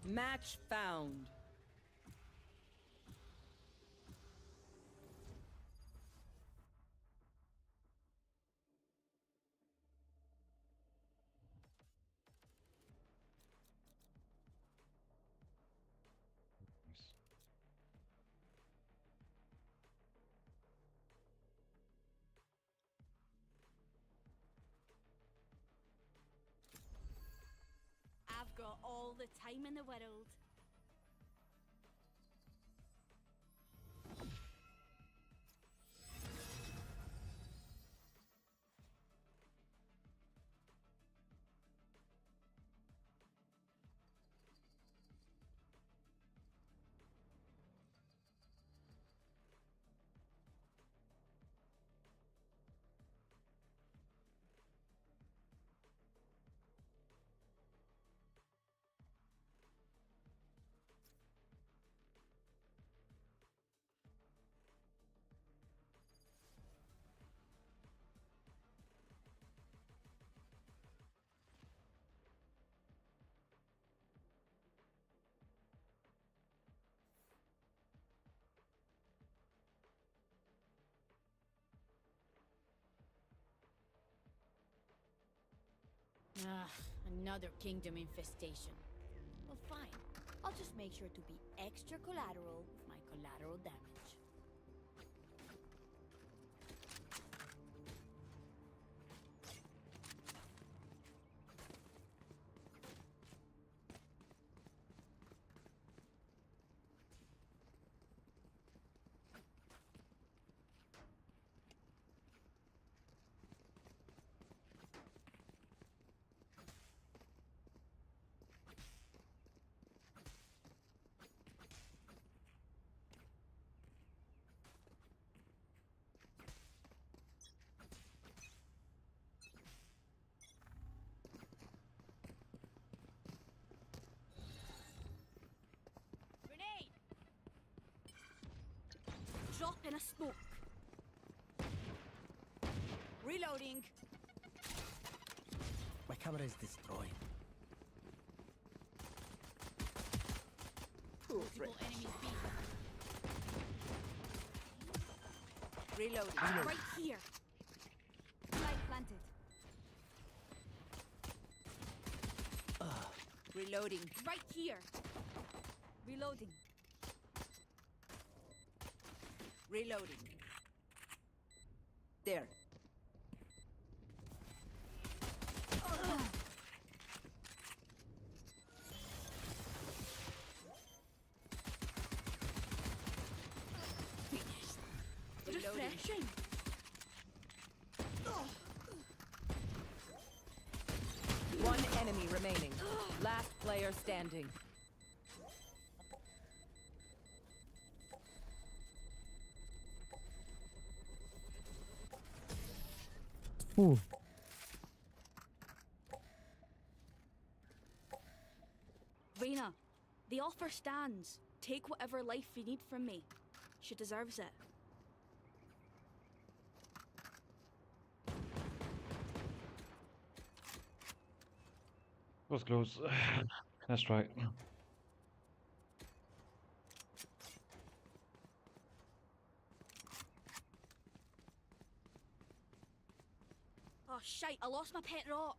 Match found. Nice. I've got all the time in the world. Ah, another kingdom infestation. Well, fine. I'll just make sure to be extra collateral with my collateral damage. Grenade! Drop in a smoke. Reloading. My camera is destroyed. Multiple enemies beat. Reloading. Right here. Light planted. Reloading. Right here. Reloading. Reloading. There. Reloading. Refreshing. One enemy remaining. Last player standing. Ooh. Reyna, the offer stands. Take whatever life you need from me. She deserves it. Was close. That's right. Oh, shite, I lost my pet rock.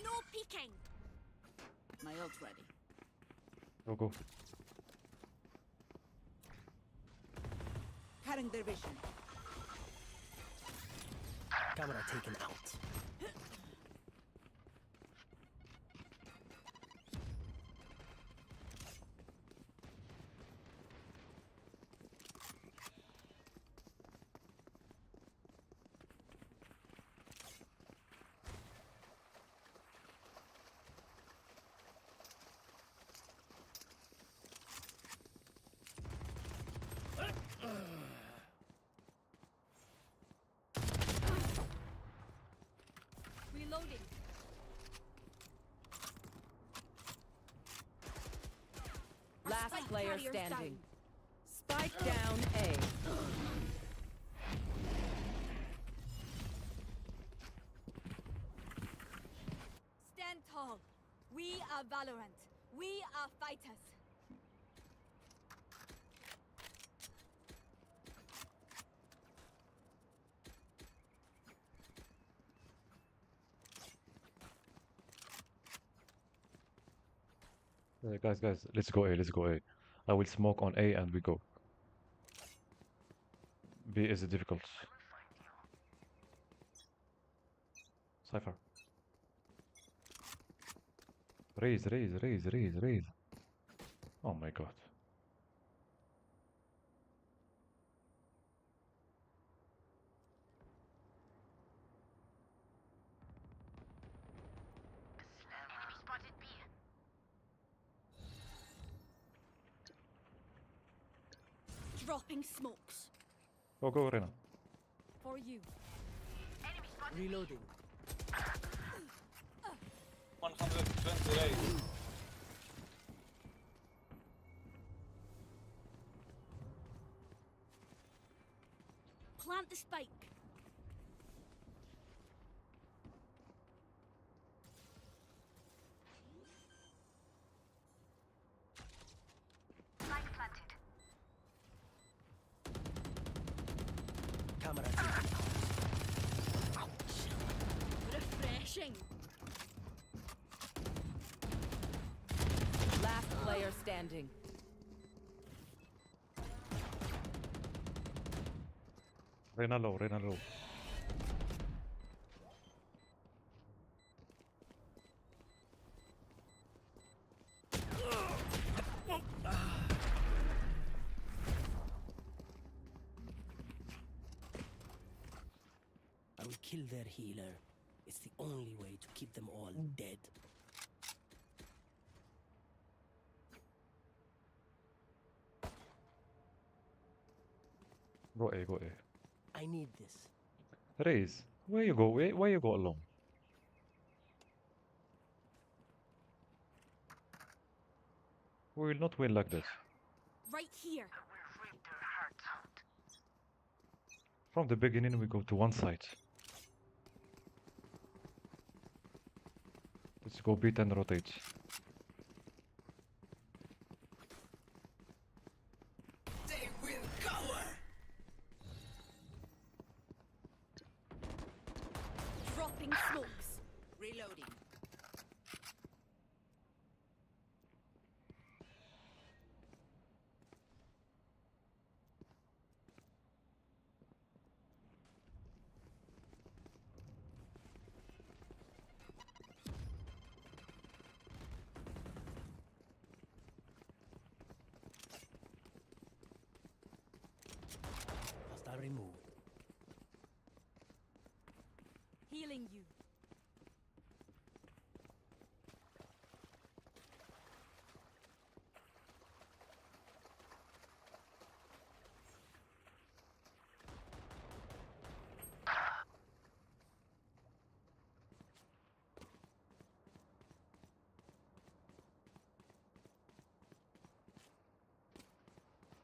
No peeking. My ult's ready. Go, go. Cutting their vision. Camera taken out. player Carrier's standing. down. Spike down A. Stand tall. We are Valorant. We are fighters. Guys, let's go A, let's go A. I will smoke on A and we go. B is difficult. Cypher. Raise. Oh my god. Dropping smokes. Go, Rena. For you. Reloading. 128. Plant the spike. Camera taken out. Ouch. Refreshing. Last player standing. Rena low. I will kill their healer. It's the only way to keep them all dead. Go A. I need this. Raise. Where you go? Why you go alone? We will not win like this. Right here. From the beginning we go to one side. Let's go beat and rotate. They will cower. Dropping smokes. Reloading. Hostile removed. Healing you.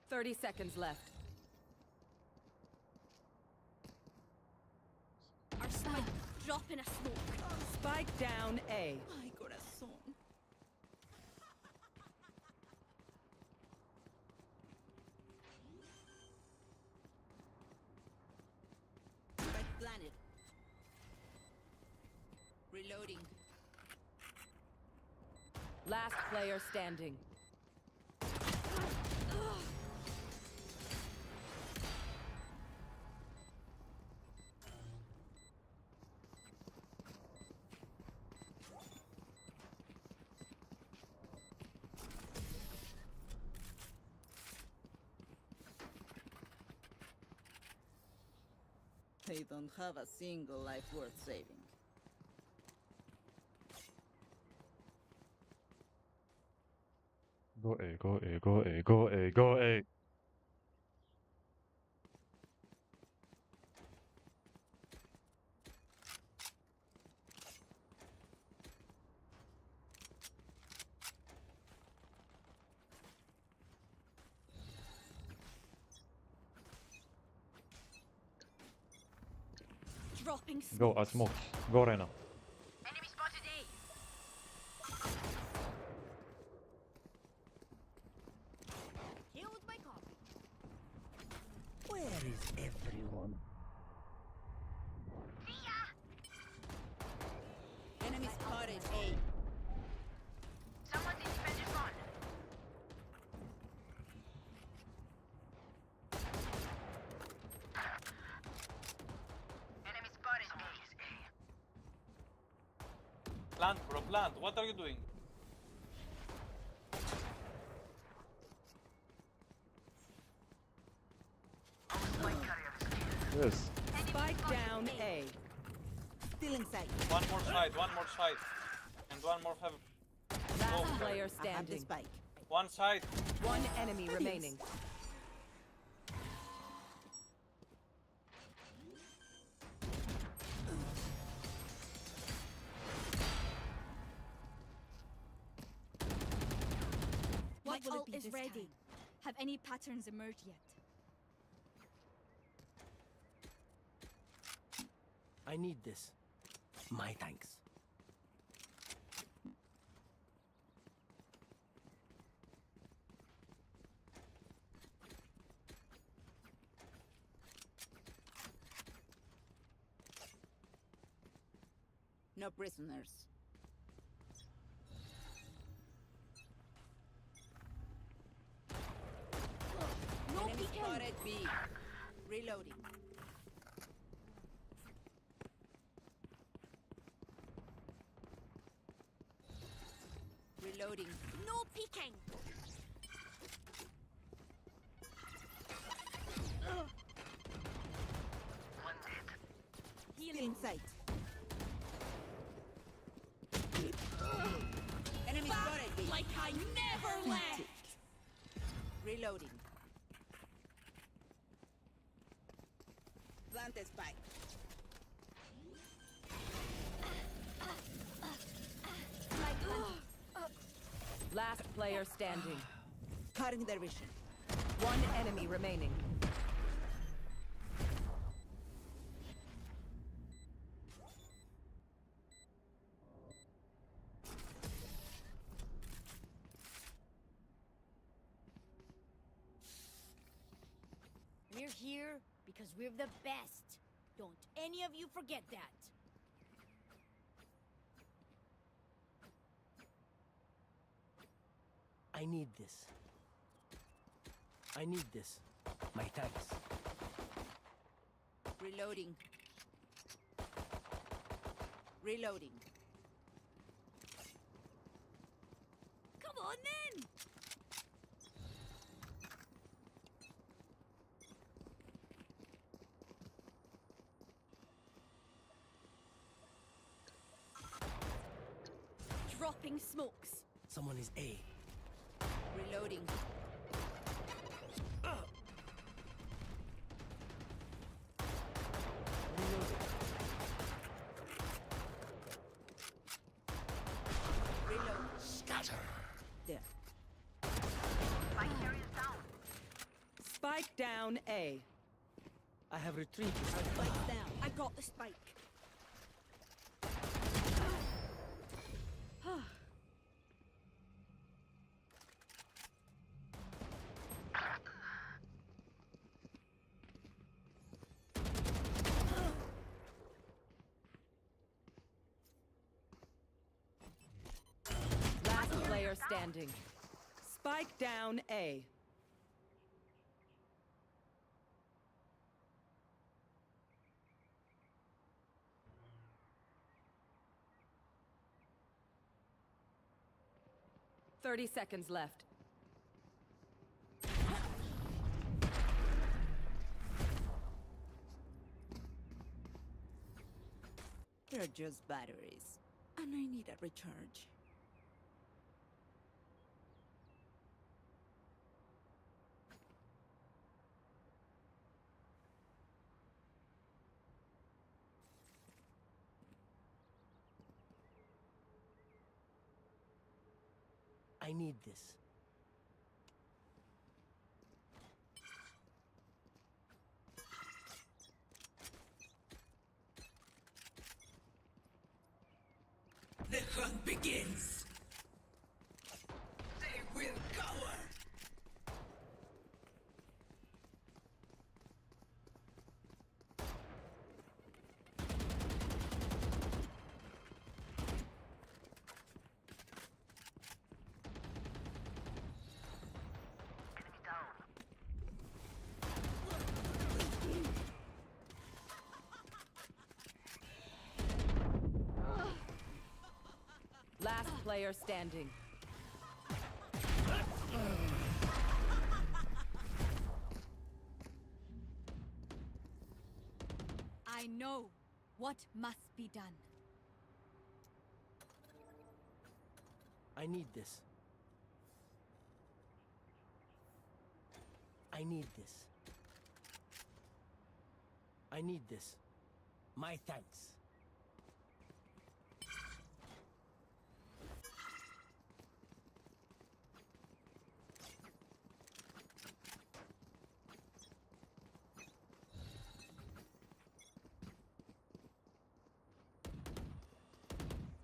Thirty seconds left. Our spike. Drop in a smoke. Spike down A. Ay, corazón. Spike planted. Reloading. Last player standing. They don't have a single life worth saving. Go A. Dropping Go, smokes. smoke. Go, Reyna. Enemy spotted A. Killed my copy. Where is everyone? Enemy spotted A. Someone's independent run. Enemy spotted A. Plant, bro, plant. What are you doing? Yes. Spike down A. Still inside. One more side, one more side. And one more heaven. Last Oh. player I have the standing. spike. One side. One enemy remaining. What My will ult it be is this ready. time? Have any patterns emerged yet? I need this. My thanks. No prisoners. No Enemy peeking. spotted B. Reloading. Reloading. No peeking. Still in sight. Enemy spotted B. Like I never left. Reloading. Plant a spike. Last player standing. Cutting their vision. One enemy remaining. We're here because we're the best. Don't any of you forget that. I need this. I need this. My thanks. Reloading. Reloading. Come on then. Dropping smokes. Someone is A. Reloading. Reload. Scatter. There. Spike down A. I have retreated. Spike down. I got the spike. Last player standing. Spike down A. Thirty seconds left. They're just batteries. And I need a recharge. I need this. hunt begins. They will cower. Last player standing. I know what must be done. I need this. I need this. I need this. My thanks.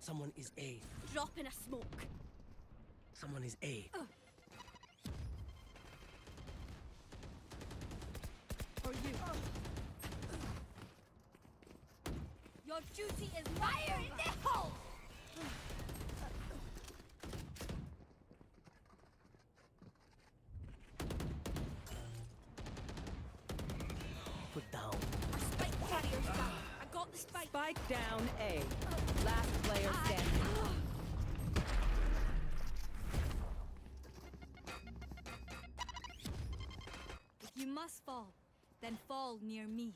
Someone is A. Drop in a smoke. Someone is A. For you. Your duty is fire in the hole! Put down. Our spike carrier's down. I got the spike. Spike down A. Last player standing. If you must fall, then fall near me.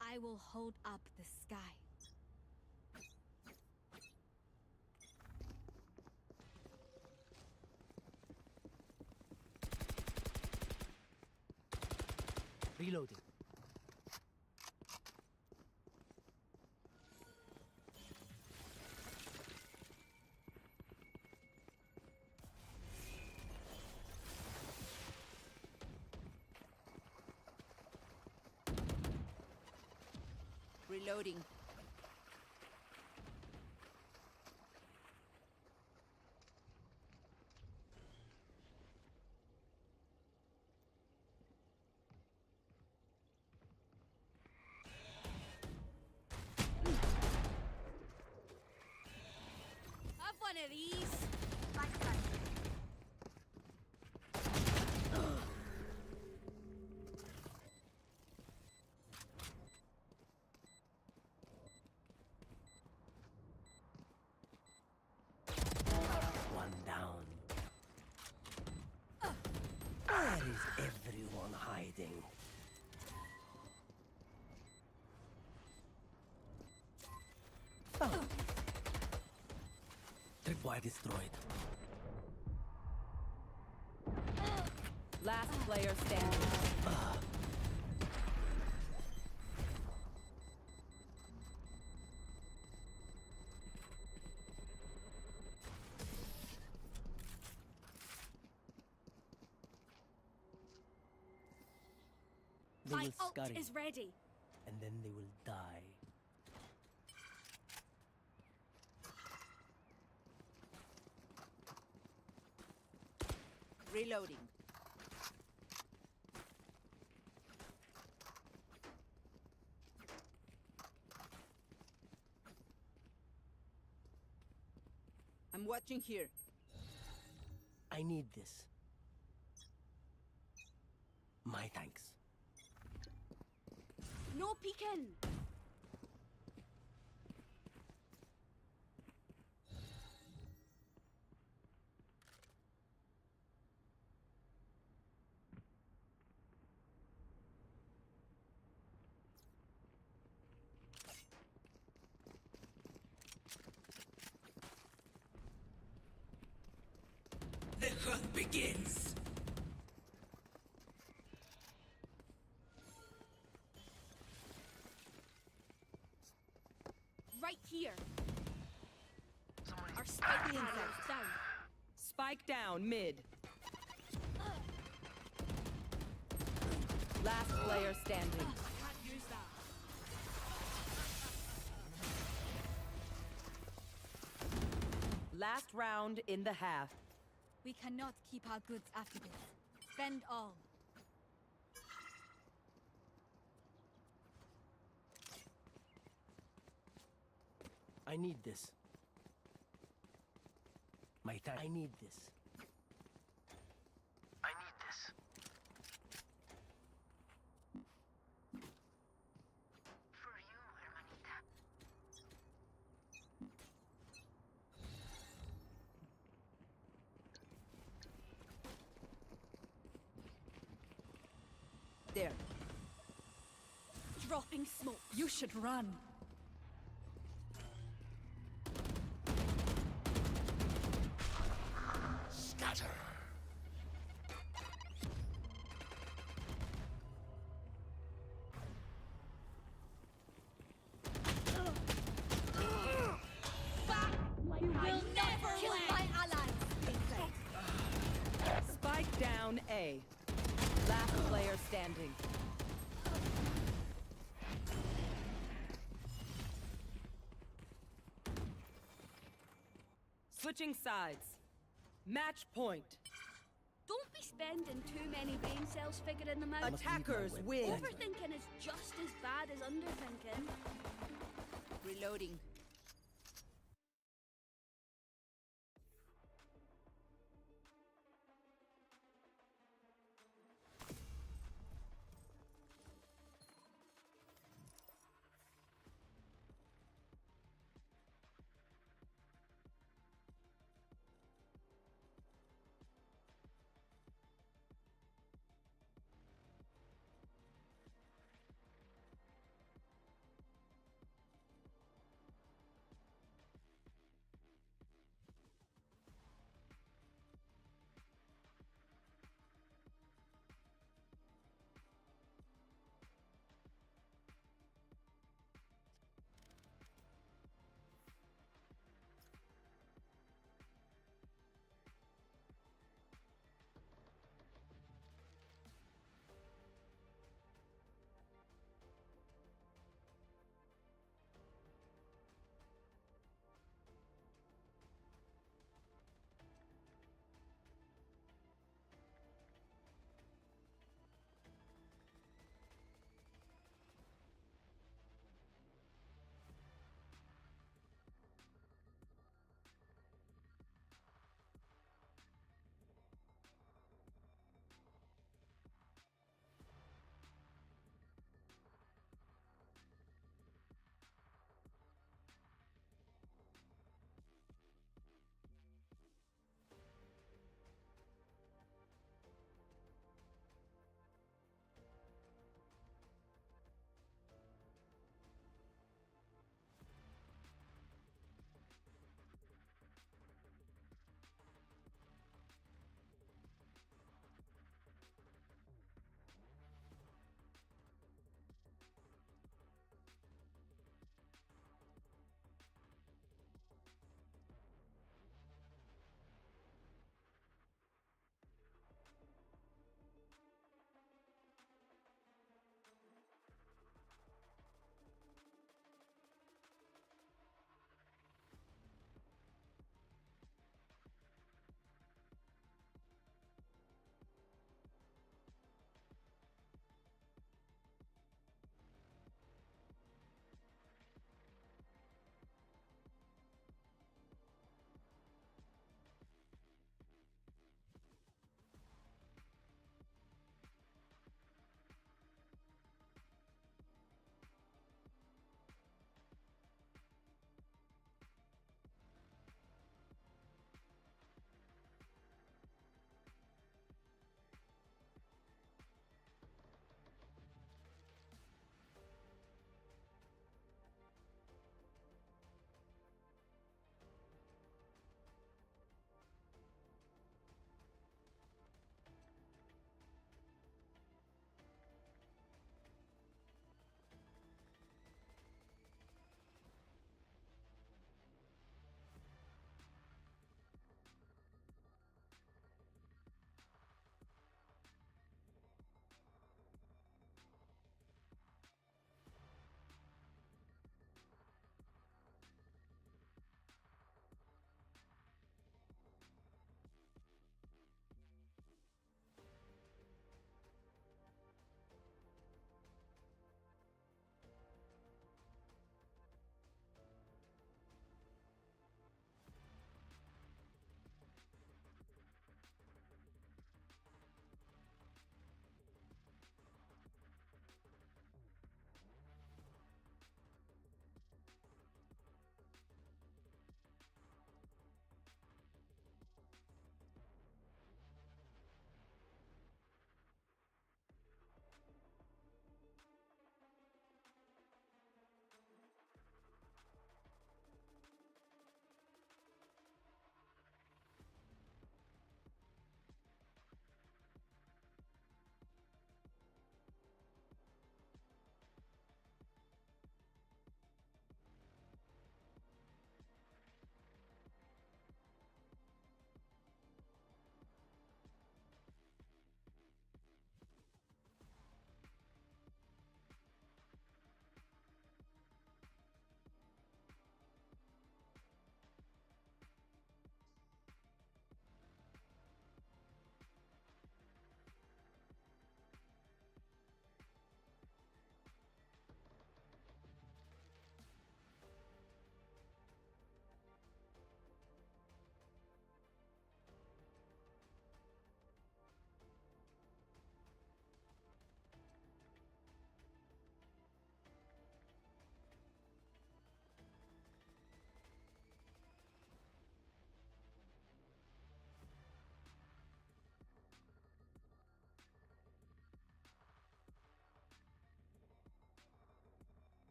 I will hold up the sky. Reloading. Reloading. Have one of these. One down. Where is everyone hiding? Oh. Tripwire destroyed. Last player standing. They My will ult scurry, is ready. and then they will die. Reloading. I'm watching here. I need this. My thanks. No peeking. The hunt begins. Spike down mid. Last player standing. Can't use that. Last round in the half. We cannot keep our goods after this. Spend all. I need this. My time. I need this. I need this. For you, hermanita. There. Dropping smoke. You should run. Scatter. You will never kill my allies. Spike down A. Last player standing. Switching sides. Match point. Don't be spending too many brain cells figuring them out. Attackers win. Overthinking is just as bad as underthinking. Reloading.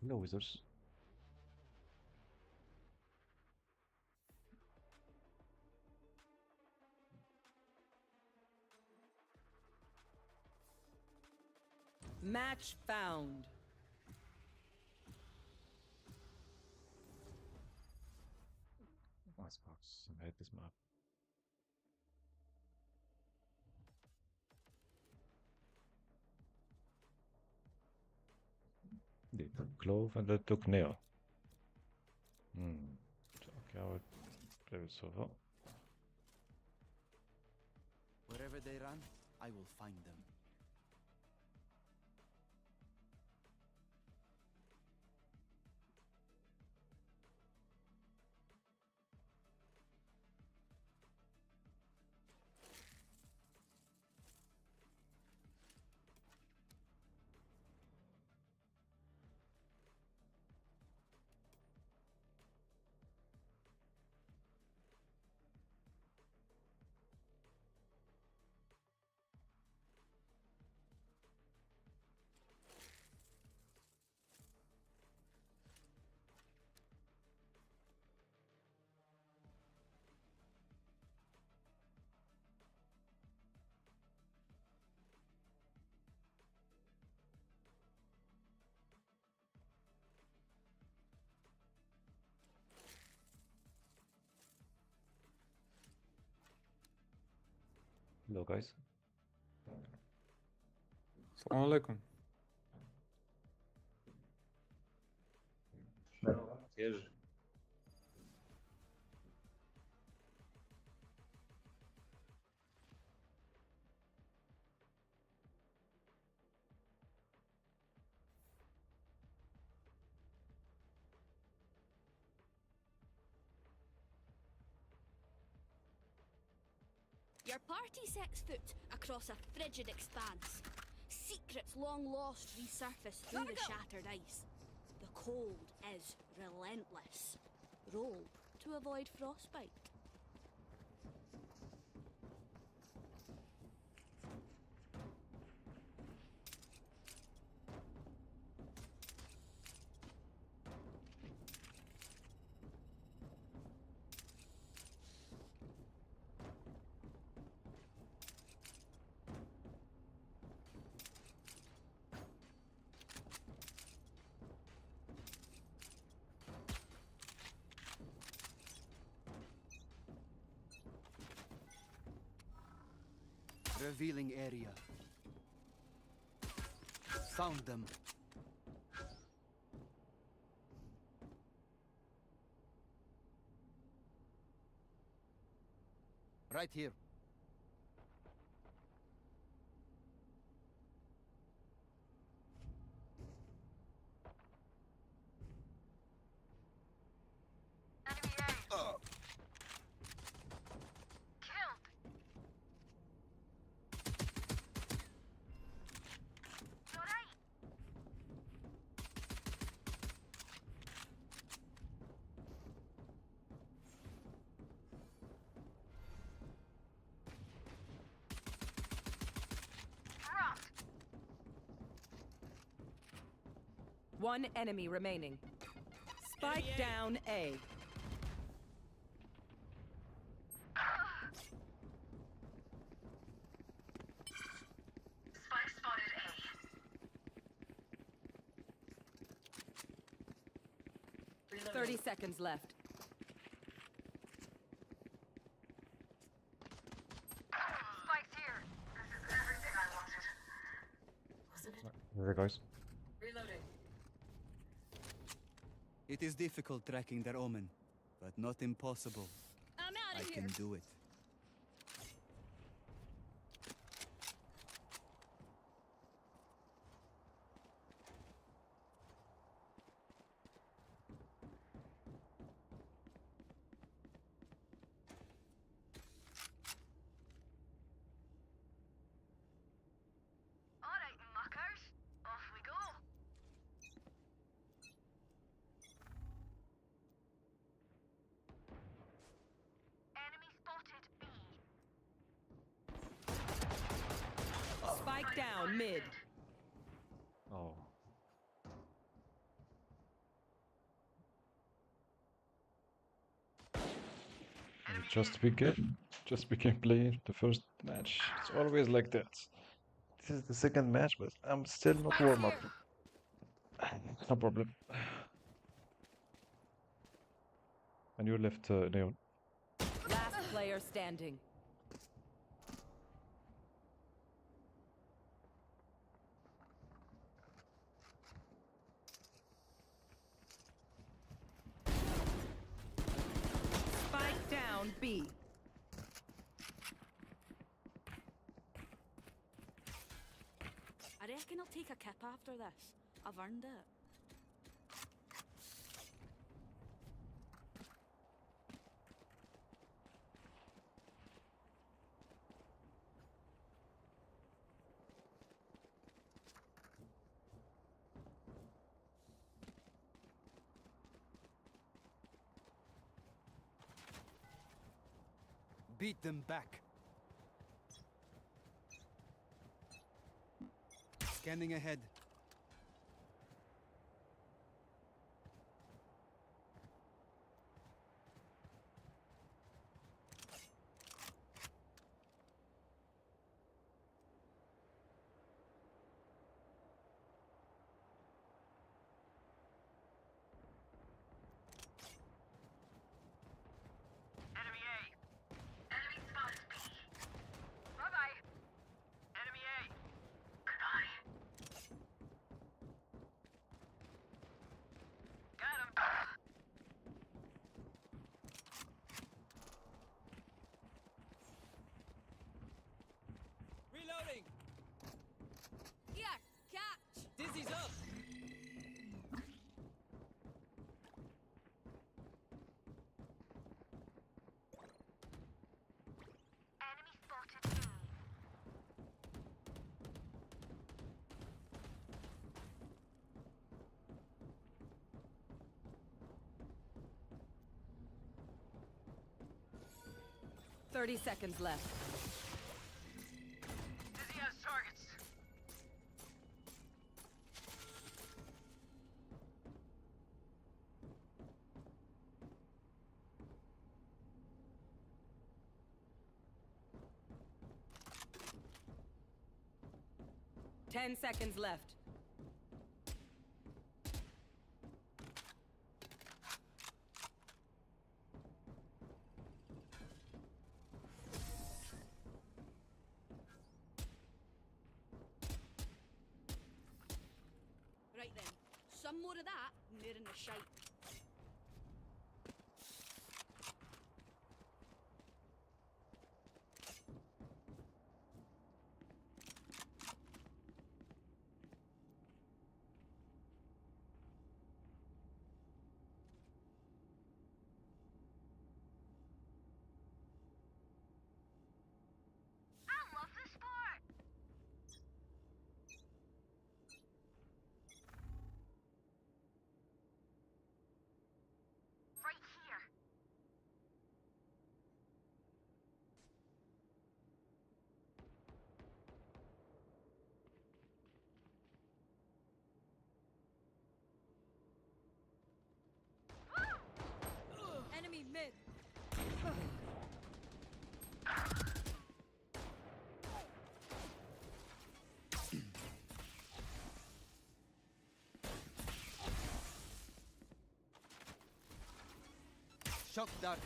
No wizards. Match found. Icebox. I hate this map. They took Clove and they took Neo. Okay, I would play with Sova. Wherever they run, I will find them. Hello, guys. Assalamu alaikum. Here's Your party sets foot across a frigid expanse. Secrets long lost resurface through the shattered ice. The cold is relentless. Roll to avoid frostbite. Revealing area. Found them. Right here. One enemy remaining. Spike down A. Spike spotted A. 30 seconds left. Spike's here. This is everything I wanted. There, guys. Reloading. It is difficult tracking their omen, but not impossible. I'm out I of here. can do it. Alright, muckers. Off we go. Enemy spotted B. Spike down mid. Oh. Just began playing the first match. It's always like that. This is the second match, but I'm still not warm up. No problem. And you left Neon. Last player standing. Spike down B. I reckon I'll take a kip after this. I've earned it. Beat them back. Scanning ahead. Enemy A. Enemy spotted B. Bye-bye. Enemy A. Goodbye. 30 seconds left. Dizzy has targets. Ten seconds left. Right then, some more of that, near in the shite. I love this sport. Right here. Enemy mid. Shock dart.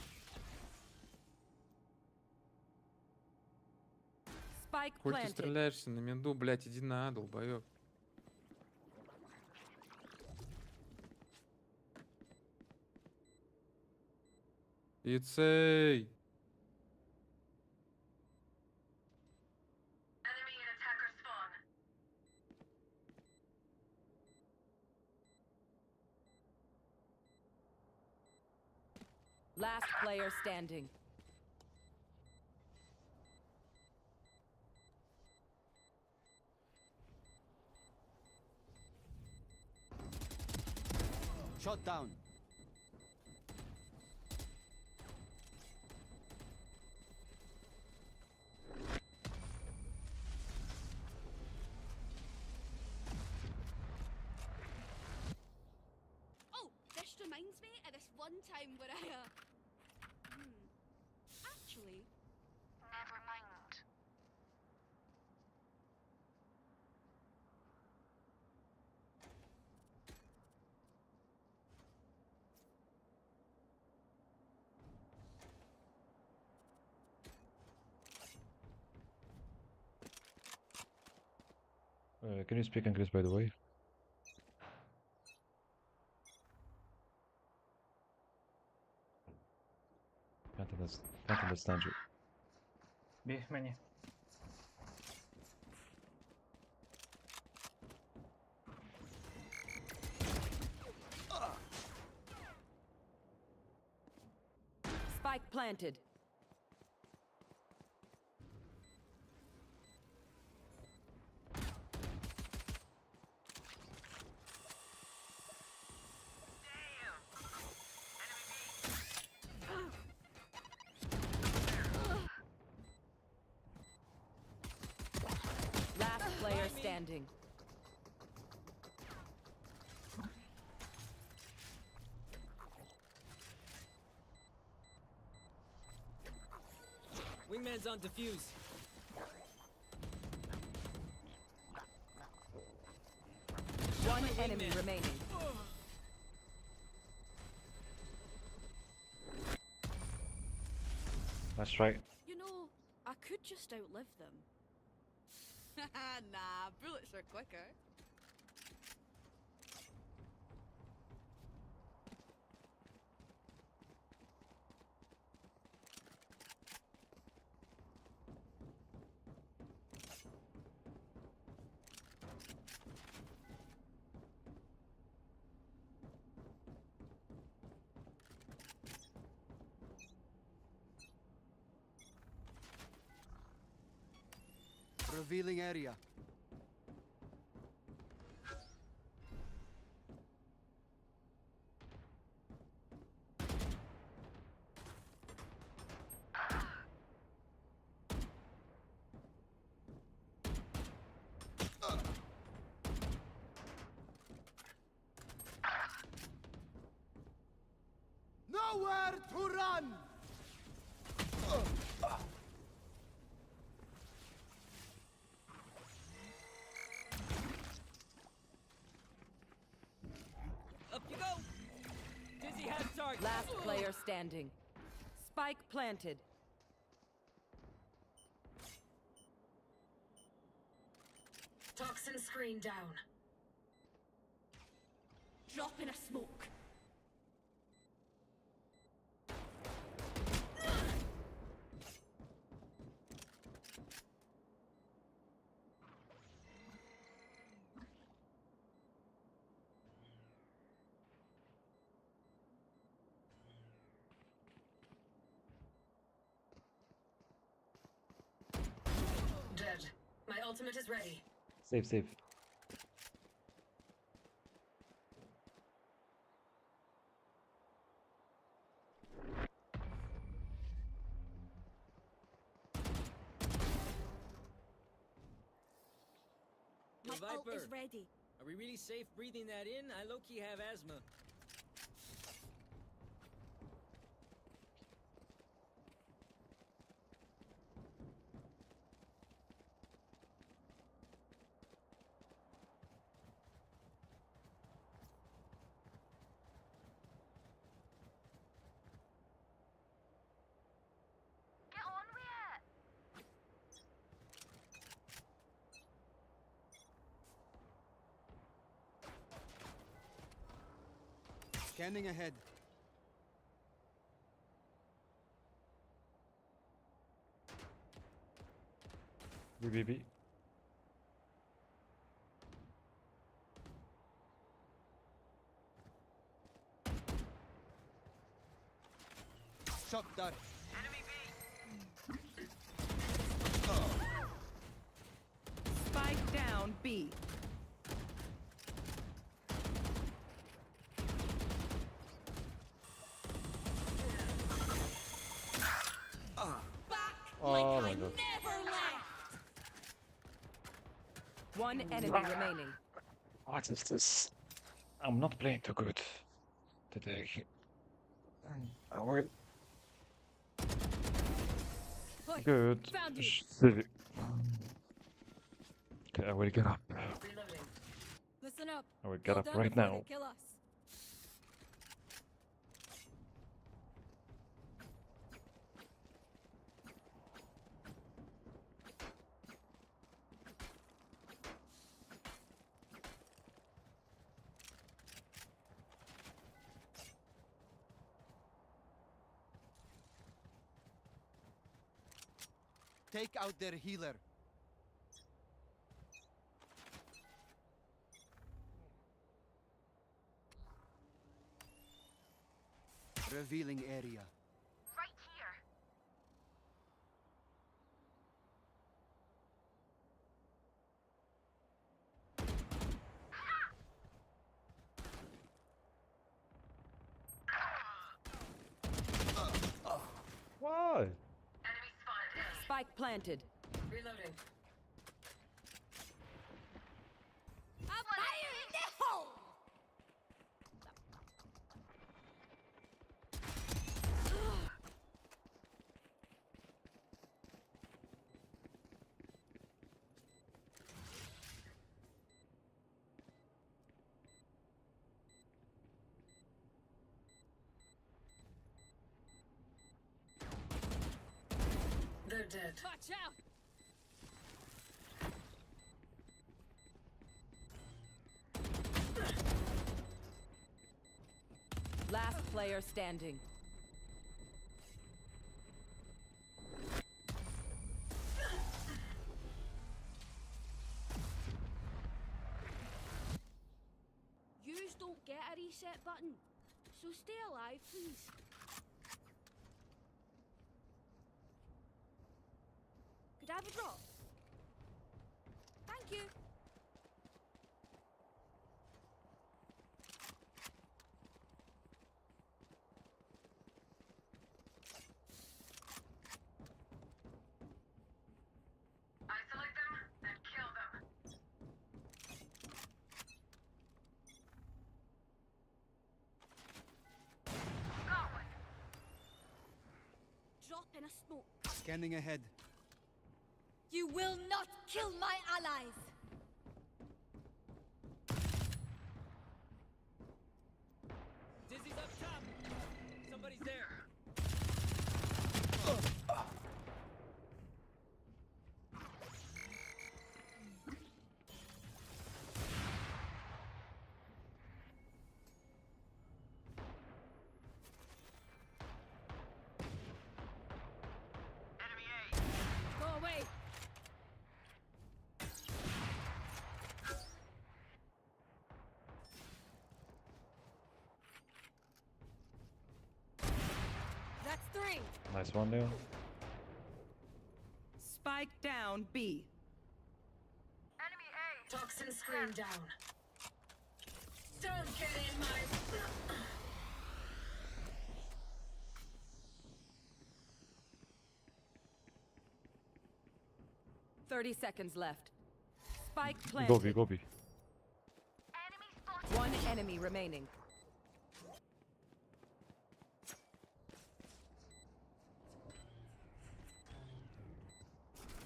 Spike Хуй ты planted. стреляешься на менду, блядь, иди на, долбоёб. Ицей! Enemy and attacker spawn. Last player standing. Shot down. Oh, this reminds me of this one time where I, Actually, Never mind. Can you speak English, by the way? Can't understand you. Be many. Spike planted. Last player standing. Wingman's on defuse. One enemy remaining. That's right. You know, I could just outlive them. Nah, bullets are quicker. Revealing area. Nowhere to run! Up you go! Dizzy has target. Last player standing. Spike planted. Toxin screen down. Drop in a smoke. Dead. My ultimate is ready. Save, save. Yo, My ult is Viper, ready. are we really safe breathing that in? I low-key have asthma. Get on with it. Scanning ahead. BBB. Shot dart. Enemy B. Spike down B. Oh my god. Never left. One enemy remaining. What is this? I'm not playing too good today. I will. Good. Found you. Civic. Okay, I will get up. Reloading. Listen up. I will get Well up done right before now. they kill us. Take out their healer. Revealing area. Right here. Why? Enemy spotted A. Spike planted. Reloading. Fire in the hole. They're dead. Watch out. Last player standing. Yous don't get a reset button, so stay alive, please. Could I have a drop? Thank you. Isolate them and kill them. Got one. in a smoke. Scanning ahead. You will not kill my allies! Dizzy's up top. Somebody's there. Enemy A. Go away! That's 3! Nice one, Leon. Spike down B. Enemy A. Toxin screen down. Don't get in my... 30 seconds left. Spike planted. Go B, go B. Enemy spotted. One enemy remaining.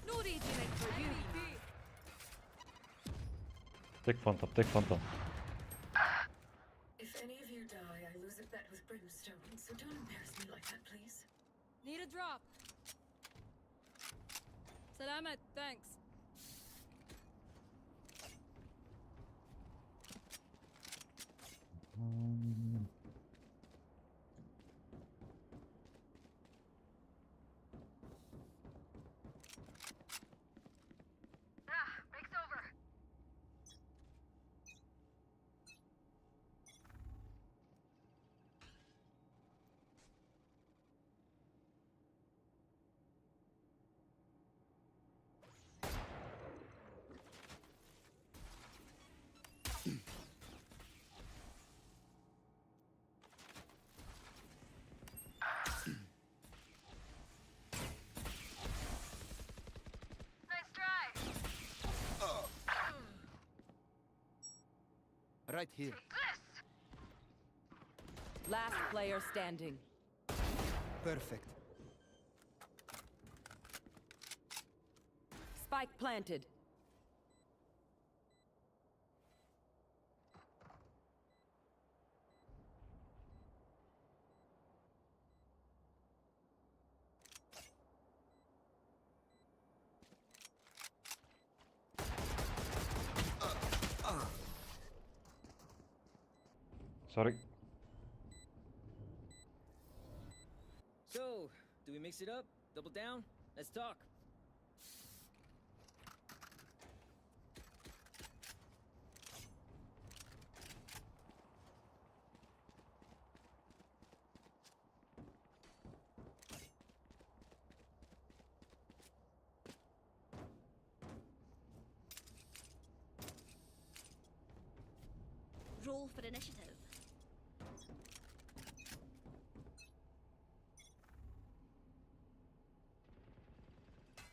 No regiment for you. Take Phantom, take Phantom. If any of you die, I lose a bet with Brimstone, so don't embarrass me like that, please. Need a drop. Salamat, thanks. Ah, break's over. Nice try. Right here. This. Last player standing. Perfect. Spike planted. Sorry. So, do we mix it up? Double down? Let's talk. Roll for initiative.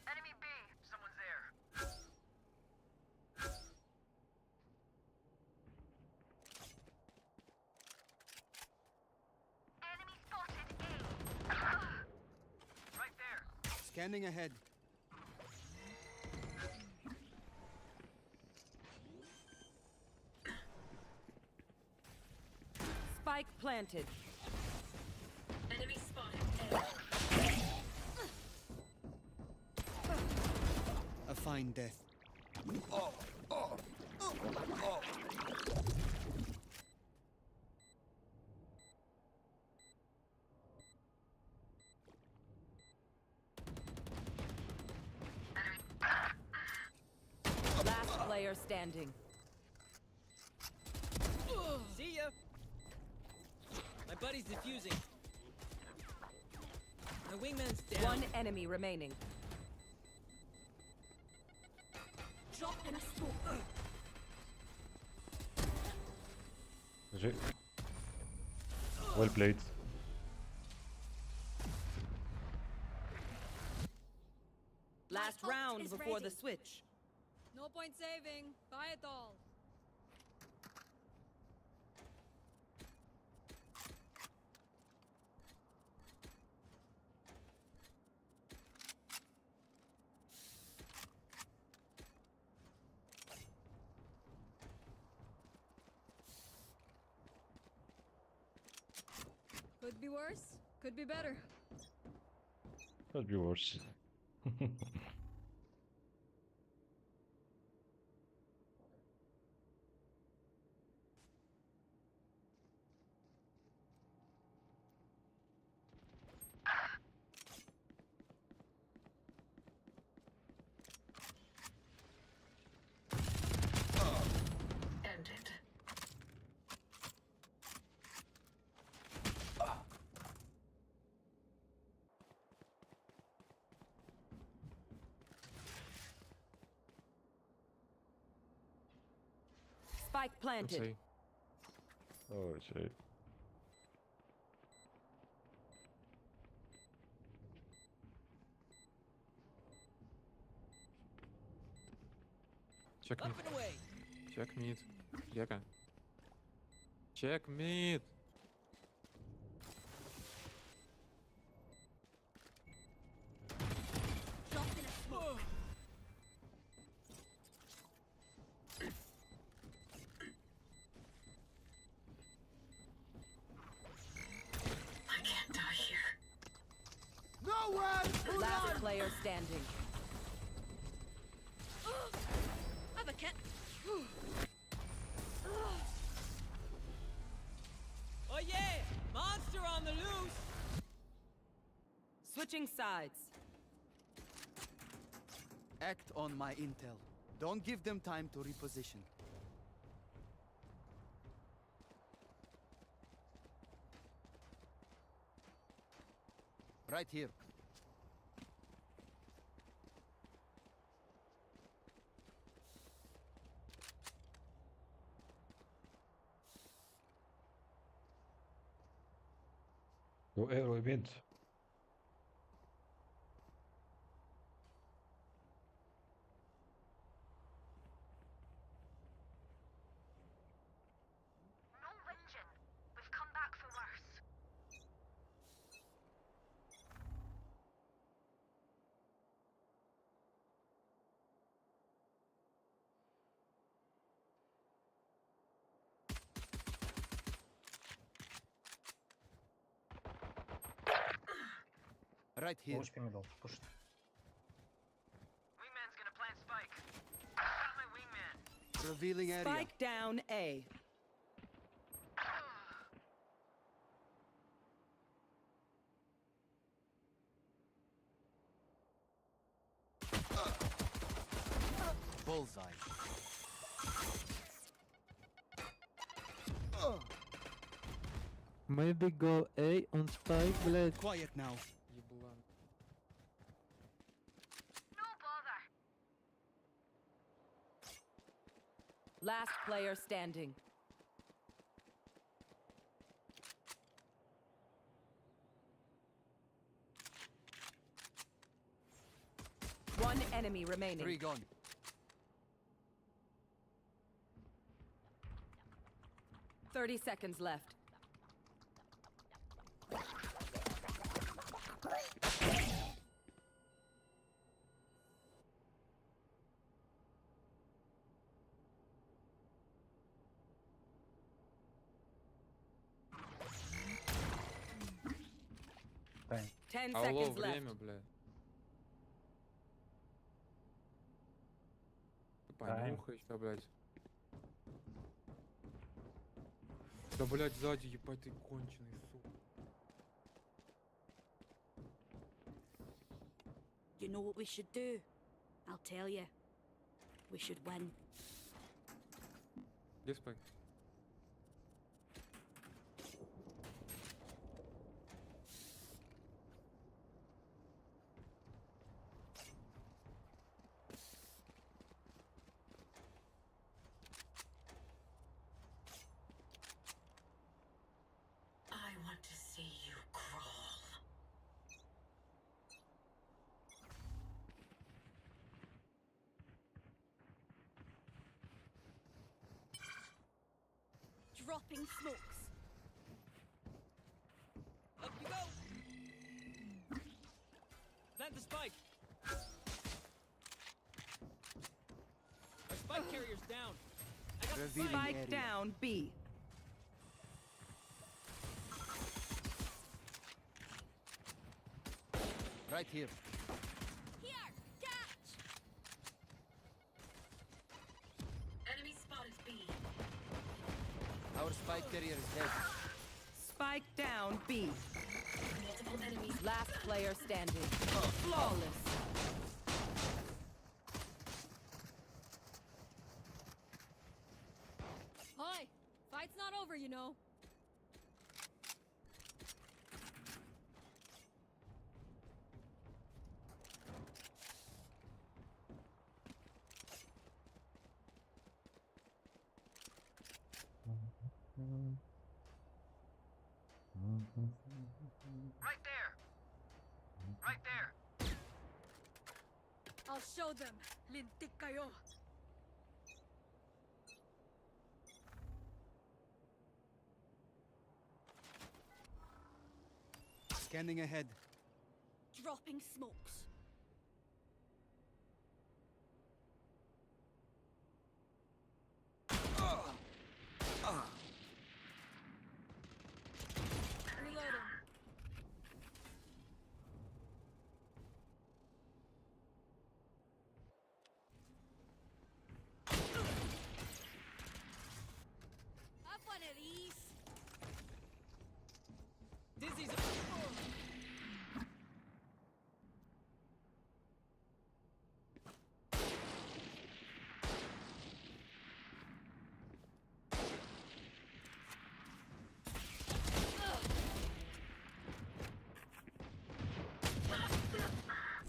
Enemy B. Someone's there. Enemy spotted A. Right there. Scanning ahead. Spike planted. Enemy spotted. A fine death. Last player standing. See ya! My buddy's defusing. My wingman's down. One enemy remaining. Drop in a smoke. GG. Well played. Last ult round is before ready. the switch. No point saving. Buy it all. be worse, could be better. Could be worse. Ended. Spike planted. Oopsie. Oh shit. Check Up mid. and away. Check mid. Гека. Check mid. Dropped in a smoke. I can't die here. Last player standing. Have a kit. Oh yeah! Monster on the loose! Switching sides. Act on my intel. Don't give them time to reposition. Right here. Go arrow mid. No whinging. We've come back for worse. Right here. Push me middle. Push. Wingman's gonna plant spike. Got my wingman. Revealing area. Spike down A. Bullseye. Maybe go A on spike, блядь. Quiet now. Еблан. No bother. Last player standing. One enemy remaining. 3 gone. 30 seconds left. Time. 10 Алло, seconds left. время, бля. Тайм. Понюхай еще, блядь. Да, блядь, сзади, ебать, ты конченый, сука. You know what we should do? I'll tell you. We should win. Где спай? I want to see you crawl. Dropping smokes. Up you go! Plant the spike! Our spike carrier's down. I got the Revealing Spike area. down B. Right here. Here, catch! Enemy spotted B. Our spike carrier is dead. Spike down B. Multiple enemies. Last player standing. Flawless. Hi! Fight's not over, you know. Right there. Right there. I'll show them. Lintik kayo. Scanning ahead. Dropping smokes. Reloading. Have one of these. Dizzy's.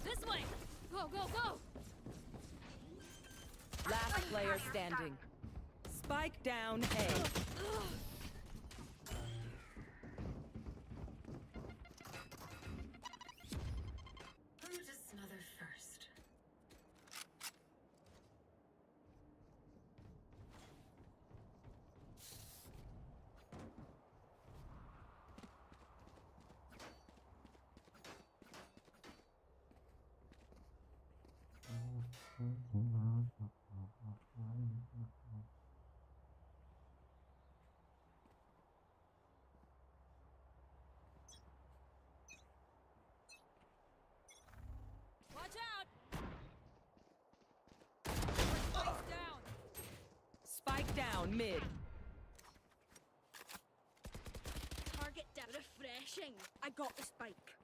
This way! Go, go, go! Last player standing. Spike down A. Who to smother first? Watch out! Spike's down! Spike down mid. Target down. Refreshing. I got the spike.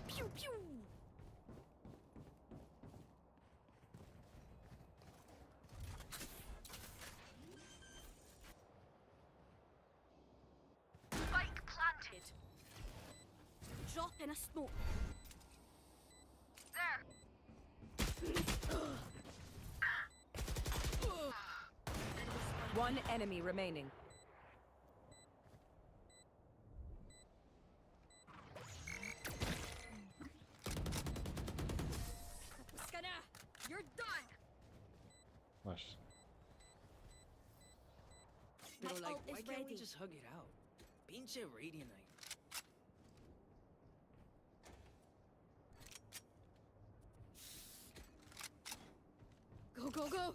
Pew pew! Spike planted. Drop in a smoke. There. One enemy remaining. Scanner! You're done! Nice. Pero My like, ult is why can't we ready. just hug it out? Pinche Radiant. Go, go, go!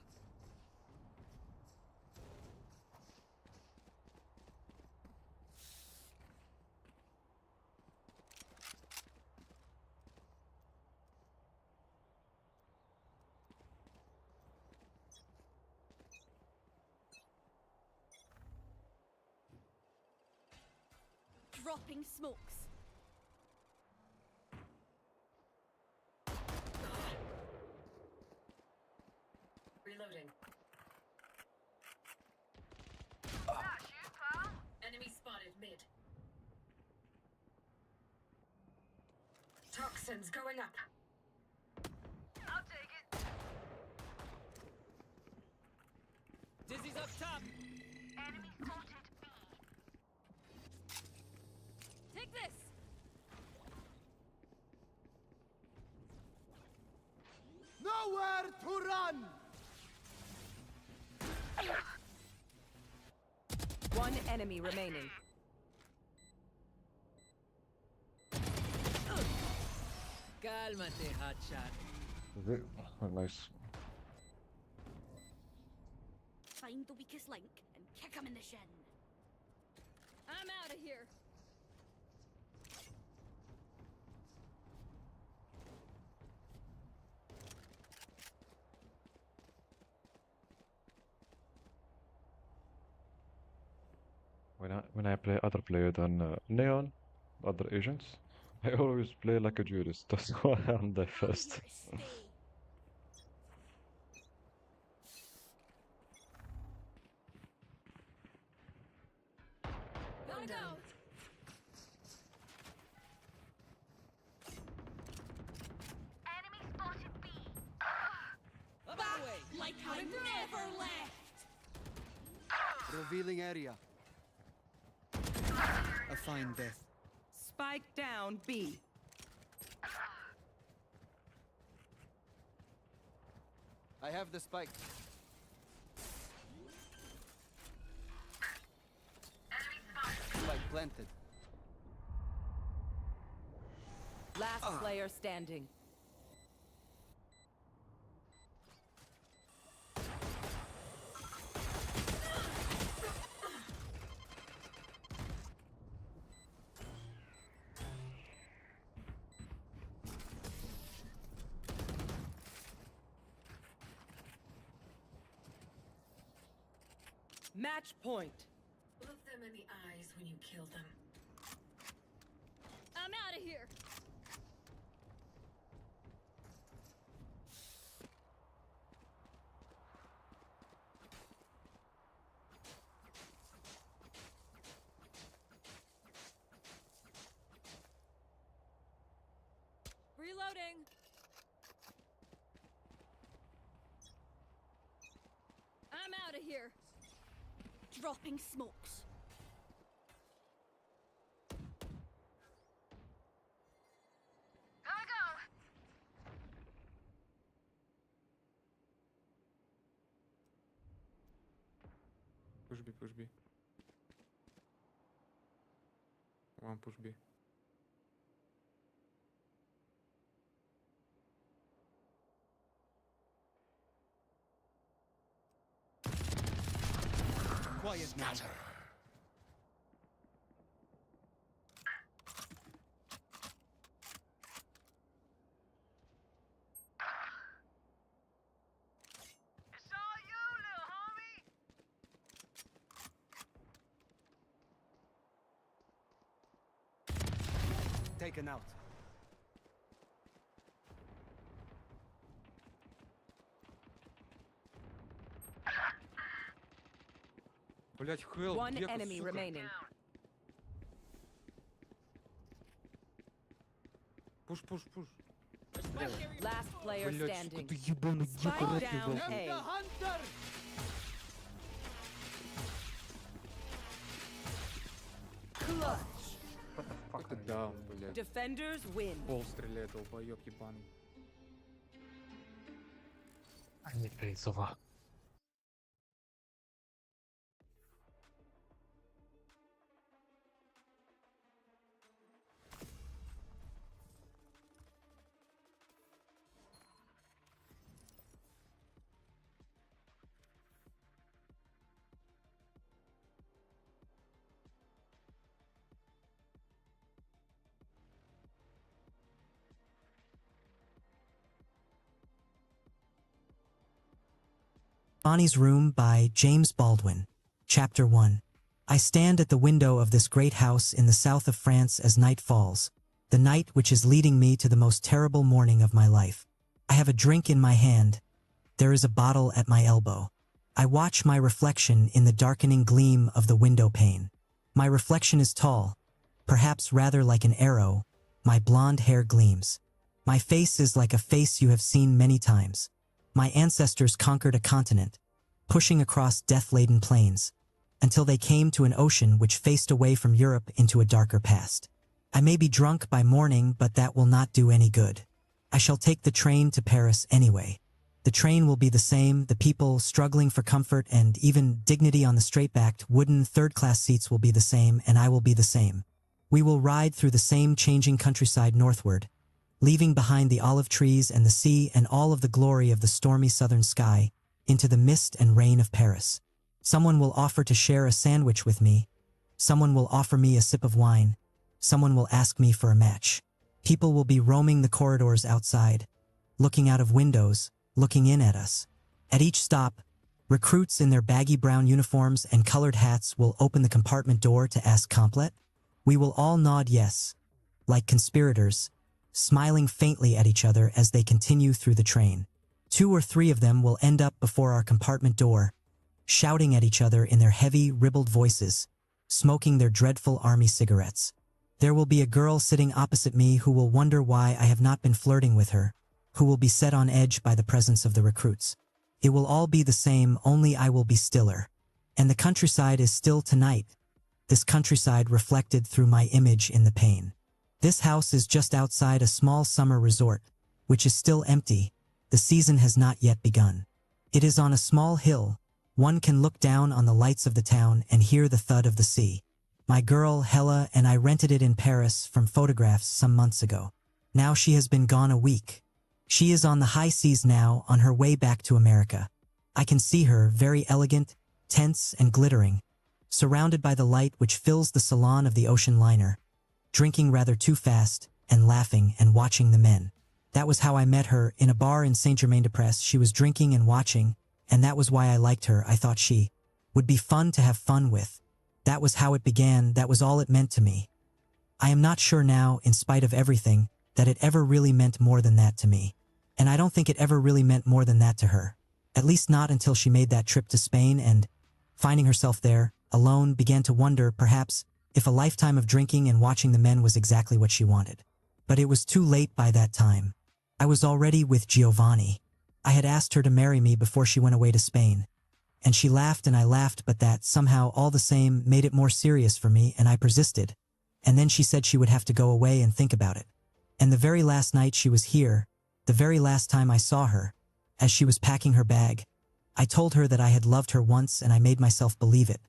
Dropping smokes. Reloading. That's you, pal. Enemy spotted mid. Toxins going up. I'll take it. Dizzy's up top. Enemy spotted B. Take this! No! Nowhere to run! One enemy remaining. Cálmate, hotshot. Oh, nice. Find the weakest link and kick him in the shin. I'm out of here. When I play other player than Neon, other agents, I always play like a jurist. That's why I'm the first. Gotta go. Enemy spotted B. Like I never left. Revealing area. A fine death. Spike down B. I have the spike. Spike planted. Last player standing. Match point. Look them in the eyes when you kill them. I'm out of here. Reloading. I'm out of here. Dropping smokes. Gotta go. Push B, push B. One push B. Quiet now. It's all you, little homie. Taken out. Блять, хелл, One Гека, enemy сука. remaining. Пуш, пуш, пуш. Last player Блять, сука, standing. ты ебаный Гека, Spike рот down ебал. The A. hunter! Clutch. What the fuck Это are you даун, doing? блять. Defenders win. Пол стреляет, долбоёб ебаный. Они крейсова. Bonnie's Room by James Baldwin. Chapter 1. I stand at the window of this great house in the south of France as night falls, the night which is leading me to the most terrible morning of my life. I have a drink in my hand. There is a bottle at my elbow. I watch my reflection in the darkening gleam of the window pane. My reflection is tall, perhaps rather like an arrow. My blonde hair gleams. My face is like a face you have seen many times. My ancestors conquered a continent, pushing across death-laden plains, until they came to an ocean which faced away from Europe into a darker past. I may be drunk by morning, but that will not do any good. I shall take the train to Paris anyway. The train will be the same, the people struggling for comfort and even dignity on the straight-backed wooden third-class seats will be the same, and I will be the same. We will ride through the same changing countryside northward, leaving behind the olive trees and the sea and all of the glory of the stormy southern sky, into the mist and rain of Paris. Someone will offer to share a sandwich with me. Someone will offer me a sip of wine. Someone will ask me for a match. People will be roaming the corridors outside, looking out of windows, looking in at us. At each stop, recruits in their baggy brown uniforms and colored hats will open the compartment door to ask complet. We will all nod yes, like conspirators, smiling faintly at each other as they continue through the train. 2 or 3 of them will end up before our compartment door, shouting at each other in their heavy, ribald voices, smoking their dreadful army cigarettes. There will be a girl sitting opposite me who will wonder why I have not been flirting with her, who will be set on edge by the presence of the recruits. It will all be the same, only I will be stiller. And the countryside is still tonight. This countryside reflected through my image in the pane. This house is just outside a small summer resort, which is still empty. The season has not yet begun. It is on a small hill. One can look down on the lights of the town and hear the thud of the sea. My girl, Hella, and I rented it in Paris from photographs some months ago. Now she has been gone a week. She is on the high seas now, on her way back to America. I can see her, very elegant, tense and glittering, surrounded by the light which fills the salon of the ocean liner, drinking rather too fast, and laughing and watching the men. That was how I met her, in a bar in Saint-Germain-des-Prés. She was drinking and watching, and that was why I liked her. I thought she would be fun to have fun with. That was how it began, that was all it meant to me. I am not sure now, in spite of everything, that it ever really meant more than that to me. And I don't think it ever really meant more than that to her. At least not until she made that trip to Spain and, finding herself there, alone, began to wonder, perhaps, if a lifetime of drinking and watching the men was exactly what she wanted. But it was too late by that time. I was already with Giovanni. I had asked her to marry me before she went away to Spain. And she laughed and I laughed, but that, somehow, all the same, made it more serious for me, and I persisted. And then she said she would have to go away and think about it. And the very last night she was here, the very last time I saw her, as she was packing her bag, I told her that I had loved her once and I made myself believe it.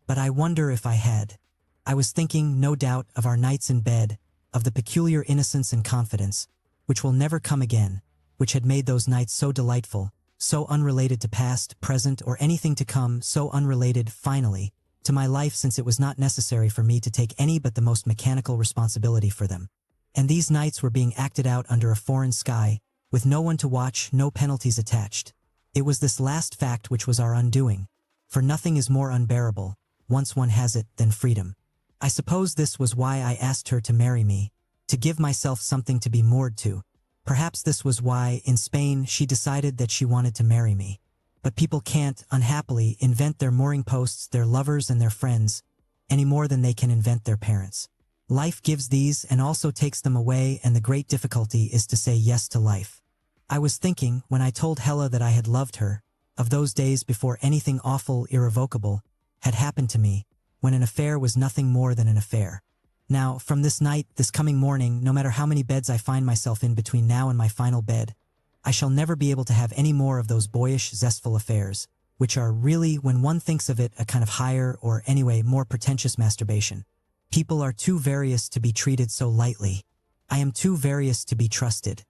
But I wonder if I had. I was thinking, no doubt, of our nights in bed, of the peculiar innocence and confidence, which will never come again, which had made those nights so delightful, so unrelated to past, present, or anything to come, so unrelated, finally, to my life, since it was not necessary for me to take any but the most mechanical responsibility for them. And these nights were being acted out under a foreign sky, with no one to watch, no penalties attached. It was this last fact which was our undoing, for nothing is more unbearable, once one has it, than freedom. I suppose this was why I asked her to marry me, to give myself something to be moored to. Perhaps this was why, in Spain, she decided that she wanted to marry me. But people can't, unhappily, invent their mooring posts, their lovers and their friends, any more than they can invent their parents. Life gives these and also takes them away, and the great difficulty is to say yes to life. I was thinking, when I told Hella that I had loved her, of those days before anything awful, irrevocable, had happened to me, when an affair was nothing more than an affair. Now, from this night, this coming morning, no matter how many beds I find myself in between now and my final bed, I shall never be able to have any more of those boyish, zestful affairs, which are really, when one thinks of it, a kind of higher, or anyway, more pretentious masturbation. People are too various to be treated so lightly. I am too various to be trusted.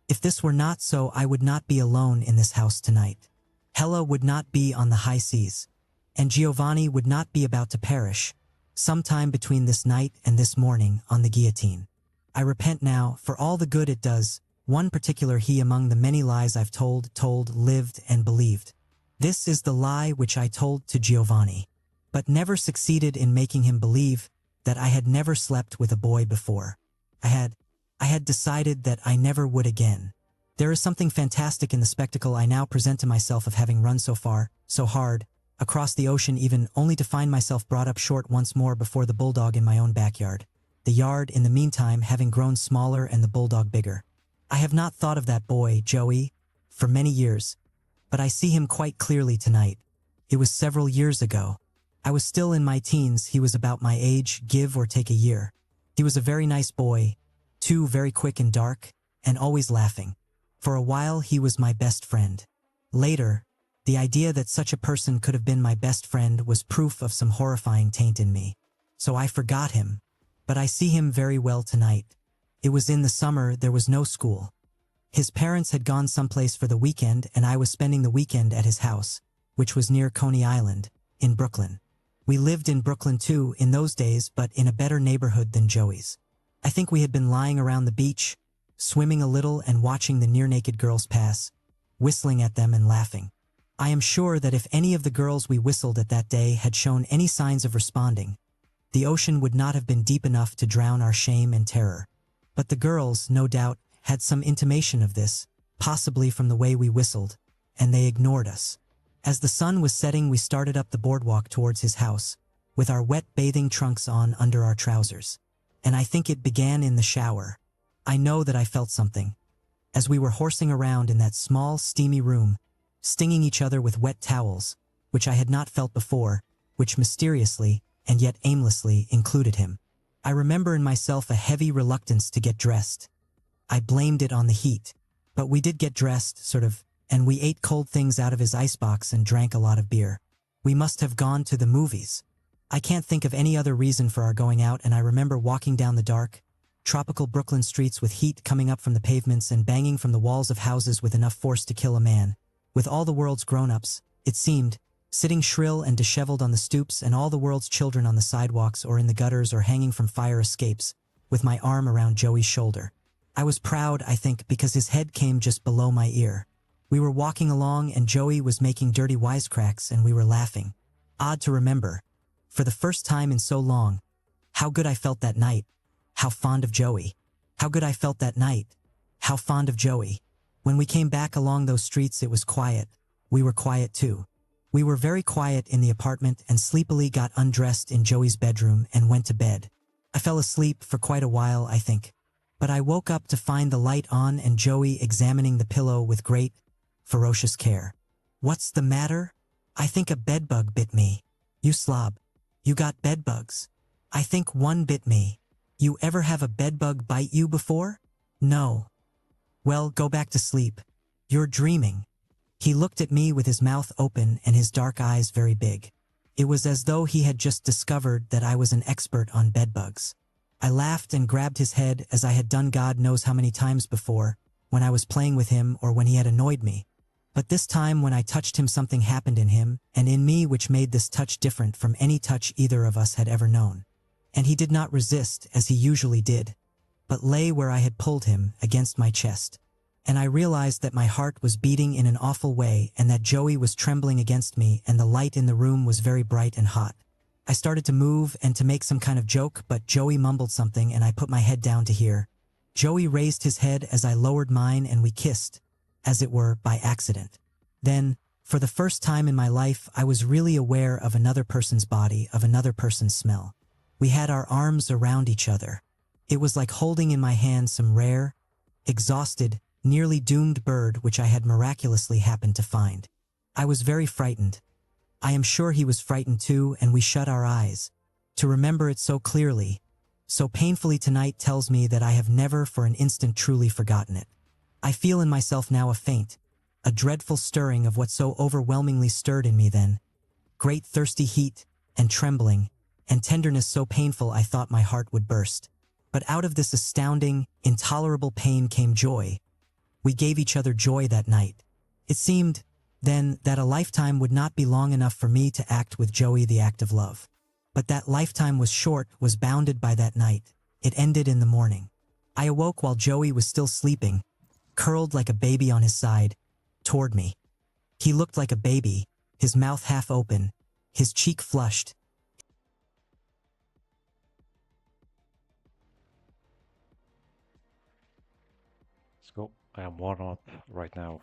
If this were not so, I would not be alone in this house tonight. Hella would not be on the high seas, and Giovanni would not be about to perish, sometime between this night and this morning, on the guillotine. I repent now, for all the good it does, one particular he among the many lies I've told, lived, and believed. This is the lie which I told to Giovanni, but never succeeded in making him believe that I had never slept with a boy before. I had decided that I never would again. There is something fantastic in the spectacle I now present to myself of having run so far, so hard, across the ocean even, only to find myself brought up short once more before the bulldog in my own backyard. The yard, in the meantime, having grown smaller and the bulldog bigger. I have not thought of that boy, Joey, for many years, but I see him quite clearly tonight. It was several years ago. I was still in my teens, he was about my age, give or take a year. He was a very nice boy, too very quick and dark, and always laughing. For a while he was my best friend. Later, the idea that such a person could have been my best friend was proof of some horrifying taint in me. So I forgot him. But I see him very well tonight. It was in the summer, there was no school. His parents had gone someplace for the weekend and I was spending the weekend at his house, which was near Coney Island, in Brooklyn. We lived in Brooklyn too in those days, but in a better neighborhood than Joey's. I think we had been lying around the beach, swimming a little and watching the near-naked girls pass, whistling at them and laughing. I am sure that if any of the girls we whistled at that day had shown any signs of responding, the ocean would not have been deep enough to drown our shame and terror. But the girls, no doubt, had some intimation of this, possibly from the way we whistled, and they ignored us. As the sun was setting, we started up the boardwalk towards his house, with our wet bathing trunks on under our trousers. And I think it began in the shower. I know that I felt something. As we were horsing around in that small, steamy room, stinging each other with wet towels, which I had not felt before, which mysteriously, and yet aimlessly, included him. I remember in myself a heavy reluctance to get dressed. I blamed it on the heat. But we did get dressed, sort of, and we ate cold things out of his icebox and drank a lot of beer. We must have gone to the movies. I can't think of any other reason for our going out, and I remember walking down the dark, tropical Brooklyn streets with heat coming up from the pavements and banging from the walls of houses with enough force to kill a man, with all the world's grown-ups, it seemed, sitting shrill and disheveled on the stoops, and all the world's children on the sidewalks or in the gutters or hanging from fire escapes, with my arm around Joey's shoulder. I was proud, I think, because his head came just below my ear. We were walking along and Joey was making dirty wisecracks and we were laughing. Odd to remember, for the first time in so long, how good I felt that night. How fond of Joey. How good I felt that night. How fond of Joey. When we came back along those streets, it was quiet. We were quiet too. We were very quiet in the apartment and sleepily got undressed in Joey's bedroom and went to bed. I fell asleep for quite a while, I think. But I woke up to find the light on and Joey examining the pillow with great, ferocious care. What's the matter? I think a bedbug bit me. You slob. You got bedbugs. I think one bit me. You ever have a bedbug bite you before? No. Well, go back to sleep. You're dreaming. He looked at me with his mouth open and his dark eyes very big. It was as though he had just discovered that I was an expert on bedbugs. I laughed and grabbed his head as I had done God knows how many times before, when I was playing with him or when he had annoyed me. But this time when I touched him, something happened in him and in me which made this touch different from any touch either of us had ever known. And he did not resist as he usually did, but lay where I had pulled him against my chest. And I realized that my heart was beating in an awful way and that Joey was trembling against me and the light in the room was very bright and hot. I started to move and to make some kind of joke, but Joey mumbled something and I put my head down to hear. Joey raised his head as I lowered mine and we kissed, as it were, by accident. Then, for the first time in my life, I was really aware of another person's body, of another person's smell. We had our arms around each other. It was like holding in my hand some rare, exhausted, nearly doomed bird which I had miraculously happened to find. I was very frightened. I am sure he was frightened too, and we shut our eyes. To remember it so clearly, so painfully tonight tells me that I have never for an instant truly forgotten it. I feel in myself now a faint, a dreadful stirring of what so overwhelmingly stirred in me then. Great thirsty heat, and trembling, and tenderness so painful I thought my heart would burst. But out of this astounding, intolerable pain came joy. We gave each other joy that night. It seemed, then, that a lifetime would not be long enough for me to act with Joey the act of love. But that lifetime was short, was bounded by that night. It ended in the morning. I awoke while Joey was still sleeping, curled like a baby on his side, toward me. He looked like a baby, his mouth half open, his cheek flushed. Let's go. I am worn up right now.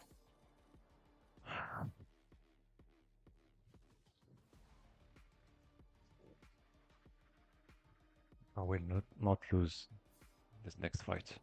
I will not lose this next fight.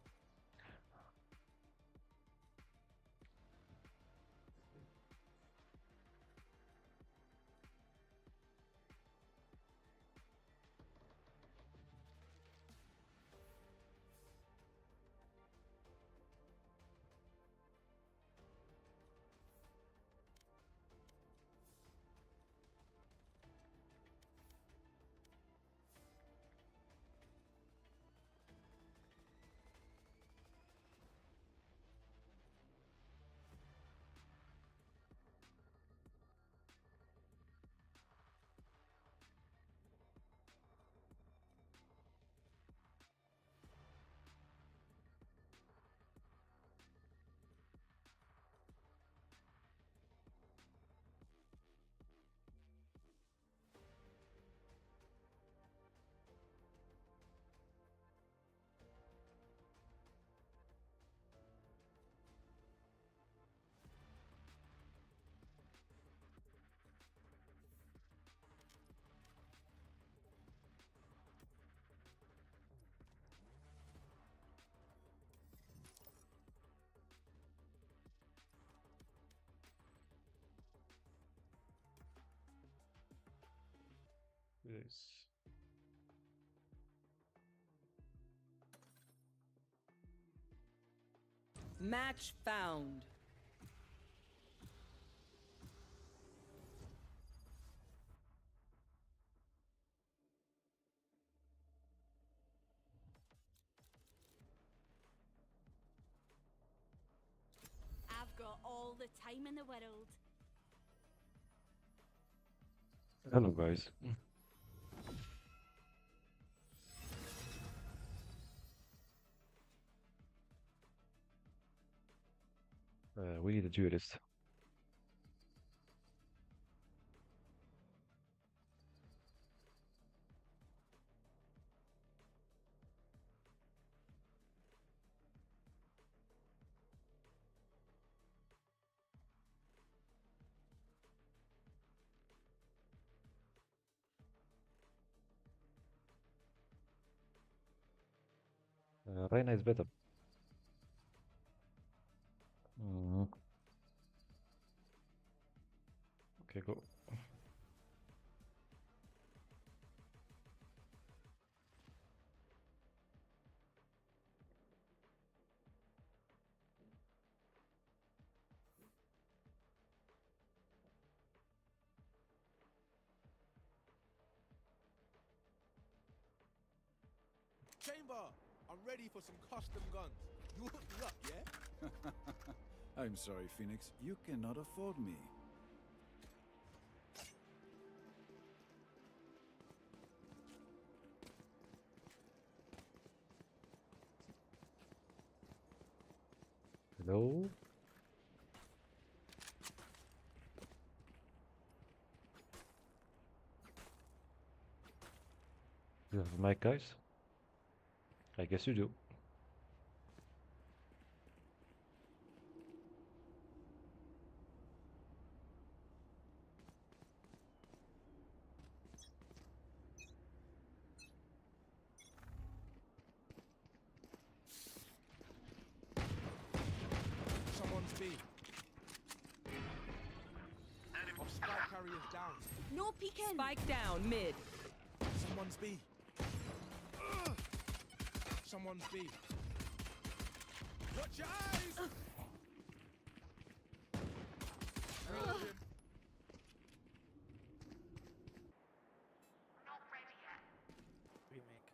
please. Match found. I've got all the time in the world. Hello, guys. We need a duelist. Reyna is better. Okay, go. Chamber, I'm ready for some custom guns. You hook me up, yeah? I'm sorry, Phoenix. You cannot afford me. Hello? You have a mic, guys? I guess you do. Someone's B. Our spike carrier's down. No peeking. Spike down mid. Someone's B. Someone's B. Watch your eyes! Reload him. Not ready yet. Remake,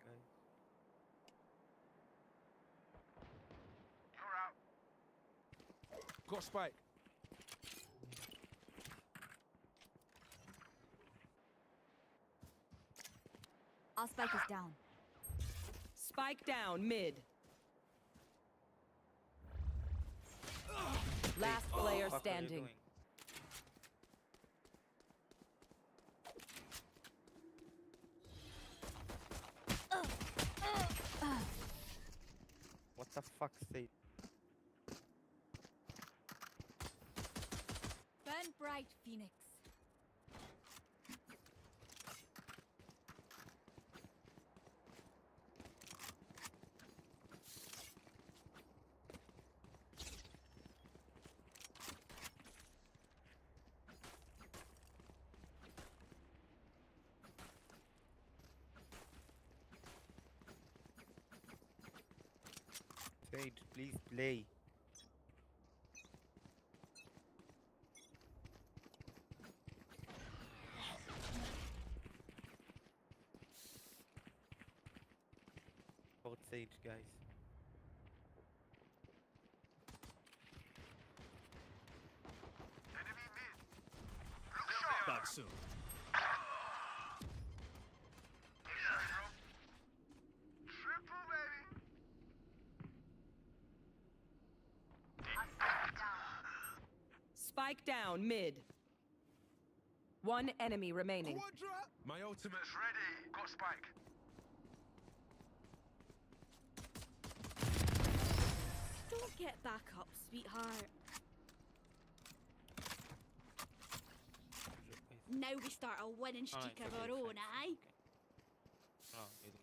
guys. You're out. Got spike. Our spike is down. Spike down mid. Last player standing. What the fuck, Sage? Burn bright, Phoenix. Sage, please play. Both Sage, guys. Enemy mid. Back soon. Triple, baby. Spike down mid. One enemy remaining. Quadra! My ultimate's ready. Got spike. Don't get back up, sweetheart. Now we start a winning streak of our own, aye? Oh, you're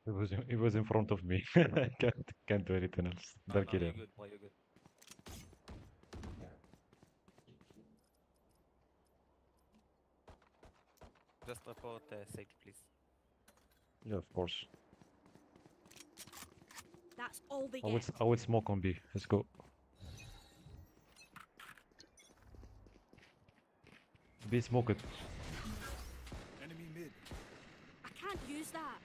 good. It was in front of me. I can't do anything else. Don't kill You're him. good, boy, you're good. Just report Sage, please. Yeah, of course. That's all they I get. would smoke on B. Let's go. B smoke it. Enemy mid. I can't use that.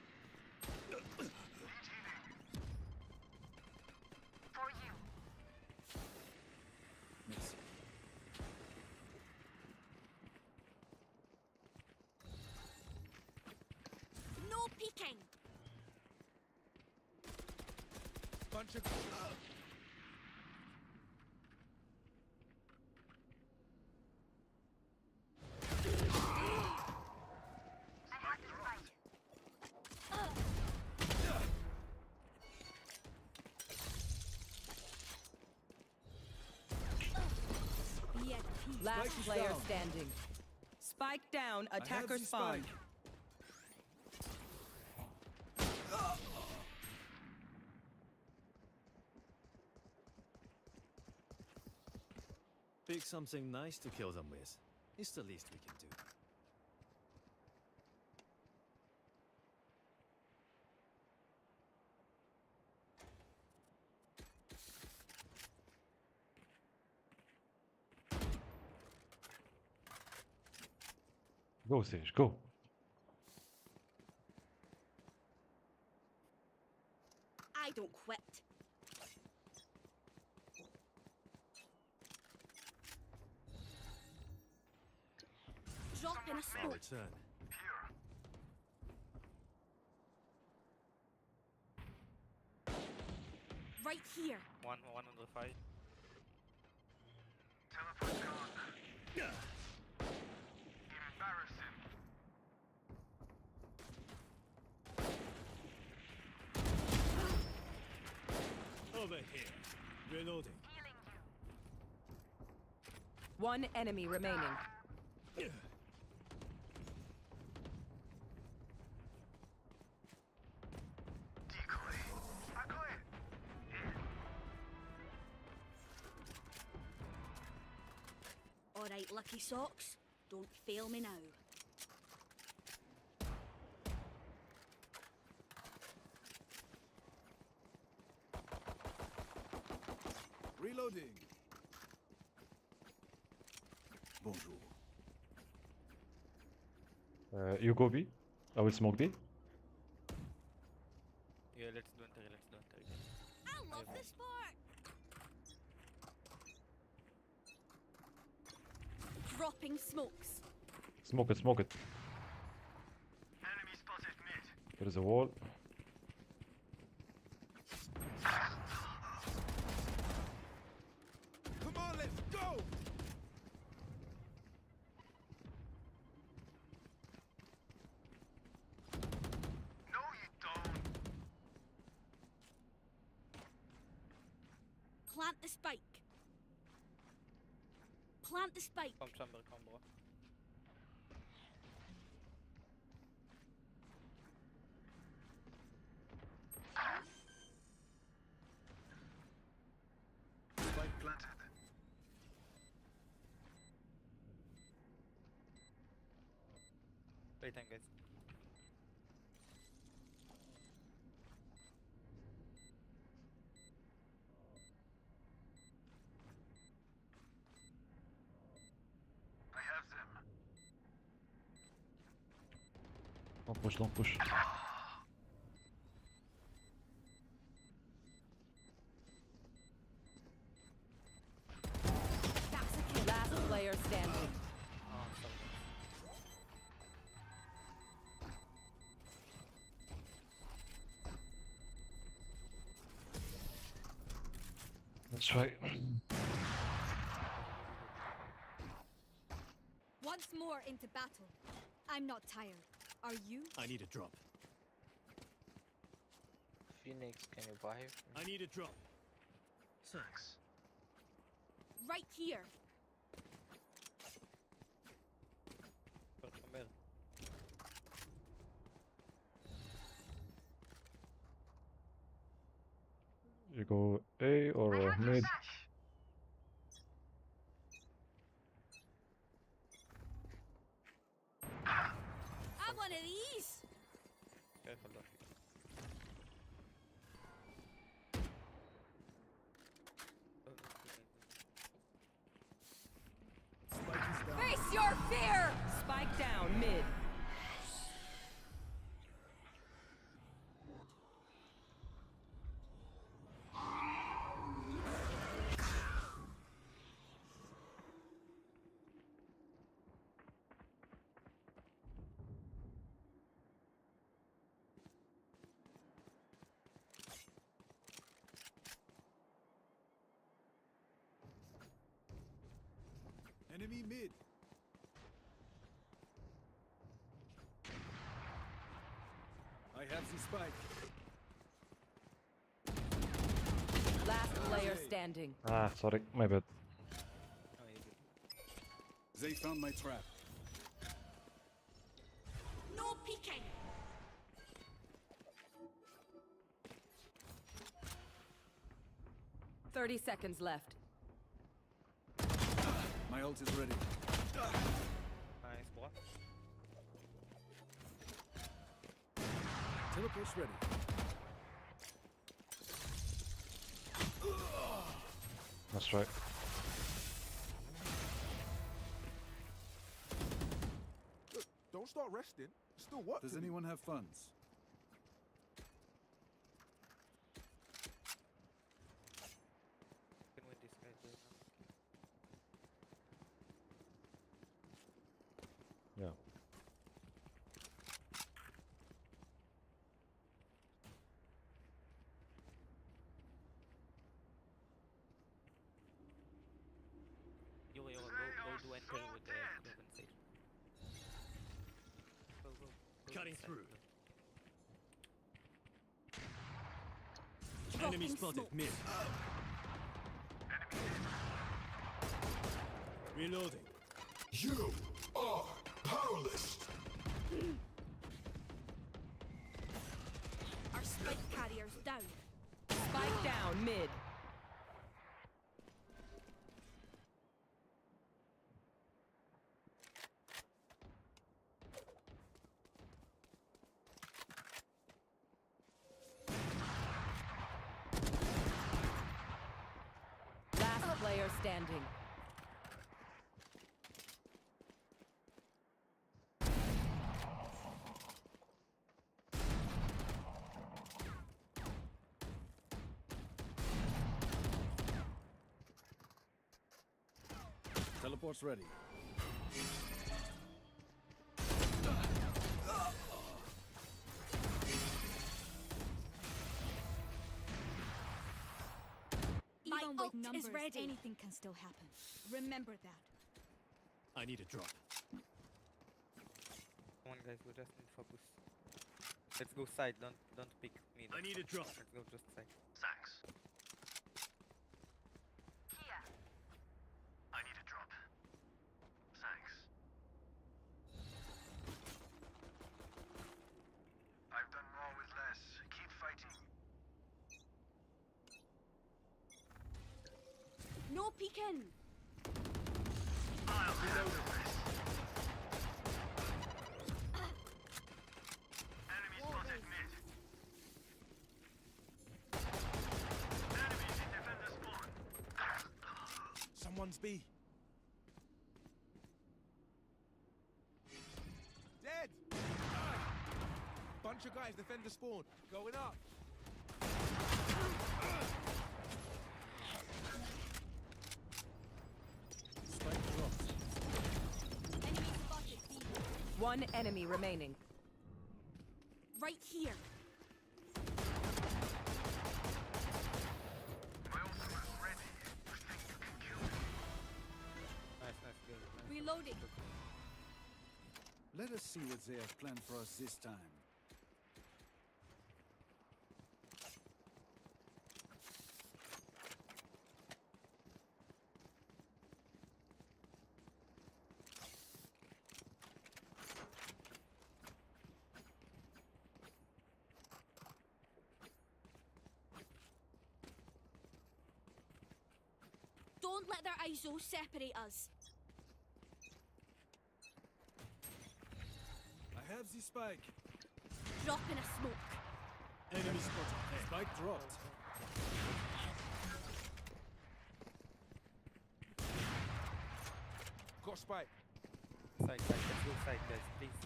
For you. Merci. No peeking. Bunch of. Be at peace. Last Spike is player down. standing. Spike down. I have Attacker the spawn. spike. Pick something nice to kill them with. It's the least we can do. Go, Sage, go. I don't quit. Drop in a I'll smoke. return. Right here. One on the fight. Teleport's gone. Embarrassing. Over here. Reloading. Healing you. One enemy remaining. Decoy. I got it. All right, lucky socks. Don't fail me now. Reloading. Bonjour. You go B. I will smoke B. Yeah, let's do enter, let's do enter. I love this part. Dropping smokes. Smoke it, smoke it. Enemy spotted mid. There is a wall. Come on, let's go. No, you don't. Plant the spike. Plant the spike. Come chamber, come bro. Spike planted. Wait, guys. I have them. Don't push, don't push. That's a kill. Last player standing. Oh, sorry. Let's try. Once more into battle. I'm not tired. Are you? I need a drop. Phoenix, can you buy? I need a drop. Thanks. Right here. Come here. You go A or mid. your fear! Spike down mid. Enemy mid. I have the spike. Last player standing. Ah, sorry, my bad. They found my trap. No peeking. Thirty seconds left. My ult is ready. Nice, boy. Teleport's ready. That's right. Look, don't start resting. Still what? Does anyone have funds? Can win this guy right now. Yeah. Yo, go do enter with the compensation. Go. Cutting through. Dropping Enemy spotted smoke. mid. Reloading. You are powerless. Our spike carrier's down. Spike down mid. Last player standing. Teleport's ready. My Even ult with numbers, is ready. anything can still happen. Remember that. I need a drop. Come on, guys, we just need focus. Let's go side. Don't pick mid. I need a drop. Let's go just side. Thanks. Here. I need a drop. Thanks. I've done more with less. Keep fighting. No peeking. I'll handle this. Enemy spotted mid. Enemies in defender spawn. Someone's B. Dead. Bunch of guys defender spawn. Going up. Spike dropped. Enemy spotted B. One enemy remaining. Right here. My ultimate's ready. You think you can kill me? Nice, good. Nice. Reloading. Let us see what they have planned for us this time. Don't let their ISO separate us. I have the spike. Drop in a smoke. Enemy spotted. Hey. Spike dropped. Got spike. side, side. Let's go side, guys, please.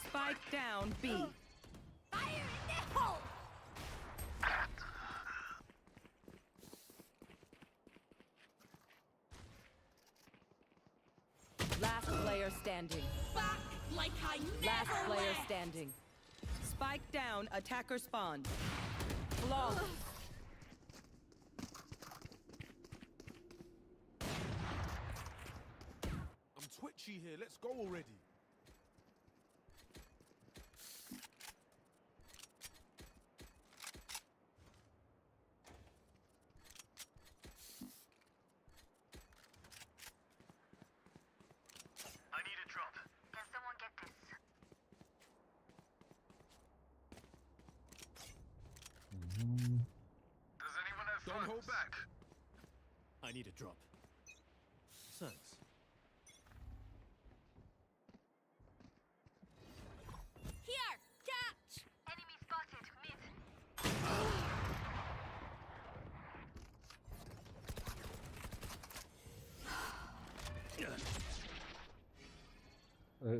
Spike down B. Fire in the hole! Last player standing. Back like I Last never player left. standing. Spike down, attacker spawn. Flawless. I'm twitchy here. Let's go already. I need a drop. Can someone get this? Does anyone have Don't hold back. I need a drop. Thanks. Here, catch! Enemy spotted. Mid.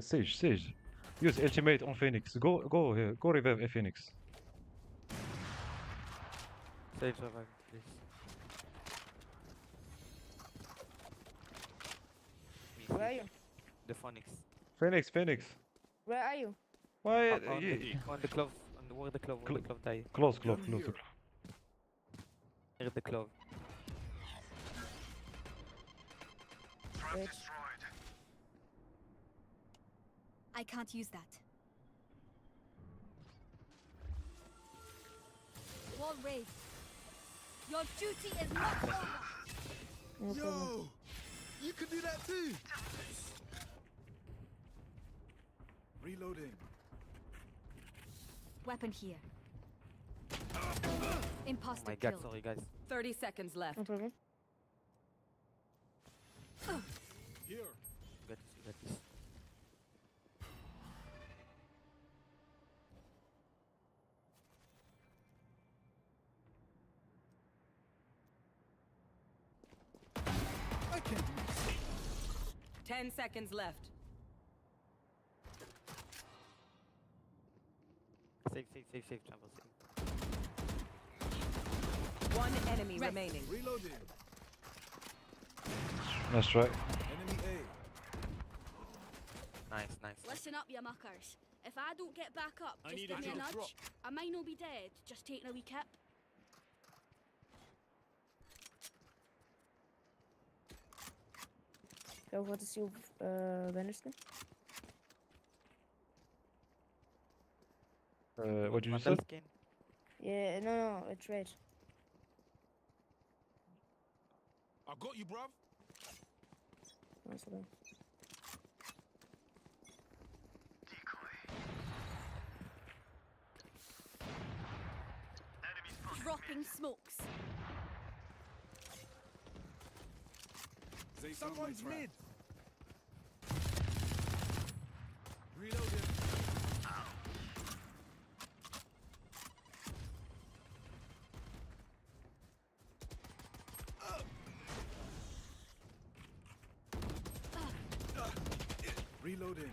Sage. Use ultimate on Phoenix. Go here. Go revive a Phoenix. Save revive, please. Where are you? The Phoenix. Phoenix. Where are you? Why? On the clove. Where the clove die. Close. Near the clove. Wait. I can't use that. Wall raised. Your duty is not over. Yo, you can do that too. Reloading. Weapon here. Imposter Oh my god, killed. sorry guys. 30 seconds left. No problem. Here. You got this. I can't miss. 10 seconds left. Save, Travel, save. One enemy remaining. Reloading. Nice try. Enemy A. Nice. Listen up, you muckers. If I don't get back up, I just need give a me a drop. nudge. I might not be dead, just taking a wee kip. So what is your Venison? What did you say? Vandal skin. Yeah, no, it's red. I got you, bruv. Nice one. Dropping smokes. They found my Someone's trap. mid. Reloading. Reloading.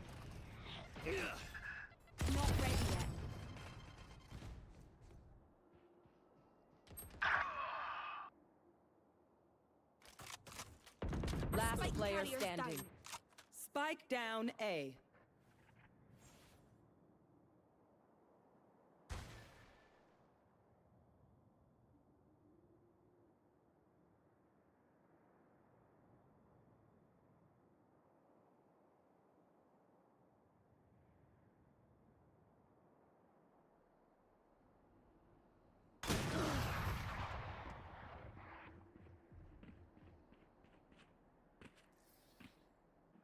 Not ready yet. Last Spike player carrier's standing. down. Spike down A.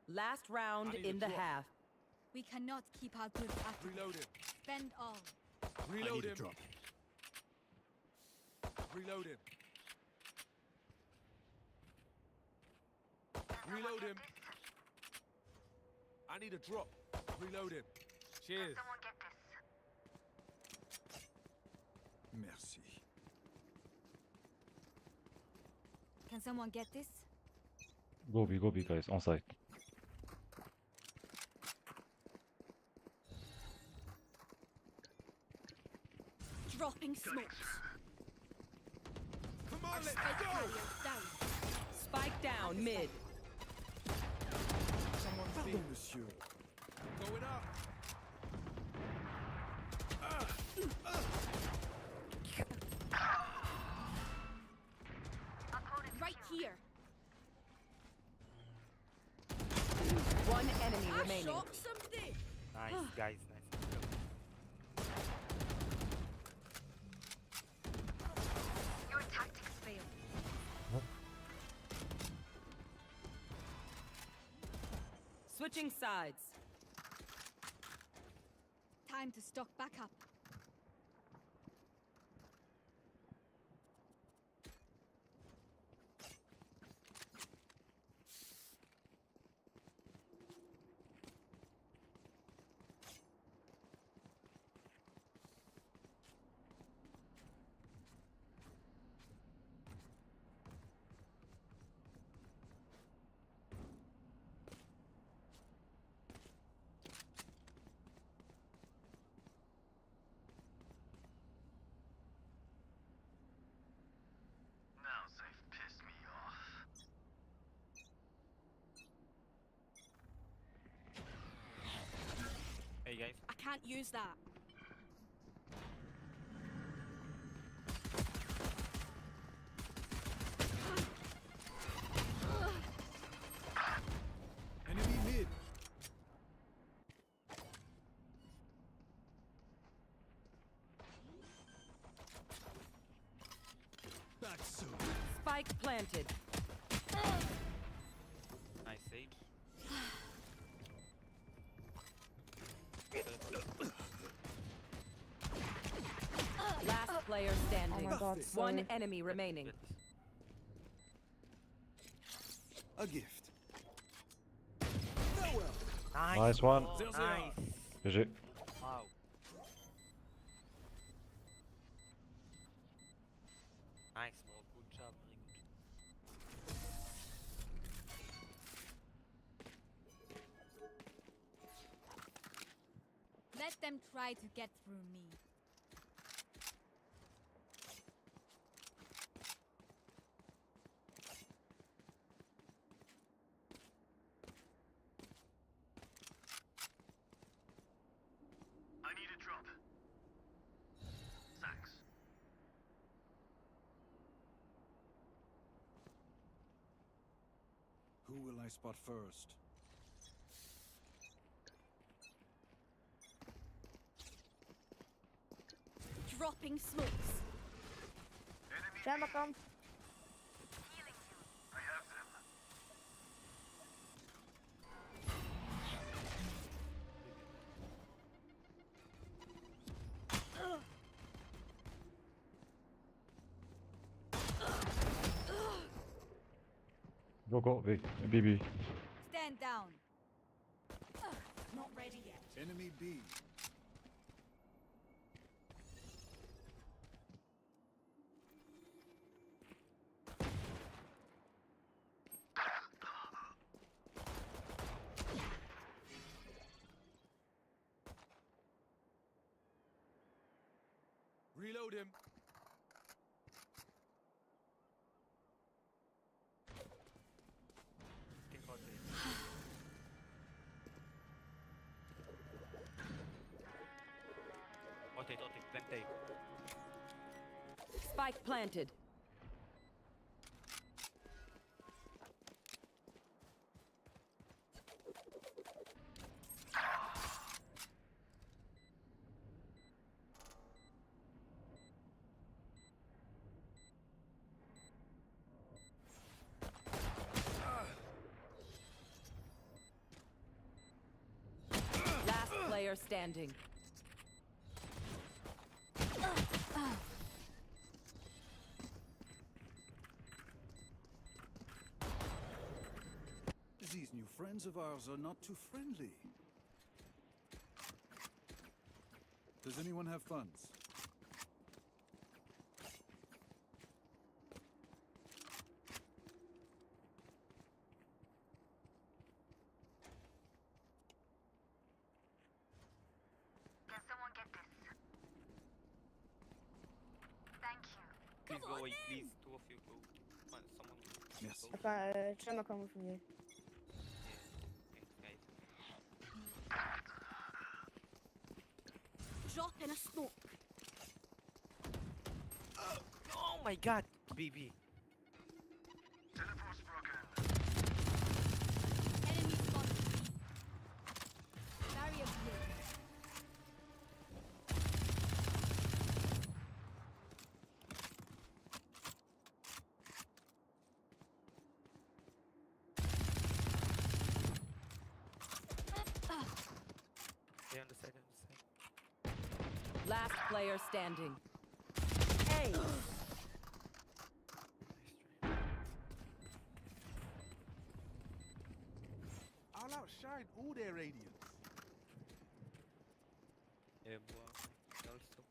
Last round I need in a the drop. half. We cannot keep our good attitude. Reloading. Spend all. I need Reloading. a drop. Reloading. Reloading. I need a drop. Reloading. Cheers. Someone get this. Merci. Can someone get this? Go B, guys, on site. Dropping smokes. Come on, let's Spike go. carriers down. Spike down mid. Someone Pardon, monsieur. going up. Right here. One enemy I remaining. shot somebody. Nice, guys, nice. Your tactics failed. Switching sides. Time to stock back up. Now they've pissed me off. Hey guys. I can't use that. Enemy mid. Back soon. Spike planted. Nice save. Last player standing. Oh my God, One sorry. enemy remaining. A gift. Nice one. Nice. GG. Wow. Nice, bro. Good job. Very good. Let them try to get through me. I need a drop. Thanks. Who will I spot first? Dropping smokes. Chamber come. I have them. Go, B. Stand down. Not ready yet. Enemy B. Reload him. Think about it. Rotate, plantate. Spike planted. Last player standing. These new you friends of ours are not too friendly. Does anyone have funds? Can someone get this? Thank you. Please go away, please. Two of you go. Someone. Yes. Trzema komów mnie. Drop in a smoke. Oh my god, BB. Teleport's broken. Enemy spotted. Barrier here. Stay on the side, on the side. Last player standing. Hey. I'll outshine all their radiance. Yeah, boy. Also.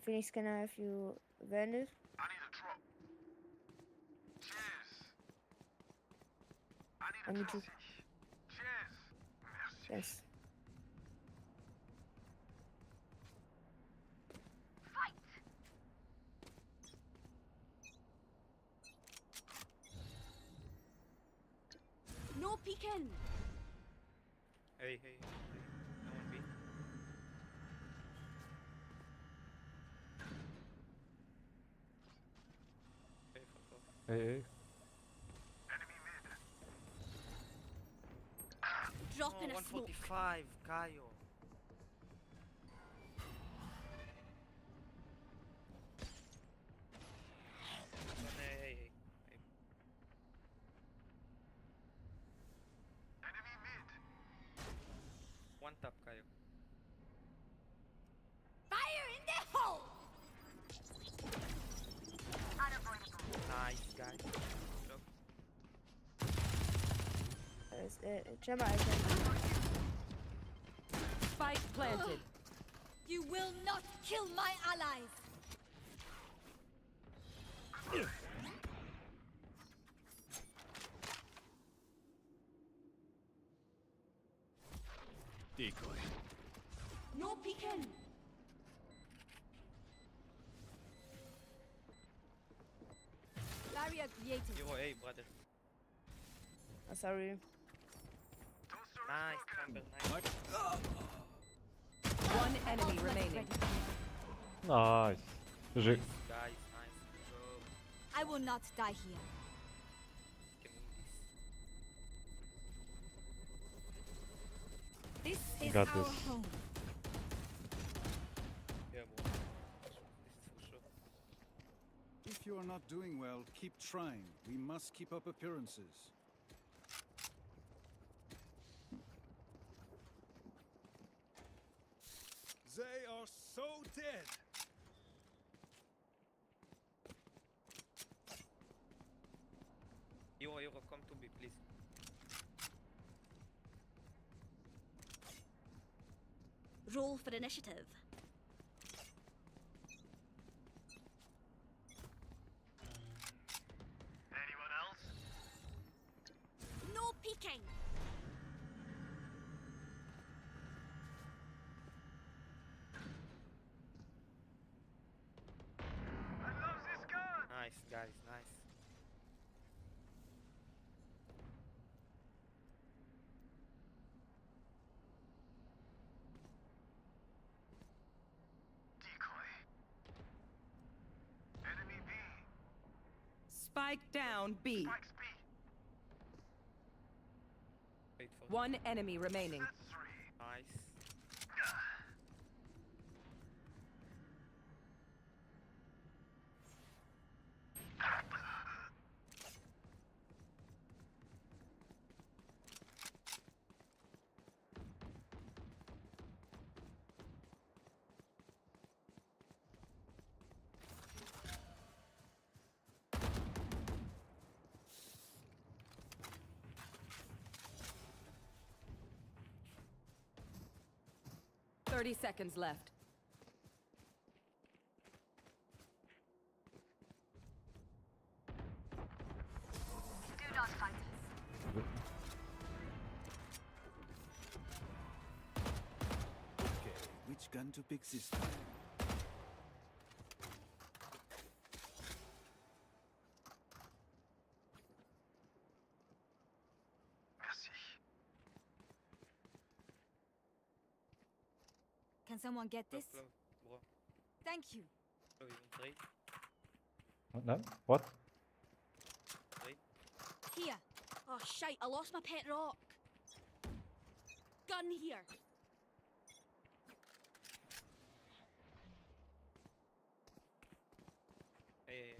Phoenix, can I have you vendors? I need a drop. Cheers. I I need a need drop. to. Cheers. Merci. Yes. Fight. No peeking. Hey, hey, hey. No one B. Hey, fuck off. Hey. Enemy mid. Drop Oh, in a smoke. 145, Kayo. Hey, hey, hey. Enemy mid. One tap, Kayo. Fire in the hole. Unavoidable. Nice, guys. Look. Trzeba, I can. Spike planted. You will not kill my allies. Decoy. No peeking. Barrier created. Yo, hey, brother. Sorry. Nice, Trumper, nice. One enemy remaining. Nice. GG. Guys, nice. Go. I will not die here. Can win this. This is Got our this. home. Yeah, boy. This is for sure. If you are not doing well, keep trying. We must keep up appearances. They are so dead. Euro, come to me, please. Roll for initiative. Anyone else? No peeking. I love this gun. Nice, guys, nice. Decoy. Enemy B. Spike down B. Spikes B. Wait for One enemy remaining. That's three. Nice. 30 seconds left. Do not fight us. Okay, which gun to pick this time? Can someone get this? Close, bro. Thank you. Oh, you want trade? No? What? Trade? Here. Oh, shite, I lost my pet rock. Gun here. Hey.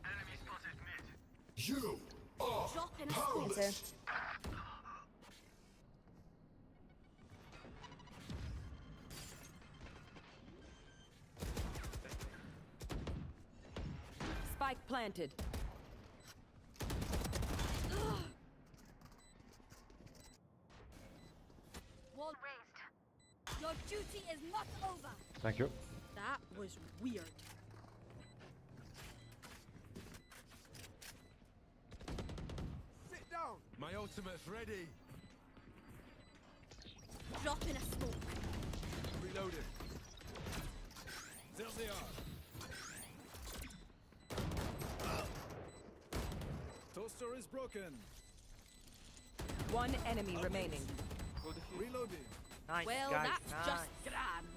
Enemy spotted mid. You are Drop in a That's scope. it. Spike planted. One Raised. Your duty is not over. Thank you. That was weird. sit down. My ultimate's ready. Drop in a smoke. Reloaded. There they are. Toaster is broken. One enemy remaining. Reloading. Nice, Well, guys, that's nice. just grand.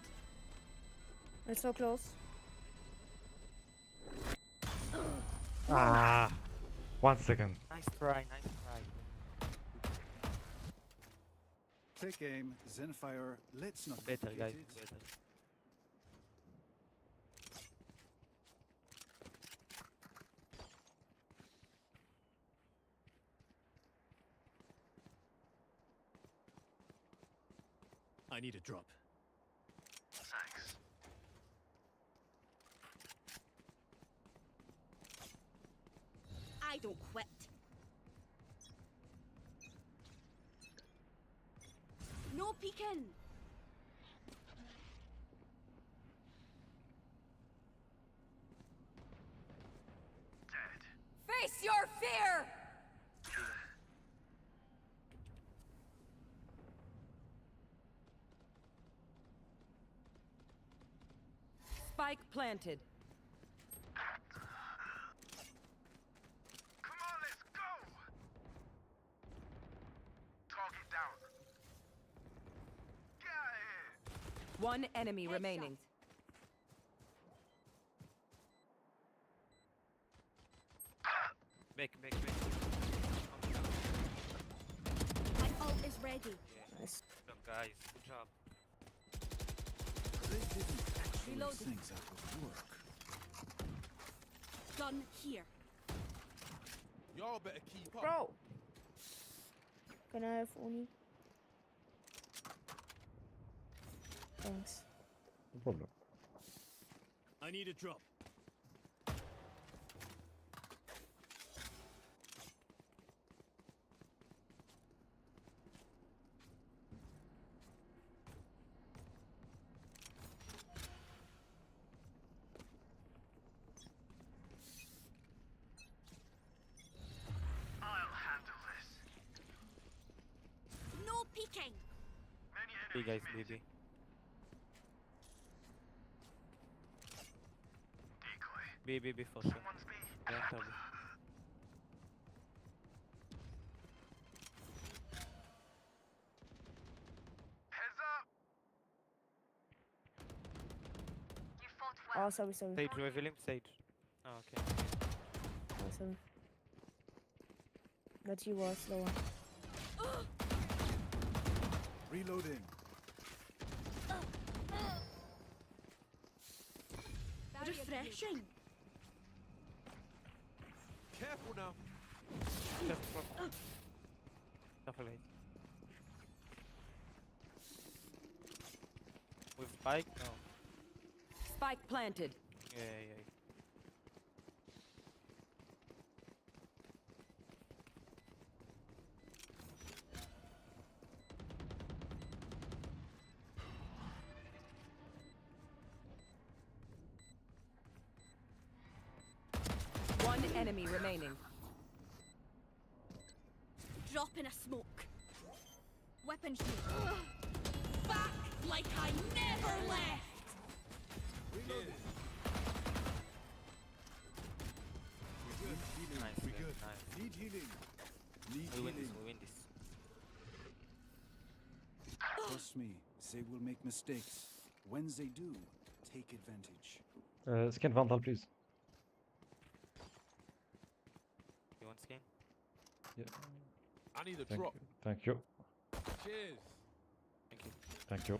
It's so close. Ah, 1 second. Nice try, nice try. Take aim, Zenfire. Let's not Better, complicate guys, it. better. I need a drop. Thanks. I don't quit. No peeking. Face your fear! Spike planted. Come on, let's go. Target down. Get out of here. One enemy remaining. Back. My ult is ready. Nice. Good job, guys. Good job. They didn't actually Reloading. think that would work. Gun here. Y'all better keep up. Bro! Can I have Oni? Thanks. No problem. I need a drop. I'll handle this. No peeking. Many B, enemies guys, mid. BB. Decoy. B for sure. Someone's B. Yeah, totally. Heads up. You fought well. Oh, sorry. Sage, reveal him, Sage. Oh, okay. Oh, sorry. That you was slower. Reloading. Refreshing. Careful now. Definitely. With spike? No. Spike planted. Yeah. One enemy remaining. Drop in a smoke. Weapon shield. Back like I never left. Reloading. We're good. Healing. Nice, We're good. nice. Need healing. Need We win healing. this, we win this. Trust me, they will make mistakes. When they do, take advantage. Skin Vandal, please. You want skin? Yeah. I need a Thank drop. you. Thank you. Cheers. Thank you. Thank you.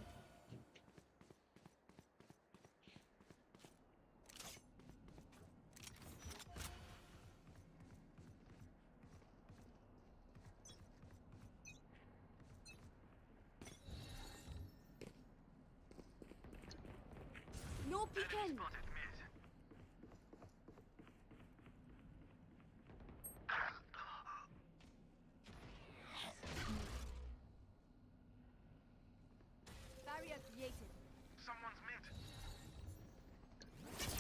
No peeking. Barrier created. Someone's mid.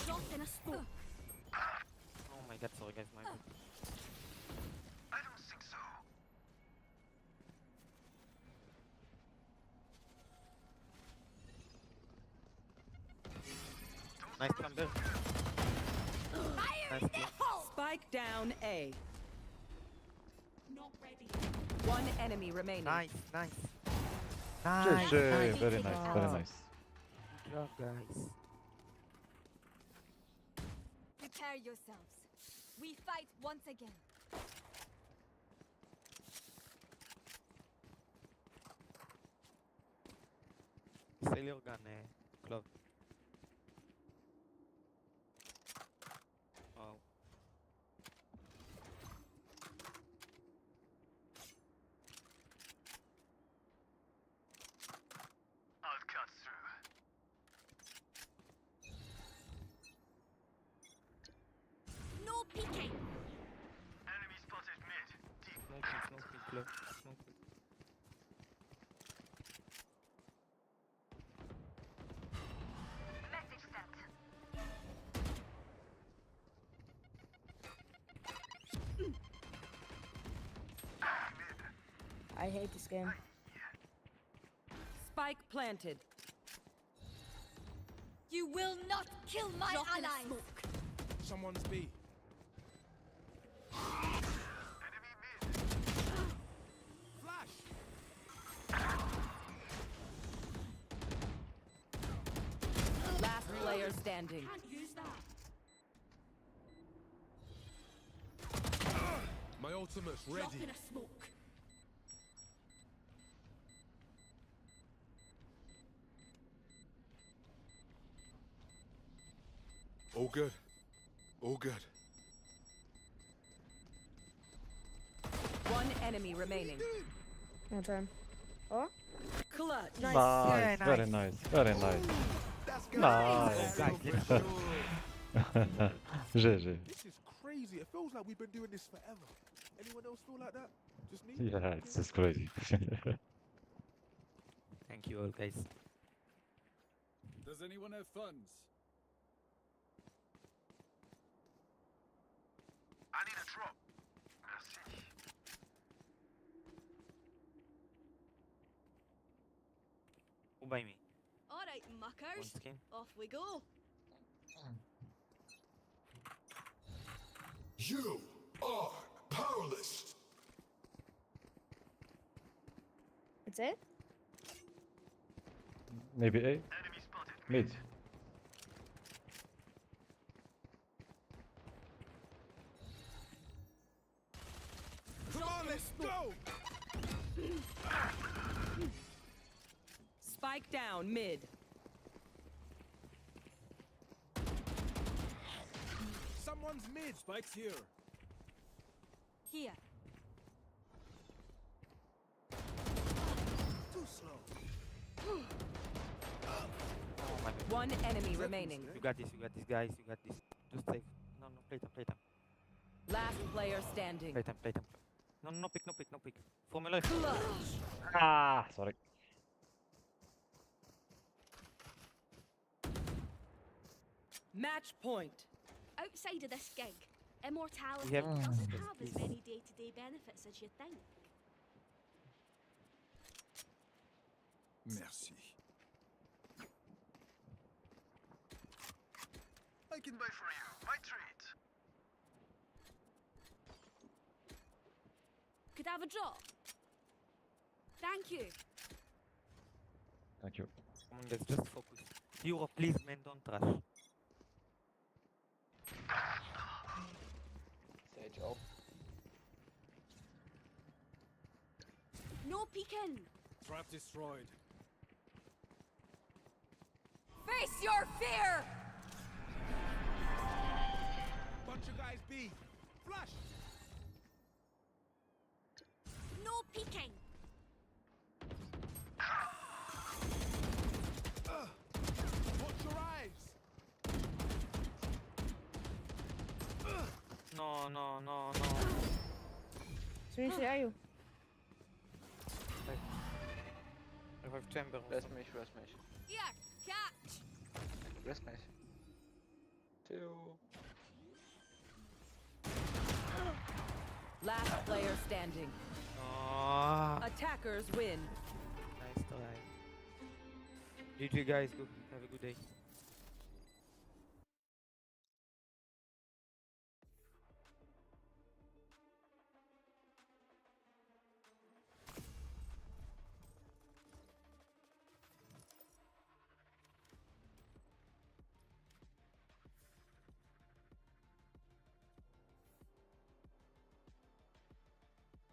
Drop in a smoke. Oh my god, sorry guys, my bad. I don't think so. Nice thunder. Nice kill. Spike down A. Not ready. One enemy remaining. Nice, nice. GG, very nice, very Wow. nice. Good job, guys. Prepare yourselves. We fight once again. Sell your gun, Club. Oh. I'll cut through. No peeking. Enemy spotted mid. Deep. No peek, Club. No peek. Message sent. I hate this game. Spike planted. You will not kill my allies. Someone's B. Enemy mid. Flash. Last player standing. Can't use that. My ultimate's Drop ready. in a smoke. All good. All good. One enemy remaining. No time. Oh, Clutch. Nice, Yeah, very nice. nice, very nice. That's good. Nice. Guys, let's GG. This is crazy. It feels like we've been doing this forever. Anyone else feel like that? Just me? Yeah, it's just crazy. Thank you all, guys. Does anyone have funds? I need a drop. Merci. Who buy me? All right, One muckers. skin? Off we go. You are powerless. that's it. Maybe A? Enemy spotted Mid. Come on, let's go. Spike down mid. Someone's mid. Spike's here. Here. Too slow. Oh my god. One enemy remaining. You got this, guys, you got this. Just take. No, play time. Last player standing. Play time. No pick. For my life. Clutch. Ah, sorry. Match point. Outside of this gig, Immortality Yep. doesn't have as many day-to-day benefits as you think. Merci. I can buy for you. My treat. Could I have a drop? Thank you. Thank you. Come on, let's just focus. Euro, please, man, don't rush. Sage up. No peeking. Trap destroyed. Face your fear! Bunch of guys B. Flash. No peeking. Watch your eyes. No, no, no, no. Seriously, are you? I have chamber. Rest mesh, rest mesh. Here, catch. Rest mesh. 2. Last player standing. Oh, Attackers win. nice try. GG guys, go. Have a good day.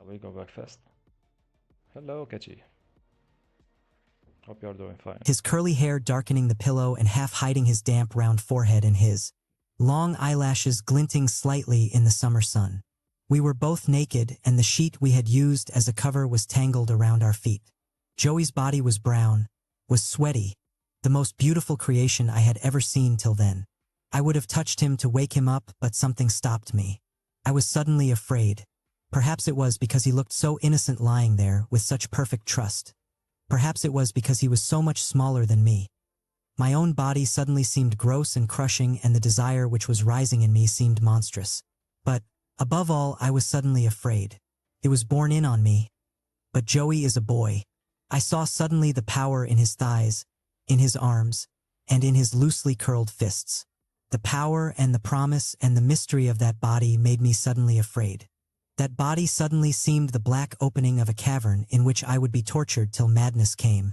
We go back fast. Hello, Kechi. Hope you're doing fine. His curly hair darkening the pillow and half hiding his damp round forehead and his long eyelashes glinting slightly in the summer sun. We were both naked and the sheet we had used as a cover was tangled around our feet. Joey's body was brown, was sweaty, the most beautiful creation I had ever seen till then. I would have touched him to wake him up, but something stopped me. I was suddenly afraid. Perhaps it was because he looked so innocent lying there with such perfect trust. Perhaps it was because he was so much smaller than me. My own body suddenly seemed gross and crushing, and the desire which was rising in me seemed monstrous. But, above all, I was suddenly afraid. It was borne in on me. But Joey is a boy. I saw suddenly the power in his thighs, in his arms, and in his loosely curled fists. The power and the promise and the mystery of that body made me suddenly afraid. That body suddenly seemed the black opening of a cavern in which I would be tortured till madness came,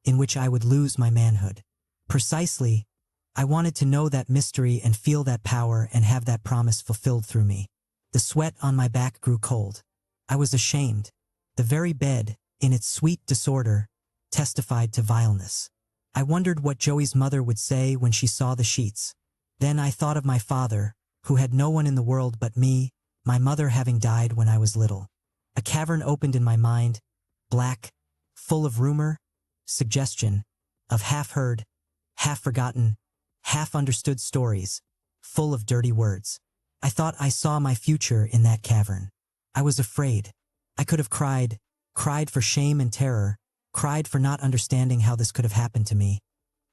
in which I would lose my manhood. Precisely, I wanted to know that mystery and feel that power and have that promise fulfilled through me. The sweat on my back grew cold. I was ashamed. The very bed, in its sweet disorder, testified to vileness. I wondered what Joey's mother would say when she saw the sheets. Then I thought of my father, who had no one in the world but me, my mother having died when I was little. A cavern opened in my mind, black, full of rumor, suggestion, of half-heard, half-forgotten, half-understood stories, full of dirty words. I thought I saw my future in that cavern. I was afraid. I could have cried for shame and terror, cried for not understanding how this could have happened to me,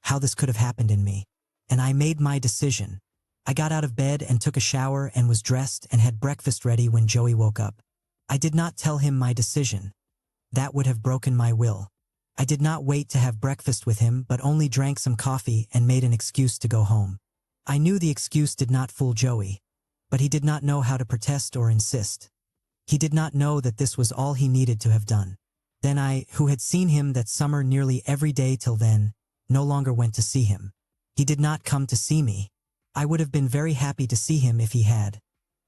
how this could have happened in me. And I made my decision. I got out of bed and took a shower and was dressed and had breakfast ready when Joey woke up. I did not tell him my decision. That would have broken my will. I did not wait to have breakfast with him, but only drank some coffee and made an excuse to go home. I knew the excuse did not fool Joey, but he did not know how to protest or insist. He did not know that this was all he needed to have done. Then I, who had seen him that summer nearly every day till then, no longer went to see him. He did not come to see me. I would have been very happy to see him if he had.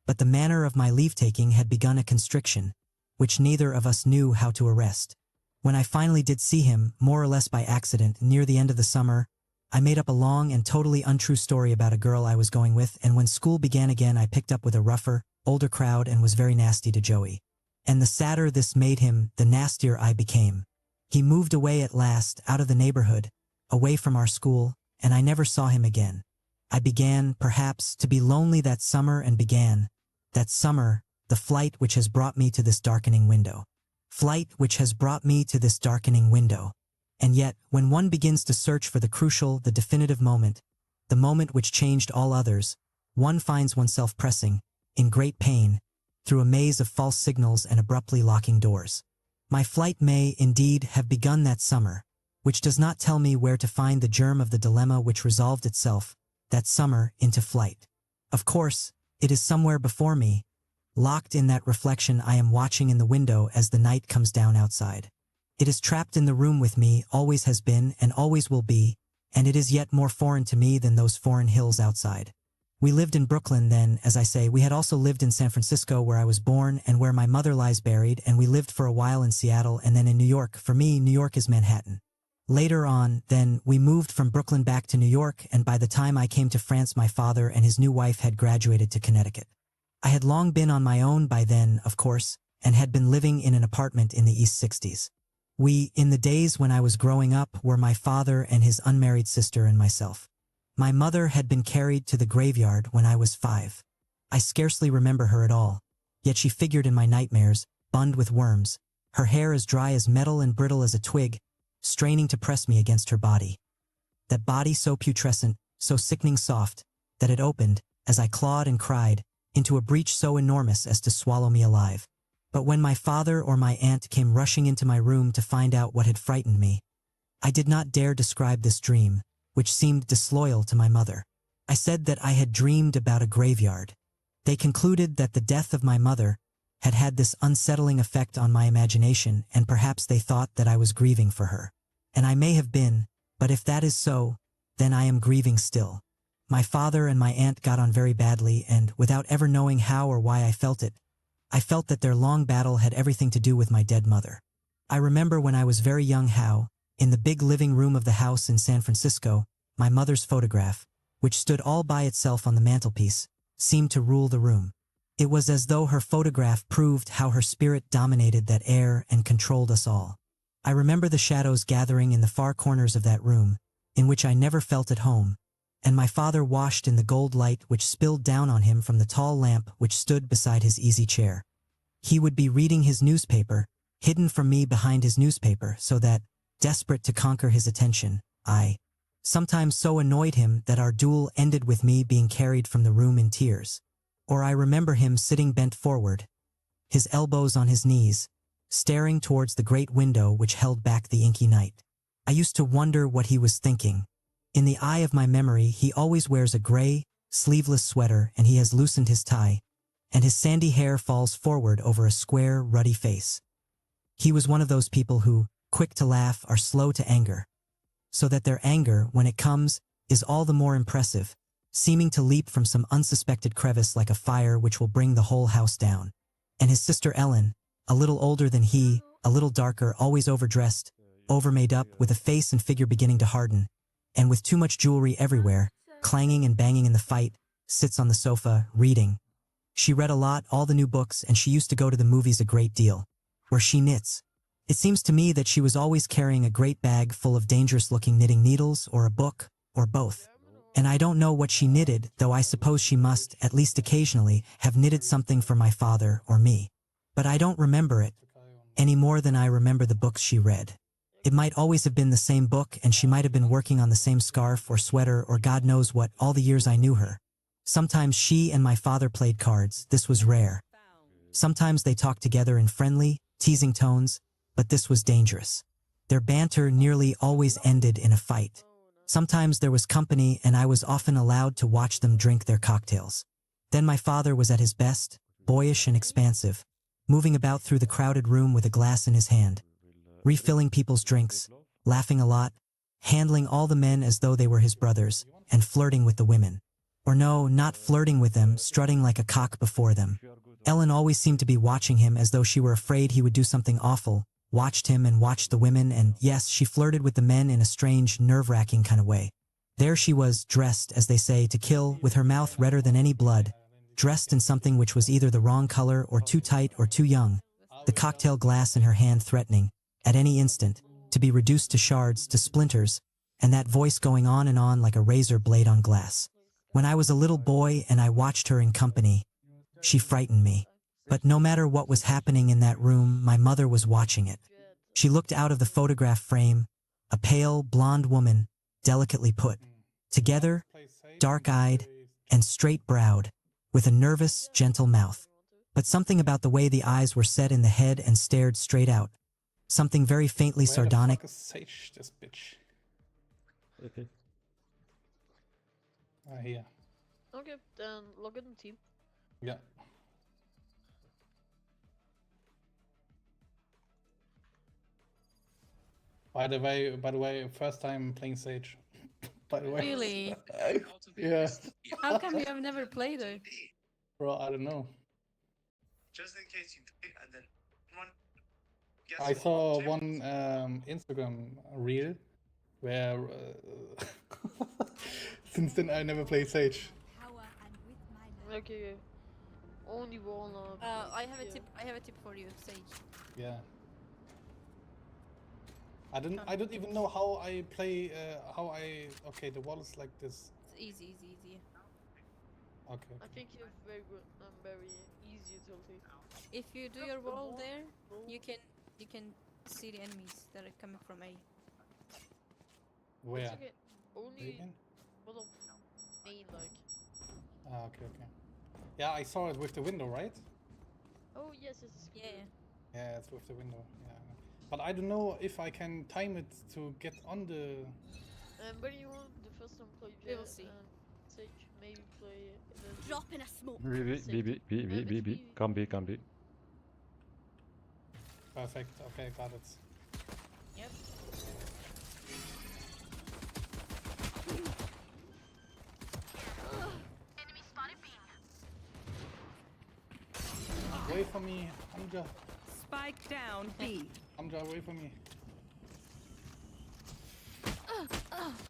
But the manner of my leave-taking had begun a constriction, which neither of us knew how to arrest. When I finally did see him, more or less by accident, near the end of the summer, I made up a long and totally untrue story about a girl I was going with, and when school began again I picked up with a rougher, older crowd and was very nasty to Joey. And the sadder this made him, the nastier I became. He moved away at last, out of the neighborhood, away from our school, and I never saw him again. I began, perhaps, to be lonely that summer and began, that summer, the flight which has brought me to this darkening window. Flight which has brought me to this darkening window. And yet, when one begins to search for the crucial, the definitive moment, the moment which changed all others, one finds oneself pressing, in great pain, through a maze of false signals and abruptly locking doors. My flight may, indeed, have begun that summer, which does not tell me where to find the germ of the dilemma which resolved itself, that summer, into flight. Of course, it is somewhere before me. Locked in that reflection I am watching in the window as the night comes down outside. It is trapped in the room with me, always has been and always will be, and it is yet more foreign to me than those foreign hills outside. We lived in Brooklyn then, as I say. We had also lived in San Francisco, where I was born and where my mother lies buried, and we lived for a while in Seattle and then in New York. For me, New York is Manhattan. Later on, then, we moved from Brooklyn back to New York, and by the time I came to France, my father and his new wife had graduated to Connecticut. I had long been on my own by then, of course, and had been living in an apartment in the East 60s. We, in the days when I was growing up, were my father and his unmarried sister and myself. My mother had been carried to the graveyard when I was 5. I scarcely remember her at all, yet she figured in my nightmares, bund with worms, her hair as dry as metal and brittle as a twig, straining to press me against her body. That body so putrescent, so sickening soft, that it opened, as I clawed and cried, into a breach so enormous as to swallow me alive. But when my father or my aunt came rushing into my room to find out what had frightened me, I did not dare describe this dream, which seemed disloyal to my mother. I said that I had dreamed about a graveyard. They concluded that the death of my mother had had this unsettling effect on my imagination, and perhaps they thought that I was grieving for her. And I may have been, but if that is so, then I am grieving still. My father and my aunt got on very badly, and, without ever knowing how or why I felt it, I felt that their long battle had everything to do with my dead mother. I remember when I was very young how, in the big living room of the house in San Francisco, my mother's photograph, which stood all by itself on the mantelpiece, seemed to rule the room. It was as though her photograph proved how her spirit dominated that air and controlled us all. I remember the shadows gathering in the far corners of that room, in which I never felt at home, and my father washed in the gold light which spilled down on him from the tall lamp which stood beside his easy chair. He would be reading his newspaper, hidden from me behind his newspaper, so that, desperate to conquer his attention, I sometimes so annoyed him that our duel ended with me being carried from the room in tears. Or I remember him sitting bent forward, his elbows on his knees, staring towards the great window which held back the inky night. I used to wonder what he was thinking. In the eye of my memory, he always wears a gray, sleeveless sweater, and he has loosened his tie, and his sandy hair falls forward over a square, ruddy face. He was one of those people who, quick to laugh, are slow to anger, so that their anger, when it comes, is all the more impressive, seeming to leap from some unsuspected crevice like a fire which will bring the whole house down. And his sister Ellen, a little older than he, a little darker, always overdressed, overmade up, with a face and figure beginning to harden, and with too much jewelry everywhere, clanging and banging in the fight, sits on the sofa, reading. She read a lot, all the new books, and she used to go to the movies a great deal, where she knits. It seems to me that she was always carrying a great bag full of dangerous-looking knitting needles, or a book, or both. And I don't know what she knitted, though I suppose she must, at least occasionally, have knitted something for my father or me. But I don't remember it, any more than I remember the books she read. It might always have been the same book, and she might have been working on the same scarf or sweater or God knows what all the years I knew her. Sometimes she and my father played cards. This was rare. Sometimes they talked together in friendly, teasing tones, but this was dangerous. Their banter nearly always ended in a fight. Sometimes there was company, and I was often allowed to watch them drink their cocktails. Then my father was at his best, boyish and expansive, moving about through the crowded room with a glass in his hand, refilling people's drinks, laughing a lot, handling all the men as though they were his brothers, and flirting with the women. Or no, not flirting with them, strutting like a cock before them. Ellen always seemed to be watching him as though she were afraid he would do something awful, watched him and watched the women, and yes, she flirted with the men in a strange, nerve-wracking kind of way. There she was, dressed, as they say, to kill, with her mouth redder than any blood, dressed in something which was either the wrong color or too tight or too young, the cocktail glass in her hand threatening, at any instant, to be reduced to shards, to splinters, and that voice going on and on like a razor blade on glass. When I was a little boy and I watched her in company, she frightened me. But no matter what was happening in that room, my mother was watching it. She looked out of the photograph frame, a pale, blonde woman, delicately put, together, dark-eyed, and straight-browed, with a nervous, gentle mouth. But something about the way the eyes were set in the head and stared straight out. Something very faintly sardonic. Where the fuck is Sage, this bitch? Okay. Here. Okay, then log in the team. Yeah. By the way, first time playing Sage. By the way. Really? Yeah. How come you have never played it? Bro, I don't know. Just in case you play, and then one. I saw one Instagram reel where since then I never played Sage. Okay. Only one. I have a tip. I have a tip for you, Sage. Yeah. I don't even know how I play. Okay, the wall is like this. It's easy. Okay. I think you're very good. Very easy utility. If you do your wall there, you can see the enemies that are coming from A. Where? It's okay. Only Again? bottom main like. Okay. Yeah, I saw it with the window, right? Oh yes, it's good. Yeah, it's with the window. Yeah. But I don't know if I can time it to get on the. But you want the first time play We'll see. Sage, maybe play. Drop in a smoke. B. Come B. Perfect. Okay, got it. Yep. Enemy spotted B. Away from me, Hamza. Spike down B. Hamza, away from me.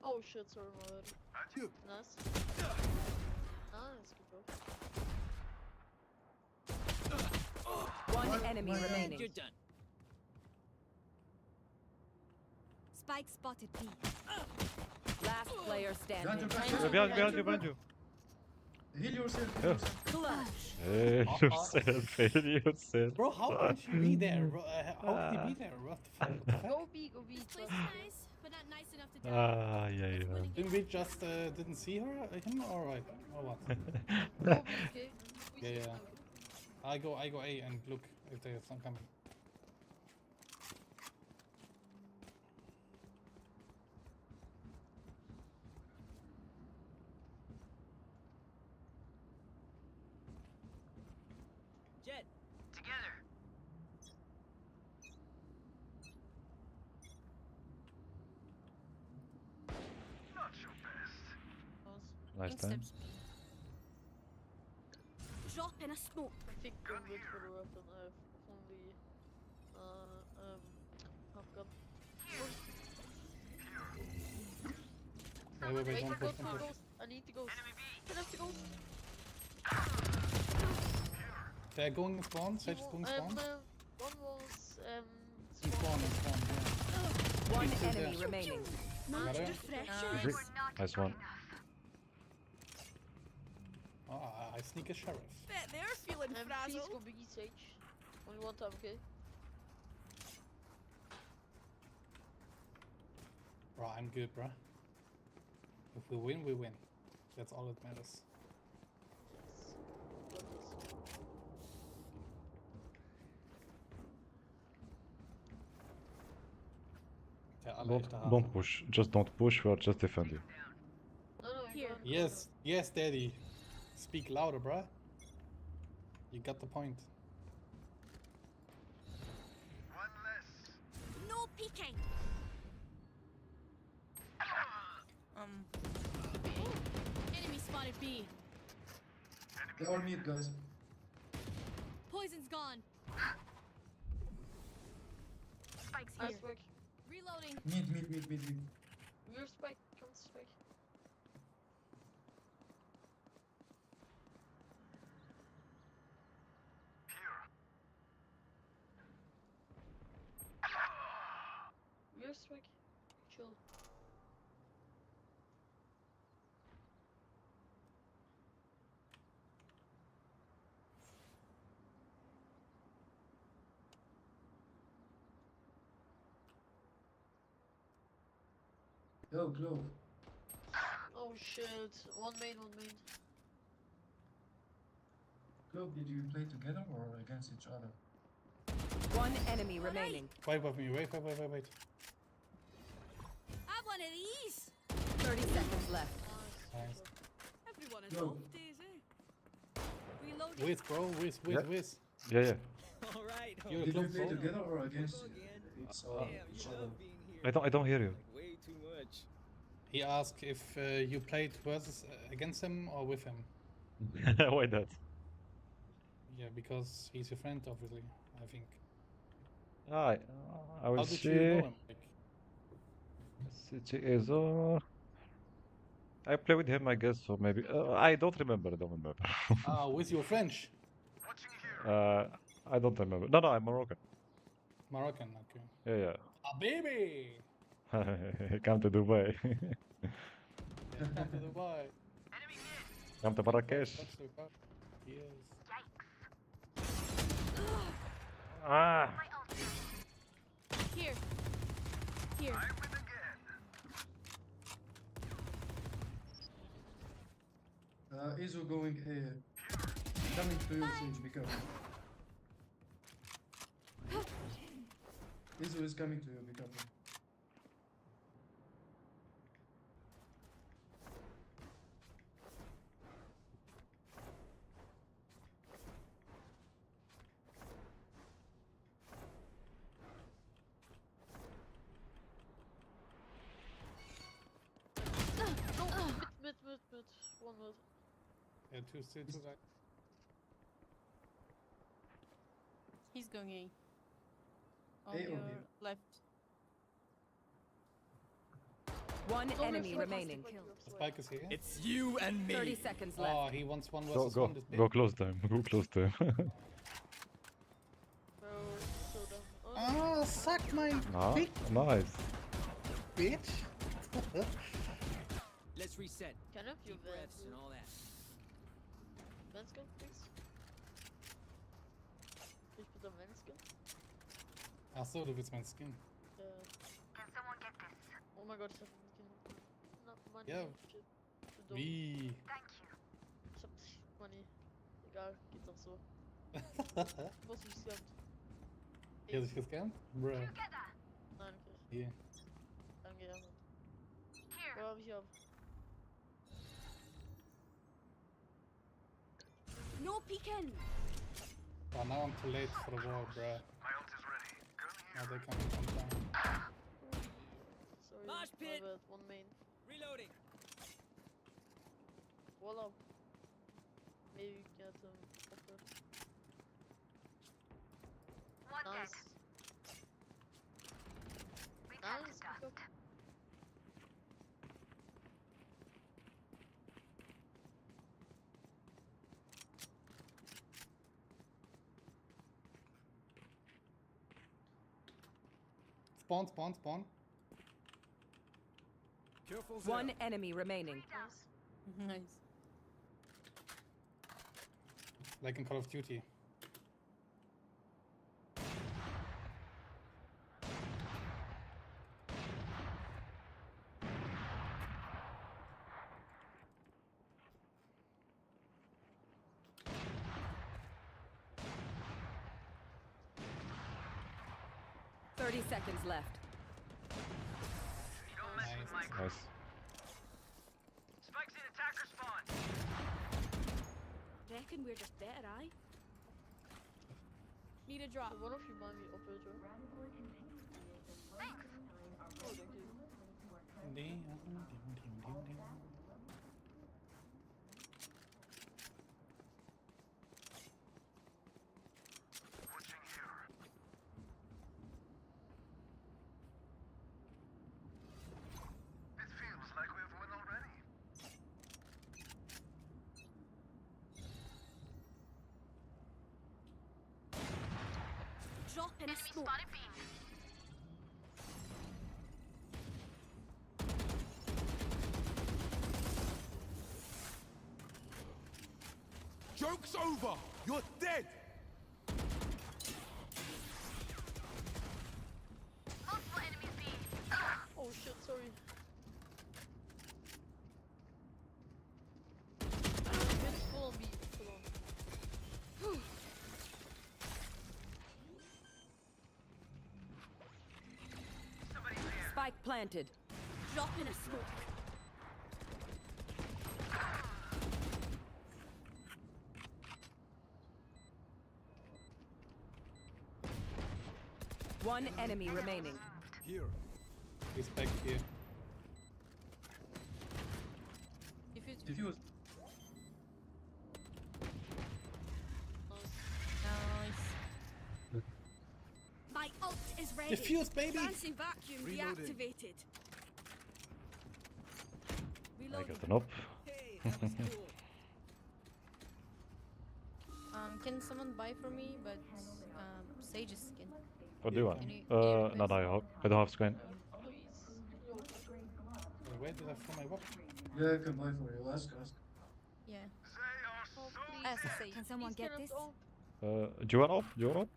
Oh shit, sorry, my bad. Nice. Nice, good job. One enemy remaining. You're done. Spike spotted B. Last player standing. Behind you. Heal yourself. Clutch. Hey, yourself. Bro, how could you be there? Bro? How could you be there? What the fuck? Go B. This place is nice, but not nice enough to die. Yeah. Didn't we just didn't see her? Him or right? Or what? Go B, okay? Yeah. I go A and look if there's some coming. Jet. Together. Not your best. Nice time. Drop in a smoke. I think I'm good for the weapon. I have only half gun. Wait, don't push, go don't push. ghost. I need to ghost. Can I have to ghost? They're going spawn. Sage is going spawn. One was In spawn, yeah. One Still enemy there. remaining. Got her? Nice one. Oh, I sneak a sheriff. Bet they're feeling frazzled. Please go biggie Sage. Only one time, okay? Bro, I'm good, bro. If we win, we win. That's all that matters. Don't push. Just don't push. We are just defending. Here. Yes, daddy. Speak louder, bruh. You got the point. One less. No peeking. Enemy spotted B. They all mid, guys. Poison's gone. Spike's Nice here. work. Reloading. Mid. We're spike. Come to spike. We're spike. Chill. Go, Glove. Oh shit. One main. Go, did you play together or against each other? One enemy remaining. Wait with me, wait. Have one of these. 30 seconds left. Nice. Everyone is Go. off days, eh? Reloading. With, bro, with. Yeah. All right. You're Did a you close, play bro. together or against each other? I don't hear you. Way too much. He asked if you played versus against him or with him. Why that? Yeah, because he's your friend, obviously, I think. I How will did see. you know him? Like, City is I play with him, I guess, so maybe. I don't remember. with your French? I don't remember. No, I'm Moroccan. Moroccan, okay. Yeah. Ah, baby! Come to Dubai. Come to Dubai. Come to Marrakesh. Touch the car. Yes. Ah! Here. Izu going coming to you, Sage, be careful. Izu is coming to you, be careful. Mid. One mid. Yeah, two right. He's going A. On A or your B? left. One Don't enemy reflect remaining. us, The spike is here. It's you and me. 30 seconds left. Oh, he wants one Go, versus go, one. This big. go close time. Go close time. Bro, so dumb. Oh, Ah, suck my dick, Nice. bitch. Let's reset. can I have your Deep breaths and all that. Venskin, please? Ich bitte Venskin? Ach so, du willst mein Skin. Can someone get this? Oh mein Gott, ich hab Venskin. Not money. Ja. Shit. Zu dumm. Wie? Thank you. Ich hab nicht Money. Egal, geht doch so. Ich muss mich scammt. Hier sich gescannt? Bruh. Together. Nein, okay. Hier. Danke, ja. Here. Wo hab ich ab? No peeking. Oh, now I'm too late for the wall, bruh. My ult is ready. Now they can come down. Sorry, Mosh pit. my bad. One main. Reloading. Wall up. Maybe get upper. One Nice. dead. Return Nice. to dust. Pick up. Spawn. Careful. One enemy remaining. Nice. Like in Call of Duty. Seconds left. Don't mess with my Nice. spikes in attacker spawn. Reckon we're just better, aye? Need a drop. One of you might be operator. Oh, thank you. Watching here. It feels like we've won already. Drop in a Enemy smoke. spotted B. Joke's over! You're dead! Multiple enemies B. Oh shit, sorry. Mid full on B. Full on. planted. Drop in a smoke. One enemy remaining. Here. He's back here. Diffuse. Nice. My ult is ready. Diffuse, baby! Fancy vacuum Reloading. deactivated. I got an up. Can someone buy for me? But Sage's skin. What do you want? Can you Not I hope. I don't have screen. Where did I throw my weapon? Yeah, I can buy for you. Ask. Yeah. Oh, please. Ask Sage. Can someone Please get cannot this? ult. Do you want off? Do you want off?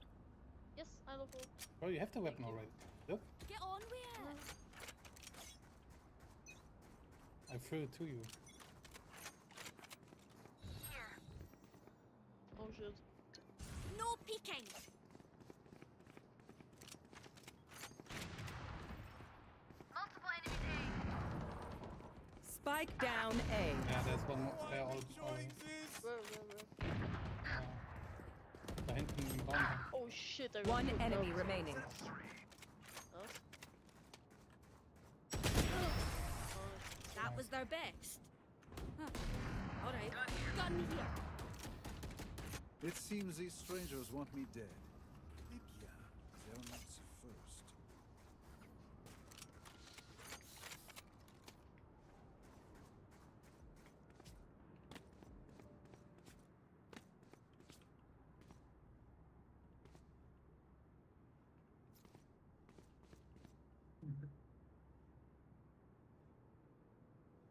Yes, I love ult. Oh, you have the weapon already. Look, Get on with it. I threw it to you. Oh shit. No peeking. Multiple enemies Spike down A. Yeah, there's one more. They're all already. Where? Da hinten im Baum. Oh shit, I One really enemy loved. remaining. That was their best. Huh. All right. Gun here. It seems these strangers want me dead. Eh bien, they'll not see first.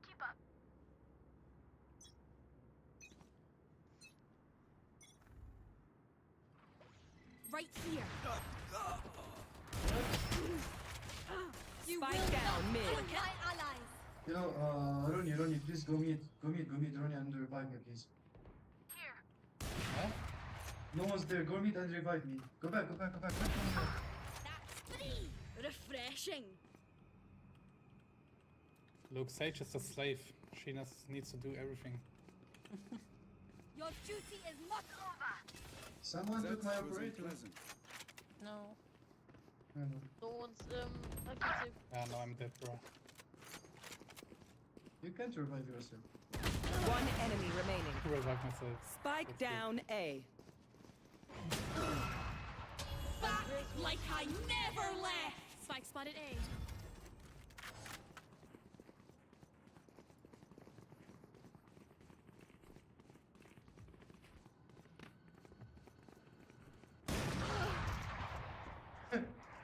Keep up. Right here. You Spike will down not mid. kill my allies. You know, Ronnie, please go mid, Ronnie, and revive me, please. Here. Huh? No one's there. Go mid and revive me. Go back. That's free. Refreshing. Look, Sage is a slave. She needs to do everything. Your duty is not over. Someone took my That was operator. unpleasant. No. I know. No one's active. Yeah, no, I'm dead, bro. You can't revive yourself. One enemy remaining. Revive myself. Spike That's good. down A. Back like I never left. Spike spotted A.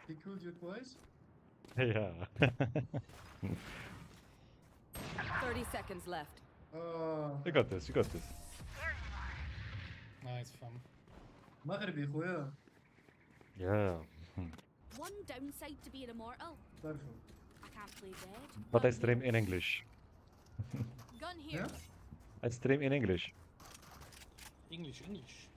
He killed you twice? Yeah. 30 seconds left. You got this. Nice fun. مغربي خويا. Yeah. One downside to being immortal. تعرفوا. I can't play dead. But I stream in English. Gun here. Yeah? I stream in English. English.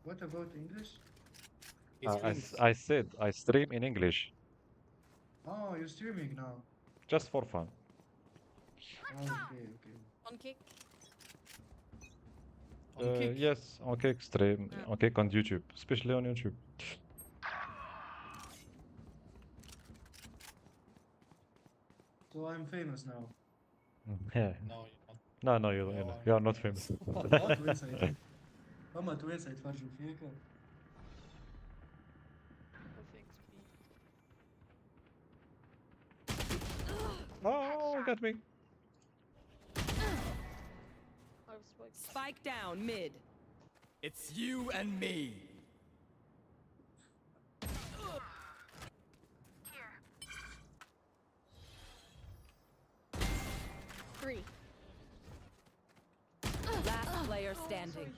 What about English? I said I stream in English. Oh, you're streaming now. Just for fun. Okay. On kick. Yes, on Kick stream, on Kick on YouTube, especially on YouTube. So I'm famous now. Yeah. No, No, you're not. you are not famous. ماما توين سيتفرجوا فيك. Oh, got me. Spike down mid. It's you and me. Three. Last player standing.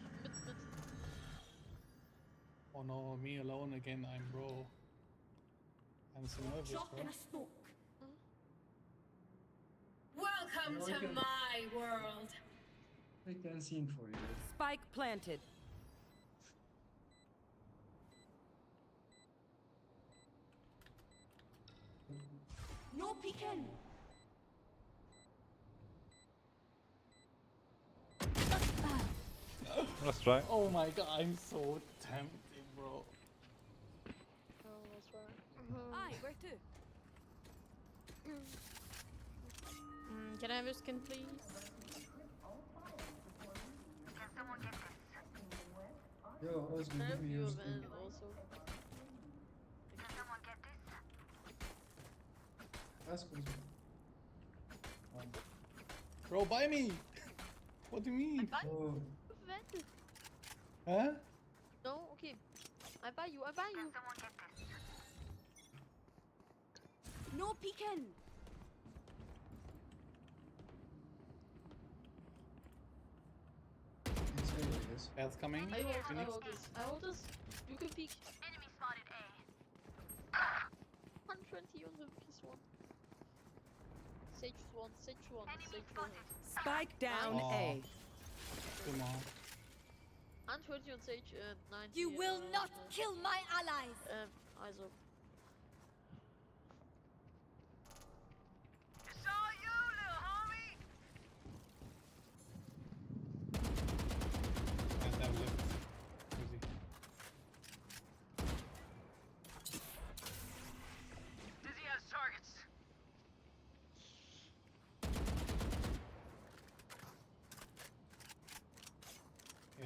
Oh no, me alone again. I'm bro. I'm so nervous, Drop bro. in a smoke. Welcome to my world. I can sing for you. Spike planted. peeking. Let's try. Oh my god, I'm so tempted, bro. Oh, that's right. Aye, where to? Can I have your skin, please? Can someone get this? Yo, Osman, I give have me you your of skin. it also. Can someone get this? Ask Osman. Bro, buy me! What do you mean? Oh, Vent. Huh? No, okay. I buy you, I buy you. Can someone get this? No peeking. it's A, I guess. That's coming. I hold Phoenix. this. I hold this. You can peek. Enemy spotted A. 120 on the PS1. Sage 1, Sage 1, Enemy Sage 1. spotted. Spike down Oh. A. Come on. 120 on Sage, 90. You will not kill my allies! Eyes up. Saw you, little homie. And that was it. Easy. Dizzy has targets.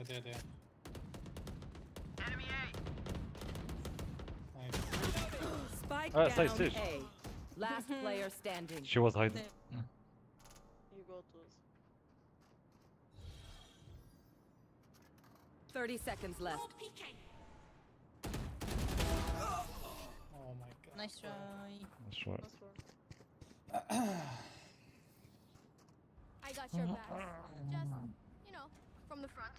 Yeah, there. Enemy A. Nice. Spike Sage, down Sage. A. Last player standing. She was hiding. You got those. 30 seconds left. Oh my god. Nice try. That's right. That's one. I got your back. Just, you know, from the front.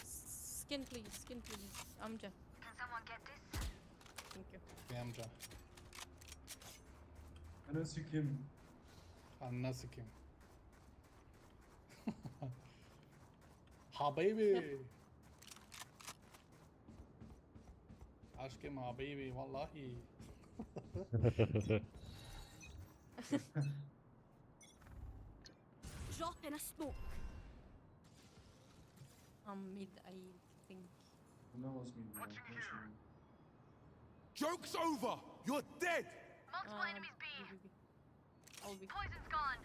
Skin, please. Skin, please. Amja. Can someone get this? Thank you. Yamja. I don't see Kim. Anasikim. Habibi. Ashkim Habibi, wallahi. Drop in a smoke. Mid, I think. No, Osman. Watching here. Joke's over! You're dead! Multiple enemies B. I'll be. Poison's gone.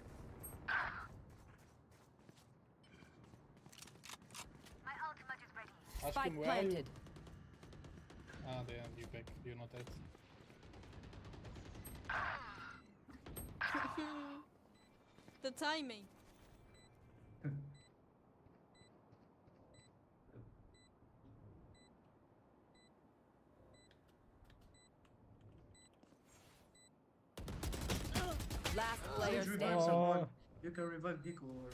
My ultimate is ready. Ashkim, Spike where are you? planted. Ah, there, you back. You're not dead. The timing. Last player Sage, revive standing. someone. You can revive Giko or...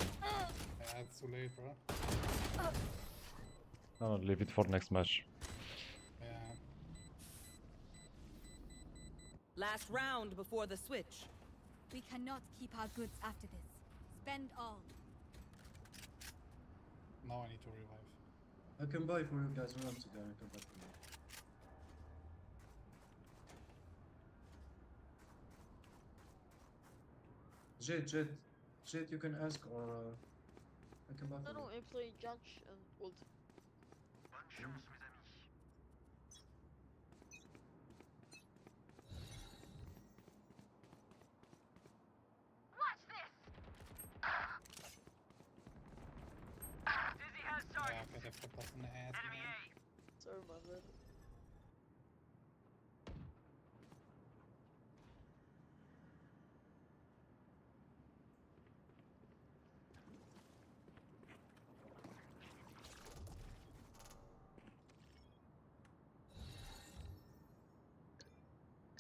Yeah, it's too late, bro. No, leave it for next match. Yeah. Last round before the switch. We cannot keep our goods after this. Spend all. Now I need to revive. I can buy for you guys once again. I can buy for you. Jet, you can ask or I can buy for No, you. I play Judge and Ult. Bonne chance, mes amis. Watch this. Dizzy has Yeah, targets. okay, they fucked us in the ass, Enemy man. A. Sorry, my bad.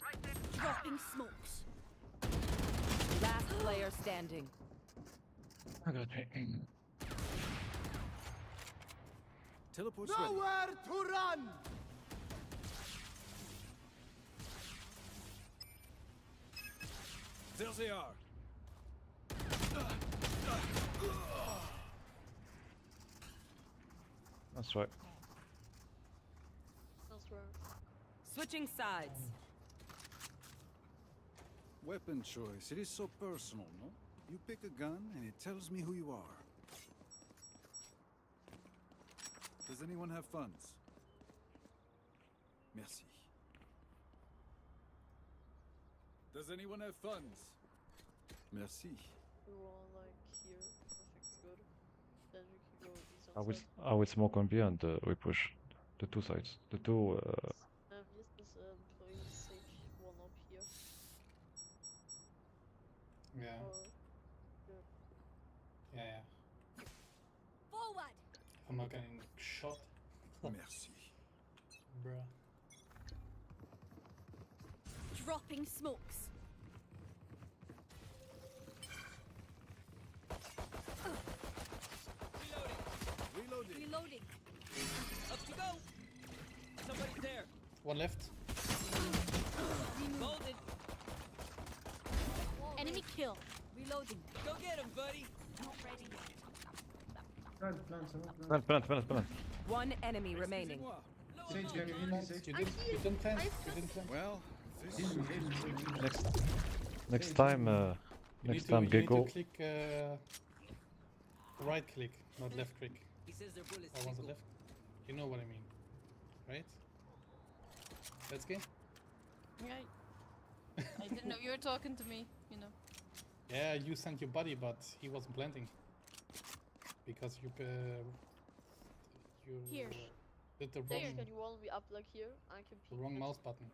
Right there. Dropping smokes. Last player standing. I got me. Teleport's ready. Nowhere to run! There they are. That's right. That's right. Switching sides. Weapon choice, it is so personal, no? You pick a gun and it tells me who you are. Does anyone have funds? Merci. Does anyone have funds? Merci. We want like here. Perfect, good. Then we can go these I on will side. I will smoke on B and we push the two sides. The two. Yes, this employee sage one up here. Yeah. Good. Yeah. Forward! I'm not getting shot. Merci. Bruh. Dropping smokes. Reloading. Reloading. Up you go. Somebody's there. One left. Molded. Enemy kill. Reloading. Go get him, buddy. Not ready yet. Plant. One enemy remaining. Sage, can you heal me, Sage? You didn't plant. You didn't plant. Well, this Heal me, Sage. Next time. Next time, you need Gecko. to click right click, not left click. He says their bullets Or was it tickle. left? You know what I mean, right? Let's go. Yeah. I didn't know you were talking to me, you know. Yeah, you sent your buddy, but he wasn't planting. Because you Here. did the Sage, wrong, can you wall me up like here? I can the peek wrong this. mouse button.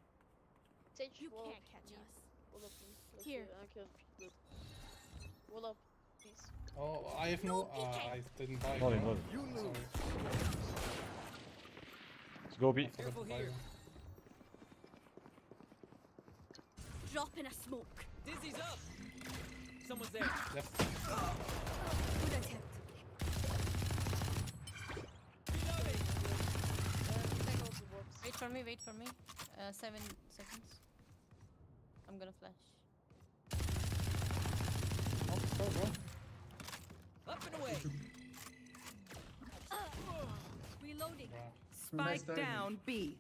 Sage, You wall can't up catch me. us. Wall up me. Like Here. I can peek it. Wall up, please. Oh, I have no. I didn't buy. Hold it, one. hold it. You Sorry. lose. Let's go B. I forgot Careful to buy here. one. Dropping a smoke. Dizzy's up. Someone's there. Left. Good attempt. Reloading. Take out the box. Wait for me. 7 seconds. I'm gonna flash. Oh, so bro. Up and away. Reloading. Wow. Spike timing. down B.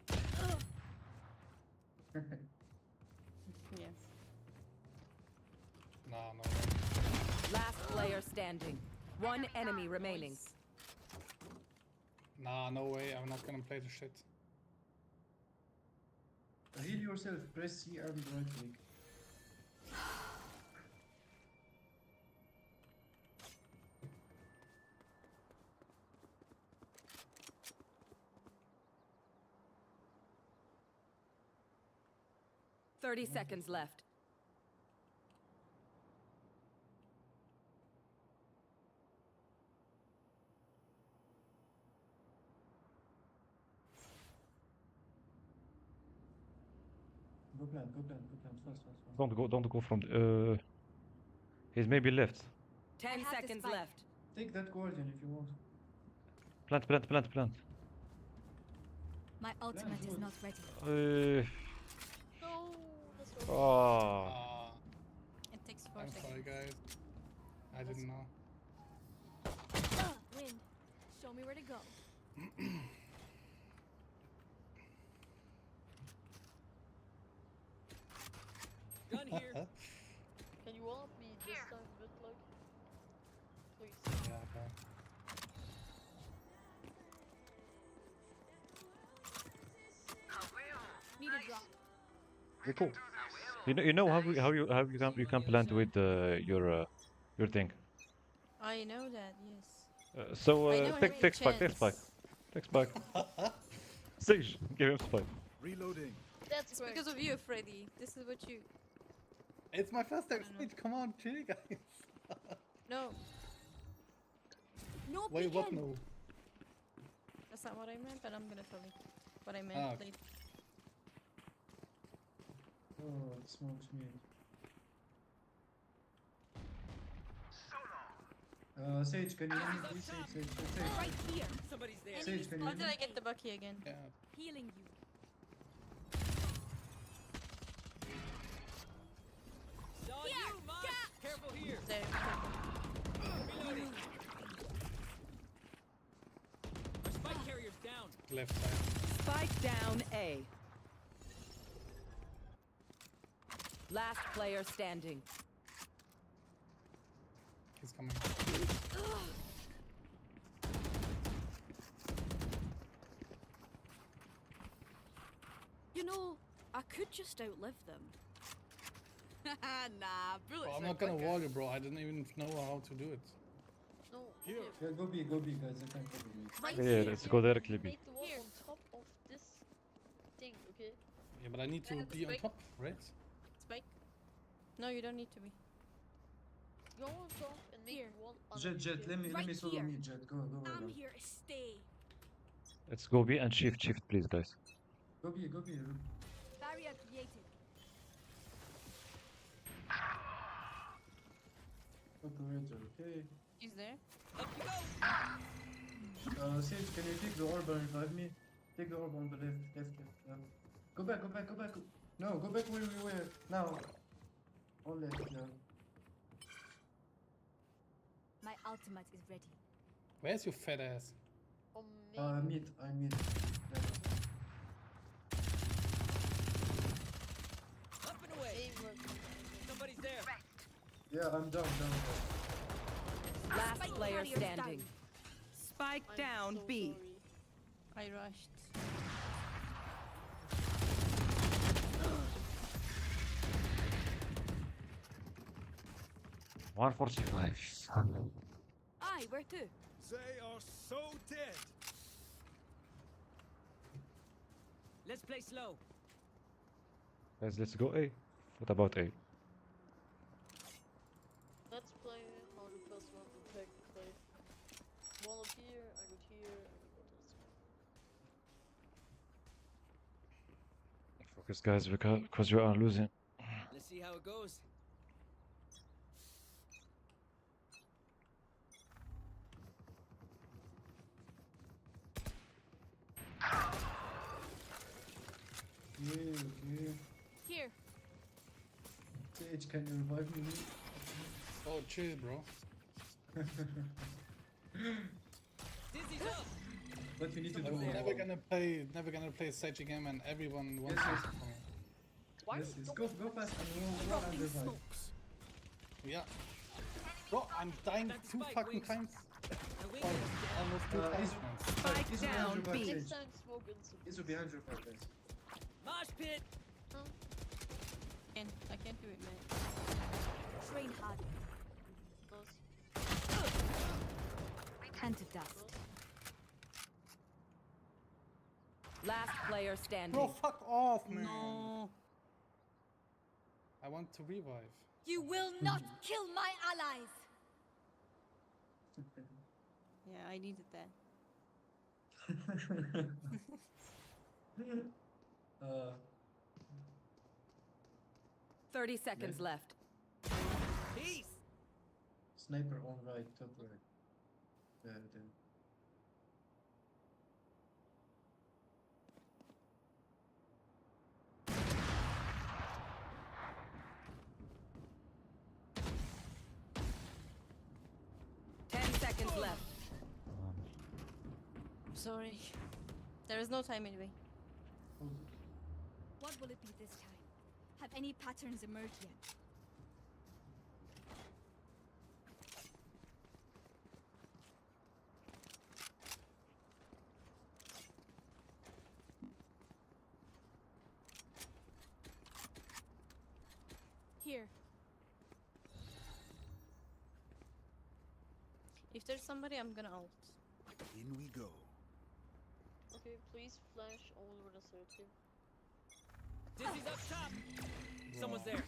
Yeah. Nah, no. Last player standing. One enemy remaining. Nah, no way. I'm not gonna play the shit. Heal yourself. Press C and right click. Thirty seconds left. Go plant. Fast. Don't go from. He's maybe left. 10 I have the seconds spike. left. Take that guardian if you want. Plant. My ultimate is good. not ready. No, that's right. Oh. It takes 4 I'm seconds. sorry, guys. I didn't know. Wind. Show me where to go. Gun here. Can you wall up me this time, bit like? Please. Yeah, okay. Need a drop. Cool. You know how you can plant with your thing. I know that, yes. So I know I have take a spike. Take spike. Sage, give him spike. Reloading. That's It's great. because of you, Freddy. This is what you... It's my first time I don't know. speech. Come on, chill, guys. No, No Wait, what? peeking. No. that's not what I meant, but I'm gonna tell you what I meant Ah, okay. later. Oh, it smokes me. Sage, can you heal me please? Sage. Right here. Somebody's there. Sage, can you How heal did me? I get the Bucky again? Yeah. Healing you. It's on you, Moss. Careful here. There. Reloading. Our spike carrier's down. Left side. Spike down A. Last player standing. He's coming. You know, I could just outlive them. Nah, bullets Bro, I'm are not gonna quicker. wall you, bro. I didn't even know how to do it. No, Here. Yeah, go B, guys. I can't cover me. Right Yeah, here. let's go directly You B. need to walk on top of this thing, okay? Yeah, but I need to have the be on spike. top, right? Spike? No, you don't need to be. Go on top and make Here. one on Jet, let me Right solo here. me, Jet. Go right I'm on. here to stay. Let's go B and shift, please, guys. Go B. Barrier created. Operator, okay. He's there. Sage, can you take the orb and revive me? Take the orb on the left. Go back. No, go back where we were. Now. All left, yeah. My ultimate is ready. Where's your fat ass? On me. I'm mid. Up and away. Somebody's there. Yeah, I'm down. Last Spike player carrier's standing. down. Spike I'm down so B. sorry. I rushed. — 145. Aye, where to? They are so dead. Let's play slow. Guys, let's go A. What about A? Let's play how the first one to take play. Wall up here, I go here, and we go to this one. Focus, guys, because you are losing. Let's see how it goes. Yeah. Here. Sage, can you revive me? Oh, chill, bro. Dizzy's up. What we need to do? I'm never gonna play Sage again, and everyone wants Yes, to for me. Yes, go past and we'll and revive. Yeah. Bro, I'm dying two fucking times. Oh, almost two times. Spike down B. Next time smoke and some. This will be 100 guys. Mosh pit. I can't do it, man. Train hard. Hand to dust. Last player standing. Bro, fuck off, man. No. I want to revive. You will not kill my allies. Yeah, I needed that. 30 seconds left. Peace. Sniper on right, top right. There. 10 seconds left. Sorry. There is no time anyway. What will it be this time? Have any patterns emerged yet? Here. If there's somebody, I'm gonna ult. In we go. Okay, please flash all over the circle. Dizzy's up top. Someone's there.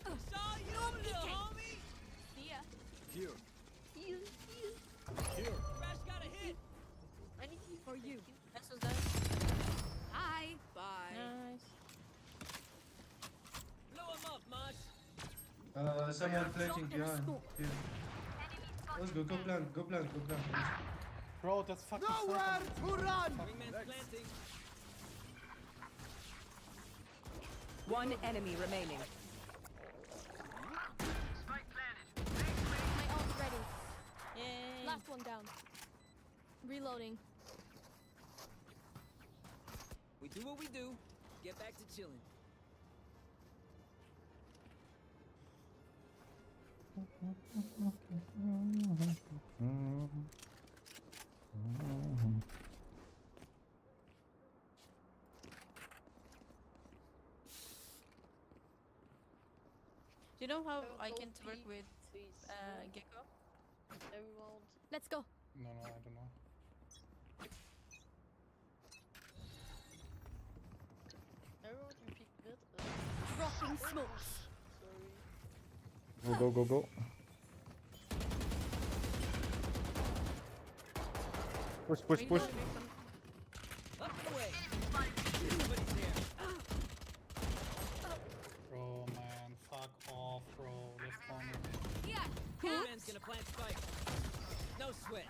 Saw you, little homie. See ya. Here. Heal. Here. Crash got a hit. I need heal For you. That's what's done. Hi. Bye. Nice. Blow him up, Mosh. Someone planting behind. Here. Let's go plant. Bro, that's fucking Nowhere to run. Wingman's planting. One enemy remaining. Spike planted. My ult's ready. Yay. Last one down. Reloading. We do what we do. Get back to chilling. Do you know how I Don't can work peek, with please. Gecko? Everyone. Let's go. No, I don't know. Everyone, you peek mid. Dropping smokes. Sorry. Go, go, go, go. Push, push, push. Up and away. Bro, man, fuck off, bro. Let's go. Yeah. Man's gonna plant spike. No sweat.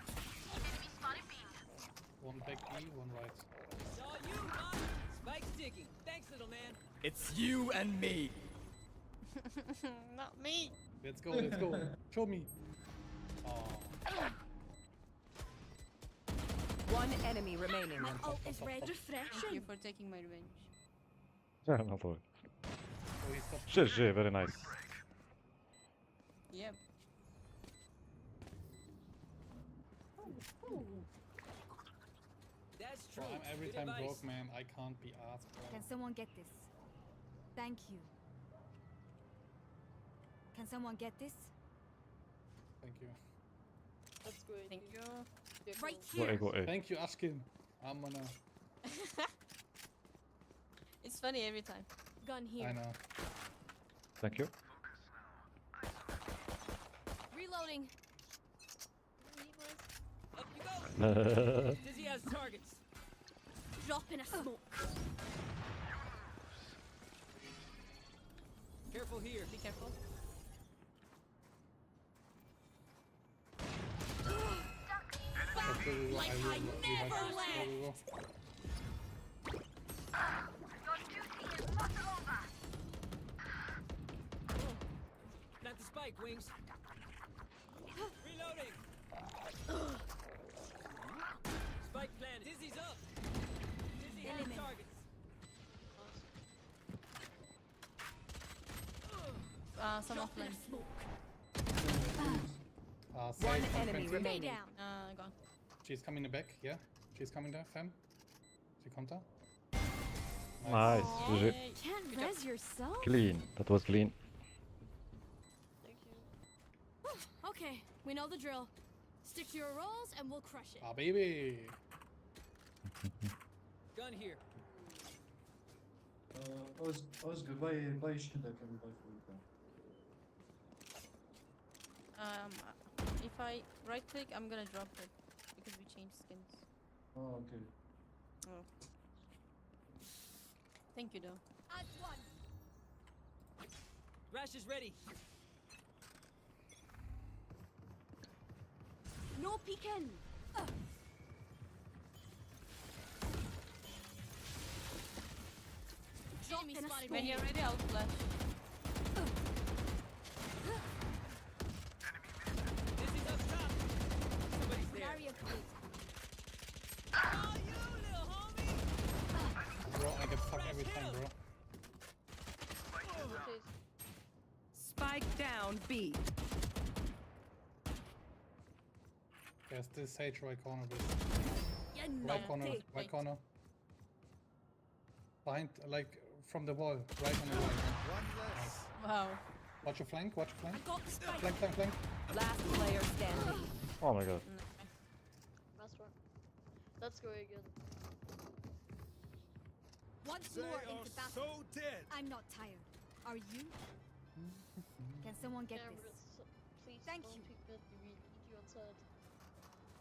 One back B, one right. Saw you, Mom. Spike's ticking. Thanks, little man. It's you and me. Not me. Let's go, let's go. Show me. Oh. One enemy remaining. My ult is red Thank you refreshing. for taking my revenge. Yeah, no problem. Oh, he stopped. GG, very nice. Yep. That's Bro, true. I'm every Good time advice. broke, man. I can't be asked, bro. Can someone get this? Thank you. Can someone get this? Thank you. That's great. Thank you. Right Go here. A, go A. Thank you, Ashkin. I'm gonna. It's funny every time. Gun here. I know. Thank you. Reloading. Up you go. Dizzy has targets. Drop in a smoke. Careful here. Be careful. Like I never left. Not the spike, Wings. Reloading. Spike planted. Dizzy's up. Dizzy has targets. Some offline. Save One from enemy 20. remaining. Gone. She's coming back, yeah? She's coming there, fam. She comes there. Nice. GG. Can't res yourself? Clean. That was clean. Thank you. Okay, we know the drill. Stick to your roles and we'll crush it. Ah, baby. Gun here. Oscar, buy shit I can buy for you. If I right click, I'm gonna drop it because we changed skins. Oh, okay. Oh. Thank you, though. Add one. Rash is ready. No peeking. Drop in a smoke. When you're ready, I'll flash. Dizzy's up top. Somebody's there. Barrier create. Oh, you little homie. Bro, I get fucked every time, bro. Spike down B. There's this Sage right corner, please. Yeah, Right corner, right corner. Behind, like, from the wall. Right on the wall. One less. Wow. Watch your flank, watch your flank. I got the spike. Flank, flank, flank. Last player standing. Oh my god. Last one. Let's go again. Once They more are into battle. so dead. I'm not tired. Are you? Can someone get Cameras, this? please Thank don't you. peek mid. We need you outside.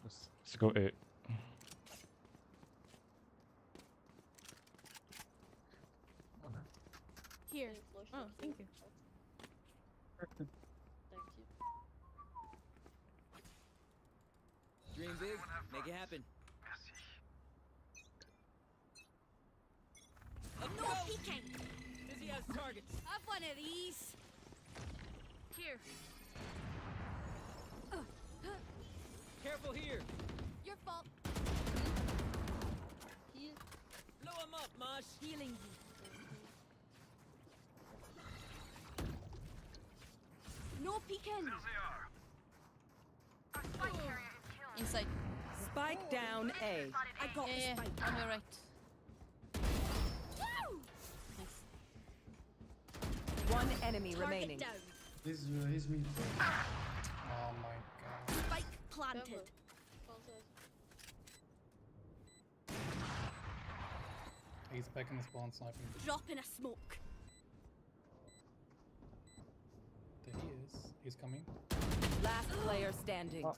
Let's go A. Here. Hey, flush Oh, it thank too. you. Thank you. Dream big, make it happen. Up No go. peeking. Dizzy has targets. Have one of these. Here. Careful here. Your fault. Heal. Blow him up, Mosh. Healing you. No peeking. Inside. Spike down A. I got the Yeah, spike. on your right. Woo! Nice. One enemy Target remaining. down. He's me. Oh my god. Spike planted. He's back in the spawn sniping. Dropping a smoke. There he is. He's coming. Last player standing. Not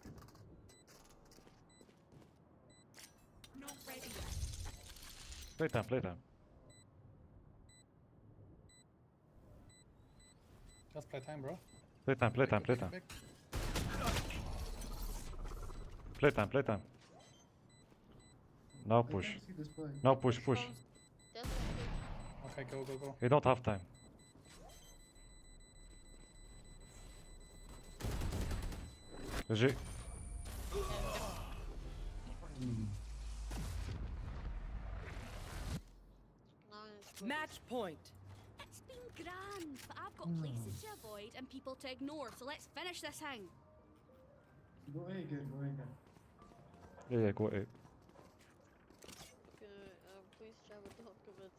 ready. Playtime, playtime. Just play time, bro. Playtime, playtime, playtime. Playtime, playtime. Now push. Now push, push. Okay, go, go, go. You don't have time. GG. Match point. It's been grand, but I've got places to avoid and people to ignore, so let's finish this thing. Go again, go again. Yeah, go A. Okay, please Jabba, don't commit.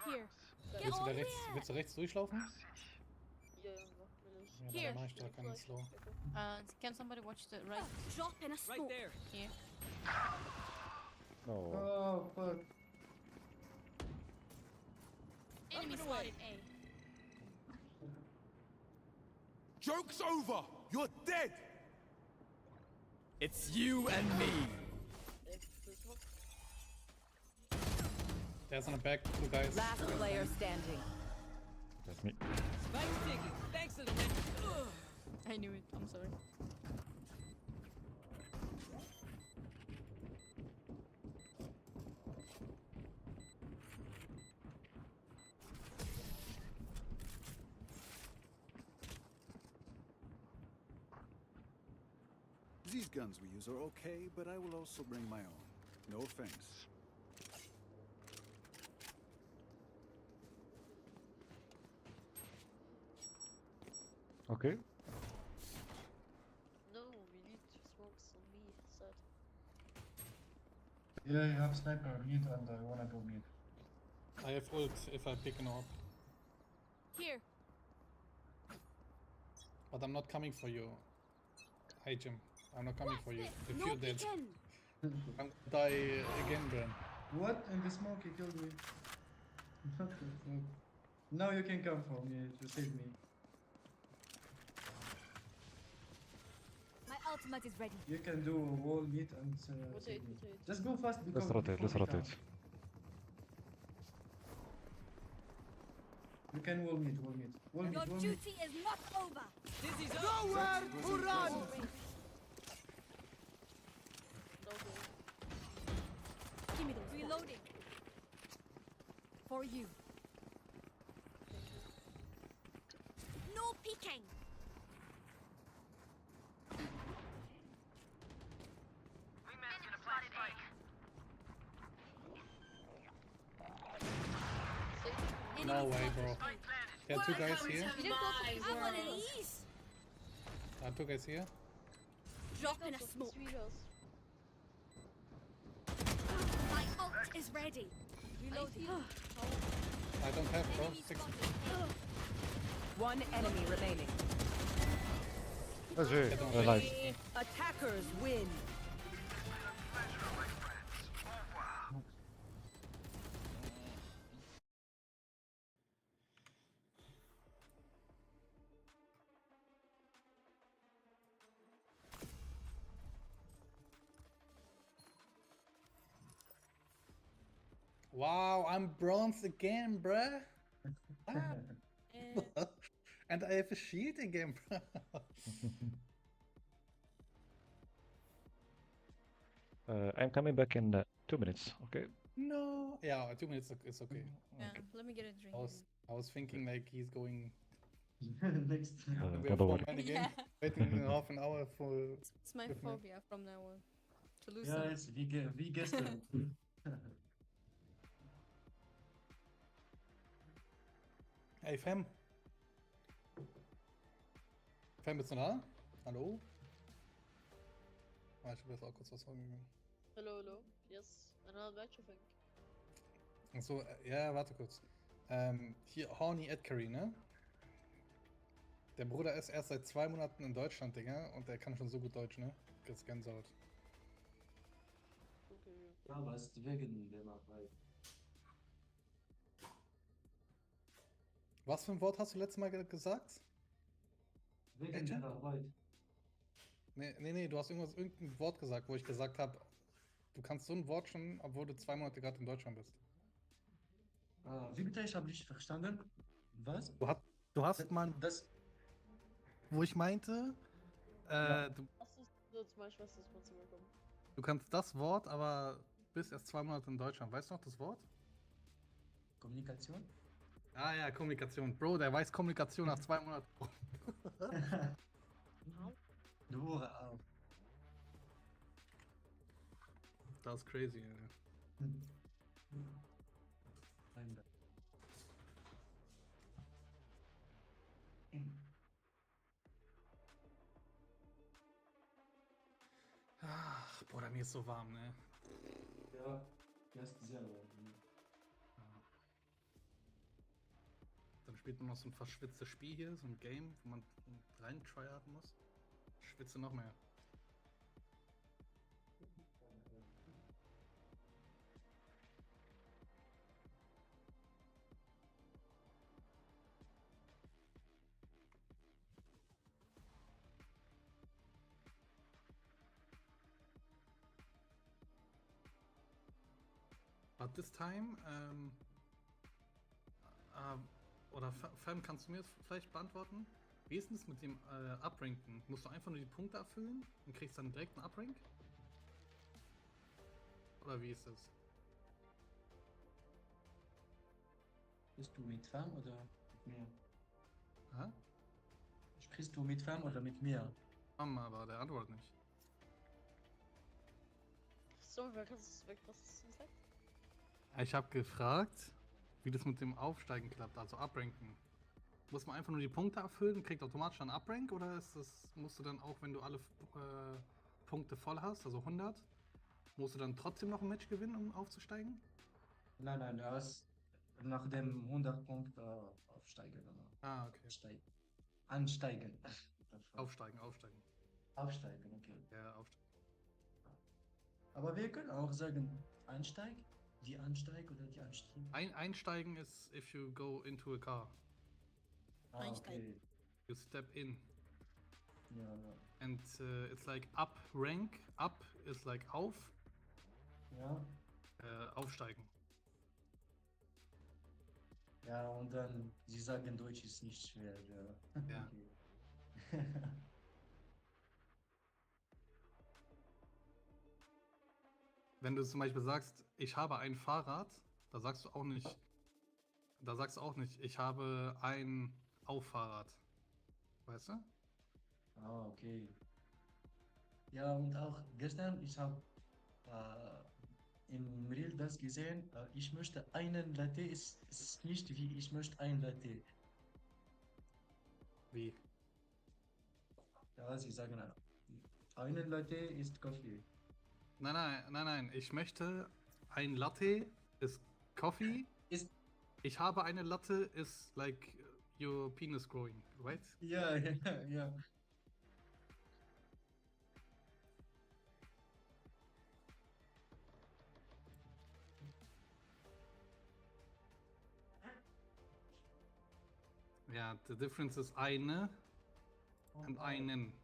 Here. Get Willst du, on da there. willst du rechts durchlaufen? Ja, will ich. Ja, Here. dann mach ich da keinen Slow. Can somebody watch the right? Drop in a smoke. Right there. Here. No. Oh, fuck. Enemy spotted A. Joke's over! You're dead! It's you and me. There's on the back, two guys. Last player standing. That's me. Spike ticking. Thanks to the win. I knew it. I'm sorry. These guns we use are okay, but I will also bring my own. No offense. Okay. No, we need to smoke some meat instead. Yeah, you have sniper mid and I wanna go mid. I have ult if I pick an orb. Here. But I'm not coming for you. Hey Jim, I'm not coming for you. If No you're dead, peeking. I'm gonna die again, Bren. What? In the smoke he killed me. What the fuck? Now you can come for me to save me. My ultimate is ready. You can do a wall mid and save me. Just go fast because Let's rotate, let's before we rotate. come. You can wall mid, wall mid. Wall mid, Your wall mid. duty is not over. Dizzy's up. Nowhere to run! Give me those. Reloading. For you. No peeking. We managed to plant spike. No way, bro. There are two guys here. You didn't go for one of these. There are two guys here. Drop in a smoke. My ult is ready. Reloading. I don't have, bro. 6. One enemy remaining. GG. Nice. Attackers win. Wow, I'm bronze again, bruh. And I have a shield again, bruh. I'm coming back in 2 minutes, okay? No. Yeah, 2 minutes is okay. Yeah, let me get a drink. I was thinking like he's going. Next. We have don't worry. 4 men again. Waiting half an hour for. It's my with me. phobia from now on. To to lose Ja, some. jetzt wie gestern. Ey, Fem. Fem, bist du da? Hallo? Ah, ich will jetzt auch kurz was sagen. Hello, hello. Yes, another match, I think. Achso, ja, warte kurz. Hier, Horny Edcary, ne? Der Bruder ist erst seit 2 Monaten in Deutschland, Digga, und der kann schon so gut Deutsch, ne? Jetzt Gänsehaut. Okay. Ja, weißt du, wegen der Arbeit. Was für ein Wort hast du letztes Mal gesagt? Wegen der Arbeit. Nee, du hast irgendein Wort gesagt, wo ich gesagt habe, du kannst so ein Wort schon, obwohl du 2 Monate gerade in Deutschland bist. Wie bitte? Ich habe nicht verstanden. Was? Du hast mal, Das. wo ich meinte, Ja. du Das ist jetzt meine Schwester ist mal zu mir gekommen. Du kannst das Wort, aber bist erst 2 Monate in Deutschland. Weißt du noch das Wort? Kommunikation? Ah ja, Kommunikation. Bro, der weiß Kommunikation nach 2 Monaten. Du auch. Das ist crazy, ja. Ach, Bruder, mir ist so warm, ne? Ja, das ist sehr warm. Dann spielt man noch so ein verschwitztes Spiel hier, so ein Game, wo man rein tryharden muss. Ich schwitze noch mehr. But this time, oder Fam, kannst du mir das vielleicht beantworten? Wie ist denn das mit dem Upranken? Musst du einfach nur die Punkte erfüllen und kriegst dann direkt einen Uprank? Oder wie ist das? Bist du mit Fam oder mit mir? Hä? Sprichst du mit Fam oder mit mir? Mama, aber der antwortet nicht. So, wer kannst du was hast du gesagt? Ich habe gefragt, wie das mit dem Aufsteigen klappt, also Upranken. Muss man einfach nur die Punkte erfüllen und kriegt automatisch dann Uprank, oder ist das, musst du dann auch, wenn du alle Punkte voll hast, also 100, musst du dann trotzdem noch ein Match gewinnen, um aufzusteigen? Nein, du hast nach dem 100 Punkt aufsteigen. Ah, okay. Ansteigen. Aufsteigen. Aufsteigen, okay. Ja, aufsteigen. Aber wir können auch sagen, Einsteig, die Ansteig oder die Anstieg. Einsteigen ist if you go into a car. Okay. You step in. Ja. And it's like up rank. Up is like auf. Ja. Aufsteigen. Ja, und dann, sie sagen, Deutsch ist nicht schwer. Ja. Ja. Okay. Wenn du zum Beispiel sagst, ich habe ein Fahrrad, da sagst du auch nicht, ich habe ein Auffahrrad. Weißt du? Okay. Ja, und auch gestern, ich habe im Reel das gesehen, ich möchte einen Latte, ist nicht wie ich möchte ein Latte. Wie? Ja, sie sagen, einen Latte ist Kaffee. Nein. Ich möchte ein Latte ist Coffee. Ich habe eine Latte is like your penis growing, right? Ja. Yeah, the difference is eine and einen.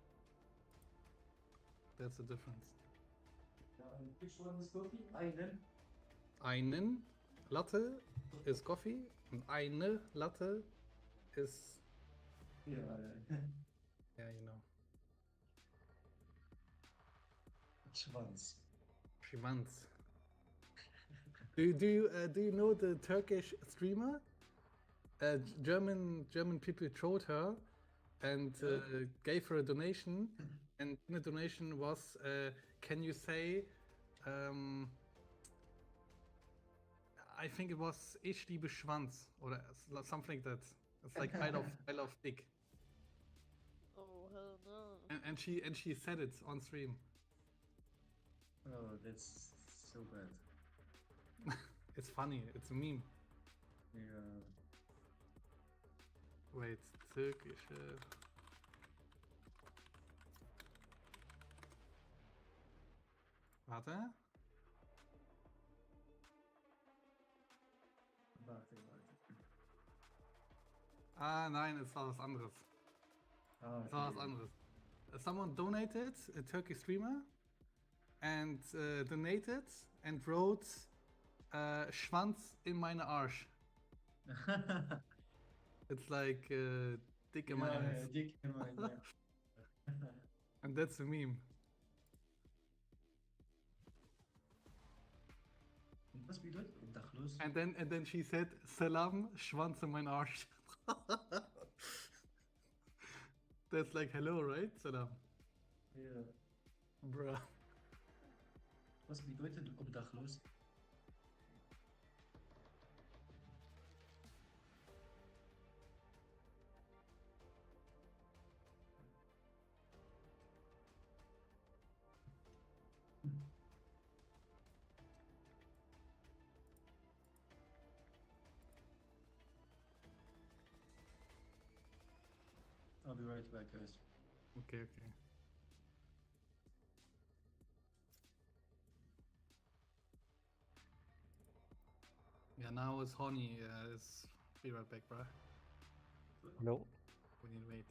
That's the difference. Which one is coffee? Einen. Einen Latte is coffee und eine Latte is. Ja. Yeah, you know. Schwanz. Schwanz. Do you know the Turkish streamer? German people trolled her and gave her a donation And the donation was, can you say, I think it was Ich liebe Schwanz or something like that. It's like I love dick. Oh hell no. And she said it on stream. Oh, that's so bad. It's funny. It's a meme. Yeah. Wait, Turkish. Warte. Warte. Ah, nein, es war was anderes. Ah, Es war was anderes. Someone donated, a Turkish streamer, and donated and wrote Schwanz in meine Arsch. It's like dick in my ass. Yeah, dick in my yeah. And that's a meme. Was bedeutet obdachlos? And then she said, Salam, Schwanz in mein Arsch. That's like hello, right? Salam. Yeah. Bruh. Was bedeutet obdachlos? I'll be right back, guys. Okay. Yeah, now it's Honey. Be right back, bruh. Hello. We need to wait.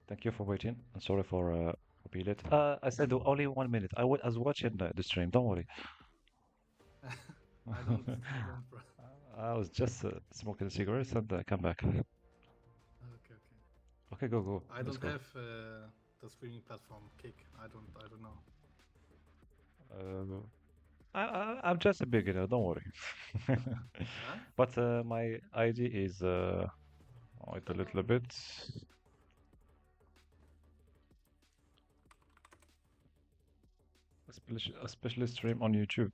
Thank you for waiting. And sorry for being late. I said only 1 minute. I was watching the stream. Don't worry. I don't, bro. I was just smoking cigarettes and come back. Okay. Okay, go. I Let's don't go. have the streaming platform Kick. I don't know. I'm just a beginner. Don't worry. But my ID is wait a little bit. Especially stream on YouTube.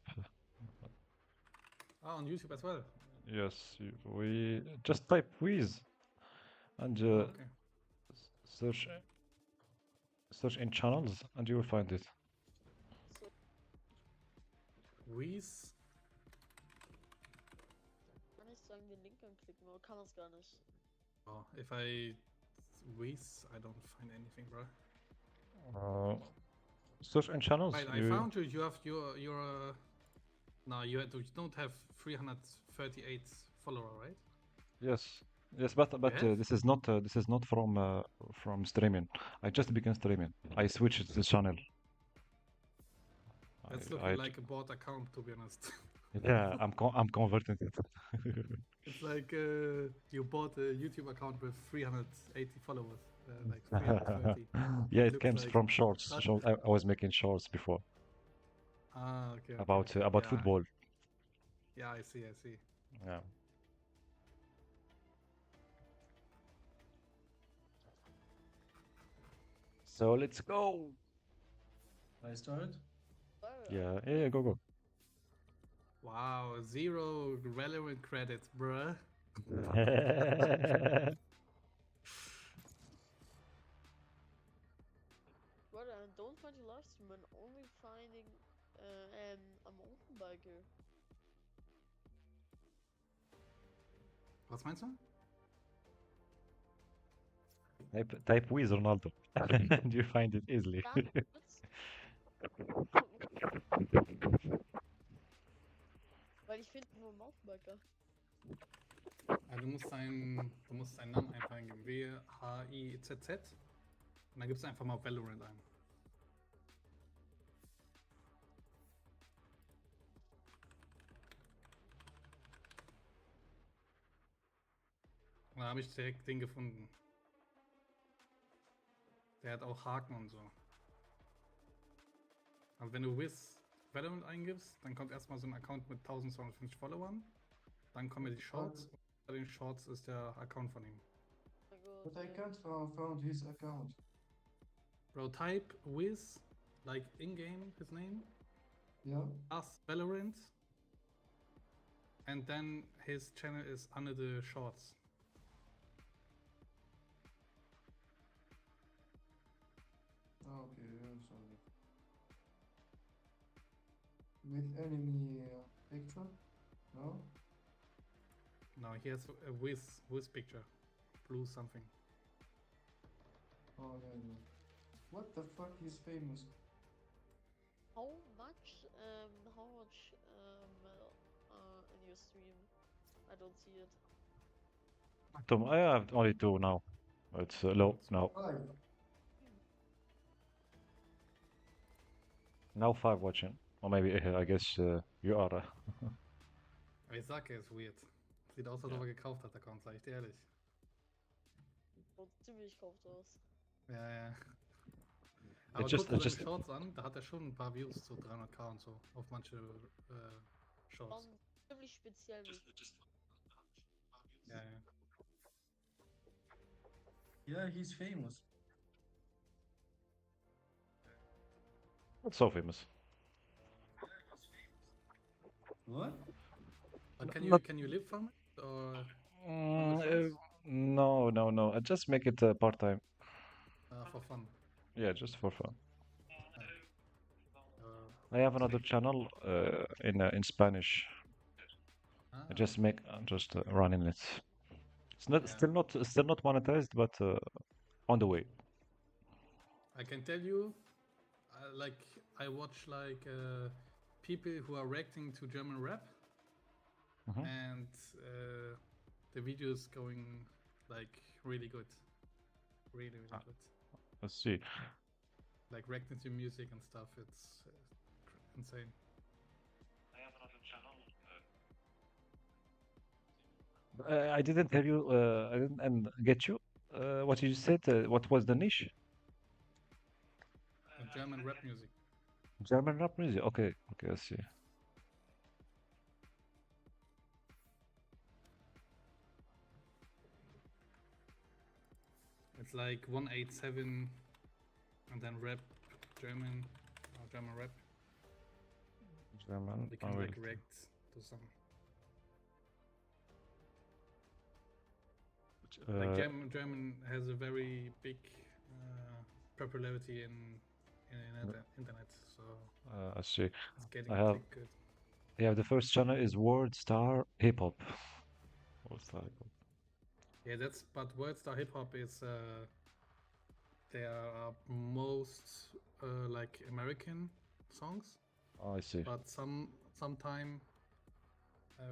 Oh, on YouTube as well. Yes, we just type Wiz and Okay. search in channels and you will find it. Wiz? Kann ich sagen, den Link anklicken, oder kann das gar nicht? Oh, if I Wiz, I don't find anything, bro. Search in channels. Wait, I found you. You have your no, you don't have 338 follower, right? Yes, but this is not from streaming. I just began streaming. I switched the channel. That's looking like a bot account, to be honest. Yeah, I'm converting it. It's like you bought a YouTube account with 380 followers, like 330. Yeah, it came from shorts. I was making shorts before. Ah, okay. About Yeah, football. Yeah, I see. Yeah. So let's go. I start? Yeah, go. Wow, 0 relevant credits, bruh. But I don't find your live stream, I'm only finding a mountain biker. Was meinst du? Type Wiz Ronaldo and you find it easily. Weil ich finde nur Mountainbiker. Ja, du musst deinen Namen einfach eingeben. W-H-I-Z-Z. Und dann gibst du einfach mal Valorant ein. Und da habe ich direkt den gefunden. Der hat auch Haken und so. Also wenn du Valorant eingibst, dann kommt erstmal so ein Account mit 1250 Followern. Dann kommen ja die Shorts. Und bei den Shorts ist der Account von ihm. But I can't found his account. Bro, type Wiz, like in-game, his name. Yeah. Us Valorant. And then his channel is under the shorts. Okay, yeah, sorry. With enemy picture? No? No, he has a Wiz picture. Blue something. Oh, yeah, yeah. What the fuck? He's famous. How much in your stream? I don't see it. Tom, I have only 2 now. It's low now. 5. Now 5 watching. Or maybe, I guess you are. Ich sag, er ist weird. Sieht aus, als ob er gekauft hat, Account, sag ich dir ehrlich. Oh, ziemlich kauft aus. Ja, ja. Aber guck dir seine Shorts an, da hat er schon ein paar Views, so 300k und so, auf manche Shorts. Ziemlich speziell. Ja, ja. Yeah, he's famous. Not so famous. What? Can you live from it? Or no. I just make it part-time. For fun. Yeah, just for fun. I have another channel in Spanish. I just running it. It's not still not monetized, but on the way. I can tell you, like I watch like people who are reacting to German rap, and the videos going like really good, really good. Let's see. Like reacting to music and stuff, it's insane. I have another channel. I didn't tell you. I didn't get you. What you said? What was the niche? German rap music. German rap music. Okay, I see. It's like 187, and then rap, German, or German rap. German. They can like react to some. Like German has a very big popularity in internet, so I see. It's getting good. Yeah, the first channel is World Star Hip Hop. Yeah, but World Star Hip Hop is there are most like American songs. Oh, I see. But sometime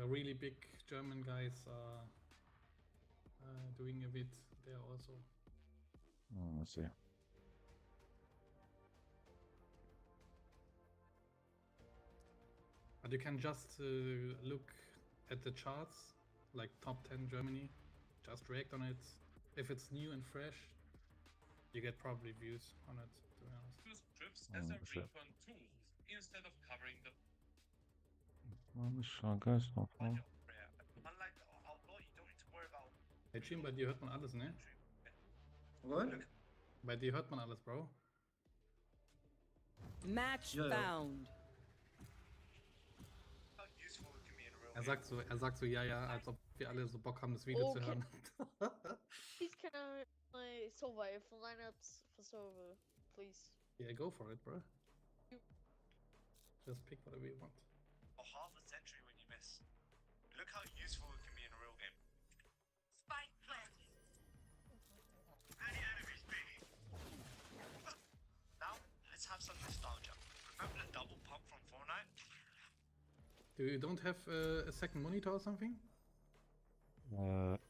really big German guys are doing a bit there also. I see. But you can just look at the charts, like top 10 Germany, just react on it. If it's new and fresh, you get probably views on it, to be honest. Use strips as a ringtone tools instead of covering the Unlike the outlaw, you don't need to worry about. Hey Jim, bei dir hört man alles, ne? What? Bei dir hört man alles, Bro. Match found. Er sagt so, ja, als ob wir alle so Bock haben, das Video zu hören. Please can I survive lineups for server, please? Yeah, go for it, bro. Just pick whatever you want. For half a century when you miss. Look how useful it can be in a real game. Spike planted. Any enemies, baby. Now, let's have some nostalgia. Remember the double pump from Fortnite? You don't have a second monitor or something? What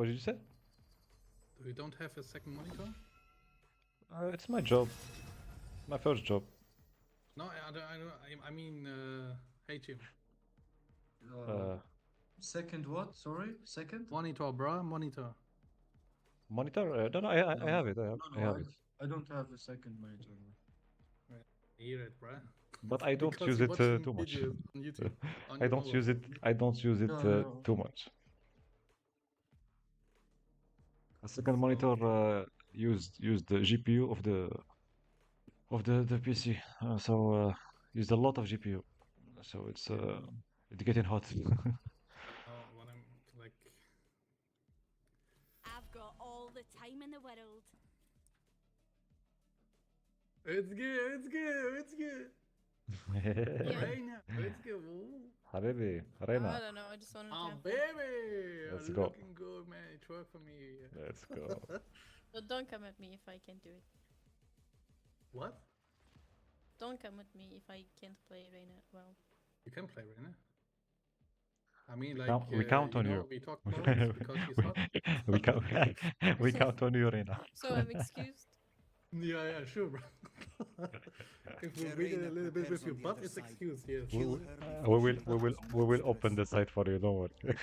did you say? You don't have a second monitor? It's my job. My first job. No, I mean, hey Jim. Second what? Sorry? Second? Monitor, bro. Monitor. Monitor? No, I have it. I have it. I don't have a second monitor. Hear it, bro. But I don't Because use it too much. On YouTube, on I don't use it. I don't use it too much. A second monitor used the GPU of the PC. Used a lot of GPU. So it's getting hot. Oh, what I'm like. I've got all the time in the world. It's good. It's good. It's good. Reina, let's go. حبيبي I رينا. don't know. I just wanted to Oh, have fun. baby. Let's You're go. looking good, man. Twerk for me. Let's go. So don't come at me if I can't do it. What? Don't come at me if I can't play Reina well. You can play Reina. I mean, like, We count on you. we talk about because she's hot. we count. We count on you, Rina. So I'm excused. Yeah, sure, bro. If we wiggle a little bit with your butt, it's excused. Yes. We will open the site for you. Don't worry. Yeah.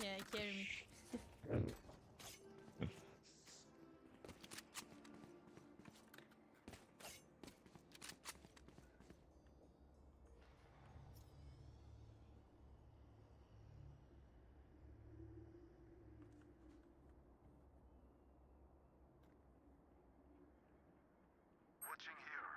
Yeah, carry me. Watching here.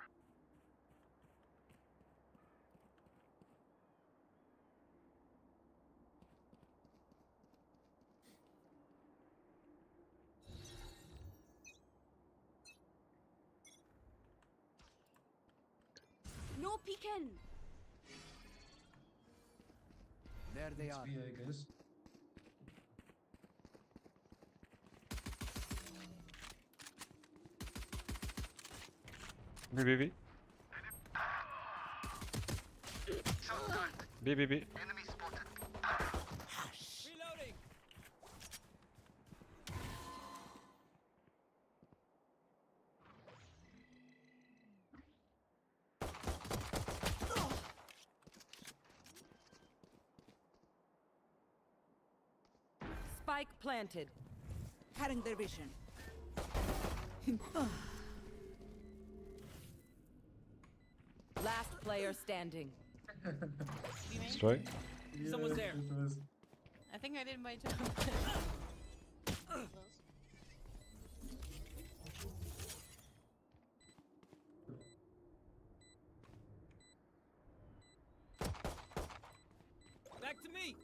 No peeking. There they It's are. B, I guess. B. B. Enemy spotted. Reloading. Spike planted. Cutting their vision. Last player standing. Strike. Someone's there. I think I did my job. Back to me.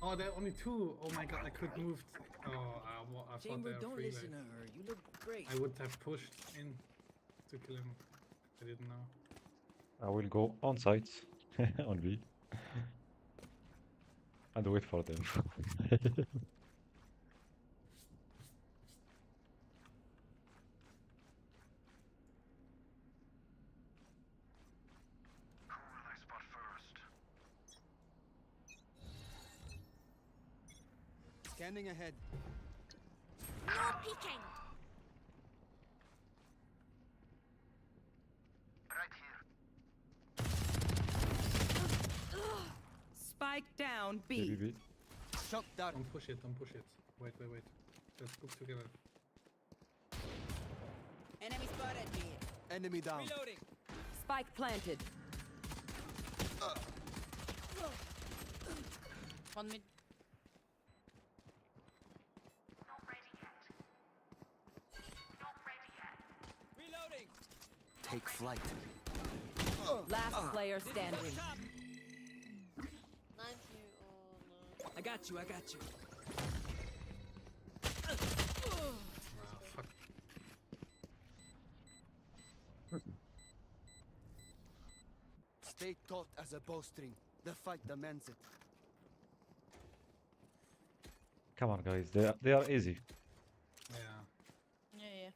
Oh, there are only two. Oh my god, I could move. Oh, I thought Chamber, they were don't three. listen to her. You look great. I would have pushed in to kill him. I didn't know. I will go on site on B and wait for them. Who will I spot first? Scanning ahead. No peeking. Right here. Spike down B. B. Shot down. Don't push it. Wait. Let's go together. Enemy spotted B. Enemy down. Reloading. Spike planted. One mid. Not ready yet. Not ready yet. Reloading. Take flight. Last player standing. Top. 90. Oh no. I got you. Wow, fuck. Stay taut as a bowstring. The fight demands it. Come on, guys. They are easy. Yeah. Yeah.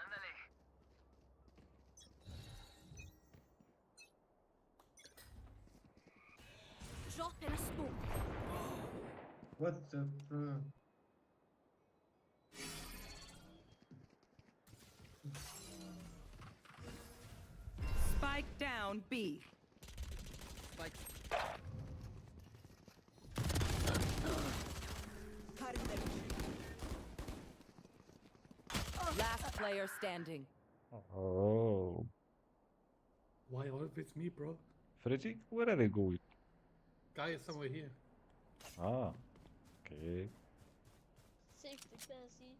Ándale. Drop in a smoke. What the fuck? Spike down B. Spike. Last player standing. Oh. Why always me, bro? Freddy, where are they going? Guy is somewhere here. Ah. Okay. Safety fancy.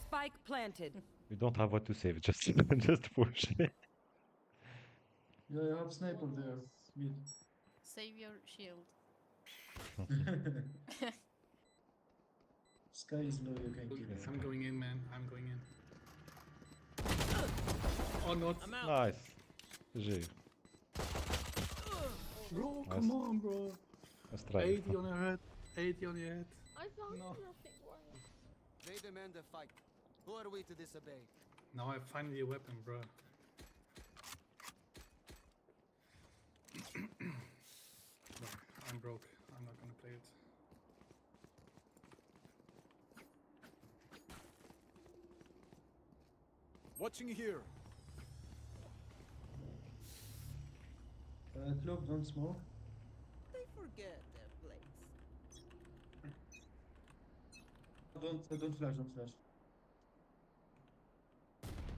Spike planted. We don't have what to save, just just push. Yeah, you have sniper there. Mid. Save your shield. Sky is low, you can kill it. I'm going in, man. I'm going in. Oh, not. I'm out. Nice. GG. Bro, Nice. come on, bro. Let's try. 80 on your head. 80 on your head. I found No. nothing wrong. They demand a fight. Who are we to disobey? Now I have finally a weapon, bro. No, I'm broke. I'm not gonna play it. Watching here. Cloak, don't smoke. They forget their place. Don't flash, don't flash.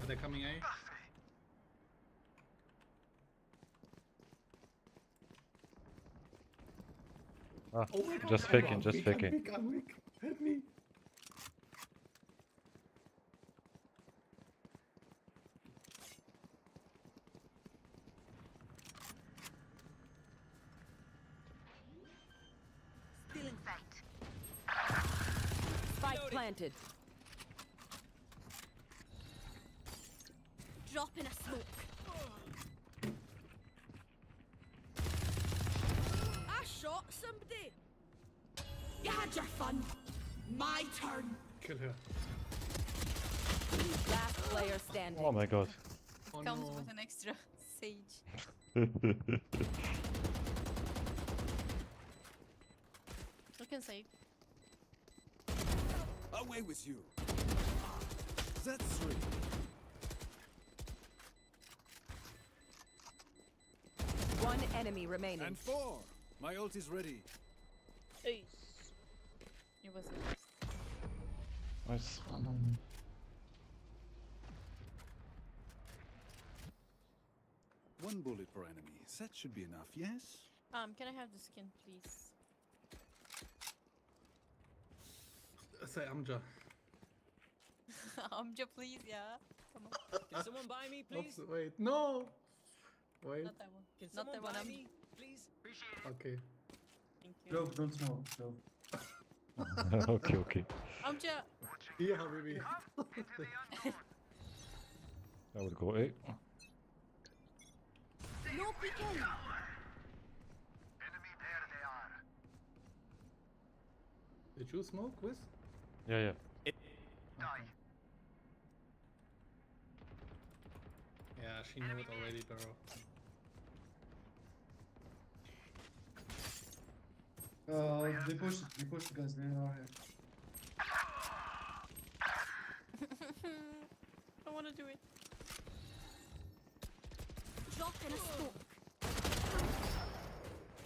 Are they coming, eh? Ah, Oh my God, just I'm faking, weak, just I'm faking. weak, I'm weak. Help me. Still in sight. Spike planted. Drop in a smoke. I shot somebody. You had your fun. My turn. Kill her. Last player standing. Oh my god. Oh Comes no. with an extra sage. You can save. Away with you. That's 3. One enemy remaining. And 4. My ult is ready. Ace. It was Nice. One bullet per enemy. That should be enough, yes? Can I have the skin, please? Say Amja. Amja, please, yeah. Come on. Can someone buy me, please? Oops, wait, no! Wait. Not that one. Can Not someone that one. buy I'm... me, please? Appreciate it. Okay. Thank you. Cloak, don't smoke. Cloak. Okay, okay. Amja! Yeah, baby. I would go A. No peeking. Enemy there they are. Did you smoke, Wiz? Yeah, yeah. Okay. Yeah, she knew it already, bro. They push, guys. They are here. I want to do it. Drop in a smoke.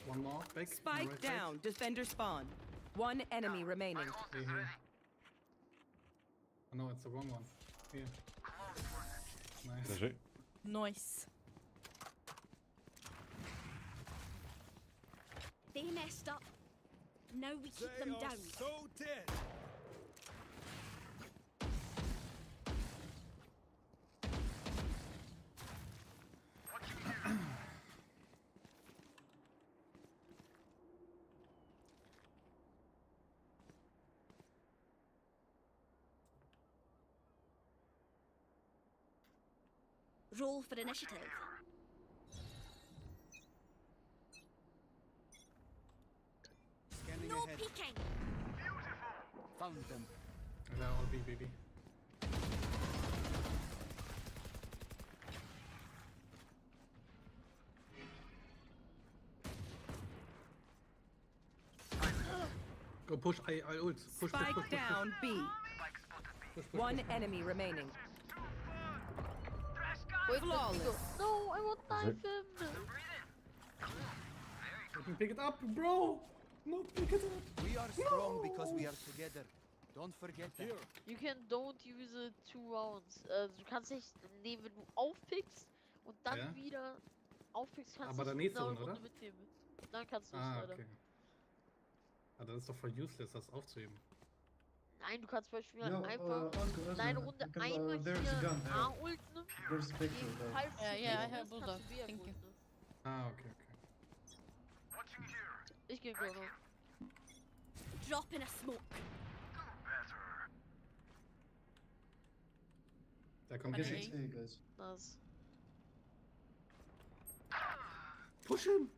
One more. Back. Spike right down. Defender spawn. One enemy remaining. Side. Here. Oh no, it's the wrong one. Here. Nice. GG. Nice. They messed up. Now we keep They them are down. so dead. Roll for initiative. Scanning No ahead. peeking. Found them. And now I'll be baby. Go push. I ult. Push, Spike push, push, down B. push, push, push, One enemy remaining. Trash guy. Wait, let me go. Flawless. No, I won't Is knife it? him. Let me pick it up, bro! No, pick it up! We are strong because we are together. Don't forget that. You can don't use it 2 rounds. Du kannst nicht, nee, wenn du aufpickst und dann Ja. wieder aufpickst, kannst Aber du dann nicht nächste eine Runde, Runde oder? mitnehmen. Dann kannst du es Ah, leider. okay. Ah, das ist doch voll useless, das aufzuheben. Nein, du kannst zum Beispiel Yo, einfach Oscar, in einer Runde because, einmal there's a hier gun there. A-ulten, There's a picture gegen there. halb Yeah, I have kannst bulldog. du B Thank you. ulten. Ah, okay, okay. Ich geh Chrono. Drop in a smoke. Da kommt Guess der it's A, guys. Nice. Push him!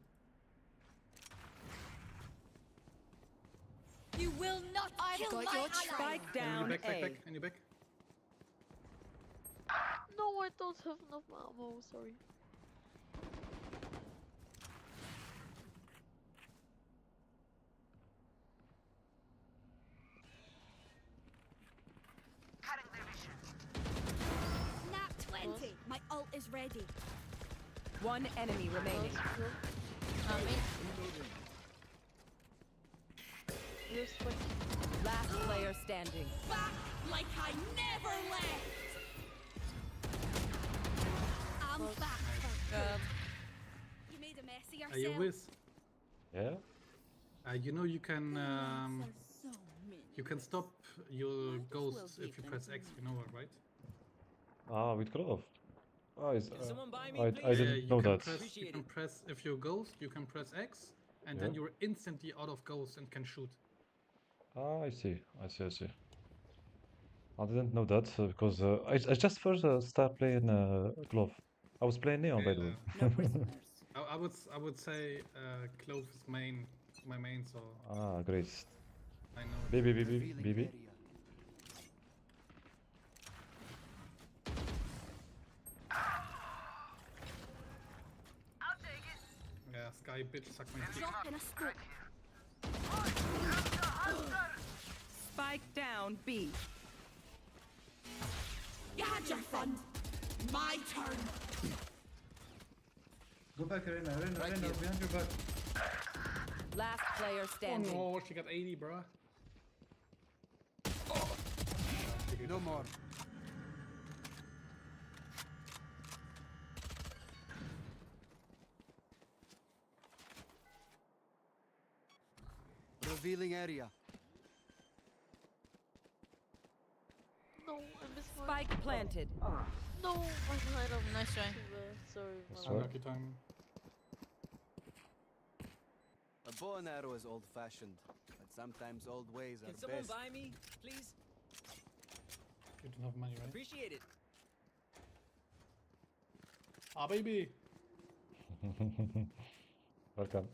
You will not kill my ally. Spike In down your back, A. in your back. No, I don't have enough ammo, sorry. Nat 20. My ult is ready. One enemy remaining. Last player standing. Back like I never left. I'm back. You made a mess of Are you yourself. with? Yeah? You know you can stop your ghost if you press X, you know that, right? Ah, with Clove. Oh, Can someone buy me, I please? didn't you know can that. Press, you Appreciate can it. press, if you're ghost, you can press X, and Yeah. then you're instantly out of ghost and can shoot. Ah, I see. I see. I didn't know that because I just first start playing Glove. I was playing Neon, by the way. I would say Clove is my main, so Ah, great. I know. BB. Yeah, Sky bitch, suck my dick. Drop in a smoke. Spike down B. You had your fun. My turn. Go back, Arena, behind your back. Last player Oh standing. no, she got 80, bruh. No more. Revealing area. No, I missed one. Spike planted. No, I don't. Nice try. Sorry, That's my right. Unlucky time. A bow and arrow is old-fashioned, but sometimes old ways are Can someone best. buy me, please? You don't have money, right? Appreciate it. Ah, baby! Welcome.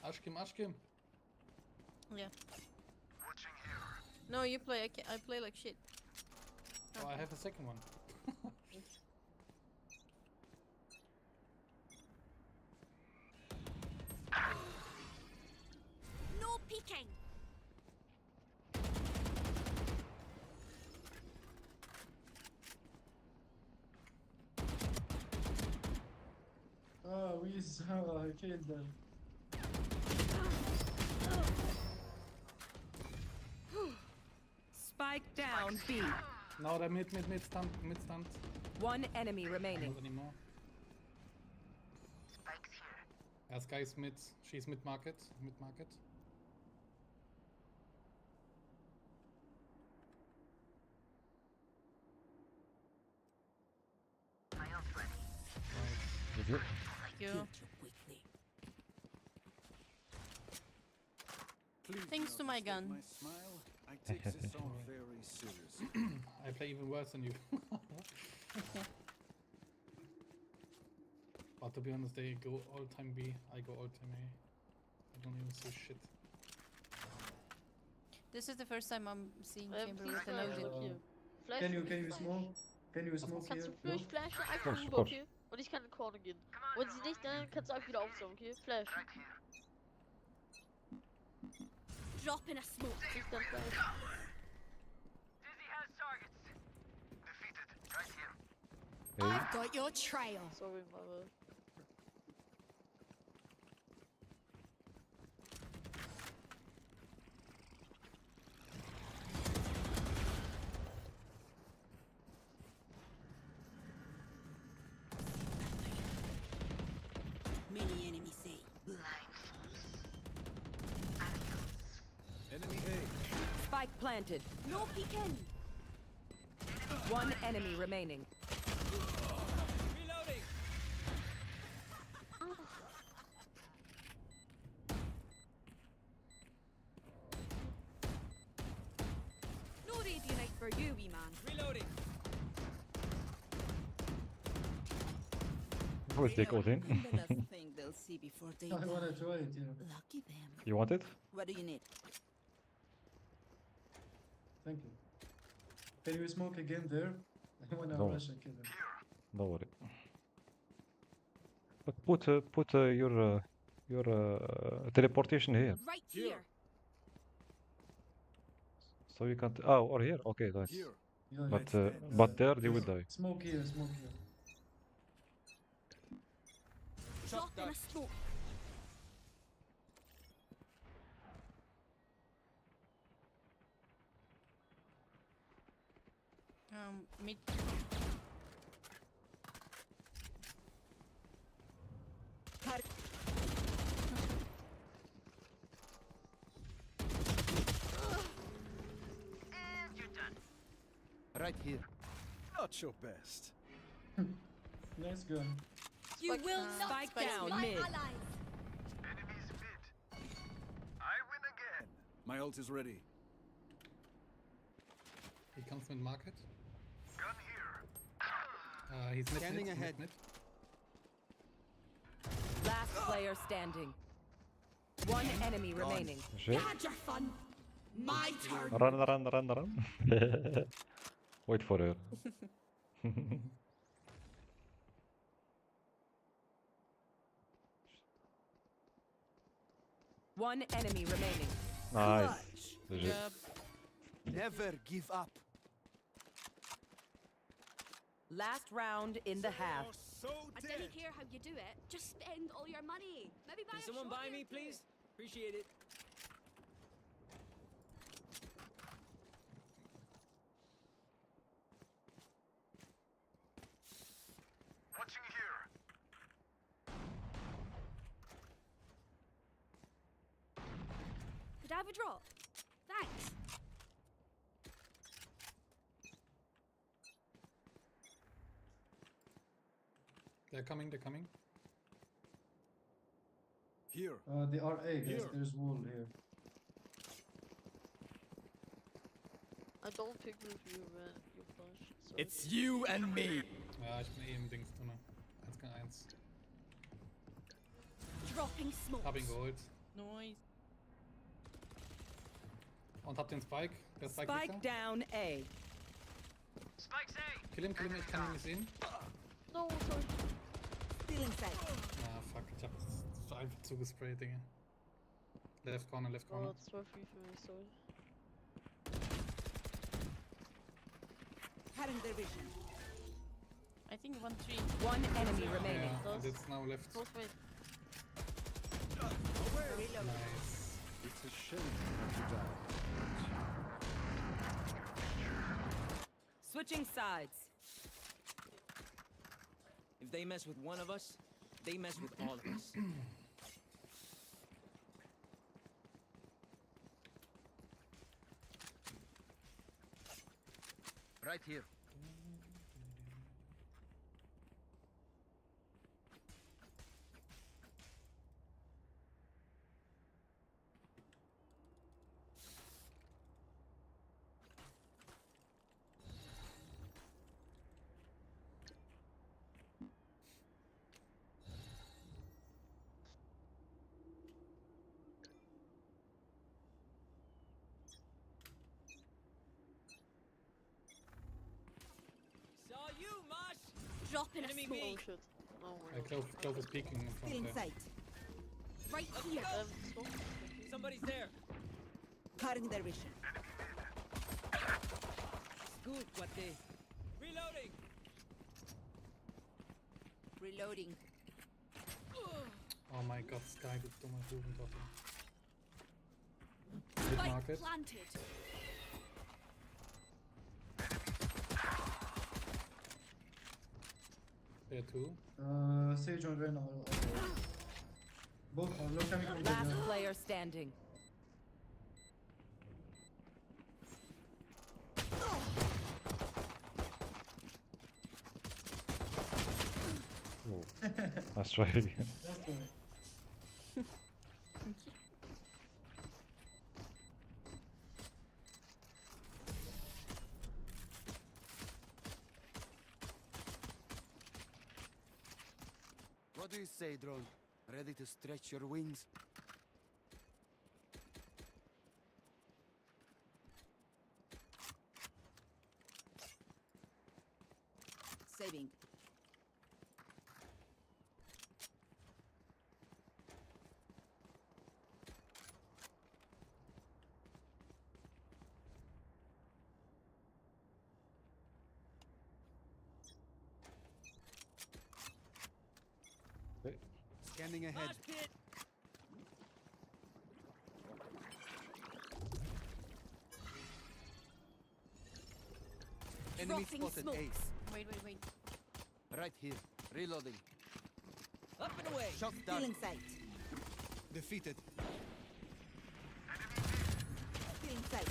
Ashkim. Yeah. No, you play. I play like shit. Oh, I have a second one. No peeking. Oh, we saw, I killed them. Spike down B. No, they're mid stunt. One enemy remaining. Not anymore. Yeah, Sky's mid. She's mid market. Is it? Thank you. Thanks to my gun. My smile. I take this all very seriously. I play even worse than you. But to be honest, they go all time B. I go all time A. I don't even see shit. This is the first time I'm seeing Chamber Please with the flash loaded. up here. Flash Can you flash. smoke? Can you smoke Kannst here? du No? flashen? Einfach Course, rüber, course. okay? Und ich kann in Corner gehen. Und sie nicht, dann kannst du auch wieder aufsaugen, okay? Flash. Drop in a smoke. Ich dann Flash. Dizzy has targets. Hey. I've got your trail. Sorry, my bad. Many enemies say. Enemy A. Spike planted. No peeking. One enemy remaining. Reloading. No radiant for you, wee man. Reloading. Always take Odin. The last thing they'll see before they I wanna die. try it, yeah. Lucky them. You want it? What do you need? Thank you. Can you smoke again there? I wanna No. rush and kill him. Don't worry. But put your teleportation here, Right here. so you can't. Oh, or here. Okay, nice. Here. Yeah, But there they will die. Smoke here, smoke here. Drop in a smoke. Mid. Right here. Not your best. Nice gun. You Spike- will not Spike kill down my mid. allies. Enemies mid. I win again. My ult is ready. He comes mid market. Gun here. He's mid. Scanning mid, ahead. Mid. Last player standing. One enemy remaining. Shit. Had your fun. My turn. Run. Wait for her. One enemy remaining. Nice. GG. Yep. Never give up. Last round in the half. So I dead. didn't care how you do it. Just spend all your money. Maybe buy Can a someone shot buy here me, too. please? Appreciate it. Watching here. Could I have a drop? Thanks. They're coming. They're coming. Here. They are A, guys. Here. There's wall here. I don't pick with you, man. You flash. Sorry. It's you and me. Ja, ich bin eh im Dings drin. 1 gegen 1. Dropping smoke. Hab ihn geholt. Noise. Und hab den Spike. Der Spike, Spike liegt da. down A. Spike's A. Kill ihn. Ich kann ihn nicht sehen. No, sorry. Still inside. Ah, fuck. Ich hab das einfach zugesprayt, Digga. Left corner. Oh, that's too free for me, sorry. Cutting their vision. I think 1-3. One enemy remaining. Yeah, and it's now left. Close mid. Nice. It's a shame not to die. Switching sides. If they mess with one of us, they mess with all of us. Right here. Saw you, Mosh! Drop in a Enemy smoke. B. Oh shit. Oh my god. Clove is peeking in Still front in there. sight. Right here. Smoke. Somebody's there. Cutting their vision. Good, what they? Reloading! Reloading. Oh mein Gott, Sky, du dumme Hurentochter. Mid Spike market. planted. There too. Sage on Reyna. Both are low coming from Last the player standing. That's right. That's right. What do you say, drone? Ready to stretch your wings? Saving. Scanning ahead. Mosh pit. Enemy Dropping spotted smokes. A. Wait, wait, wait. Right here. Reloading. Up and away. Shot down. Feeling sight. Defeated. Feeling sight.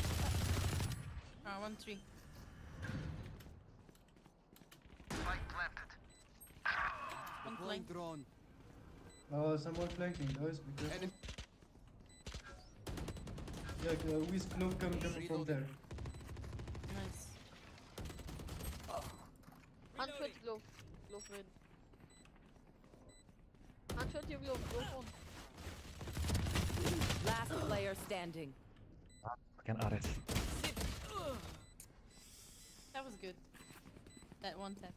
1-3. Spike planted. One Deploying flank. drone. Someone flanking, guys. Because Enemy. yeah, with cloak coming from there. Nice. 120 glove. Glove in. 120 glove. Glove on. Last player standing. Fucking Ares. That was good. That one tap.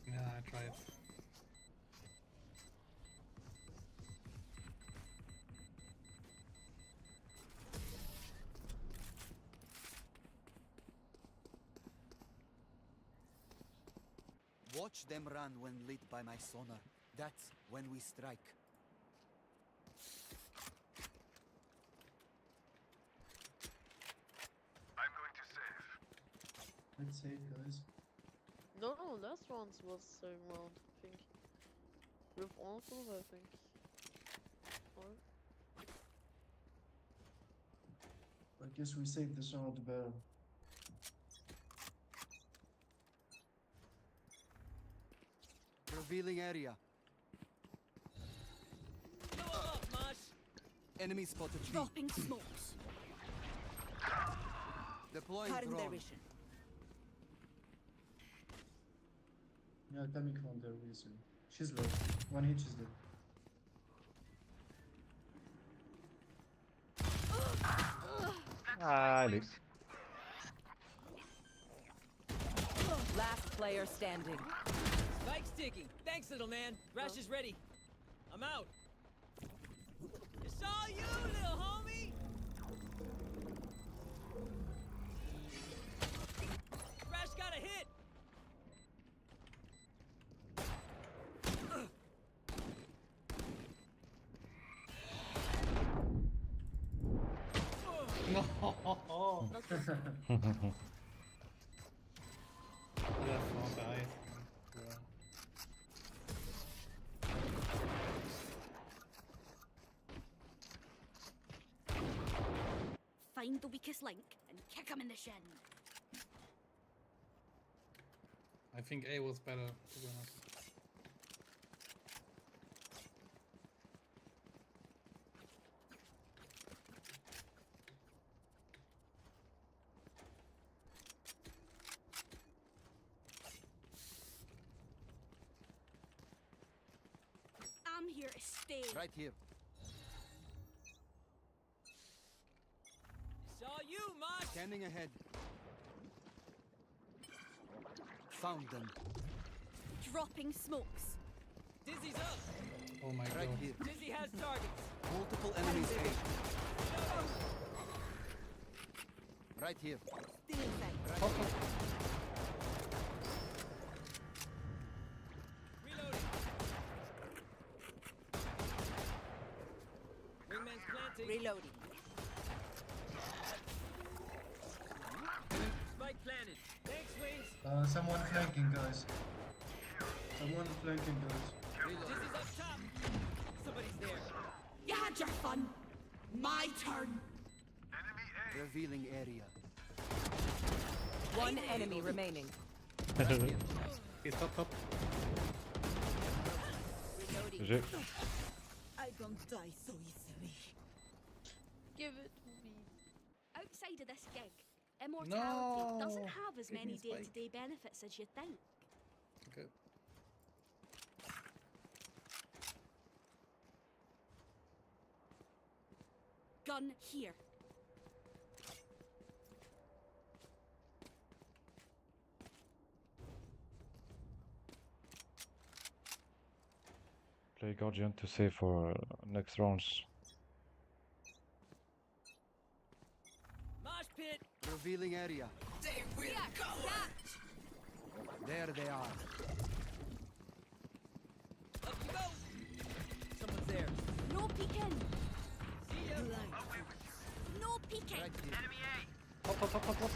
Yeah, I tried. Watch them run when lit by my sonar. That's when we strike. I'm going to save. Let's save, guys. No, last round was same round, I think. With all of I think. Or I guess we saved this round better. Revealing area. Go up, Mosh. Enemy spotted B. Dropping smokes. Deploying Cutting their drone. vision. Yeah, coming from there, really soon. She's low. One hit, she's dead. Ah, Alex. Last player standing. Spike's ticking. Thanks, little man. Thrash is ready. I'm out. It's all you, little homie. Thrash got a hit. No. that's That's not nice. Yeah. Find the weakest link and kick him in the shin. I think A was better, to be honest. I'm here to stay. Right here. It's all you, Mosh. Scanning ahead. Found them. Dropping smokes. Dizzy's up. Oh my Right god. here. Dizzy has targets. Multiple enemies A. Right here. Feeling sight. Right here. Reloading. planting. Reloading. Spike planted. Thanks, Wings. Someone flanking, guys. Someone flanking, guys. Dizzy's up top. Somebody's there. You had your fun. My turn. Revealing area. One enemy remaining. He's top. GG. I don't die so easily. Give it to me. Outside of this gig, immortality doesn't have as Give me many a spike. day-to-day benefits as you think. Okay. Gun here. Play Guardian to save for next rounds. Mosh pit. Revealing area. They will go. There they are. Up you go. Someone's there. No peeking. See ya. No peeking. Right here. Enemy A. Top.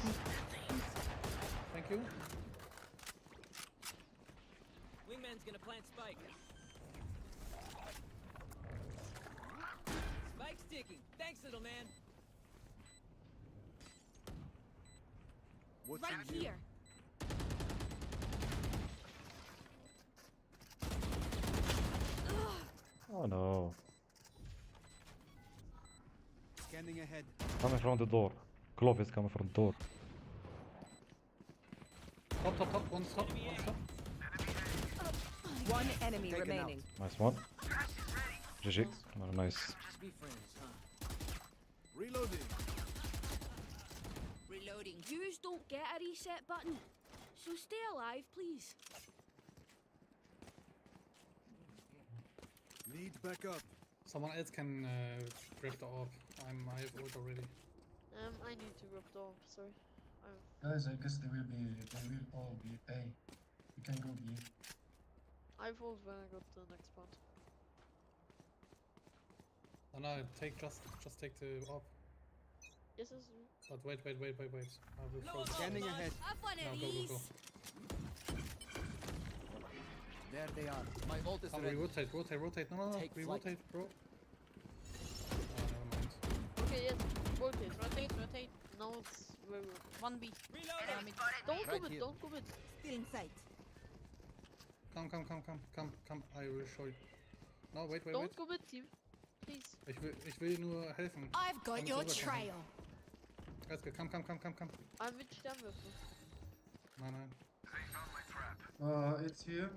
Thank you. Wingman's gonna plant spike. Spike's ticking. Thanks, little man. What's Right in here. Oh no. Scanning ahead. Coming from the door. Clove is coming from the door. Top. One stop. One enemy Taken remaining. Nice one. GG. Very nice. Just be friends, huh? Reloading. Reloading. Yous don't get a reset button. So stay alive, please. Need backup. Someone else can grab the orb. I have ult already. I need to rub the off, sorry. Guys, I guess they will all be A. You can go B. I've ult when I got the next part. Oh no, just take the orb. Yes. But wait. I will throw the Scanning ahead. Have one No, of go. these. There they are. My ult is Come, ready. rotate. No. Take We flight. rotate, bro. Oh, never mind. Okay, yes. Rotate. Now it's very good. 1B. Reloading. Don't Right go here. don't go mid. Still in sight. Come. I will show you. No, wait. Don't go mid, team. Please. Ich will nur helfen. I've got Komm your rüber, komm. trail. Alles gut, komm. I'm mit Sternwürfel. Nein. It's here.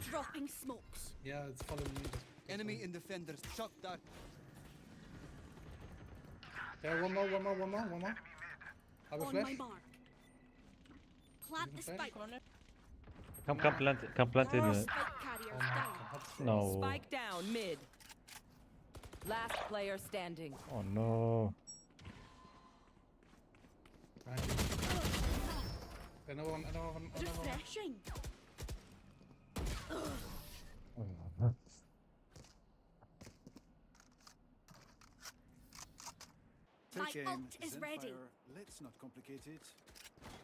Dropping smokes. Yeah, it's following me. Enemy in defenders. Shot down. Yeah, one more. I will On flash. my mark. Plant the Flash. spike. Come plant in. Spike carriers down. No. Spike down mid. Last player standing. Oh no. Another one. Refreshing. My Take aim. ult is then ready. fire. Let's not complicate it.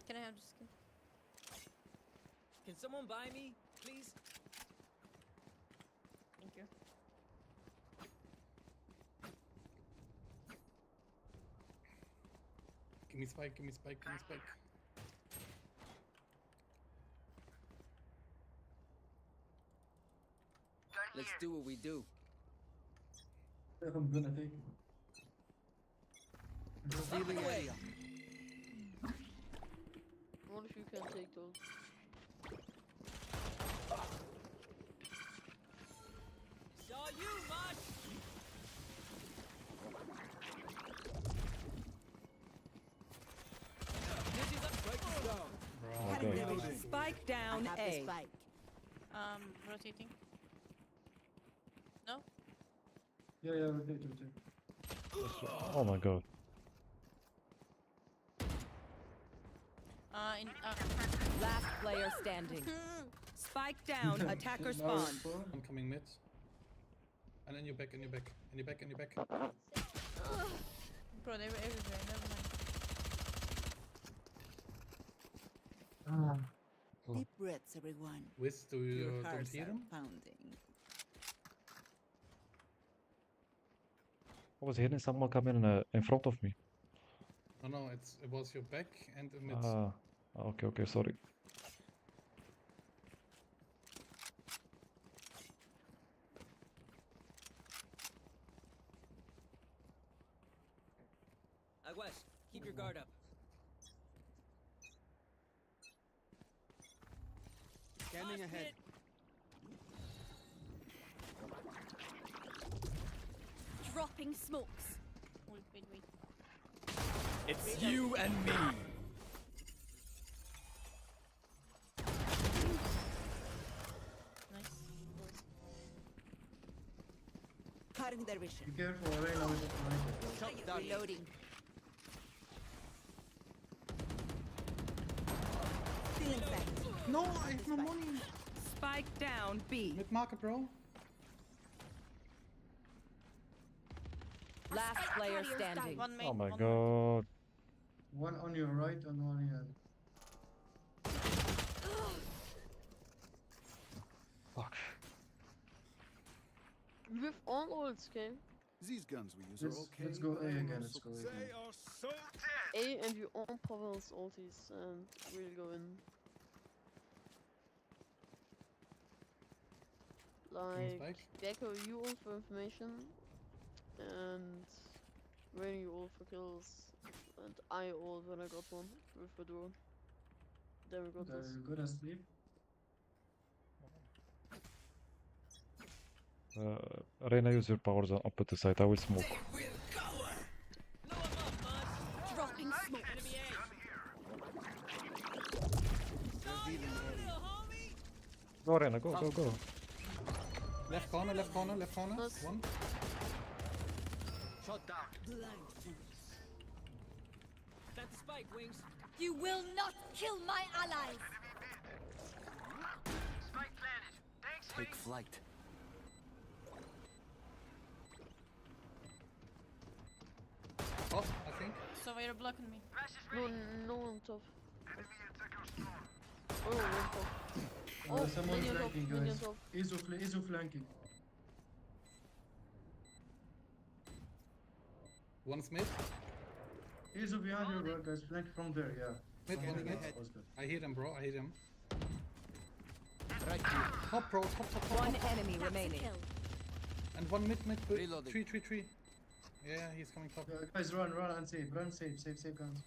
Can I have this skin? Can someone buy me, please? Thank you. Give me spike. Let's do what we do. I'm gonna take it. Revealing area. What if you can take those? Saw you, Mosh. Dizzy's up. Spike is down. Oh, okay. Spike down I have A. the spike. Rotating. No? Yeah, rotate. Oh my god. Last player standing. Spike down. Attacker spawn. I'm coming mid. And then you're back, and you're back, and you're back, and you're back. Bro, they were everywhere. Never mind. Deep breaths, everyone. Wiz, do Your you don't hearts hear are them? pounding. I was hearing someone coming in front of me. No, it was your back and the mid. Ah, okay, sorry. West, keep your guard up. Scanning ahead. Dropping smokes. Wait. It's you and me. Nice. Cutting their vision. Be careful, Reyna with the sniper. Reloading. Stealing sight. No, I have no money. Spike down B. Mid market, bro. Last player standing. One main, Oh my one god. One on your right and one on your Fuck. With all ults, okay? These guns we use are okay. Let's go but A I don't again, know let's so go A good. again. They are so A and you all Pavel's ultis and we'll go in. Like, Gecko, you ult for information, and Rainy you ult for kills, and I ult when I got one with a drone. Then we got this. You good asleep? Reyna, use your powers up at the site. I will smoke. Dropping smoke. Go, Reyna, go. Left corner. One. Shot down. Plant the spike, Wings. You will not kill my allies. Spike planted. Thanks, Take flight. Top, I think. So you're blocking me. No on top. Oh, on top. Oh, Someone minion top, flanking, minion guys. top. Iso flanking. One's mid. Iso behind you, bro, guys. Flank from there, yeah. Mid, From one there, mid. that was good. I hear them, bro. I hear them. Right here. Top, bro. Top. One enemy remaining. And one mid. Reloading. Three. Yeah, he's coming top. Guys, run and save. Run, save guns.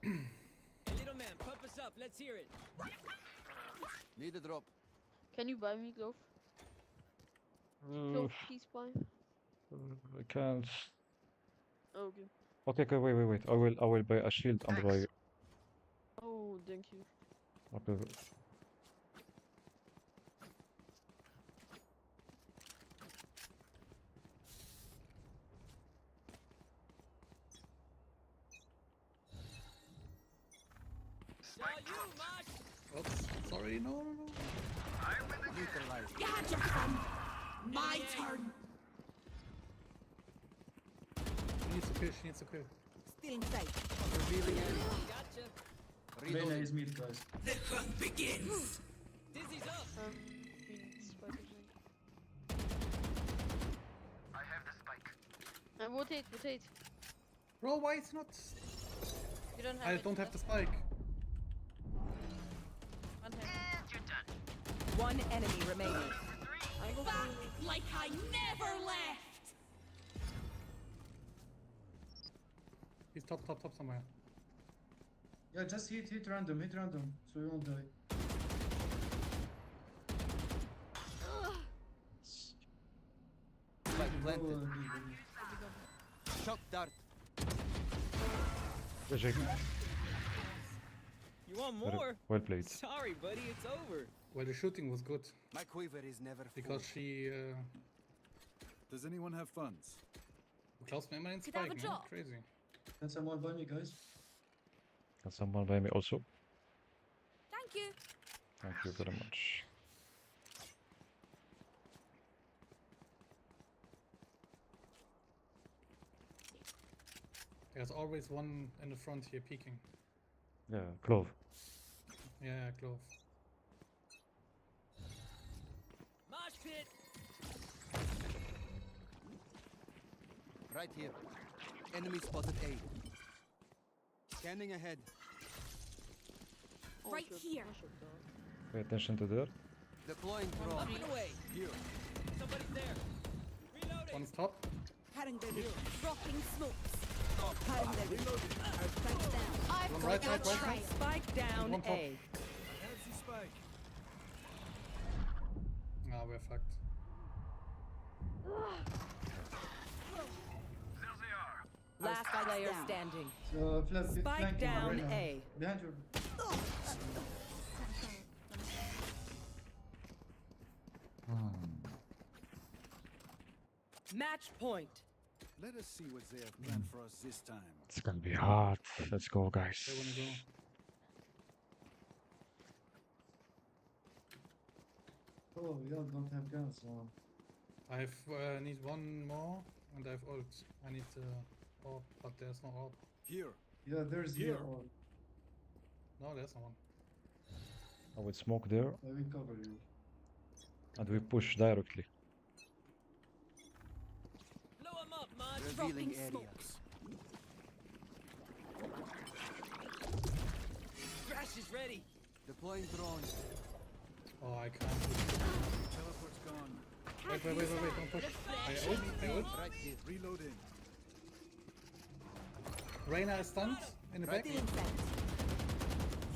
Hey, little man, pump us up. Let's hear it. Need a drop. Can you buy me glove? Uh, Glove, please buy. I can't. Oh, okay. Okay, wait. I will buy a shield and buy. Oh, thank you. Okay. Saw you, Mosh. Oops, sorry, no. Neutralized. Gadget fun. My turn. She needs to kill. Stealing sight. Revealing area. Gotcha. Reyna Reloading. is mid, guys. The hunt begins. Dizzy's up. Spike, I have the spike. and rotate. Bro, why it's not? You don't have I it. don't have the spike. One hand. And you're done. One enemy remaining. I go Back like I never left. He's top somewhere. Yeah, just hit random, so you won't die. Spike Go, planted. B. Shock dart. GG. You want more? Well played. Sorry, buddy, it's over. Well, the shooting was good My quiver is never because full. she Does anyone have funds? closed memory and Could I have spike, a man. drop? Crazy. Can someone buy me, guys? Can someone buy me also? Thank you. Thank you very much. There's always one in the front here peeking. Yeah, Clove. Yeah, Clove. Mosh pit. Right here. Enemy spotted A. Scanning ahead. Right here. Pay attention to there. Deploying Up drone. and away. Here. Somebody's there. Reloading. One top. Cutting their Dropping smokes. cutting their Spike down. I've One right got side, a right trail. Spike down One top. A. I have the spike. Ah, we're fucked. Last player standing. Flanking Spike down right now. A. Behind you. Match point. Let us see what they have planned for us this time. It's gonna be hard. Let's go, guys. They wanna go. Oh, we all don't have guns. I have need one more, and I have ult. I need orb, but there's no orb. Here. Yeah, there's Here. here. All. No, there's no one. I would smoke there, I will cover you. and we push directly. Blow him up, Mod. Revealing Dropping area. smokes. Crash is ready. Deploying drone. Oh, I can't. Teleport's gone. Wait, don't push. I ult. Right here. Reloading. Reyna is stunned in the back.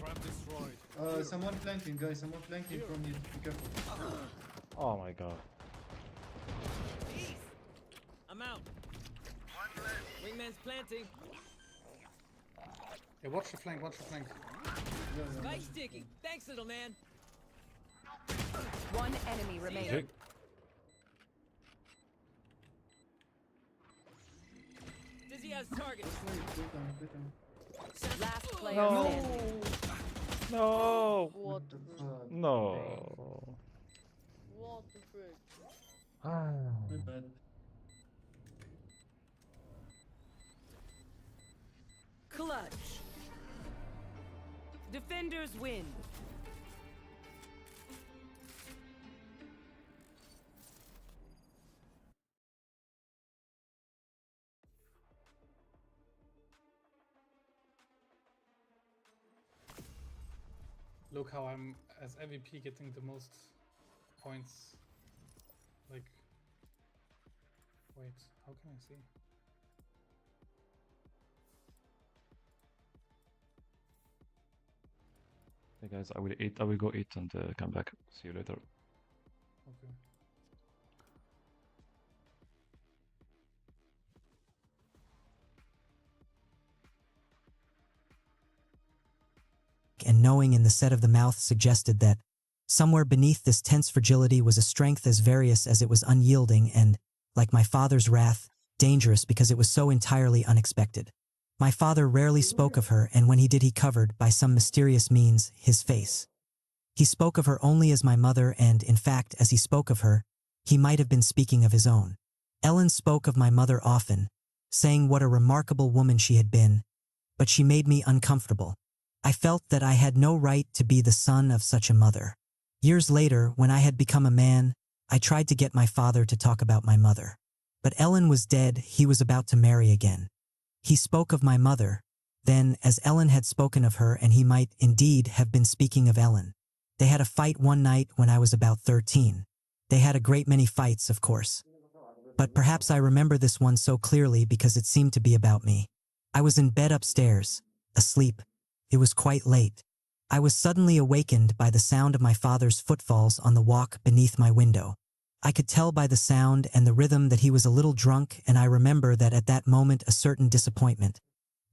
Trap destroyed. Someone flanking, guys. Someone flanking from you. Be careful. Oh my god. Peace. I'm out. Wingman's planting. Yeah, watch the flank, watch the flank. Spike sticking. Thanks, little man. One enemy remaining. Jig. Dizzy has target. Last player No. standing. No. What the frick? No. What the frick? Ah. My bad. Clutch. Defenders win. Look how I'm, as MVP, getting the most points. Like, wait, how can I see? Hey guys, I will eat. I will go eat and come back. See you later. Okay. And knowing in the set of the mouth suggested that somewhere beneath this tense fragility was a strength as various as it was unyielding and, like my father's wrath, dangerous because it was so entirely unexpected. My father rarely spoke of her, and when he did, he covered, by some mysterious means, his face. He spoke of her only as my mother, and, in fact, as he spoke of her, he might have been speaking of his own. Ellen spoke of my mother often, saying what a remarkable woman she had been, but she made me uncomfortable. I felt that I had no right to be the son of such a mother. Years later, when I had become a man, I tried to get my father to talk about my mother. But Ellen was dead. He was about to marry again. He spoke of my mother, then, as Ellen had spoken of her, and he might indeed have been speaking of Ellen. They had a fight one night when I was about 13. They had a great many fights, of course. But perhaps I remember this one so clearly because it seemed to be about me. I was in bed upstairs, asleep. It was quite late. I was suddenly awakened by the sound of my father's footfalls on the walk beneath my window. I could tell by the sound and the rhythm that he was a little drunk, and I remember that at that moment a certain disappointment,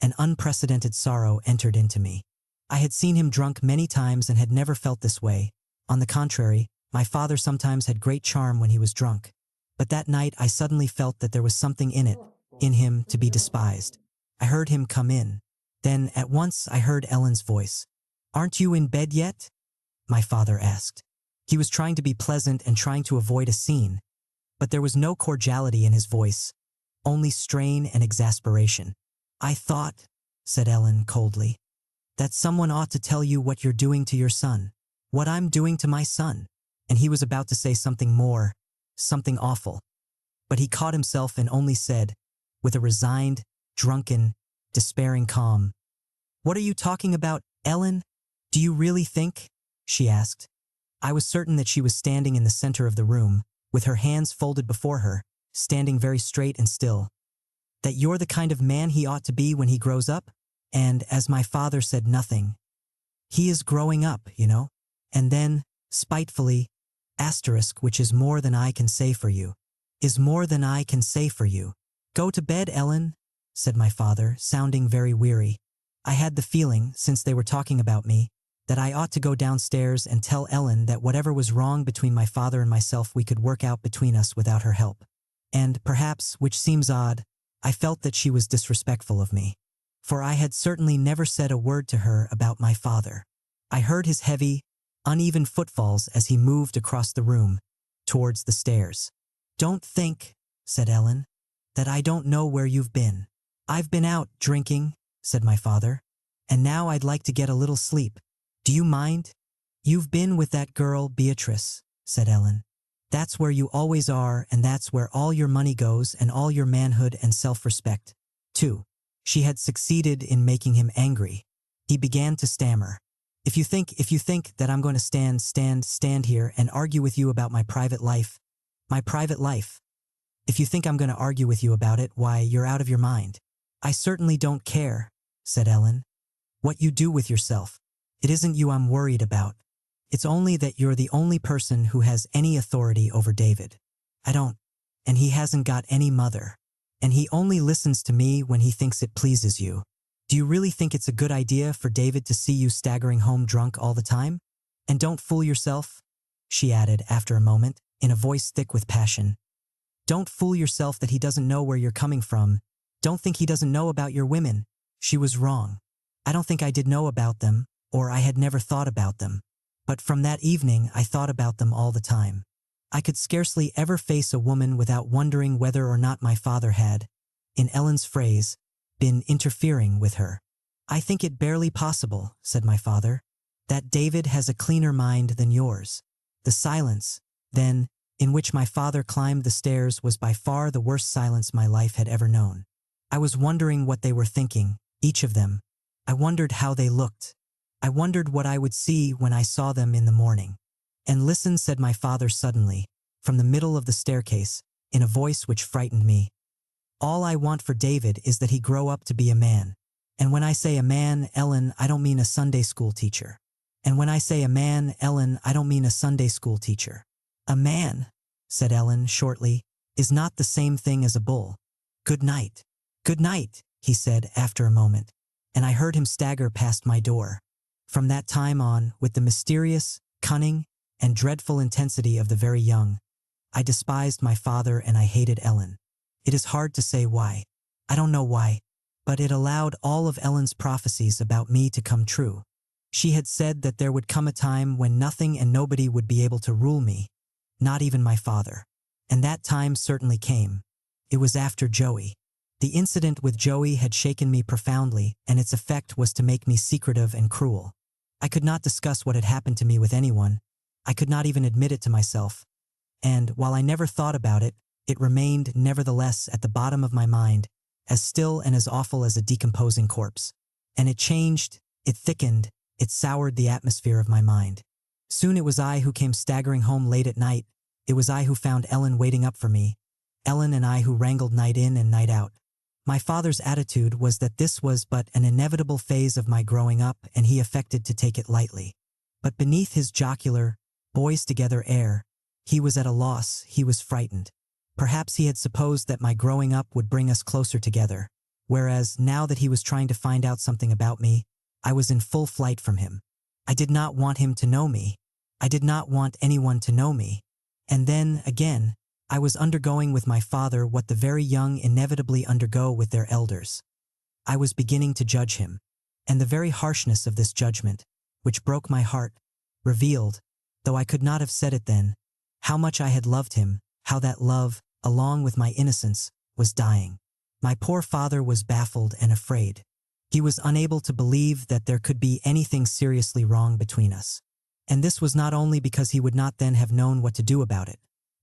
an unprecedented sorrow entered into me. I had seen him drunk many times and had never felt this way. On the contrary, my father sometimes had great charm when he was drunk. But that night I suddenly felt that there was something in him to be despised. I heard him come in. Then, at once, I heard Ellen's voice. "Aren't you in bed yet?" my father asked. He was trying to be pleasant and trying to avoid a scene, but there was no cordiality in his voice, only strain and exasperation. "I thought," said Ellen coldly, "that someone ought to tell you what you're doing to your son, what I'm doing to my son." And he was about to say something more, something awful. But he caught himself and only said, with a resigned, drunken, despairing calm, "What are you talking about, Ellen? Do you really think?" she asked. I was certain that she was standing in the center of the room, with her hands folded before her, standing very straight and still. "That you're the kind of man he ought to be when he grows up?" And, as my father said nothing, "He is growing up, you know." And then, spitefully, asterisk, "which is more than I can say for you. Is more than I can say for you." "Go to bed, Ellen," said my father, sounding very weary. I had the feeling, since they were talking about me, that I ought to go downstairs and tell Ellen that whatever was wrong between my father and myself we could work out between us without her help. And, perhaps, which seems odd, I felt that she was disrespectful of me. For I had certainly never said a word to her about my father. I heard his heavy, uneven footfalls as he moved across the room, towards the stairs. "Don't think," said Ellen, "that I don't know where you've been." "I've been out drinking," said my father, "and now I'd like to get a little sleep. Do you mind?" "You've been with that girl, Beatrice," said Ellen. "That's where you always are, and that's where all your money goes and all your manhood and self-respect, too." She had succeeded in making him angry. He began to stammer. If you think that I'm going to stand here and argue with you about my private life, if you think I'm going to argue with you about it, why, you're out of your mind." "I certainly don't care," said Ellen, "what you do with yourself. It isn't you I'm worried about. It's only that you're the only person who has any authority over David. I don't, and he hasn't got any mother. And he only listens to me when he thinks it pleases you. Do you really think it's a good idea for David to see you staggering home drunk all the time? And don't fool yourself," she added after a moment, in a voice thick with passion. "Don't fool yourself that he doesn't know where you're coming from. Don't think he doesn't know about your women." She was wrong. I don't think I did know about them, or I had never thought about them. But from that evening I thought about them all the time. I could scarcely ever face a woman without wondering whether or not my father had, in Ellen's phrase, been interfering with her. "I think it barely possible," said my father, "that David has a cleaner mind than yours." The silence, then, in which my father climbed the stairs was by far the worst silence my life had ever known. I was wondering what they were thinking, each of them. I wondered how they looked. I wondered what I would see when I saw them in the morning. "And listen," said my father suddenly, from the middle of the staircase, in a voice which frightened me. "All I want for David is that he grow up to be a man. And when I say a man, Ellen, I don't mean a Sunday school teacher. And when I say a man, Ellen, I don't mean a Sunday school teacher. A man," said Ellen shortly, "is not the same thing as a bull. Good night." "Good night," he said after a moment, and I heard him stagger past my door. From that time on, with the mysterious, cunning, and dreadful intensity of the very young, I despised my father and I hated Ellen. It is hard to say why. I don't know why, but it allowed all of Ellen's prophecies about me to come true. She had said that there would come a time when nothing and nobody would be able to rule me, not even my father. And that time certainly came. It was after Joey. The incident with Joey had shaken me profoundly, and its effect was to make me secretive and cruel. I could not discuss what had happened to me with anyone. I could not even admit it to myself. And, while I never thought about it, it remained, nevertheless, at the bottom of my mind, as still and as awful as a decomposing corpse. And it changed, it thickened, it soured the atmosphere of my mind. Soon it was I who came staggering home late at night. It was I who found Ellen waiting up for me. Ellen and I who wrangled night in and night out. My father's attitude was that this was but an inevitable phase of my growing up, and he affected to take it lightly. But beneath his jocular, boys-together air, he was at a loss, he was frightened. Perhaps he had supposed that my growing up would bring us closer together, whereas, now that he was trying to find out something about me, I was in full flight from him. I did not want him to know me. I did not want anyone to know me. And then, again, I was undergoing with my father what the very young inevitably undergo with their elders. I was beginning to judge him. And the very harshness of this judgment, which broke my heart, revealed, though I could not have said it then, how much I had loved him, how that love, along with my innocence, was dying. My poor father was baffled and afraid. He was unable to believe that there could be anything seriously wrong between us. And this was not only because he would not then have known what to do about it.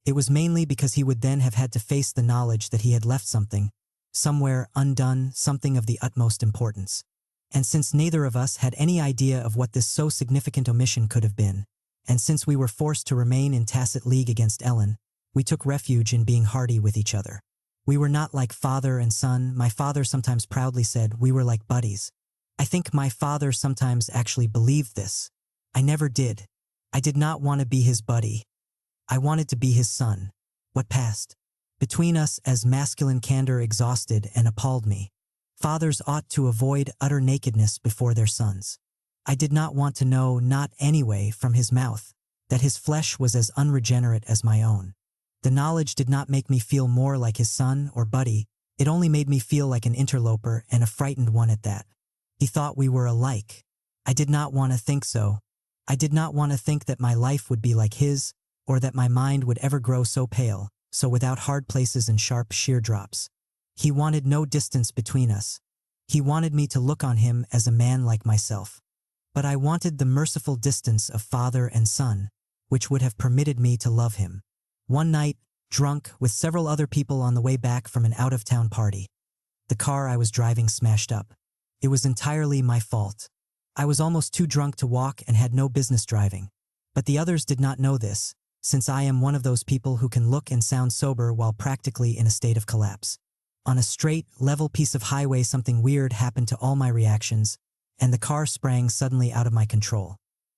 It was mainly because he would then have had to face the knowledge that he had left something, somewhere undone, something of the utmost importance. And since neither of us had any idea of what this so significant omission could have been, and since we were forced to remain in tacit league against Ellen, we took refuge in being hearty with each other. We were not like father and son. My father sometimes proudly said we were like buddies. I think my father sometimes actually believed this. I never did. I did not want to be his buddy. I wanted to be his son. What passed between us as masculine candor exhausted and appalled me. Fathers ought to avoid utter nakedness before their sons. I did not want to know, not anyway from his mouth, that his flesh was as unregenerate as my own. The knowledge did not make me feel more like his son or buddy, it only made me feel like an interloper and a frightened one at that. He thought we were alike. I did not want to think so. I did not want to think that my life would be like his, or that my mind would ever grow so pale, so without hard places and sharp sheer drops. He wanted no distance between us. He wanted me to look on him as a man like myself. But I wanted the merciful distance of father and son, which would have permitted me to love him. One night, drunk, with several other people on the way back from an out-of-town party. The car I was driving smashed up. It was entirely my fault. I was almost too drunk to walk and had no business driving. But the others did not know this, since I am one of those people who can look and sound sober while practically in a state of collapse. On a straight, level piece of highway, something weird happened to all my reactions, and the car sprang suddenly out of my control.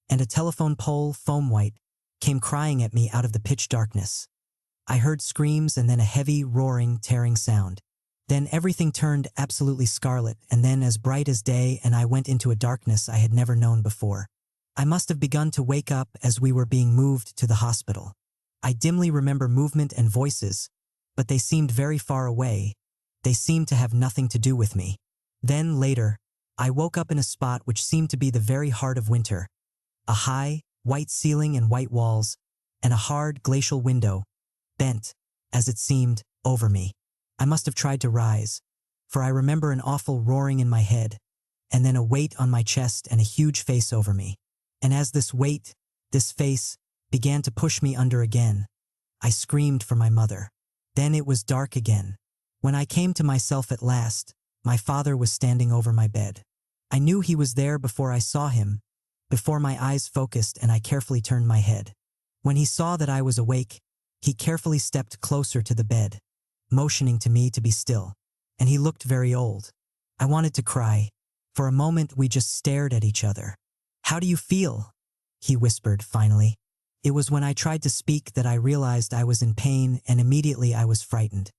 And a telephone pole, foam white, came crying at me out of the pitch darkness. I heard screams and then a heavy, roaring, tearing sound. Then everything turned absolutely scarlet and then as bright as day, and I went into a darkness I had never known before. I must have begun to wake up as we were being moved to the hospital. I dimly remember movement and voices, but they seemed very far away. They seemed to have nothing to do with me. Then, later, I woke up in a spot which seemed to be the very heart of winter. A high, white ceiling and white walls, and a hard, glacial window, bent, as it seemed, over me. I must have tried to rise, for I remember an awful roaring in my head, and then a weight on my chest and a huge face over me. And as this weight, this face, began to push me under again, I screamed for my mother. Then it was dark again. When I came to myself at last, my father was standing over my bed. I knew he was there before I saw him, before my eyes focused and I carefully turned my head. When he saw that I was awake, he carefully stepped closer to the bed, motioning to me to be still, and he looked very old. I wanted to cry. For a moment we just stared at each other. "How do you feel?" he whispered finally. It was when I tried to speak that I realized I was in pain, and immediately I was frightened.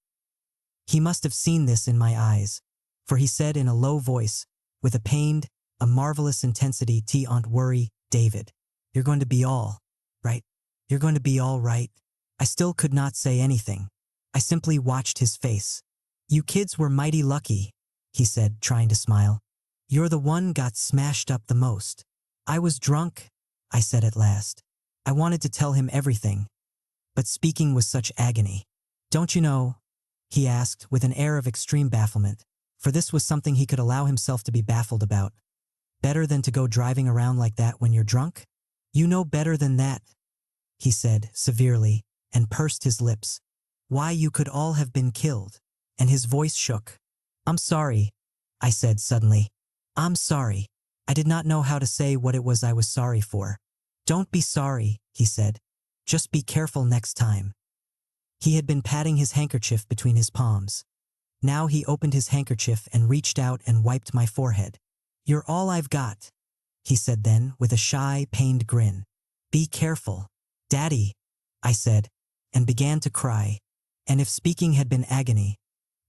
He must have seen this in my eyes, for he said in a low voice, with a pained, a marvelous intensity, "Don't worry, David. You're going to be all right. You're going to be all right." I still could not say anything. I simply watched his face. "You kids were mighty lucky," he said, trying to smile. "You're the one got smashed up the most." "I was drunk," I said at last. I wanted to tell him everything, but speaking was such agony. "Don't you know?" he asked with an air of extreme bafflement, for this was something he could allow himself to be baffled about. "Better than to go driving around like that when you're drunk? You know better than that," he said severely, and pursed his lips. "Why, you could all have been killed," and his voice shook. "I'm sorry," I said suddenly. "I'm sorry." I did not know how to say what it was I was sorry for. "Don't be sorry," he said. "Just be careful next time." He had been patting his handkerchief between his palms. Now he opened his handkerchief and reached out and wiped my forehead. "You're all I've got," he said then, with a shy, pained grin. "Be careful." "Daddy," I said, and began to cry. And if speaking had been agony,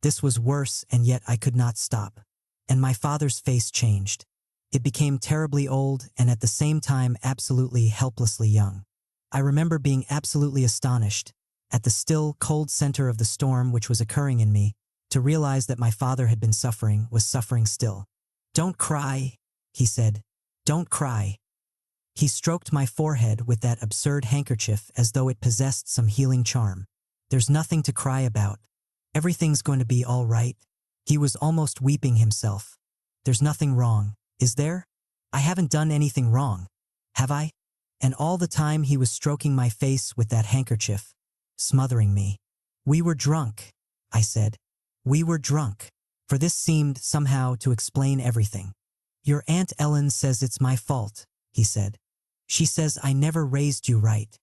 this was worse, and yet I could not stop. And my father's face changed. It became terribly old and at the same time absolutely helplessly young. I remember being absolutely astonished at the still, cold center of the storm which was occurring in me, To realize that my father had been suffering was suffering still. "Don't cry," he said. "Don't cry." He stroked my forehead with that absurd handkerchief as though it possessed some healing charm. "There's nothing to cry about. Everything's going to be all right." He was almost weeping himself. "There's nothing wrong, is there? I haven't done anything wrong, have I?" And all the time he was stroking my face with that handkerchief, smothering me. "We were drunk," I said. "We were drunk." For this seemed somehow to explain everything. "Your Aunt Ellen says it's my fault," he said. "She says I never raised you right."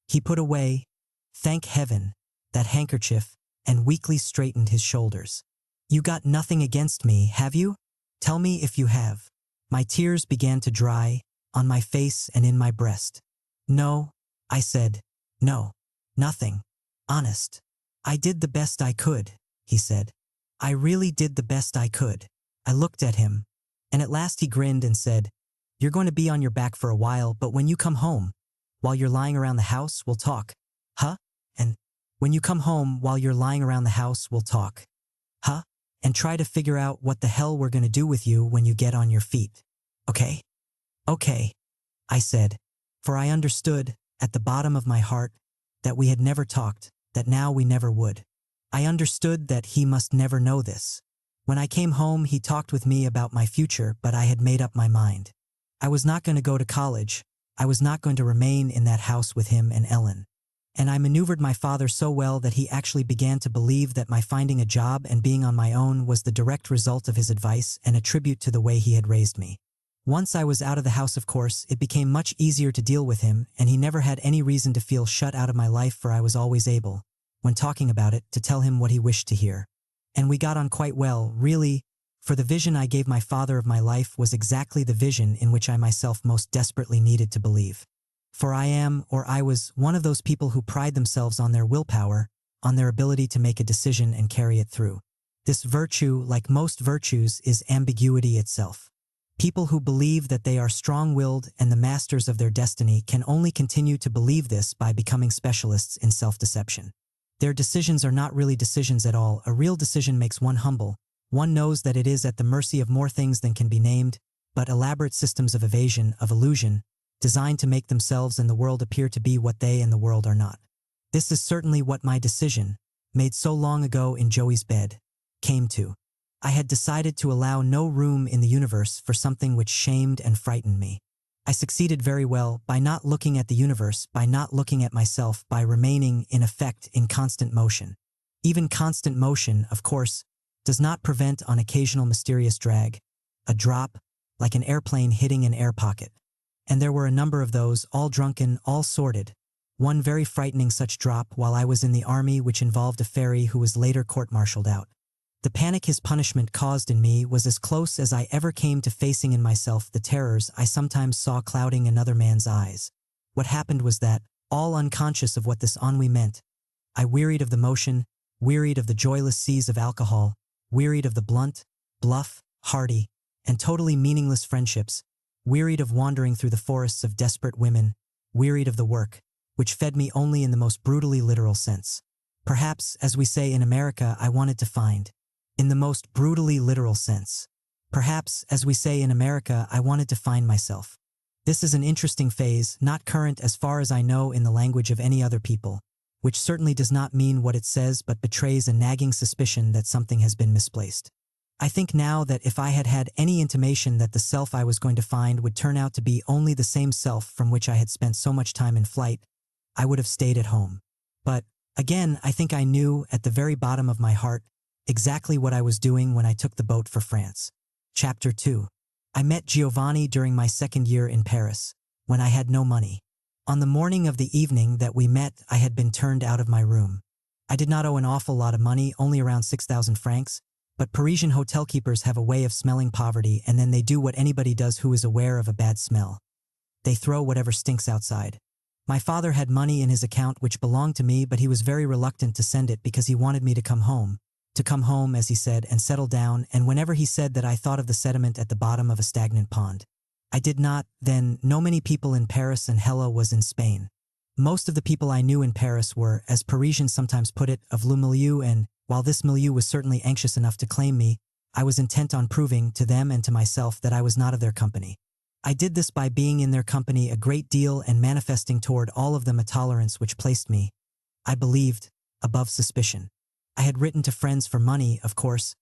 He put away, thank heaven, that handkerchief and weakly straightened his shoulders. "You got nothing against me, have you? Tell me if you have." My tears began to dry, on my face and in my breast. "No," I said. "No, nothing. Honest. I did the best I could," he said. "I really did the best I could." I looked at him, and at last he grinned and said, "You're going to be on your back for a while, but when you come home, while you're lying around the house, we'll talk. Huh? And when you come home while you're lying around the house, we'll talk. Huh? And try to figure out what the hell we're going to do with you when you get on your feet. Okay? Okay, I said, for I understood, at the bottom of my heart, that we had never talked, that now we never would. I understood that he must never know this. When I came home, he talked with me about my future, but I had made up my mind. I was not going to go to college. I was not going to remain in that house with him and Ellen. And I maneuvered my father so well that he actually began to believe that my finding a job and being on my own was the direct result of his advice and a tribute to the way he had raised me. Once I was out of the house, of course, it became much easier to deal with him, and he never had any reason to feel shut out of my life, for I was always able, when talking about it, to tell him what he wished to hear. And we got on quite well, really, for the vision I gave my father of my life was exactly the vision in which I myself most desperately needed to believe. For I am, or I was, one of those people who pride themselves on their willpower, on their ability to make a decision and carry it through. This virtue, like most virtues, is ambiguity itself. People who believe that they are strong-willed and the masters of their destiny can only continue to believe this by becoming specialists in self-deception. Their decisions are not really decisions at all. A real decision makes one humble. One knows that it is at the mercy of more things than can be named, but elaborate systems of evasion, of illusion, designed to make themselves and the world appear to be what they and the world are not. This is certainly what my decision, made so long ago in Joey's bed, came to. I had decided to allow no room in the universe for something which shamed and frightened me. I succeeded very well by not looking at the universe, by not looking at myself, by remaining, in effect, in constant motion. Even constant motion, of course, does not prevent on occasional mysterious drag, a drop, like an airplane hitting an air pocket. And there were a number of those, all drunken, all sordid. One very frightening such drop while I was in the army, which involved a fairy who was later court-martialed out. The panic his punishment caused in me was as close as I ever came to facing in myself the terrors I sometimes saw clouding another man's eyes. What happened was that, all unconscious of what this ennui meant, I wearied of the motion, wearied of the joyless seas of alcohol, wearied of the blunt, bluff, hearty, and totally meaningless friendships, wearied of wandering through the forests of desperate women, wearied of the work, which fed me only in the most brutally literal sense. Perhaps, as we say in America, I wanted to find. In the most brutally literal sense. Perhaps, as we say in America, I wanted to find myself. This is an interesting phase, not current as far as I know in the language of any other people, which certainly does not mean what it says but betrays a nagging suspicion that something has been misplaced. I think now that if I had had any intimation that the self I was going to find would turn out to be only the same self from which I had spent so much time in flight, I would have stayed at home. But, again, I think I knew, at the very bottom of my heart, exactly what I was doing when I took the boat for France. Chapter 2. I met Giovanni during my second year in Paris, when I had no money. On the morning of the evening that we met, I had been turned out of my room. I did not owe an awful lot of money, only around 6,000 francs, but Parisian hotel keepers have a way of smelling poverty, and then they do what anybody does who is aware of a bad smell. They throw whatever stinks outside. My father had money in his account which belonged to me, but he was very reluctant to send it because he wanted me to come home, as he said, and settle down, and whenever he said that I thought of the sediment at the bottom of a stagnant pond. I did not, then, know many people in Paris, and Hella was in Spain. Most of the people I knew in Paris were, as Parisians sometimes put it, of le milieu, and while this milieu was certainly anxious enough to claim me, I was intent on proving to them and to myself that I was not of their company. I did this by being in their company a great deal and manifesting toward all of them a tolerance which placed me, I believed, above suspicion. I had written to friends for money, of course,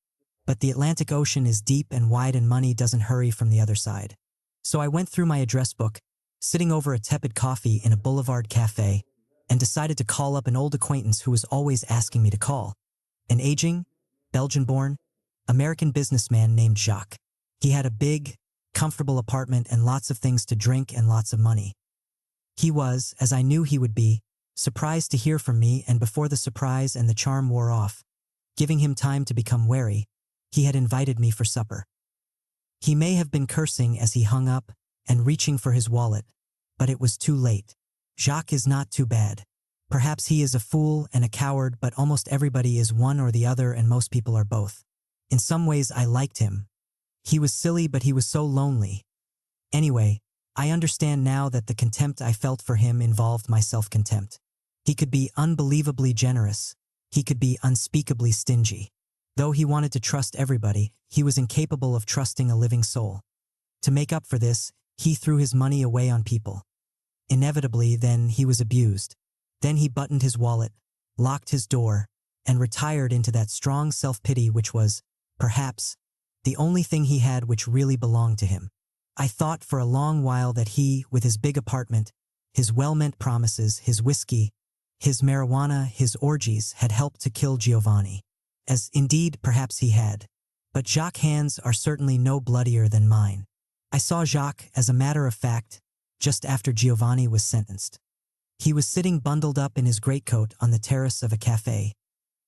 but the Atlantic Ocean is deep and wide and money doesn't hurry from the other side. So I went through my address book, sitting over a tepid coffee in a boulevard cafe, and decided to call up an old acquaintance who was always asking me to call. An aging, Belgian-born, American businessman named Jacques. He had a big, comfortable apartment and lots of things to drink and lots of money. He was, as I knew he would be, surprised to hear from me, and before the surprise and the charm wore off, giving him time to become wary, he had invited me for supper. He may have been cursing as he hung up and reaching for his wallet, but it was too late. Jacques is not too bad. Perhaps he is a fool and a coward, but almost everybody is one or the other, and most people are both. In some ways I liked him. He was silly, but he was so lonely. Anyway, I understand now that the contempt I felt for him involved my self-contempt. He could be unbelievably generous. He could be unspeakably stingy. Though he wanted to trust everybody, he was incapable of trusting a living soul. To make up for this, he threw his money away on people. Inevitably, then, he was abused. Then he buttoned his wallet, locked his door, and retired into that strong self-pity which was, perhaps, the only thing he had which really belonged to him. I thought for a long while that he, with his big apartment, his well-meant promises, his whiskey, his marijuana, his orgies, had helped to kill Giovanni. As indeed perhaps he had. But Jacques' hands are certainly no bloodier than mine. I saw Jacques, as a matter of fact, just after Giovanni was sentenced. He was sitting bundled up in his greatcoat on the terrace of a cafe,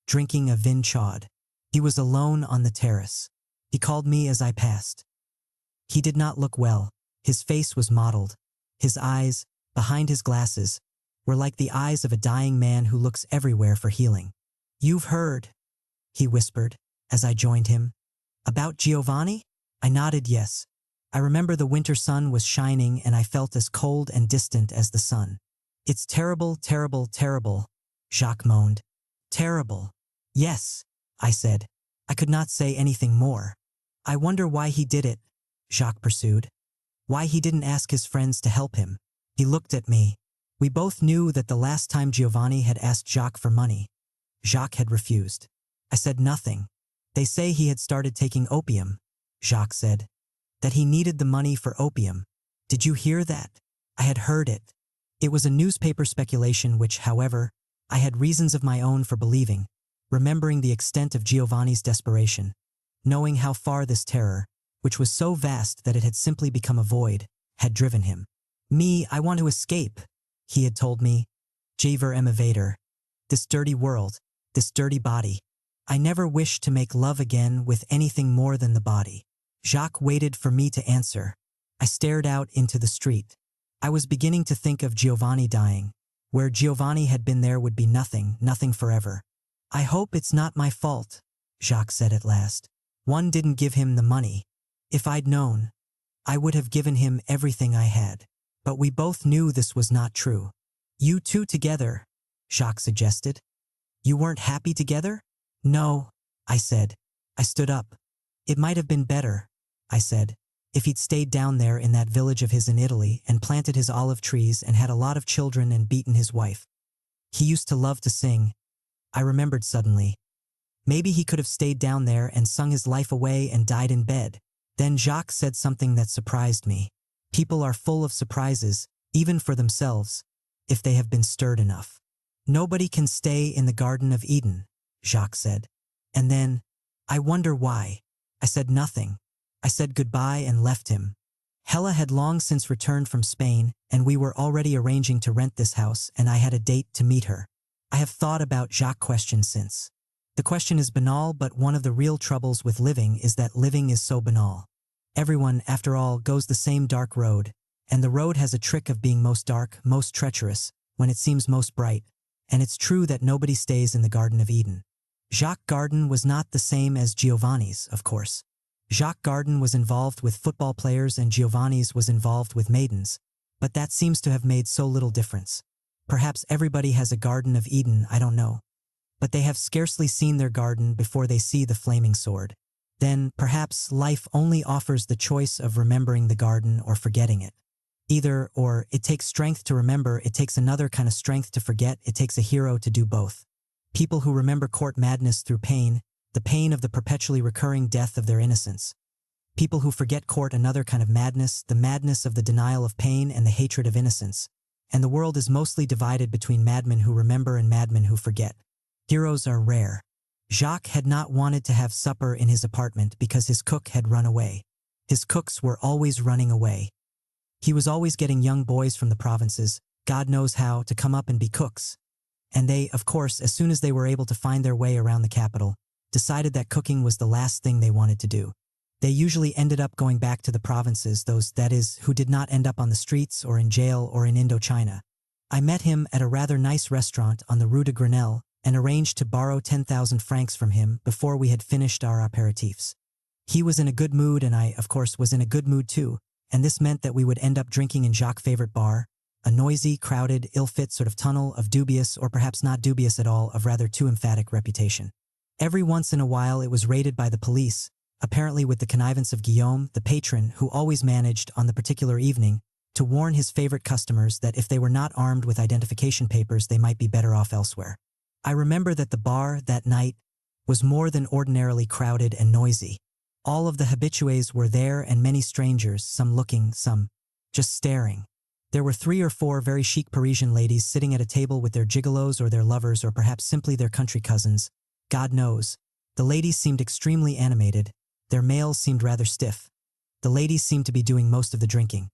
drinking a vin chaude. He was alone on the terrace. He called me as I passed. He did not look well. His face was mottled. His eyes, behind his glasses, were like the eyes of a dying man who looks everywhere for healing. "You've heard," he whispered, as I joined him. "About Giovanni?" I nodded yes. I remember the winter sun was shining and I felt as cold and distant as the sun. "It's terrible, terrible, terrible," Jacques moaned. "Terrible." "Yes," I said. I could not say anything more. "I wonder why he did it," Jacques pursued. "Why he didn't ask his friends to help him." He looked at me. We both knew that the last time Giovanni had asked Jacques for money, Jacques had refused. I said nothing. "They say he had started taking opium," Jacques said. "That he needed the money for opium. Did you hear that?" I had heard it. It was a newspaper speculation which, however, I had reasons of my own for believing, remembering the extent of Giovanni's desperation, knowing how far this terror, which was so vast that it had simply become a void, had driven him. "Me, I want to escape," he had told me. "Je veux m'évader. This dirty world, this dirty body. I never wished to make love again with anything more than the body." Jacques waited for me to answer. I stared out into the street. I was beginning to think of Giovanni dying. Where Giovanni had been, there would be nothing, nothing forever. "I hope it's not my fault," Jacques said at last. "One didn't give him the money. If I'd known, I would have given him everything I had." But we both knew this was not true. "You two together," Jacques suggested. "You weren't happy together?" "No," I said. I stood up. "It might have been better," I said, "if he'd stayed down there in that village of his in Italy and planted his olive trees and had a lot of children and beaten his wife. He used to love to sing." I remembered suddenly. Maybe he could have stayed down there and sung his life away and died in bed. Then Jacques said something that surprised me. People are full of surprises, even for themselves, if they have been stirred enough. "Nobody can stay in the Garden of Eden," Jacques said. And then, "I wonder why." I said nothing. I said goodbye and left him. Hella had long since returned from Spain, and we were already arranging to rent this house, and I had a date to meet her. I have thought about Jacques' question since. The question is banal, but one of the real troubles with living is that living is so banal. Everyone, after all, goes the same dark road, and the road has a trick of being most dark, most treacherous, when it seems most bright, and it's true that nobody stays in the Garden of Eden. Jacques' garden was not the same as Giovanni's, of course. Jacques' garden was involved with football players and Giovanni's was involved with maidens, but that seems to have made so little difference. Perhaps everybody has a Garden of Eden, I don't know. But they have scarcely seen their garden before they see the flaming sword. Then, perhaps, life only offers the choice of remembering the garden or forgetting it. Either or, it takes strength to remember, it takes another kind of strength to forget, it takes a hero to do both. People who remember court madness through pain, the pain of the perpetually recurring death of their innocence. People who forget court another kind of madness, the madness of the denial of pain and the hatred of innocence. And the world is mostly divided between madmen who remember and madmen who forget. Heroes are rare. Jacques had not wanted to have supper in his apartment because his cook had run away. His cooks were always running away. He was always getting young boys from the provinces, God knows how, to come up and be cooks. And they, of course, as soon as they were able to find their way around the capital, decided that cooking was the last thing they wanted to do. They usually ended up going back to the provinces, those, that is, who did not end up on the streets or in jail or in Indochina. I met him at a rather nice restaurant on the Rue de Grenelle and arranged to borrow 10,000 francs from him before we had finished our aperitifs. He was in a good mood and I, of course, was in a good mood too, and this meant that we would end up drinking in Jacques' favorite bar, a noisy, crowded, ill-fit sort of tunnel of dubious or perhaps not dubious at all of rather too emphatic reputation. Every once in a while it was raided by the police, apparently with the connivance of Guillaume, the patron, who always managed, on the particular evening, to warn his favorite customers that if they were not armed with identification papers they might be better off elsewhere. I remember that the bar, that night, was more than ordinarily crowded and noisy. All of the habitués were there and many strangers, some looking, some just staring. There were 3 or 4 very chic Parisian ladies sitting at a table with their gigolos or their lovers or perhaps simply their country cousins. God knows. The ladies seemed extremely animated. Their males seemed rather stiff. The ladies seemed to be doing most of the drinking.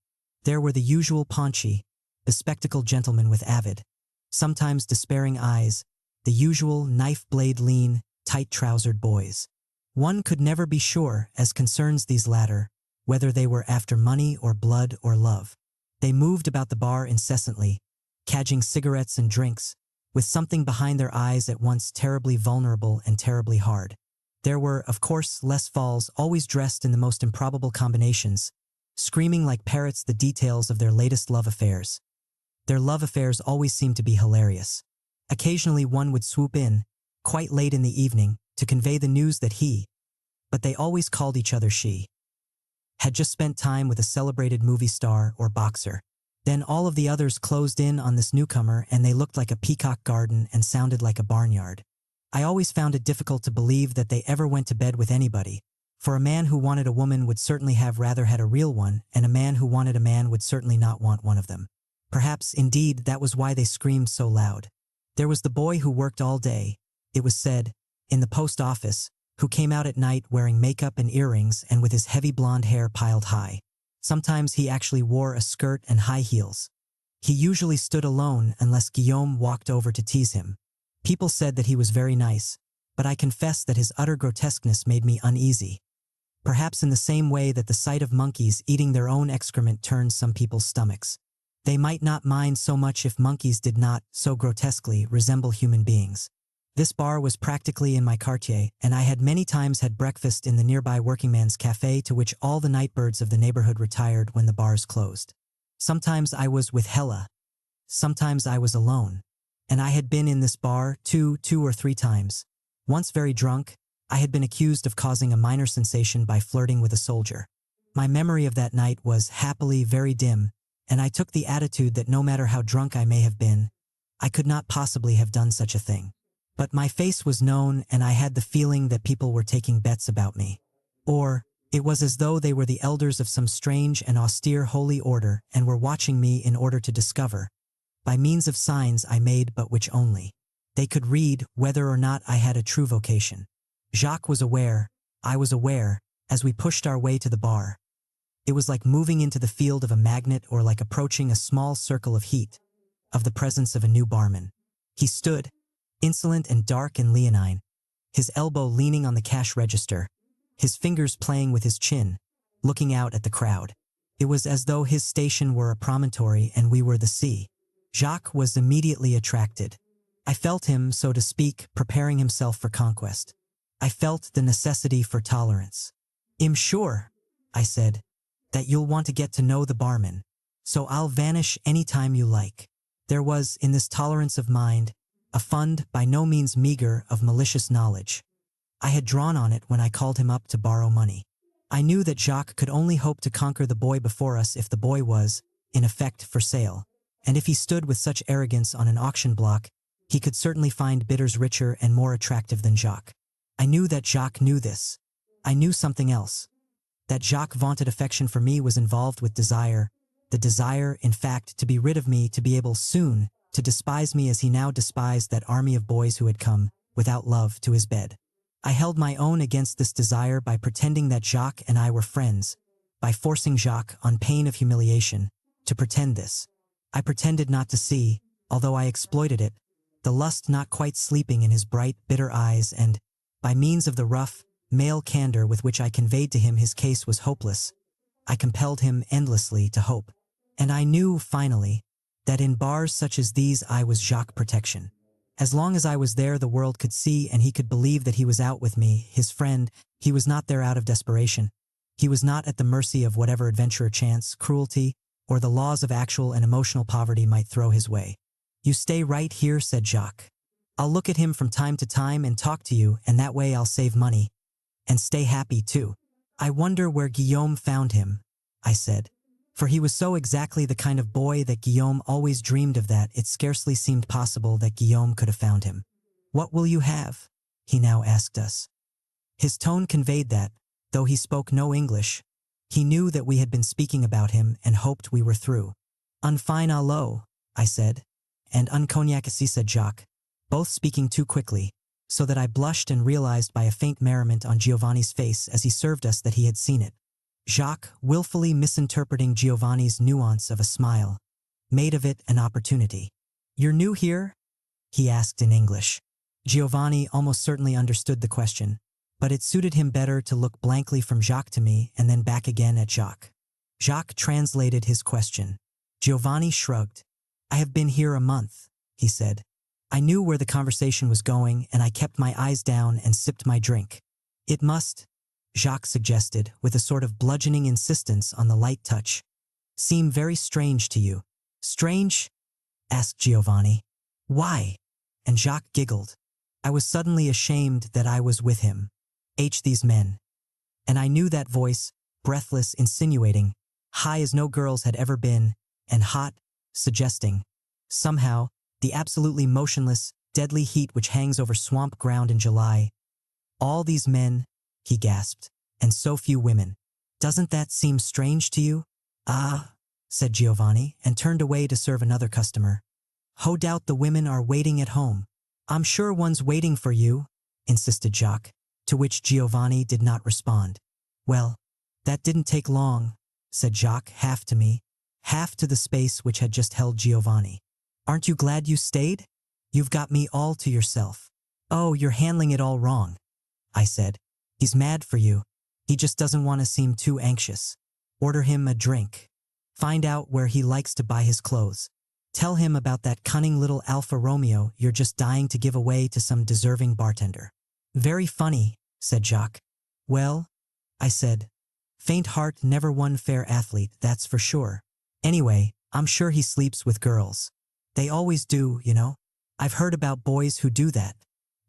There were the usual paunchy, bespectacled gentlemen with avid, sometimes despairing eyes, the usual knife-blade lean, tight-trousered boys. One could never be sure, as concerns these latter, whether they were after money or blood or love. They moved about the bar incessantly, cadging cigarettes and drinks, with something behind their eyes at once terribly vulnerable and terribly hard. There were, of course, Les Falls, always dressed in the most improbable combinations, screaming like parrots the details of their latest love affairs. Their love affairs always seemed to be hilarious. Occasionally one would swoop in, quite late in the evening, to convey the news that he, but they always called each other she, had just spent time with a celebrated movie star or boxer. Then all of the others closed in on this newcomer and they looked like a peacock garden and sounded like a barnyard. I always found it difficult to believe that they ever went to bed with anybody, for a man who wanted a woman would certainly have rather had a real one, and a man who wanted a man would certainly not want one of them. Perhaps, indeed, that was why they screamed so loud. There was the boy who worked all day, it was said, in the post office, who came out at night wearing makeup and earrings and with his heavy blonde hair piled high. Sometimes he actually wore a skirt and high heels. He usually stood alone unless Guillaume walked over to tease him. People said that he was very nice, but I confess that his utter grotesqueness made me uneasy. Perhaps in the same way that the sight of monkeys eating their own excrement turns some people's stomachs. They might not mind so much if monkeys did not, so grotesquely, resemble human beings. This bar was practically in my quartier, and I had many times had breakfast in the nearby workingman's cafe to which all the nightbirds of the neighborhood retired when the bars closed. Sometimes I was with Hella. Sometimes I was alone. And I had been in this bar two or three times. Once very drunk, I had been accused of causing a minor sensation by flirting with a soldier. My memory of that night was happily very dim, and I took the attitude that no matter how drunk I may have been, I could not possibly have done such a thing. But my face was known and I had the feeling that people were taking bets about me. Or, it was as though they were the elders of some strange and austere holy order and were watching me in order to discover, by means of signs I made but which only they could read, whether or not I had a true vocation. Jacques was aware, I was aware, as we pushed our way to the bar. It was like moving into the field of a magnet or like approaching a small circle of heat, of the presence of a new barman. He stood, insolent and dark and leonine, his elbow leaning on the cash register, his fingers playing with his chin, looking out at the crowd. It was as though his station were a promontory and we were the sea. Jacques was immediately attracted. I felt him, so to speak, preparing himself for conquest. I felt the necessity for tolerance. "I'm sure," I said, "that you'll want to get to know the barman, so I'll vanish any time you like." There was, in this tolerance of mind, a fund by no means meager of malicious knowledge. I had drawn on it when I called him up to borrow money. I knew that Jacques could only hope to conquer the boy before us if the boy was, in effect, for sale. And if he stood with such arrogance on an auction block, he could certainly find bidders richer and more attractive than Jacques. I knew that Jacques knew this. I knew something else. That Jacques' vaunted affection for me was involved with desire, the desire, in fact, to be rid of me, to be able soon to despise me as he now despised that army of boys who had come, without love, to his bed. I held my own against this desire by pretending that Jacques and I were friends, by forcing Jacques, on pain of humiliation, to pretend this. I pretended not to see, although I exploited it, the lust not quite sleeping in his bright, bitter eyes, and, by means of the rough, male candor with which I conveyed to him his case was hopeless, I compelled him endlessly to hope. And I knew, finally, that in bars such as these I was Jacques' protection. As long as I was there, the world could see and he could believe that he was out with me, his friend. He was not there out of desperation. He was not at the mercy of whatever adventure, chance, cruelty, or the laws of actual and emotional poverty might throw his way. You stay right here, said Jacques. I'll look at him from time to time and talk to you, and that way I'll save money. And stay happy, too. I wonder where Guillaume found him, I said. For he was so exactly the kind of boy that Guillaume always dreamed of, that it scarcely seemed possible that Guillaume could have found him. What will you have? He now asked us. His tone conveyed that, though he spoke no English, he knew that we had been speaking about him and hoped we were through. Un fine à l'eau, I said. And un cognac, said Jacques, both speaking too quickly, so that I blushed and realized by a faint merriment on Giovanni's face as he served us that he had seen it. Jacques, willfully misinterpreting Giovanni's nuance of a smile, made of it an opportunity. You're new here? He asked in English. Giovanni almost certainly understood the question, but it suited him better to look blankly from Jacques to me and then back again at Jacques. Jacques translated his question. Giovanni shrugged. I have been here a month, he said. I knew where the conversation was going, and I kept my eyes down and sipped my drink. It must, Jacques suggested, with a sort of bludgeoning insistence on the light touch, seem very strange to you. Strange? Asked Giovanni. Why? And Jacques giggled. I was suddenly ashamed that I was with him. These men. And I knew that voice, breathless, insinuating, high as no girl's had ever been, and hot, suggesting, somehow, the absolutely motionless, deadly heat which hangs over swamp ground in July. All these men, he gasped, and so few women. Doesn't that seem strange to you? Ah, said Giovanni, and turned away to serve another customer. Ho doubt the women are waiting at home. I'm sure one's waiting for you, insisted Jacques, to which Giovanni did not respond. Well, that didn't take long, said Jacques, half to me, half to the space which had just held Giovanni. Aren't you glad you stayed? You've got me all to yourself. Oh, you're handling it all wrong, I said. He's mad for you. He just doesn't want to seem too anxious. Order him a drink. Find out where he likes to buy his clothes. Tell him about that cunning little Alfa Romeo you're just dying to give away to some deserving bartender. Very funny, said Jacques. Well, I said, faint heart never won fair athlete, that's for sure. Anyway, I'm sure he sleeps with girls. They always do, you know. I've heard about boys who do that.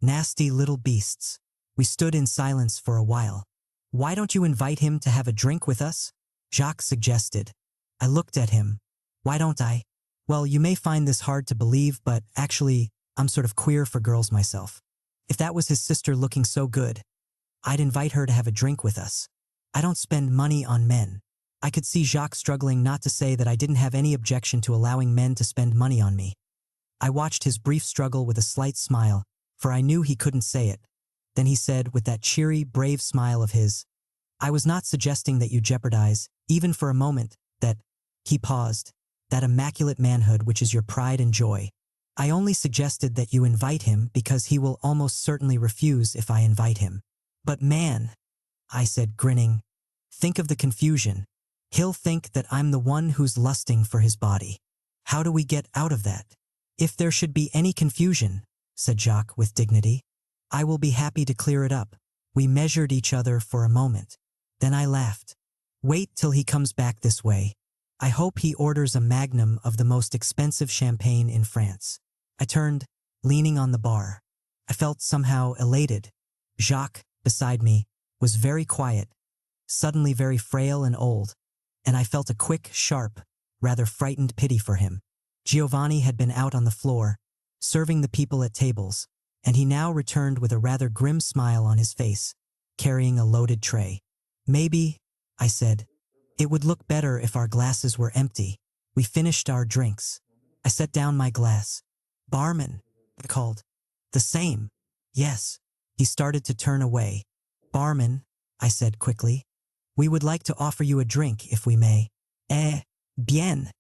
Nasty little beasts. We stood in silence for a while. Why don't you invite him to have a drink with us? Jacques suggested. I looked at him. Why don't I? Well, you may find this hard to believe, but actually, I'm sort of queer for girls myself. If that was his sister looking so good, I'd invite her to have a drink with us. I don't spend money on men. I could see Jacques struggling not to say that I didn't have any objection to allowing men to spend money on me. I watched his brief struggle with a slight smile, for I knew he couldn't say it. Then he said, with that cheery, brave smile of his, I was not suggesting that you jeopardize, even for a moment, that, he paused, that immaculate manhood which is your pride and joy. I only suggested that you invite him because he will almost certainly refuse if I invite him. But man, I said, grinning, think of the confusion. He'll think that I'm the one who's lusting for his body. How do we get out of that? If there should be any confusion, said Jacques with dignity, I will be happy to clear it up. We measured each other for a moment. Then I laughed. Wait till he comes back this way. I hope he orders a magnum of the most expensive champagne in France. I turned, leaning on the bar. I felt somehow elated. Jacques, beside me, was very quiet, suddenly very frail and old, and I felt a quick, sharp, rather frightened pity for him. Giovanni had been out on the floor, serving the people at tables, and he now returned with a rather grim smile on his face, carrying a loaded tray. Maybe, I said, it would look better if our glasses were empty. We finished our drinks. I set down my glass. Barman, I called. The same. Yes. He started to turn away. Barman, I said quickly. We would like to offer you a drink, if we may. Bien,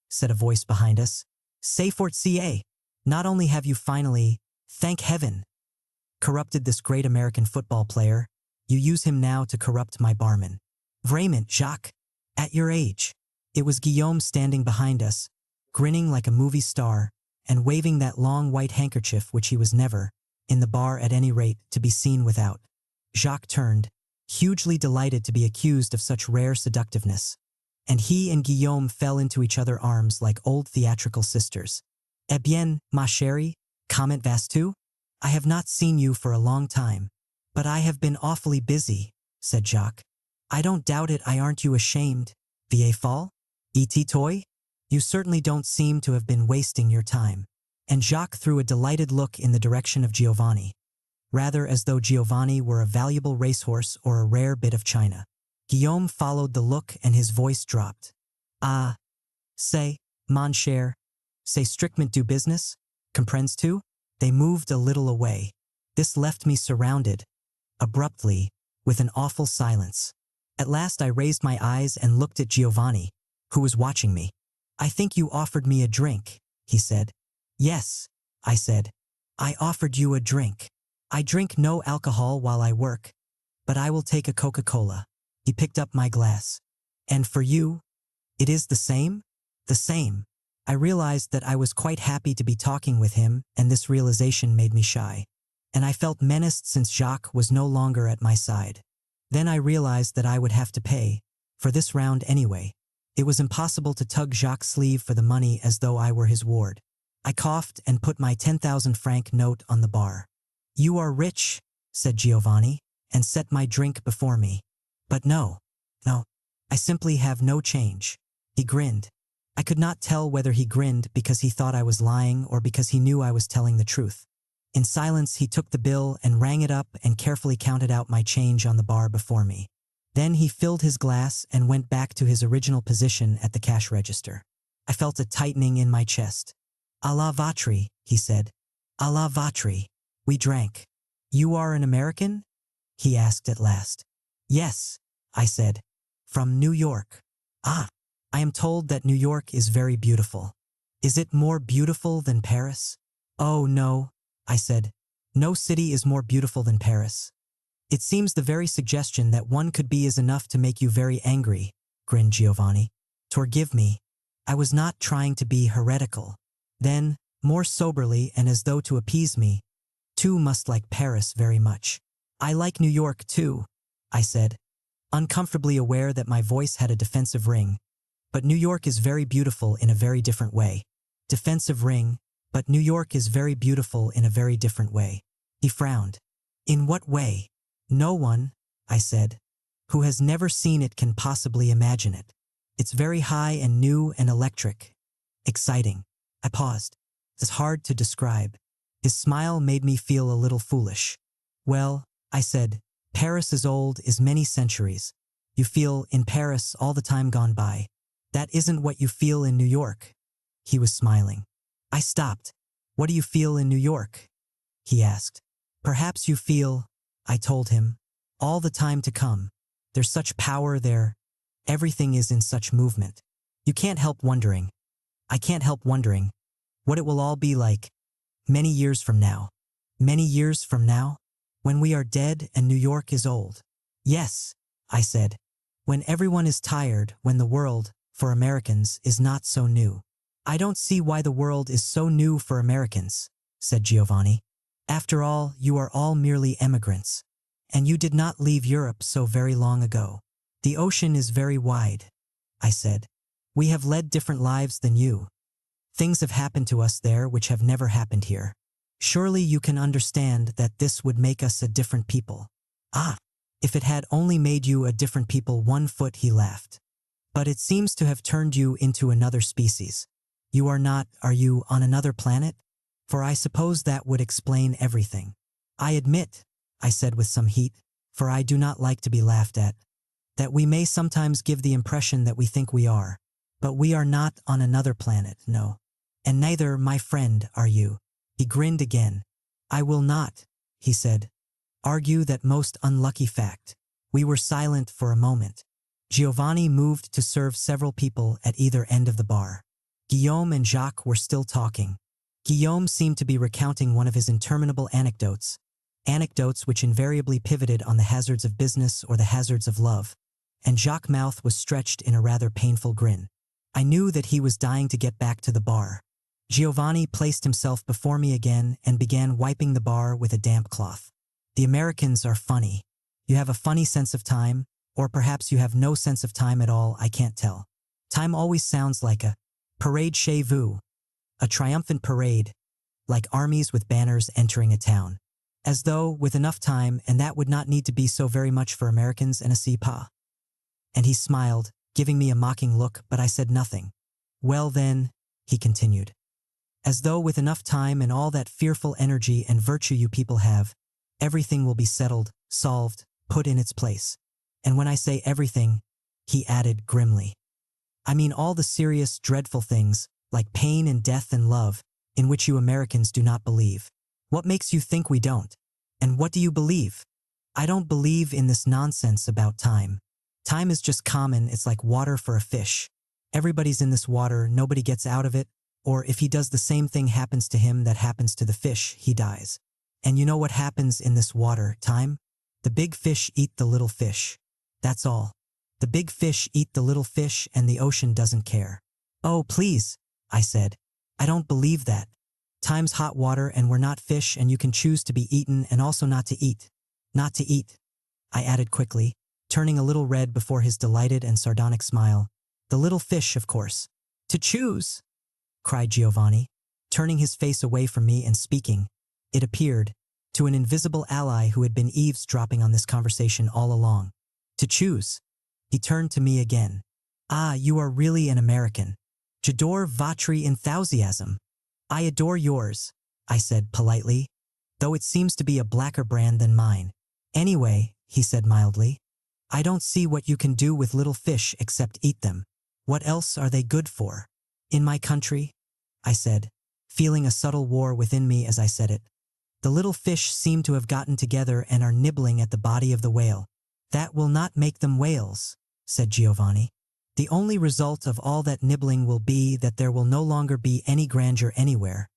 said a voice behind us. C'est fort ca. Not only have you finally, thank heaven, corrupted this great American football player, you use him now to corrupt my barman. Vraiment, Jacques, at your age. It was Guillaume standing behind us, grinning like a movie star, and waving that long white handkerchief which he was never, in the bar at any rate, to be seen without. Jacques turned, hugely delighted to be accused of such rare seductiveness, and he and Guillaume fell into each other's arms like old theatrical sisters. Eh bien, ma chérie, comment vas-tu? I have not seen you for a long time. But I have been awfully busy, said Jacques. I don't doubt it. Aren't you ashamed? Vieille fall? Et toy? You certainly don't seem to have been wasting your time. And Jacques threw a delighted look in the direction of Giovanni, rather as though Giovanni were a valuable racehorse or a rare bit of china. Guillaume followed the look and his voice dropped. Ah, say, mon cher, c'est strictement du business, comprends-tu? They moved a little away. This left me surrounded, abruptly, with an awful silence. At last I raised my eyes and looked at Giovanni, who was watching me. I think you offered me a drink, he said. Yes, I said. I offered you a drink. I drink no alcohol while I work, but I will take a Coca-Cola. He picked up my glass. And for you? It is the same? The same. I realized that I was quite happy to be talking with him, and this realization made me shy. And I felt menaced since Jacques was no longer at my side. Then I realized that I would have to pay, for this round anyway. It was impossible to tug Jacques' sleeve for the money as though I were his ward. I coughed and put my 10,000 franc note on the bar. You are rich, said Giovanni, and set my drink before me. But no, I simply have no change. He grinned. I could not tell whether he grinned because he thought I was lying or because he knew I was telling the truth. In silence, he took the bill and rang it up and carefully counted out my change on the bar before me. Then he filled his glass and went back to his original position at the cash register. I felt a tightening in my chest. À la vatri, he said. À la vatri. We drank. You are an American? He asked at last. Yes, I said. From New York. Ah, I am told that New York is very beautiful. Is it more beautiful than Paris? Oh no, I said. No city is more beautiful than Paris. It seems the very suggestion that one could be is enough to make you very angry, grinned Giovanni. Forgive me. I was not trying to be heretical. Then, more soberly and as though to appease me, two must like Paris very much. I like New York too, I said, uncomfortably aware that my voice had a defensive ring. But New York is very beautiful in a very different way. Defensive ring, but New York is very beautiful in a very different way. He frowned. In what way? No one, I said, who has never seen it can possibly imagine it. It's very high and new and electric. Exciting. I paused. It's hard to describe. His smile made me feel a little foolish. Well, I said, Paris is old, is many centuries. You feel, in Paris, all the time gone by. That isn't what you feel in New York. He was smiling. I stopped. What do you feel in New York? He asked. Perhaps you feel, I told him, all the time to come. There's such power there. Everything is in such movement. You can't help wondering. I can't help wondering what it will all be like many years from now. Many years from now? When we are dead and New York is old. Yes, I said. When everyone is tired, when the world, for Americans, is not so new. I don't see why the world is so new for Americans, said Giovanni. After all, you are all merely emigrants. And you did not leave Europe so very long ago. The ocean is very wide, I said. We have led different lives than you. Things have happened to us there which have never happened here. Surely you can understand that this would make us a different people. Ah, if it had only made you a different people 1 foot, he laughed. But it seems to have turned you into another species. You are not, are you, on another planet? For I suppose that would explain everything. I admit, I said with some heat, for I do not like to be laughed at, that we may sometimes give the impression that we think we are. But we are not on another planet, no. And neither, my friend, are you. He grinned again. I will not, he said, argue that most unlucky fact. We were silent for a moment. Giovanni moved to serve several people at either end of the bar. Guillaume and Jacques were still talking. Guillaume seemed to be recounting one of his interminable anecdotes which invariably pivoted on the hazards of business or the hazards of love, and Jacques' mouth was stretched in a rather painful grin. I knew that he was dying to get back to the bar. Giovanni placed himself before me again and began wiping the bar with a damp cloth. The Americans are funny. You have a funny sense of time, or perhaps you have no sense of time at all, I can't tell. Time always sounds like a parade chez vous, a triumphant parade, like armies with banners entering a town. As though, with enough time, and that would not need to be so very much for Americans and a si pas. And he smiled, giving me a mocking look, but I said nothing. Well then, he continued. As though with enough time and all that fearful energy and virtue you people have, everything will be settled, solved, put in its place. And when I say everything, he added grimly, I mean all the serious, dreadful things, like pain and death and love, in which you Americans do not believe. What makes you think we don't? And what do you believe? I don't believe in this nonsense about time. Time is just common, it's like water for a fish. Everybody's in this water, nobody gets out of it, or if he does the same thing happens to him that happens to the fish, he dies. And you know what happens in this water, time? The big fish eat the little fish. That's all. The big fish eat the little fish and the ocean doesn't care. Oh, please, I said. I don't believe that. Time's hot water and we're not fish and you can choose to be eaten and also not to eat. Not to eat, I added quickly, turning a little red before his delighted and sardonic smile. The little fish, of course. To choose, cried Giovanni, turning his face away from me and speaking, it appeared, to an invisible ally who had been eavesdropping on this conversation all along. To choose. He turned to me again. Ah, you are really an American. J'adore votre enthusiasm. I adore yours, I said politely, though it seems to be a blacker brand than mine. Anyway, he said mildly, I don't see what you can do with little fish except eat them. What else are they good for? In my country, I said, feeling a subtle war within me as I said it. The little fish seem to have gotten together and are nibbling at the body of the whale. That will not make them whales, said Giovanni. The only result of all that nibbling will be that there will no longer be any grandeur anywhere,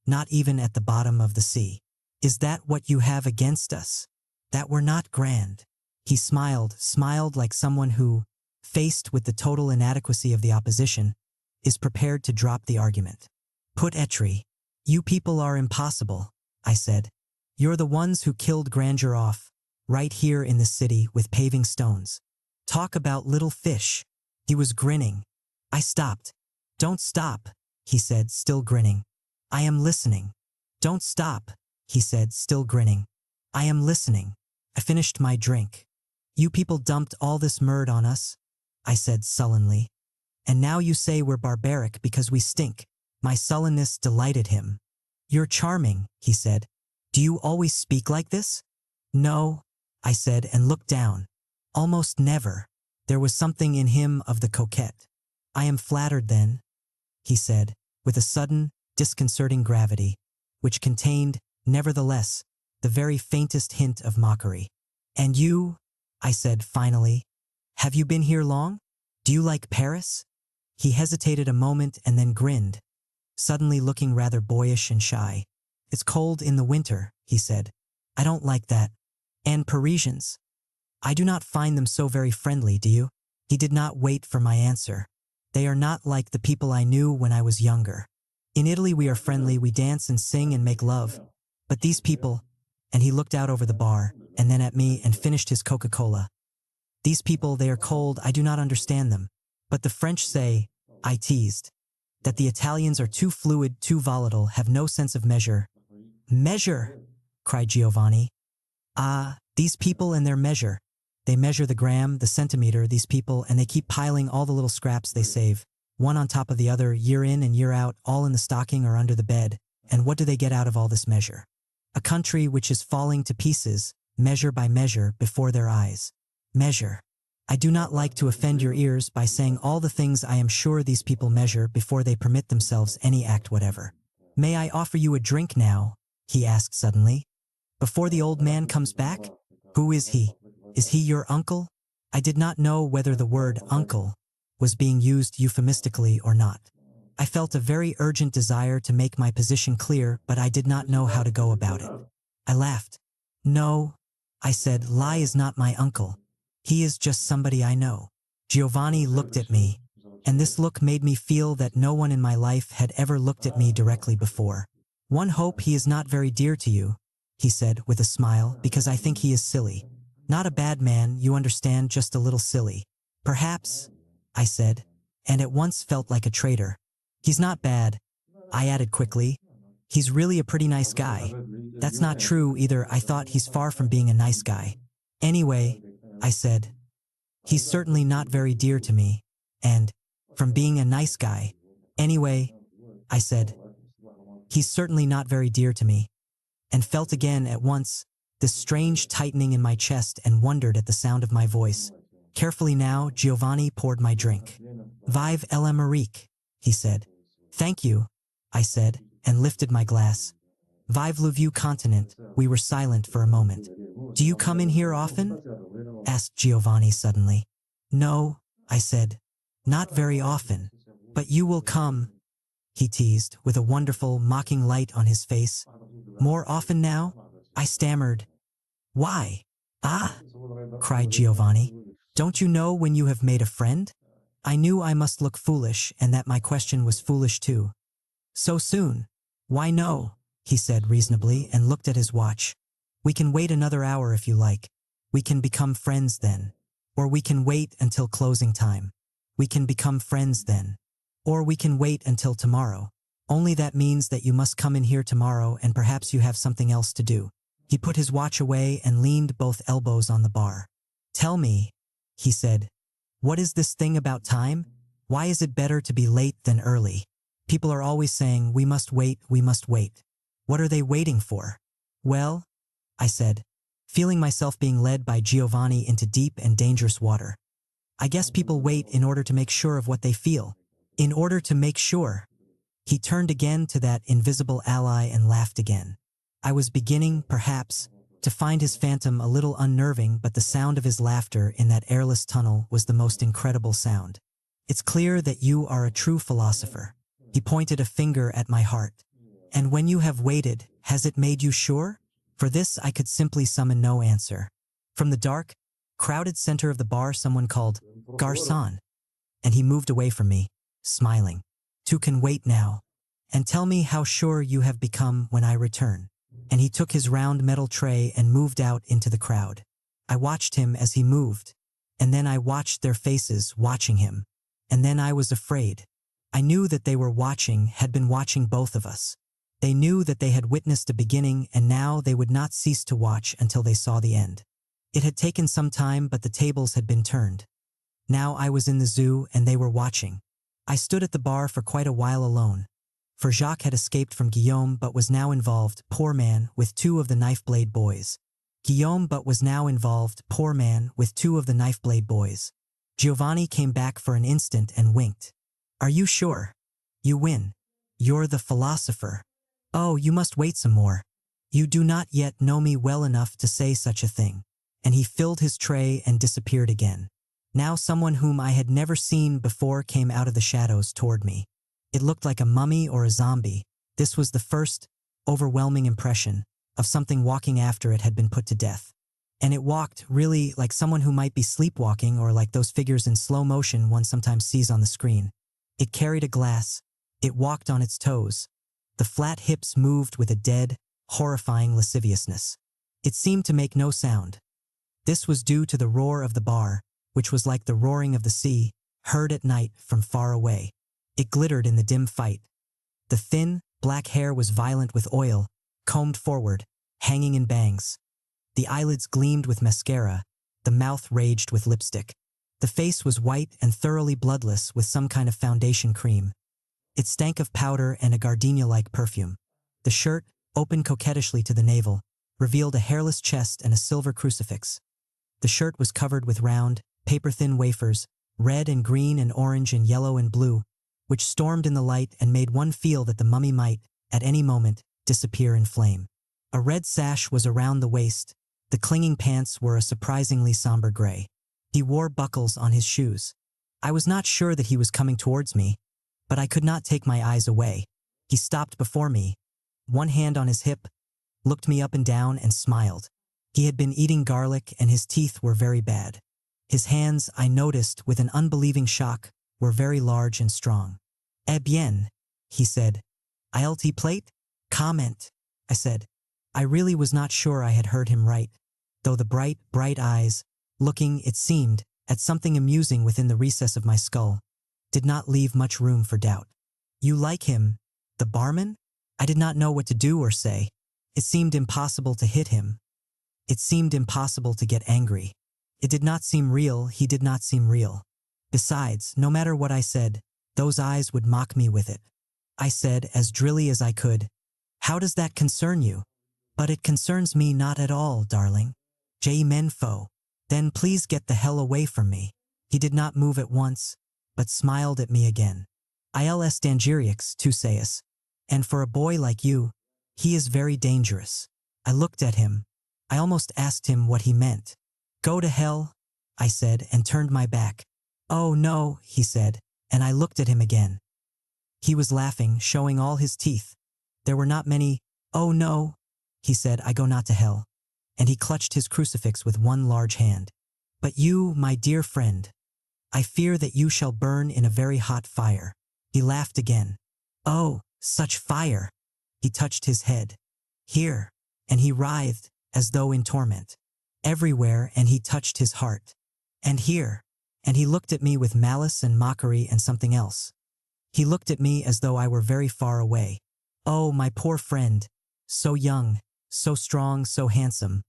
not even at the bottom of the sea. Is that what you have against us? That we're not grand? He smiled like someone who, faced with the total inadequacy of the opposition, is prepared to drop the argument. Peut-être. You people are impossible, I said. You're the ones who killed grandeur off, right here in the city with paving stones. Talk about little fish. He was grinning. I stopped. Don't stop, he said, still grinning. I am listening. Don't stop, he said, still grinning. I am listening. I finished my drink. You people dumped all this murd on us, I said sullenly. And now you say we're barbaric because we stink. My sullenness delighted him. You're charming, he said. Do you always speak like this? No, I said and looked down. Almost never. There was something in him of the coquette. I am flattered then, he said, with a sudden, disconcerting gravity, which contained, nevertheless, the very faintest hint of mockery. And you, I said finally, have you been here long? Do you like Paris? He hesitated a moment and then grinned, suddenly looking rather boyish and shy. It's cold in the winter, he said. I don't like that. And Parisians? I do not find them so very friendly, do you? He did not wait for my answer. They are not like the people I knew when I was younger. In Italy we are friendly, we dance and sing and make love. But these people, and he looked out over the bar, and then at me and finished his Coca-Cola. These people, they are cold, I do not understand them. But the French say, I teased. That the Italians are too fluid, too volatile, have no sense of measure. Measure! Cried Giovanni. Ah, these people and their measure. They measure the gram, the centimeter, these people, and they keep piling all the little scraps they save, one on top of the other, year in and year out, all in the stocking or under the bed. And what do they get out of all this measure? A country which is falling to pieces, measure by measure, before their eyes. Measure. I do not like to offend your ears by saying all the things I am sure these people measure before they permit themselves any act whatever. May I offer you a drink now? He asked suddenly. Before the old man comes back? Who is he? Is he your uncle? I did not know whether the word uncle was being used euphemistically or not. I felt a very urgent desire to make my position clear, but I did not know how to go about it. I laughed. No, I said, Lai is not my uncle. He is just somebody I know. Giovanni looked at me, and this look made me feel that no one in my life had ever looked at me directly before. One hope he is not very dear to you, he said with a smile, because I think he is silly. Not a bad man, you understand, just a little silly. Perhaps, I said, and at once felt like a traitor. He's not bad, I added quickly. He's really a pretty nice guy. That's not true either. I thought he's far from being a nice guy. Anyway, I said, he's certainly not very dear to me, and, from being a nice guy. Anyway, I said, he's certainly not very dear to me, and felt again at once this strange tightening in my chest and wondered at the sound of my voice. Carefully now, Giovanni poured my drink. Vive l'Amérique, he said. Thank you, I said, and lifted my glass. Vive le vieux continent. We were silent for a moment. Do you come in here often? Asked Giovanni suddenly. No, I said. Not very often. But you will come, he teased, with a wonderful, mocking light on his face. More often now? I stammered. Why? Ah, cried Giovanni. Don't you know when you have made a friend? I knew I must look foolish and that my question was foolish too. So soon? Why no, he said reasonably and looked at his watch. We can wait another hour if you like. We can become friends then. Or we can wait until closing time. We can become friends then. Or we can wait until tomorrow. Only that means that you must come in here tomorrow and perhaps you have something else to do. He put his watch away and leaned both elbows on the bar. Tell me, he said, what is this thing about time? Why is it better to be late than early? People are always saying, we must wait, we must wait. What are they waiting for? Well, I said, feeling myself being led by Giovanni into deep and dangerous water. I guess people wait in order to make sure of what they feel. In order to make sure. He turned again to that invisible ally and laughed again. I was beginning, perhaps, to find his phantom a little unnerving, but the sound of his laughter in that airless tunnel was the most incredible sound. It's clear that you are a true philosopher. He pointed a finger at my heart. And when you have waited, has it made you sure? For this I could simply summon no answer. From the dark, crowded center of the bar someone called, Garçon. And he moved away from me, smiling. Two can wait now. And tell me how sure you have become when I return. And he took his round metal tray and moved out into the crowd. I watched him as he moved. And then I watched their faces watching him. And then I was afraid. I knew that they were watching, had been watching both of us. They knew that they had witnessed a beginning and now they would not cease to watch until they saw the end. It had taken some time, but the tables had been turned. Now I was in the zoo and they were watching. I stood at the bar for quite a while alone. For Jacques had escaped from Guillaume but was now involved, poor man, with two of the knife blade boys. Guillaume but was now involved, poor man, with two of the knife blade boys. Giovanni came back for an instant and winked. Are you sure? You win. You're the philosopher. Oh, you must wait some more. You do not yet know me well enough to say such a thing. And he filled his tray and disappeared again. Now someone whom I had never seen before came out of the shadows toward me. It looked like a mummy or a zombie. This was the first, overwhelming impression of something walking after it had been put to death. And it walked, really, like someone who might be sleepwalking or like those figures in slow motion one sometimes sees on the screen. It carried a glass. It walked on its toes. The flat hips moved with a dead, horrifying lasciviousness. It seemed to make no sound. This was due to the roar of the bar, which was like the roaring of the sea, heard at night from far away. It glittered in the dim fight. The thin, black hair was violent with oil, combed forward, hanging in bangs. The eyelids gleamed with mascara, the mouth raged with lipstick. The face was white and thoroughly bloodless with some kind of foundation cream. It stank of powder and a gardenia-like perfume. The shirt, open coquettishly to the navel, revealed a hairless chest and a silver crucifix. The shirt was covered with round, paper-thin wafers, red and green and orange and yellow and blue, which stormed in the light and made one feel that the mummy might, at any moment, disappear in flame. A red sash was around the waist. The clinging pants were a surprisingly somber gray. He wore buckles on his shoes. I was not sure that he was coming towards me, but I could not take my eyes away. He stopped before me, one hand on his hip, looked me up and down and smiled. He had been eating garlic and his teeth were very bad. His hands, I noticed with an unbelieving shock, were very large and strong. Eh bien, he said. ILT plate? Comment, I said. I really was not sure I had heard him right, though the bright, bright eyes, looking, it seemed, at something amusing within the recess of my skull, did not leave much room for doubt. You like him, the barman? I did not know what to do or say. It seemed impossible to hit him. It seemed impossible to get angry. It did not seem real, he did not seem real. Besides, no matter what I said, those eyes would mock me with it. I said, as drilly as I could, "How does that concern you?" "But it concerns me not at all, darling. J menfo. Then please get the hell away from me." He did not move at once, but smiled at me again. "Ils dangereux, tu sais. And for a boy like you, he is very dangerous." I looked at him. I almost asked him what he meant. "Go to hell," I said, and turned my back. "Oh no," he said, and I looked at him again. He was laughing, showing all his teeth. There were not many. "Oh no," he said, "I go not to hell." And he clutched his crucifix with one large hand. "But you, my dear friend, I fear that you shall burn in a very hot fire." He laughed again. "Oh, such fire!" He touched his head. "Here," and he writhed, as though in torment. "Everywhere," and he touched his heart. "And here," and he looked at me with malice and mockery and something else. He looked at me as though I were very far away. "Oh, my poor friend, so young, so strong, so handsome.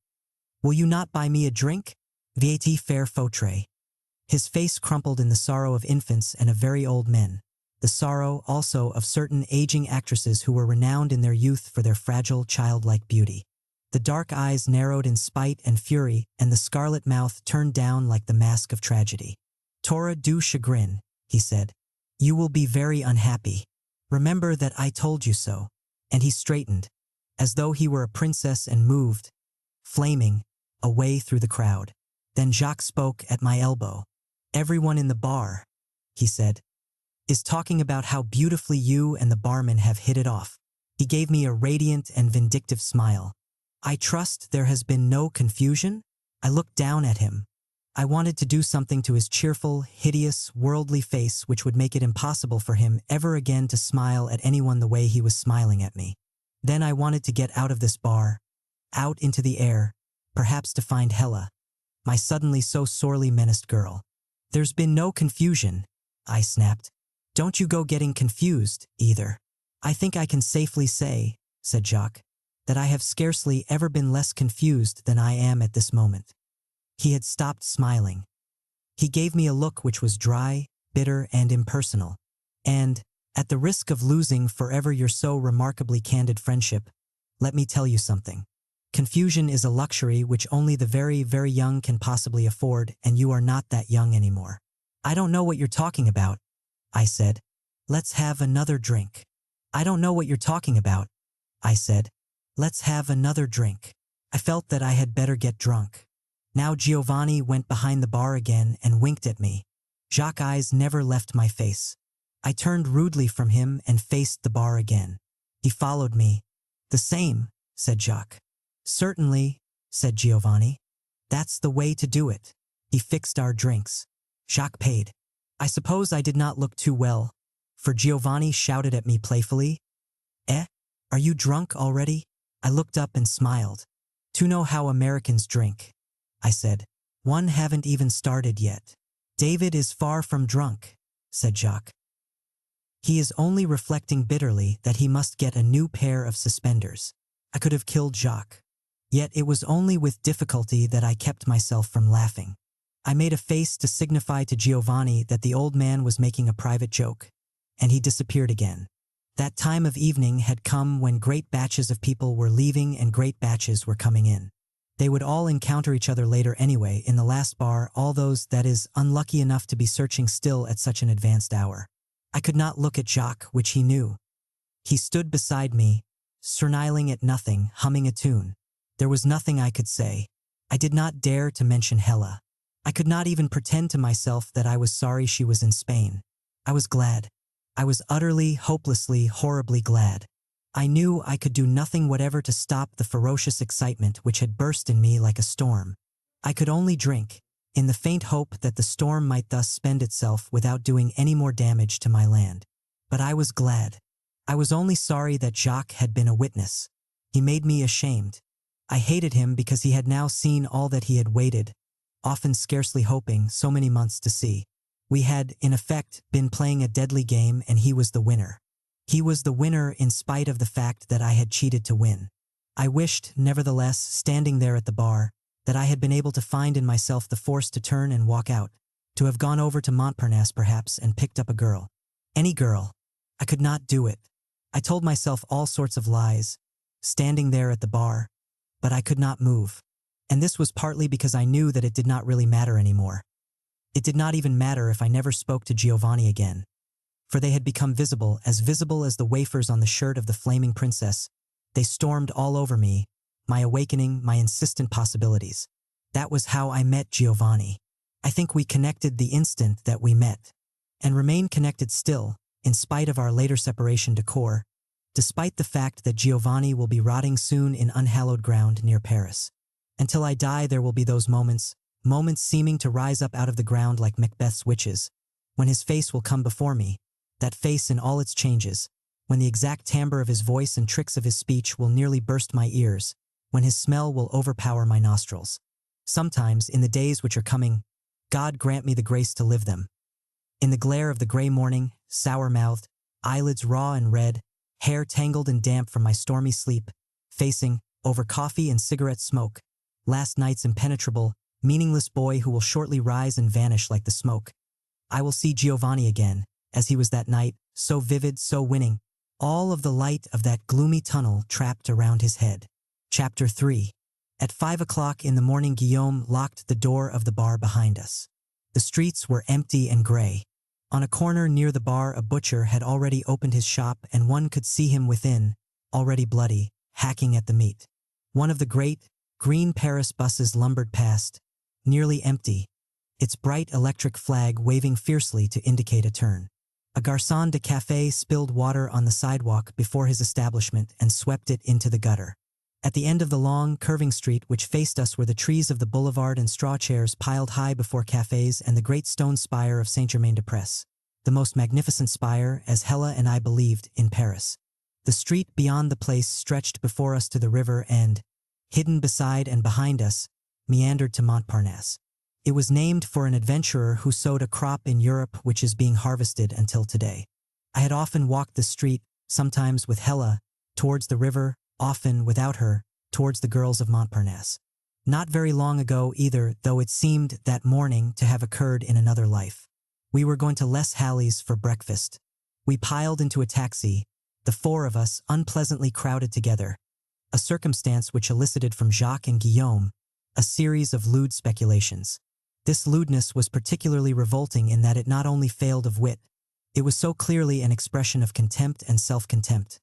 Will you not buy me a drink? Vieti faire fautre." His face crumpled in the sorrow of infants and of very old men. The sorrow, also, of certain aging actresses who were renowned in their youth for their fragile, childlike beauty. The dark eyes narrowed in spite and fury, and the scarlet mouth turned down like the mask of tragedy. "Tora du chagrin," he said. "You will be very unhappy. Remember that I told you so." And he straightened, as though he were a princess, and moved, flaming, away through the crowd. Then Jacques spoke at my elbow. "Everyone in the bar," he said, "is talking about how beautifully you and the barman have hit it off." He gave me a radiant and vindictive smile. "I trust there has been no confusion?" I looked down at him. I wanted to do something to his cheerful, hideous, worldly face which would make it impossible for him ever again to smile at anyone the way he was smiling at me. Then I wanted to get out of this bar, out into the air, perhaps to find Hella, my suddenly so sorely menaced girl. "There's been no confusion," I snapped. "Don't you go getting confused, either." "I think I can safely say," said Jacques, "that I have scarcely ever been less confused than I am at this moment." He had stopped smiling. He gave me a look which was dry, bitter, and impersonal. And, at the risk of losing forever your so remarkably candid friendship, let me tell you something. Confusion is a luxury which only the very, very young can possibly afford, and you are not that young anymore. "I don't know what you're talking about," I said. "Let's have another drink." "I don't know what you're talking about," I said. "Let's have another drink." I felt that I had better get drunk. Now Giovanni went behind the bar again and winked at me. Jacques' eyes never left my face. I turned rudely from him and faced the bar again. He followed me. "The same," said Jacques. "Certainly," said Giovanni. "That's the way to do it." He fixed our drinks. Jacques paid. I suppose I did not look too well, for Giovanni shouted at me playfully, "Eh? Are you drunk already?" I looked up and smiled. "To know how Americans drink," I said. "One haven't even started yet." "David is far from drunk," said Jacques. He is only reflecting bitterly that he must get a new pair of suspenders. I could have killed Jacques. Yet it was only with difficulty that I kept myself from laughing. I made a face to signify to Giovanni that the old man was making a private joke, and he disappeared again. That time of evening had come when great batches of people were leaving and great batches were coming in. They would all encounter each other later anyway in the last bar, all those, that is, unlucky enough to be searching still at such an advanced hour. I could not look at Jacques, which he knew. He stood beside me, surniling at nothing, humming a tune. There was nothing I could say. I did not dare to mention Hella. I could not even pretend to myself that I was sorry she was in Spain. I was glad. I was utterly, hopelessly, horribly glad. I knew I could do nothing whatever to stop the ferocious excitement which had burst in me like a storm. I could only drink, in the faint hope that the storm might thus spend itself without doing any more damage to my land. But I was glad. I was only sorry that Jacques had been a witness. He made me ashamed. I hated him because he had now seen all that he had waited, often scarcely hoping, so many months to see. We had, in effect, been playing a deadly game, and he was the winner. He was the winner in spite of the fact that I had cheated to win. I wished, nevertheless, standing there at the bar, that I had been able to find in myself the force to turn and walk out, to have gone over to Montparnasse perhaps and picked up a girl. Any girl. I could not do it. I told myself all sorts of lies, standing there at the bar, but I could not move. And this was partly because I knew that it did not really matter anymore. It did not even matter if I never spoke to Giovanni again, for they had become visible as the wafers on the shirt of the flaming princess. They stormed all over me, my awakening, my insistent possibilities. That was how I met Giovanni. I think we connected the instant that we met, and remain connected still, in spite of our later separation to core, despite the fact that Giovanni will be rotting soon in unhallowed ground near Paris. Until I die, there will be those moments seeming to rise up out of the ground like Macbeth's witches, when his face will come before me, that face in all its changes, when the exact timbre of his voice and tricks of his speech will nearly burst my ears, when his smell will overpower my nostrils. Sometimes, in the days which are coming, God grant me the grace to live them. In the glare of the gray morning, sour-mouthed, eyelids raw and red, hair tangled and damp from my stormy sleep, facing, over coffee and cigarette smoke, last night's impenetrable, meaningless boy who will shortly rise and vanish like the smoke. I will see Giovanni again, as he was that night, so vivid, so winning, all of the light of that gloomy tunnel trapped around his head. Chapter 3. At 5 o'clock in the morning, Guillaume locked the door of the bar behind us. The streets were empty and gray. On a corner near the bar, a butcher had already opened his shop, and one could see him within, already bloody, hacking at the meat. One of the great, green Paris buses lumbered past, nearly empty, its bright electric flag waving fiercely to indicate a turn. A garçon de café spilled water on the sidewalk before his establishment and swept it into the gutter. At the end of the long, curving street which faced us were the trees of the boulevard and straw chairs piled high before cafés and the great stone spire of Saint-Germain-des-Prés, the most magnificent spire, as Hella and I believed, in Paris. The street beyond the place stretched before us to the river and, hidden beside and behind us, meandered to Montparnasse. It was named for an adventurer who sowed a crop in Europe which is being harvested until today. I had often walked the street, sometimes with Hella, towards the river, often, without her, towards the girls of Montparnasse. Not very long ago either, though it seemed that morning to have occurred in another life. We were going to Les Halles for breakfast. We piled into a taxi, the four of us unpleasantly crowded together, a circumstance which elicited from Jacques and Guillaume a series of lewd speculations. This lewdness was particularly revolting in that it not only failed of wit, it was so clearly an expression of contempt and self-contempt.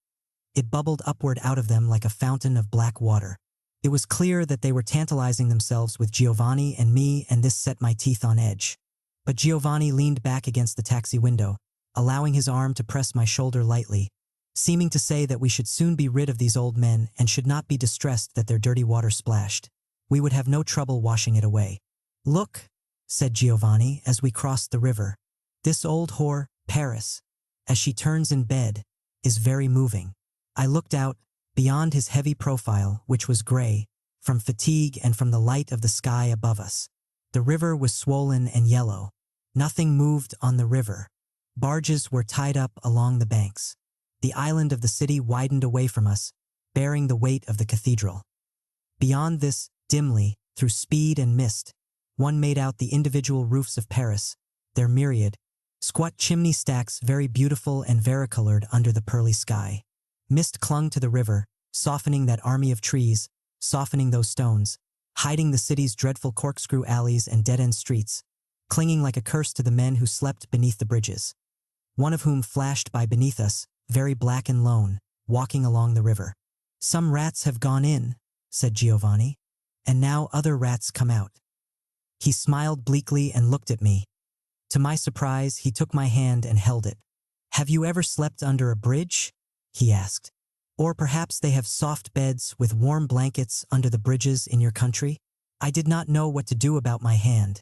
It bubbled upward out of them like a fountain of black water. It was clear that they were tantalizing themselves with Giovanni and me, and this set my teeth on edge. But Giovanni leaned back against the taxi window, allowing his arm to press my shoulder lightly, seeming to say that we should soon be rid of these old men and should not be distressed that their dirty water splashed. We would have no trouble washing it away. "Look," said Giovanni as we crossed the river. "This old whore, Paris, as she turns in bed, is very moving." I looked out, beyond his heavy profile, which was gray, from fatigue and from the light of the sky above us. The river was swollen and yellow. Nothing moved on the river. Barges were tied up along the banks. The island of the city widened away from us, bearing the weight of the cathedral. Beyond this, dimly, through speed and mist, one made out the individual roofs of Paris, their myriad, squat chimney stacks very beautiful and varicolored under the pearly sky. Mist clung to the river, softening that army of trees, softening those stones, hiding the city's dreadful corkscrew alleys and dead-end streets, clinging like a curse to the men who slept beneath the bridges. One of whom flashed by beneath us, very black and lone, walking along the river. "Some rats have gone in," said Giovanni, "and now other rats come out." He smiled bleakly and looked at me. To my surprise, he took my hand and held it. "Have you ever slept under a bridge?" he asked. "Or perhaps they have soft beds with warm blankets under the bridges in your country?" I did not know what to do about my hand.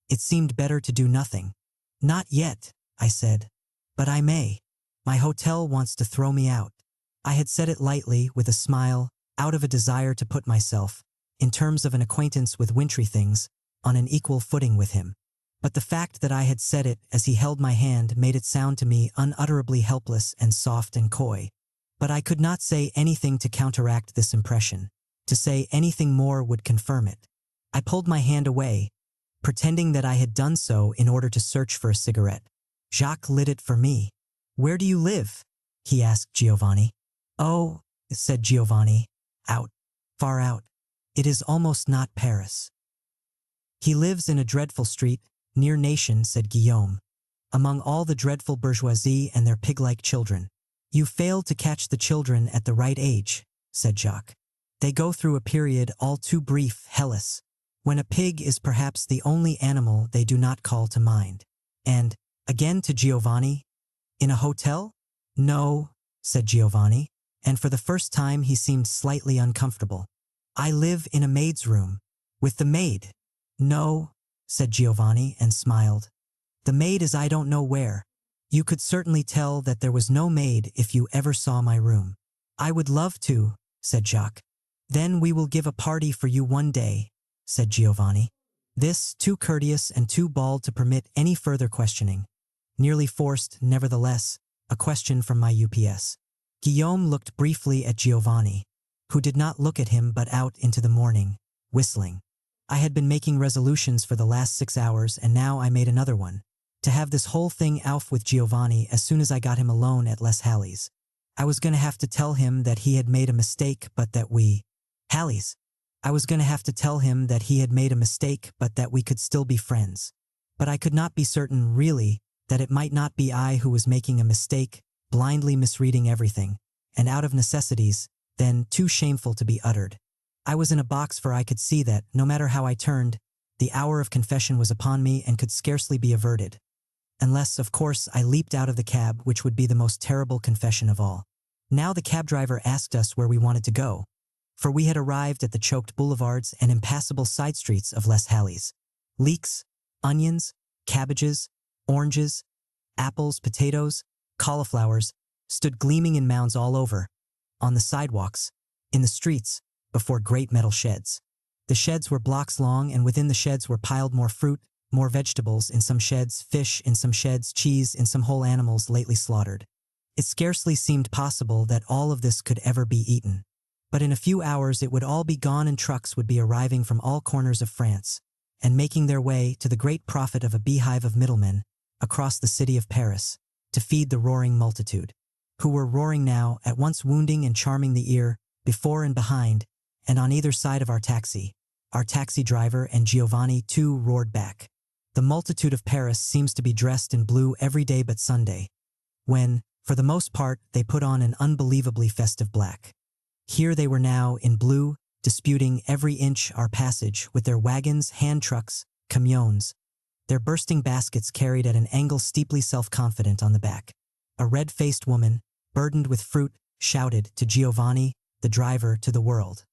It seemed better to do nothing. "Not yet," I said. "But I may. My hotel wants to throw me out." I had said it lightly, with a smile, out of a desire to put myself, in terms of an acquaintance with wintry things, on an equal footing with him. But the fact that I had said it as he held my hand made it sound to me unutterably helpless and soft and coy. But I could not say anything to counteract this impression. To say anything more would confirm it. I pulled my hand away, pretending that I had done so in order to search for a cigarette. Jacques lit it for me. "Where do you live?" he asked Giovanni. "Oh," said Giovanni, "out, far out. It is almost not Paris." "He lives in a dreadful street, near Nation," said Guillaume. "Among all the dreadful bourgeoisie and their pig-like children." "You failed to catch the children at the right age," said Jacques. "They go through a period all too brief, Hellas, when a pig is perhaps the only animal they do not call to mind." And, again to Giovanni, "In a hotel?" "No," said Giovanni, and for the first time he seemed slightly uncomfortable. "I live in a maid's room." "With the maid?" "No," said Giovanni and smiled. "The maid is I don't know where. You could certainly tell that there was no maid if you ever saw my room." "I would love to," said Jacques. "Then we will give a party for you one day," said Giovanni. This, too courteous and too bald to permit any further questioning. Nearly forced, nevertheless, a question from my UPS. Guillaume looked briefly at Giovanni, who did not look at him but out into the morning, whistling. I had been making resolutions for the last 6 hours, and now I made another one. To have this whole thing off with Giovanni as soon as I got him alone at Les Halles. I was going to have to tell him that he had made a mistake, but that we... Halles. I was going to have to tell him that he had made a mistake, but that we could still be friends. But I could not be certain, really, that it might not be I who was making a mistake, blindly misreading everything, and out of necessities, then too shameful to be uttered. I was in a box, for I could see that, no matter how I turned, the hour of confession was upon me and could scarcely be averted. Unless, of course, I leaped out of the cab, which would be the most terrible confession of all. Now the cab driver asked us where we wanted to go, for we had arrived at the choked boulevards and impassable side streets of Les Halles. Leeks, onions, cabbages, oranges, apples, potatoes, cauliflowers stood gleaming in mounds all over, on the sidewalks, in the streets, before great metal sheds. The sheds were blocks long, and within the sheds were piled more fruit, more vegetables, in some sheds fish, in some sheds cheese, in some whole animals lately slaughtered. It scarcely seemed possible that all of this could ever be eaten. But in a few hours it would all be gone, and trucks would be arriving from all corners of France, and making their way, to the great profit of a beehive of middlemen, across the city of Paris, to feed the roaring multitude, who were roaring now, at once wounding and charming the ear, before and behind, and on either side of our taxi driver and Giovanni too roared back. The multitude of Paris seems to be dressed in blue every day but Sunday, when, for the most part, they put on an unbelievably festive black. Here they were now, in blue, disputing every inch our passage with their wagons, hand trucks, camions, their bursting baskets carried at an angle, steeply self-confident on the back. A red-faced woman, burdened with fruit, shouted to Giovanni, the driver, to the world.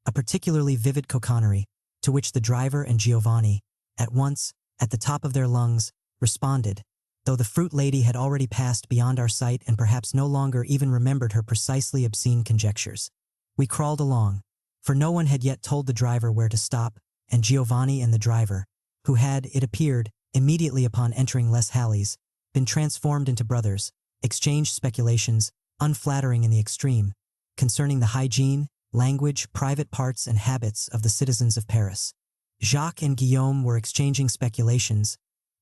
A particularly vivid cocanery, to which the driver and Giovanni, at once, at the top of their lungs, responded, though the fruit lady had already passed beyond our sight and perhaps no longer even remembered her precisely obscene conjectures. We crawled along, for no one had yet told the driver where to stop, and Giovanni and the driver, who had, it appeared, immediately upon entering Les Halles, been transformed into brothers, exchanged speculations, unflattering in the extreme, concerning the hygiene, language, private parts, and habits of the citizens of Paris. Jacques and Guillaume were exchanging speculations,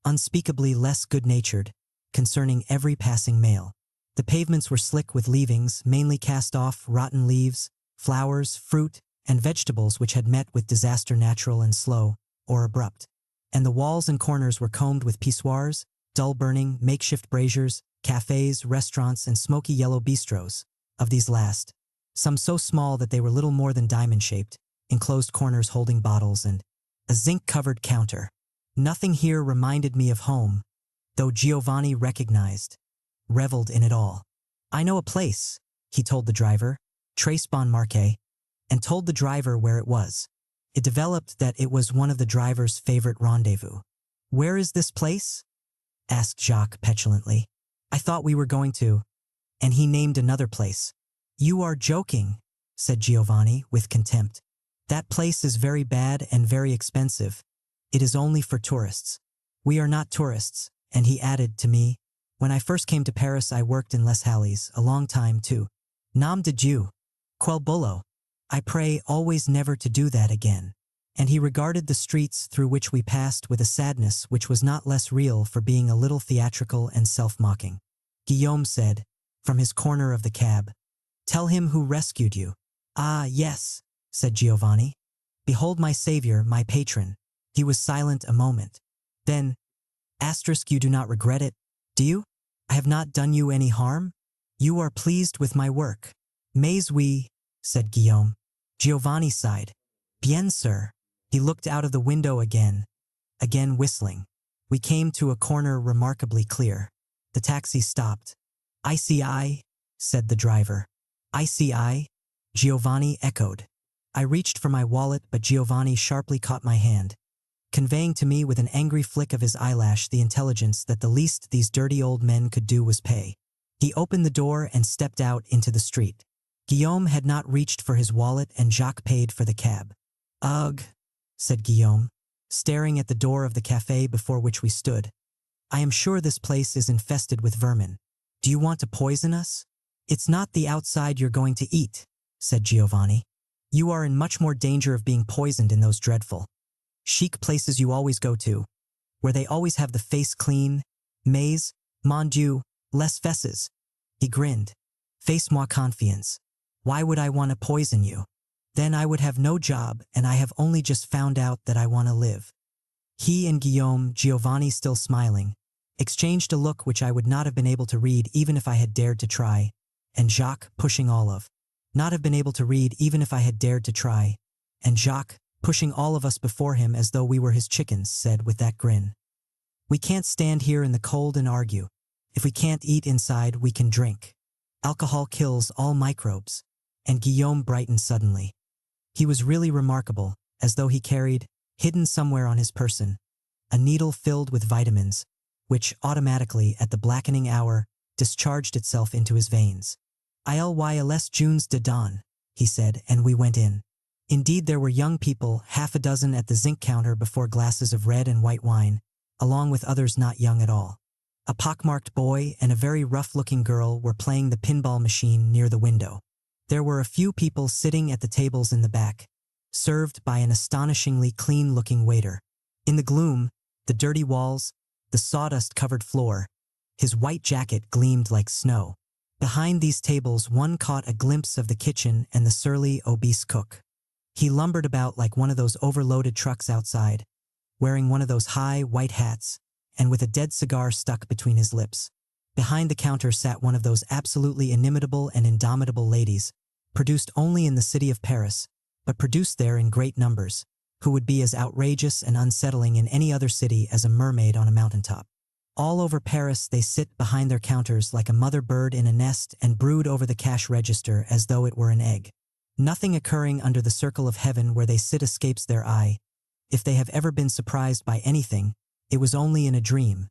unspeakably less good-natured, concerning every passing male. The pavements were slick with leavings, mainly cast off, rotten leaves, flowers, fruit, and vegetables which had met with disaster natural and slow, or abrupt. And the walls and corners were combed with pissoirs, dull-burning, makeshift braziers, cafes, restaurants, and smoky yellow bistros. Of these last, some so small that they were little more than diamond-shaped, enclosed corners holding bottles, and a zinc-covered counter. Nothing here reminded me of home, though Giovanni recognized, reveled in it all. "I know a place," he told the driver, Trace Bon Marquet, and told the driver where it was. It developed that it was one of the driver's favorite rendezvous. "Where is this place?" asked Jacques petulantly. "I thought we were going to..." And he named another place. "You are joking," said Giovanni with contempt. "That place is very bad and very expensive. It is only for tourists. We are not tourists." And he added to me, "When I first came to Paris I worked in Les Halles, a long time too. Nom de Dieu. Quel boulot. I pray always never to do that again." And he regarded the streets through which we passed with a sadness which was not less real for being a little theatrical and self-mocking. Guillaume said, from his corner of the cab, "Tell him who rescued you." "Ah, yes," said Giovanni. "Behold my savior, my patron." He was silent a moment. Then, "You do not regret it, do you? I have not done you any harm? You are pleased with my work?" "Mais oui," said Guillaume. Giovanni sighed. "Bien, sir." He looked out of the window again whistling. We came to a corner remarkably clear. The taxi stopped. "ICI," said the driver. "ICI," Giovanni echoed. I reached for my wallet, but Giovanni sharply caught my hand, conveying to me with an angry flick of his eyelash the intelligence that the least these dirty old men could do was pay. He opened the door and stepped out into the street. Guillaume had not reached for his wallet, and Jacques paid for the cab. "Ugh," said Guillaume, staring at the door of the cafe before which we stood. "I am sure this place is infested with vermin. Do you want to poison us?" "It's not the outside you're going to eat," said Giovanni. "You are in much more danger of being poisoned in those dreadful, chic places you always go to, where they always have the face clean. Mais, mon Dieu, les fesses." He grinned. "Face-moi confiance. Why would I want to poison you? Then I would have no job, and I have only just found out that I want to live." He and Guillaume, Giovanni still smiling, exchanged a look which I would not have been able to read even if I had dared to try, and Jacques, pushing all of, not have been able to read even if I had dared to try, and Jacques, pushing all of us before him as though we were his chickens, said with that grin, "We can't stand here in the cold and argue. If we can't eat inside, we can drink. Alcohol kills all microbes." And Guillaume brightened suddenly. He was really remarkable, as though he carried, hidden somewhere on his person, a needle filled with vitamins, which automatically, at the blackening hour, discharged itself into his veins. "I'll les junes de dawn," he said, and we went in. Indeed, there were young people, half a dozen at the zinc counter before glasses of red and white wine, along with others not young at all. A pockmarked boy and a very rough-looking girl were playing the pinball machine near the window. There were a few people sitting at the tables in the back, served by an astonishingly clean-looking waiter. In the gloom, the dirty walls, the sawdust-covered floor, his white jacket gleamed like snow. Behind these tables one caught a glimpse of the kitchen and the surly, obese cook. He lumbered about like one of those overloaded trucks outside, wearing one of those high, white hats, and with a dead cigar stuck between his lips. Behind the counter sat one of those absolutely inimitable and indomitable ladies, produced only in the city of Paris, but produced there in great numbers, who would be as outrageous and unsettling in any other city as a mermaid on a mountaintop. All over Paris they sit behind their counters like a mother bird in a nest and brood over the cash register as though it were an egg. Nothing occurring under the circle of heaven where they sit escapes their eye. If they have ever been surprised by anything, it was only in a dream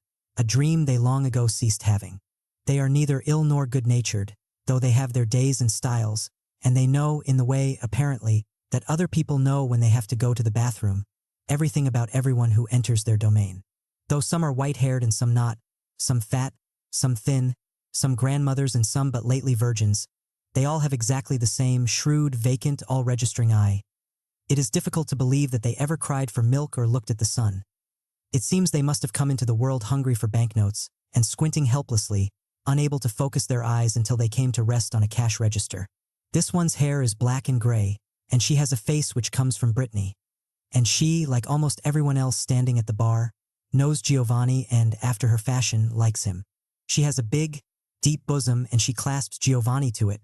they long ago ceased having. They are neither ill nor good-natured, though they have their days and styles, and they know, in the way, apparently, that other people know when they have to go to the bathroom, everything about everyone who enters their domain. Though some are white-haired and some not, some fat, some thin, some grandmothers and some but lately virgins. They all have exactly the same shrewd, vacant, all-registering eye. It is difficult to believe that they ever cried for milk or looked at the sun. It seems they must have come into the world hungry for banknotes and squinting helplessly, unable to focus their eyes until they came to rest on a cash register. This one's hair is black and gray, and she has a face which comes from Brittany. And she, like almost everyone else standing at the bar, knows Giovanni and, after her fashion, likes him. She has a big, deep bosom and she clasps Giovanni to it.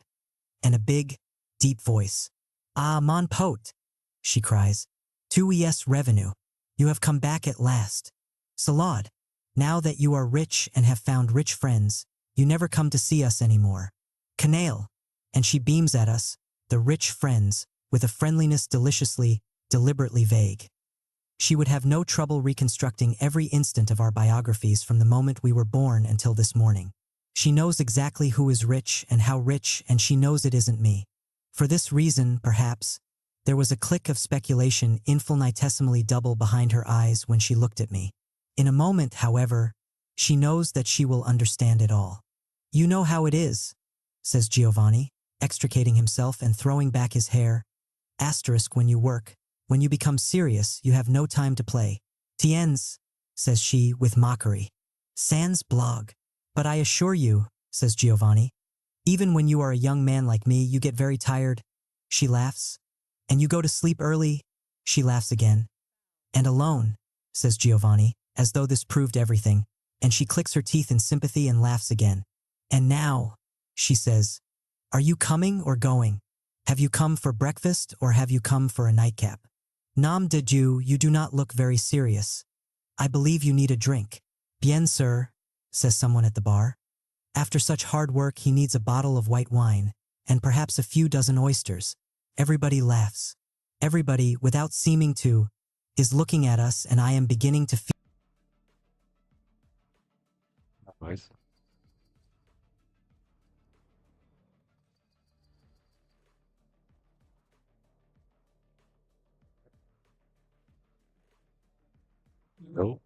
And a big, deep voice. "Ah, mon pote," she cries. "Tu es revenu. You have come back at last. Salad, now that you are rich and have found rich friends, you never come to see us anymore. Canale," and she beams at us, the rich friends, with a friendliness deliciously, deliberately vague. She would have no trouble reconstructing every instant of our biographies from the moment we were born until this morning. She knows exactly who is rich, and she knows it isn't me. For this reason, perhaps, there was a click of speculation infinitesimally double behind her eyes when she looked at me. In a moment, however, she knows that she will understand it all. "You know how it is," says Giovanni, extricating himself and throwing back his hair. Asterisk when you work. When you become serious, you have no time to play. "Tiens," says she with mockery. "Sans blog. But I assure you," says Giovanni, "even when you are a young man like me, you get very tired." She laughs. "And you go to sleep early." She laughs again. "And alone," says Giovanni, as though this proved everything, and she clicks her teeth in sympathy and laughs again. "And now," she says, "are you coming or going? Have you come for breakfast or have you come for a nightcap? Nom de Dieu, you do not look very serious. I believe you need a drink." "Bien, sir," says someone at the bar. After such hard work, he needs a bottle of white wine, and perhaps a few dozen oysters. Everybody laughs. Everybody, without seeming to, is looking at us, and I am beginning to feel... Nice. No.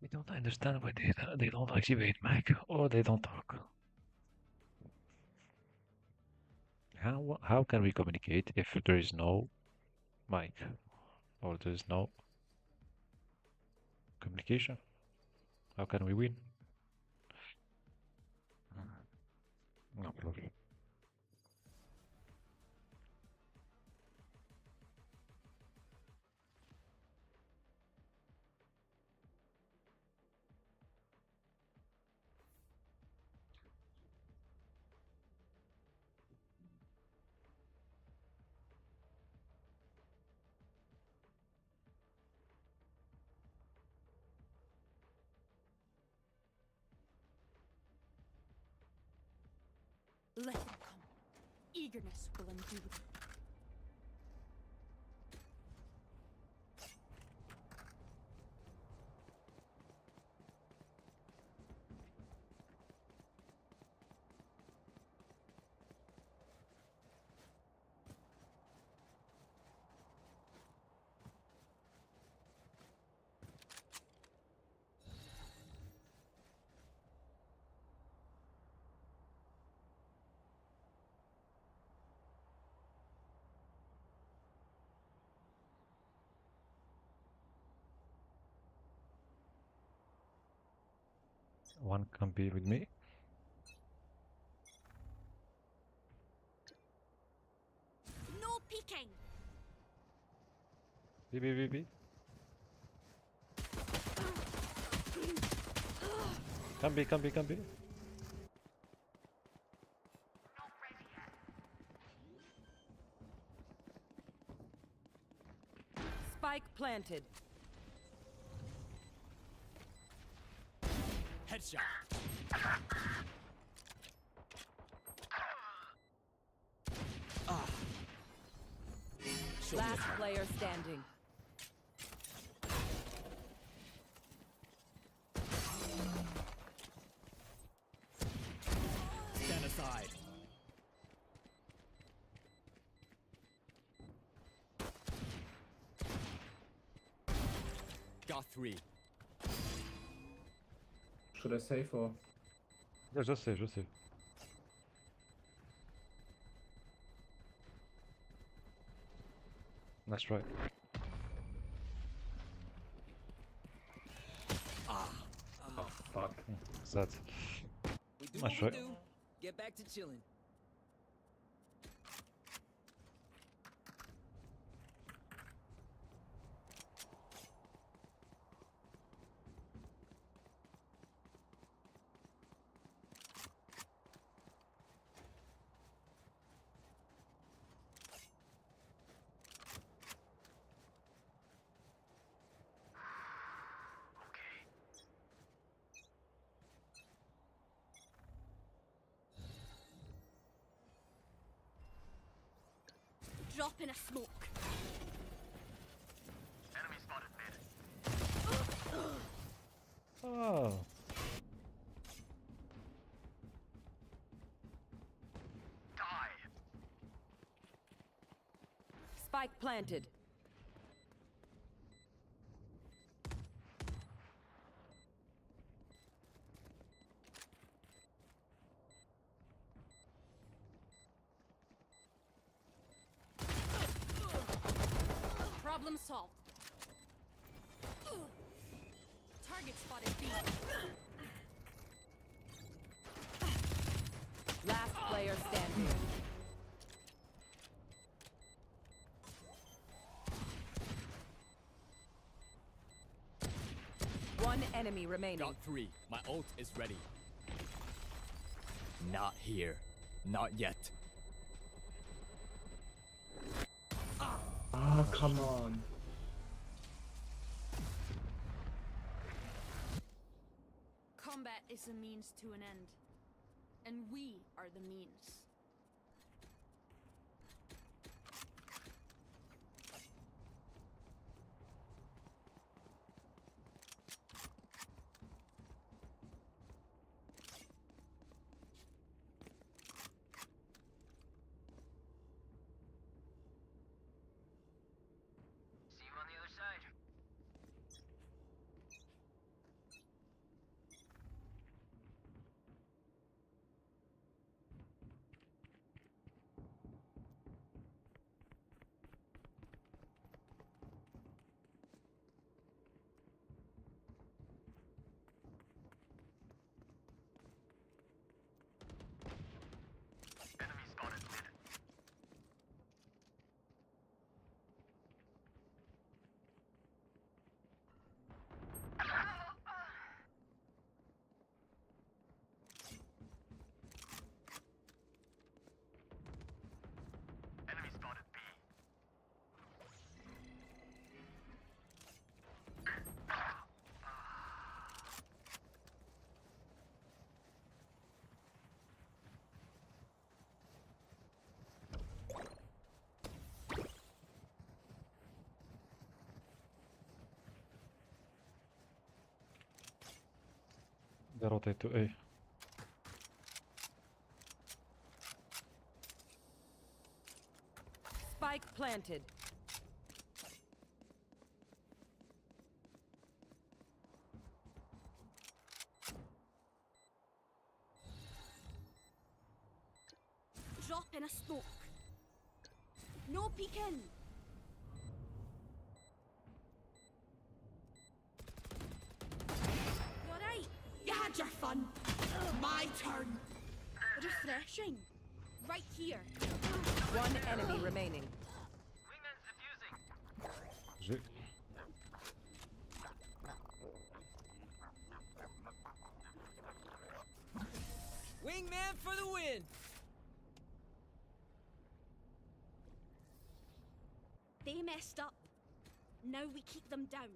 We don't understand why they don't activate mic or they don't talk. How can we communicate if there is no mic or there is no communication? How can we win? No problem. Let them come. Eagerness will undo them. One can be with me. No peeking. B. Can be. Spike planted. Headshot. Last player standing. Stand aside. Got 3. Should I save or? Yeah, just save, just save. Nice try. Ah. Oh fuck. Sad. We do Nice what we try. do. Get back to chilling. Drop in a smoke. Enemy spotted mid. Oh. Die. Spike planted. Problem solved. Target spotted B. Last player standing. One enemy remaining. Got 3. My ult is ready. Not here. Not yet. Ah, come on. Combat is a means to an end. And we are the means. See you on the other side. Enemy spotted mid. Enemy spotted B. They rotate to A. Spike planted. Drop in a smoke. No peeking. You alright? You had your fun. My turn. Refreshing. Right here. One enemy remaining. G. Wingman for the win. They messed up. Now we keep them down.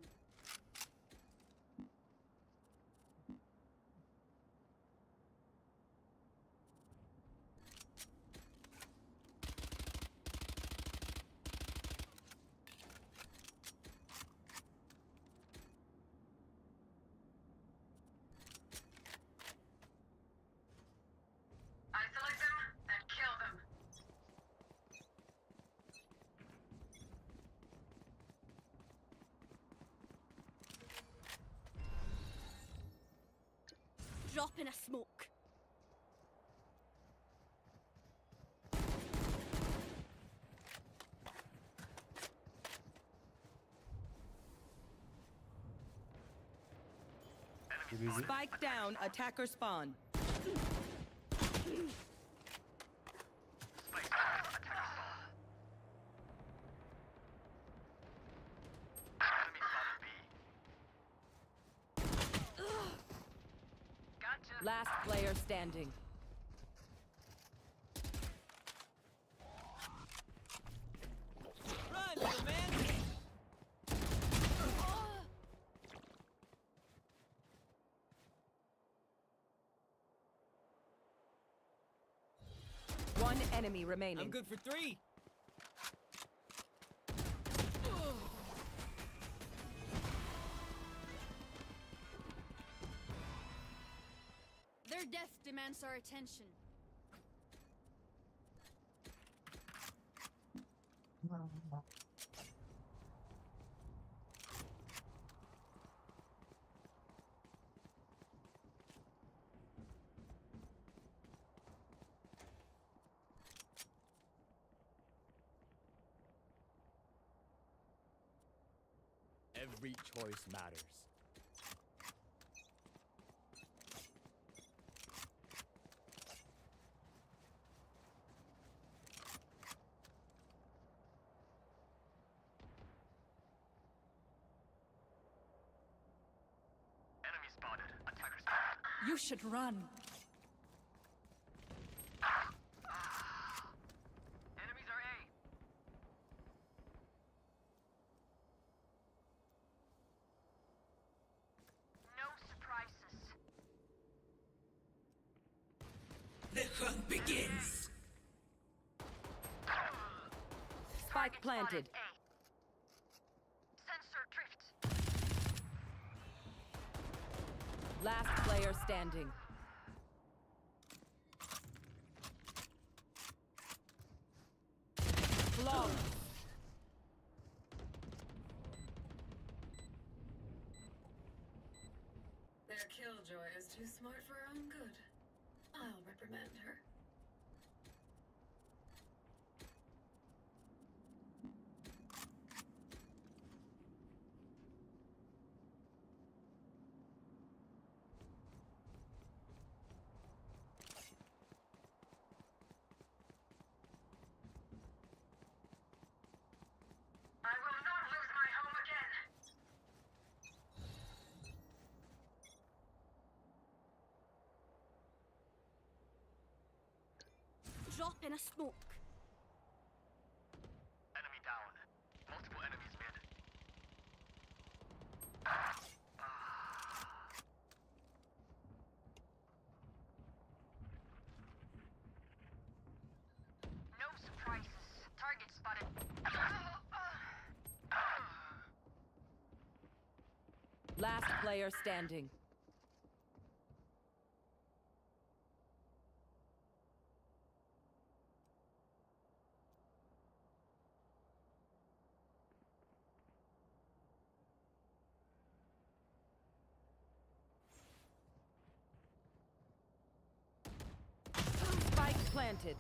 Drop in a smoke. Spike down, attacker spawn. Last player standing. Run, little man! One enemy remaining. I'm good for 3. Their death demands our attention. Every choice matters. Enemy spotted. Attacker spotted. You should run. Enemies are A. No surprises. The hunt begins. Spike planted. Sensor drift. Last player standing. Flawless. Their killjoy is too smart for her own good. I'll reprimand her. I will not lose my home again. Drop in a smoke. Enemy down. Multiple enemies mid. No surprises. Target spotted. Last player standing. Spike planted.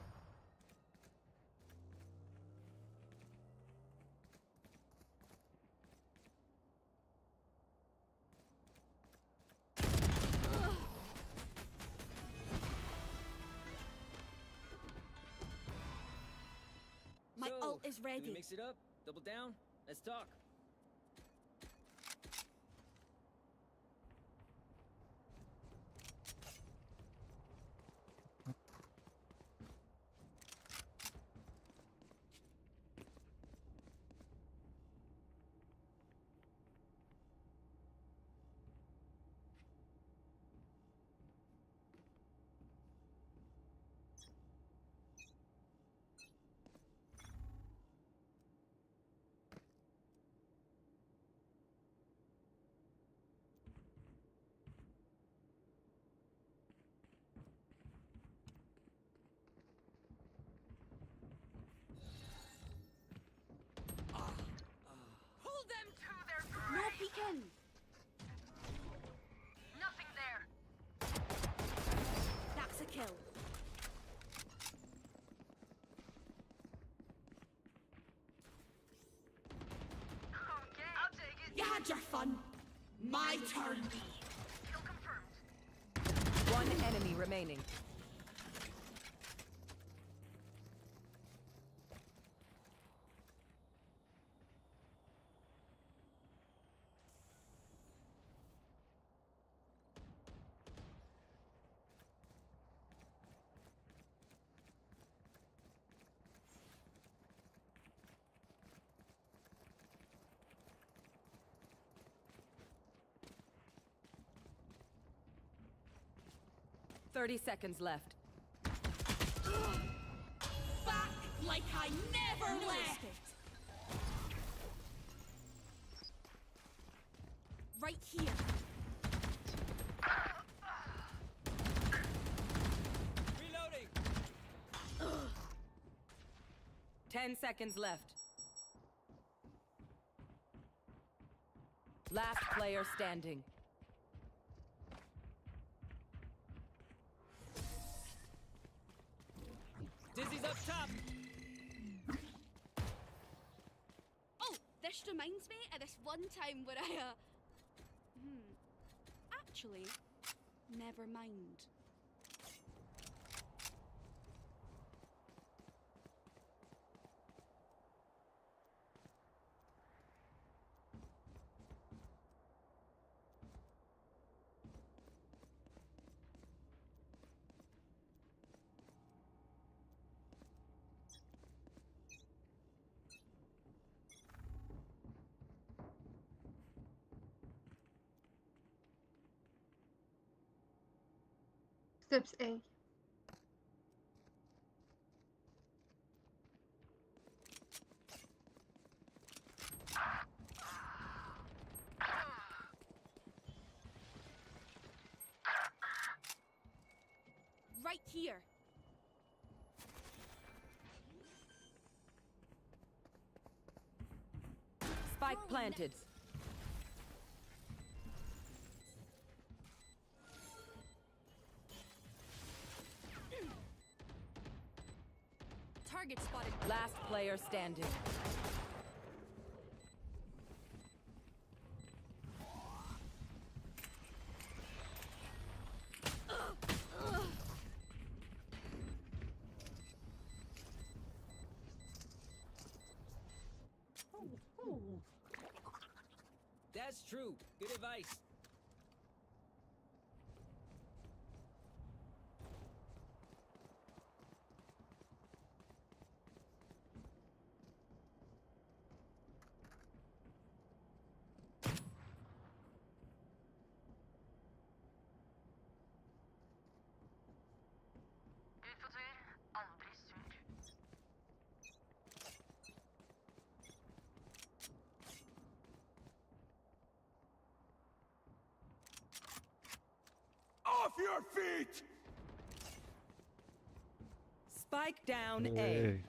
My So, ult is do we ready. mix it up? Double down? Let's talk. Hold them to their No grave. peeking. Nothing there. kill. Okay, I'll take it. You had your fun. My turn. Kill confirmed. One enemy remaining. Thirty seconds left. Back like I never left. Right here. Reloading. 10 seconds left. Last player standing. Dizzy's up top. Oh, this reminds me of this one time where I, Actually, never mind. Steps A. Right here. Spike planted. Target spotted. Last player standing. That's true. Good advice. Utfordrer, aldri sur. Off your feet! Spike down A. Hey.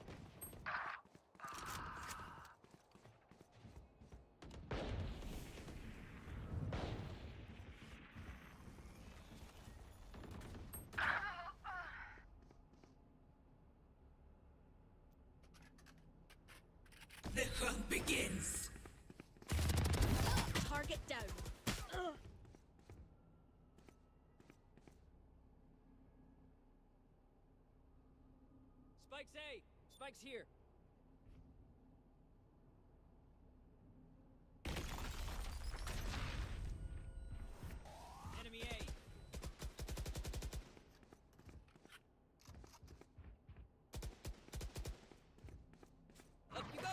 The hunt begins. Target down. Spike's A. Spike's here. Enemy A. Up you go.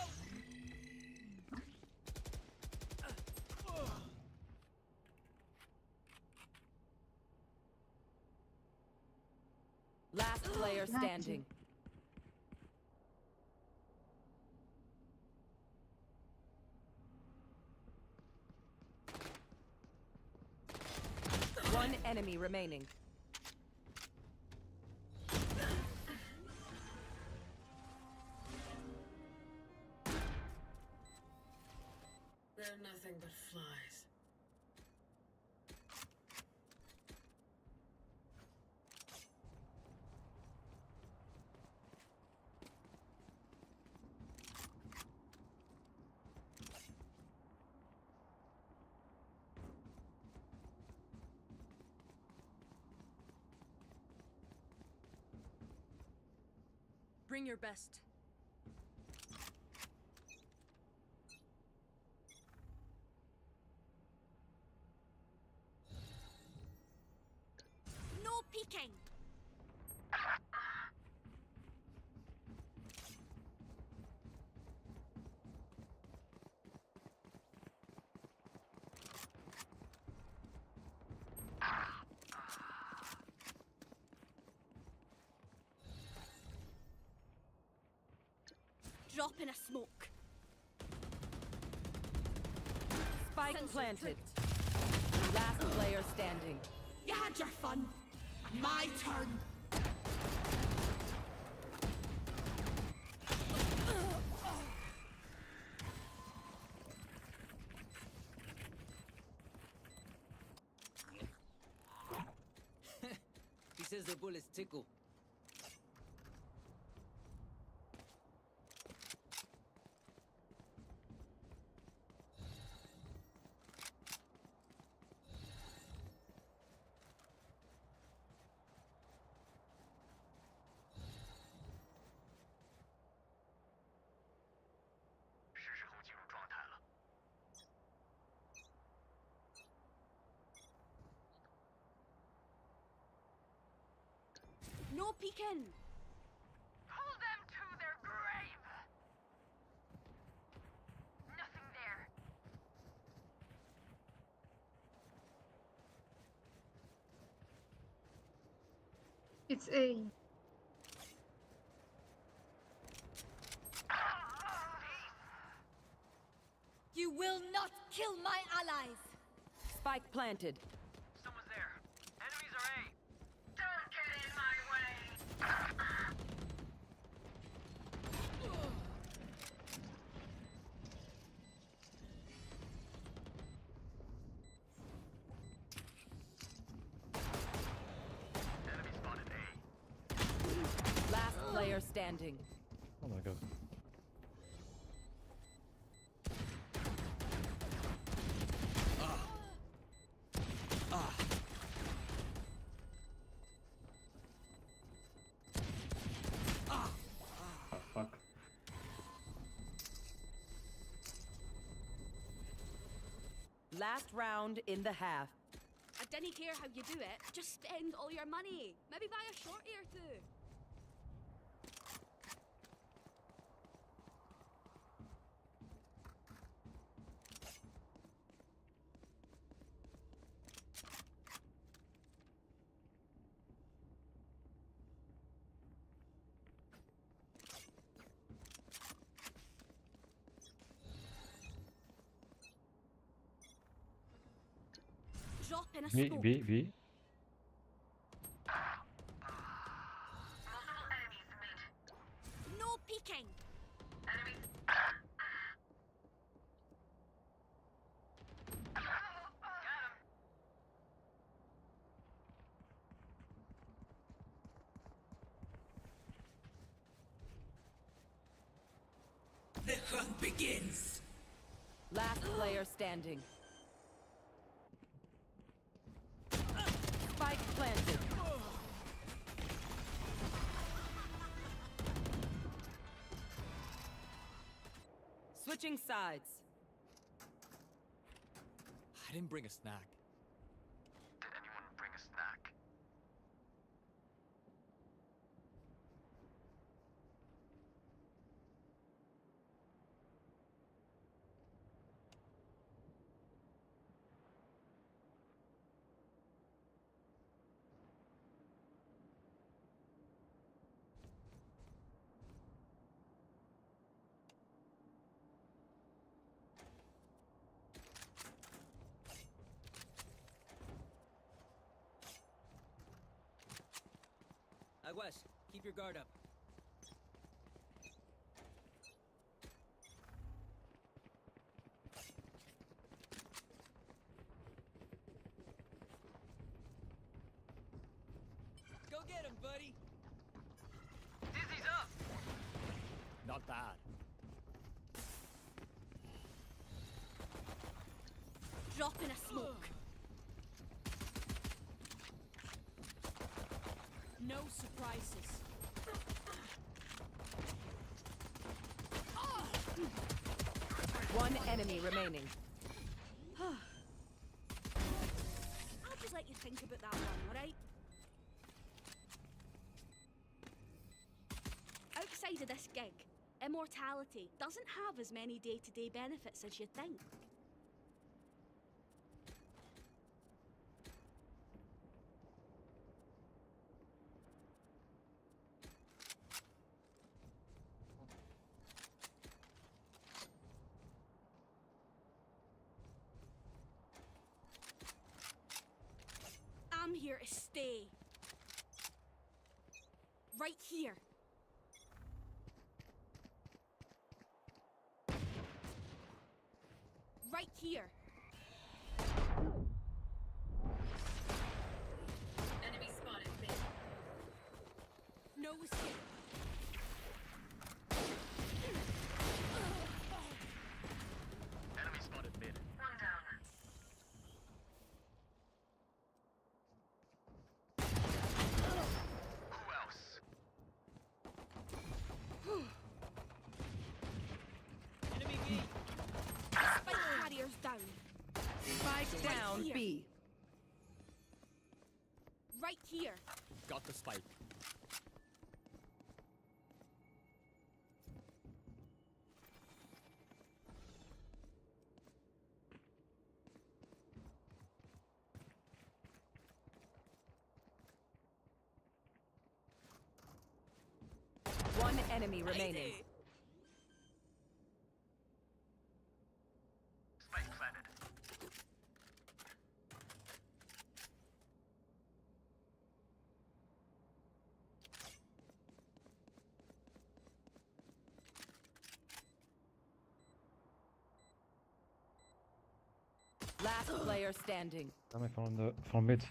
Last player standing. One enemy remaining. They're nothing but flies. Bring your best. No peeking. Drop in a smoke. Spike Sensor planted. tripped. Last player standing. You had your fun. My turn. He says the bullets tickle. No peeking. Pull them to their grave. Nothing there. It's A. You will not kill my allies. Spike planted. Someone's there. Enemies are A. Don't get in my way. Enemy spotted A. Last player standing. Oh my god. Fuck. Last round in the half. I didn't care how you do it. Just spend all your money. Maybe buy a shorty or two. Drop in a B, smoke. B, B. Multiple enemies mid. No peeking. Enemy. Got him. The hunt begins. Last player standing. Spike planted. Switching sides. I didn't bring a snack. Did anyone bring a snack? West, keep your guard up. Go get him, buddy. Dizzy's up. Not bad. Drop in a smoke. No surprises. One enemy remaining. I'll just let you think about that one, alright? Outside of this gig, immortality doesn't have as many day-to-day benefits as you'd think. I'm here to stay. Right here. Right here. Enemy spotted mid. No escape. Enemy spotted mid. One down. Who else? Enemy B. Spike carriers down. Spike down here. B. Right here. Got the spike. One enemy remaining. Spike planted. Last player standing. Coming from mid.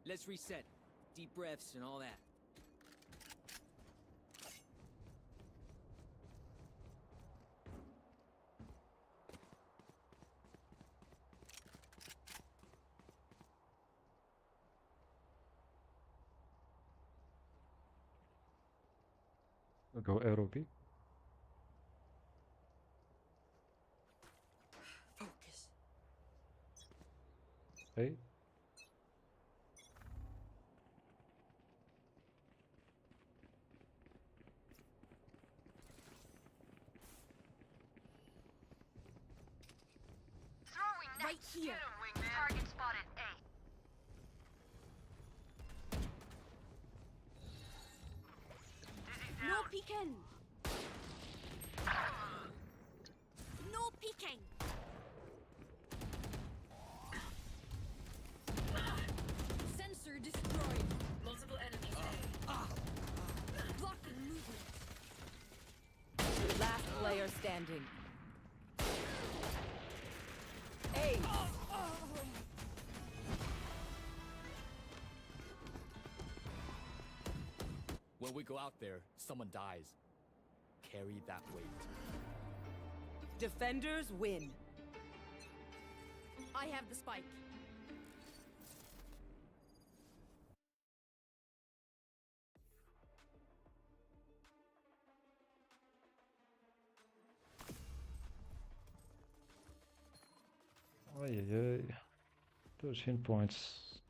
Let's reset. Deep breaths and all that. We'll go arrow B. Focus. A. Right here. Target spotted A. No peeking. No peeking. Sensor destroyed. Multiple enemies. Blocking movement. Last player standing. Ace. When we go out there, someone dies. Carry that weight. Defenders win. I have the spike. Ay, ay, ay. 13 points.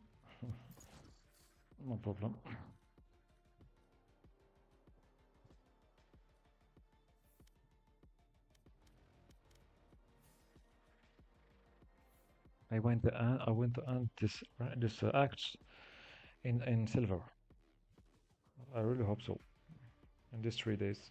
No problem. I went to end this act in silver. I really hope so. In these 3 days.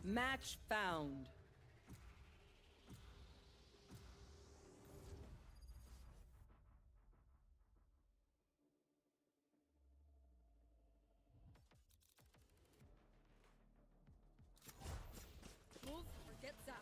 Match found. Move or get zapped.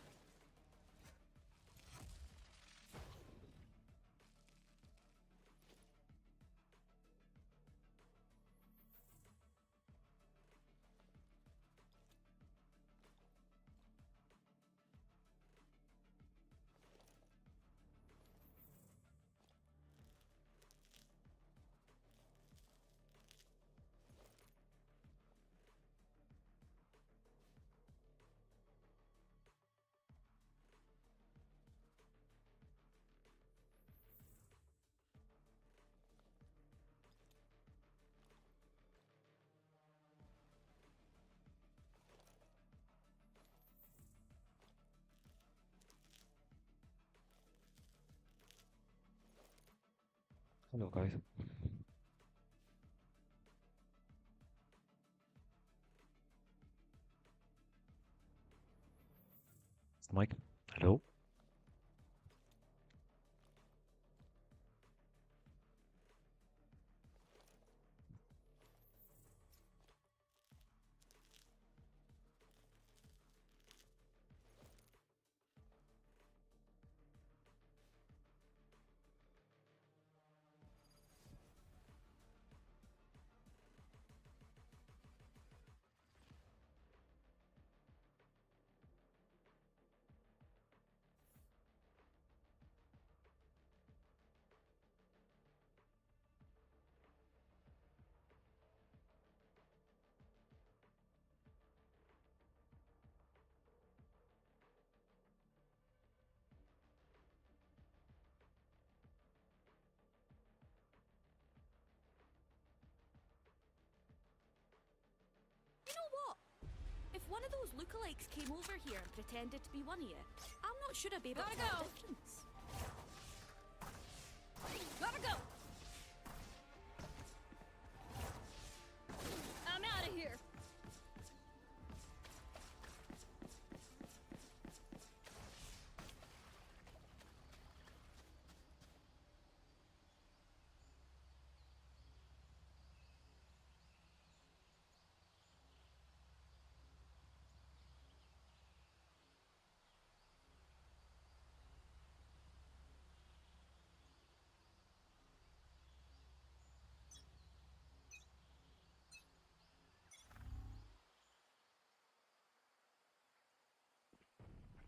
Hello, guys. Mike, hello. You know what? If one of those lookalikes came over here and pretended to be one of you, I'm not sure I'd be able to tell the difference. Gotta go! I'm out of here!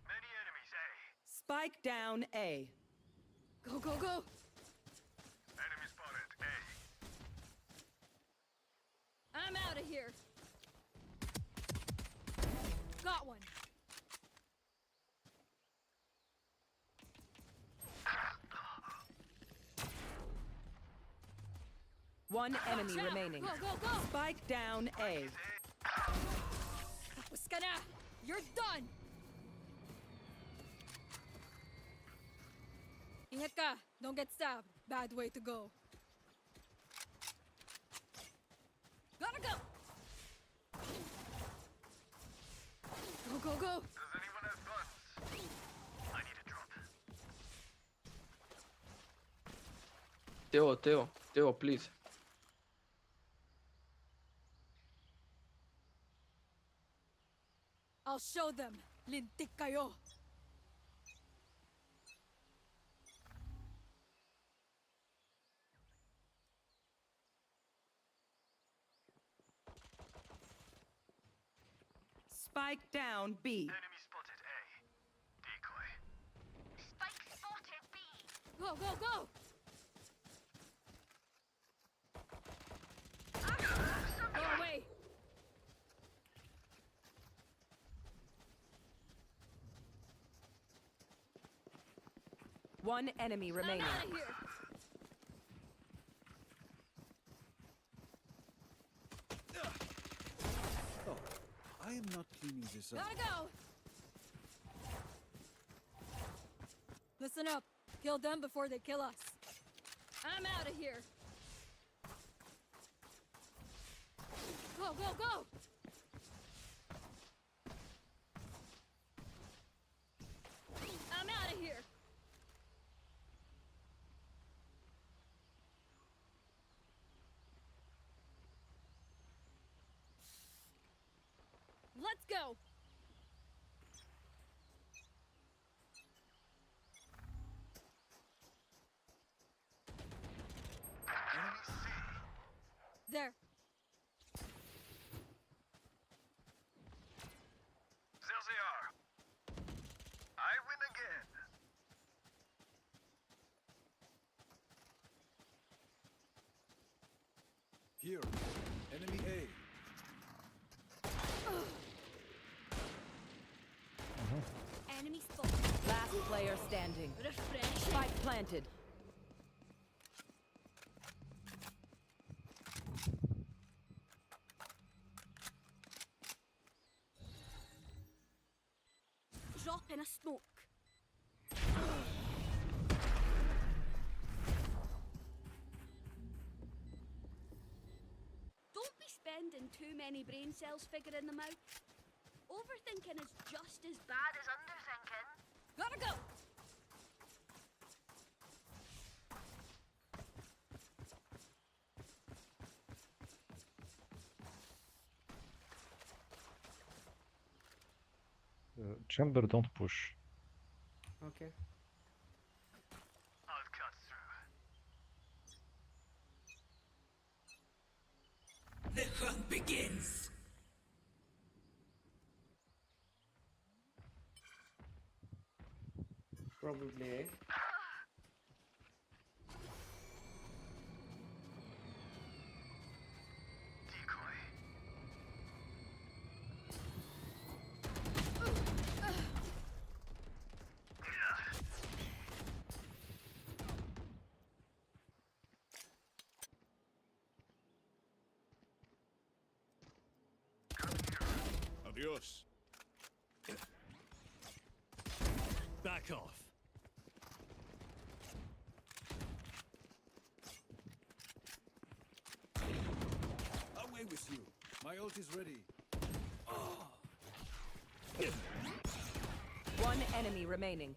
Many enemies, A. Spike down A. Go, go, go! Enemy spotted, A. I'm out of here! Got one! One enemy Trap. remaining. Go, go, go! Spike down A. Waskana! You're done! Ingat ka! Don't get stabbed. Bad way to go. Gotta go! Go, go, go! Does anyone have guns? I need a drop. Theo, please. I'll show them. Lintik kayo. Spike down B. Enemy spotted, A. Decoy. Spike spotted B. Go, go, go! Go away! One enemy remaining. I'm out of here! Oh, I am not cleaning this up. Gotta go! Listen up. Kill them before they kill us. I'm out of here! Go, go, go! Let's go. Enemy C. There. There they are. I win again. Here. Enemy A. Enemy spot. Last player standing. Refresh. Spike planted. Drop in a smoke. Don't be spending too many brain cells figuring them out. Overthinking is just as bad as underthinking. Gotta go! Chamber, don't push. Okay. I'll cut through. The hunt begins. Probably. Adios. Back off. Away with you. My ult is ready. One enemy remaining.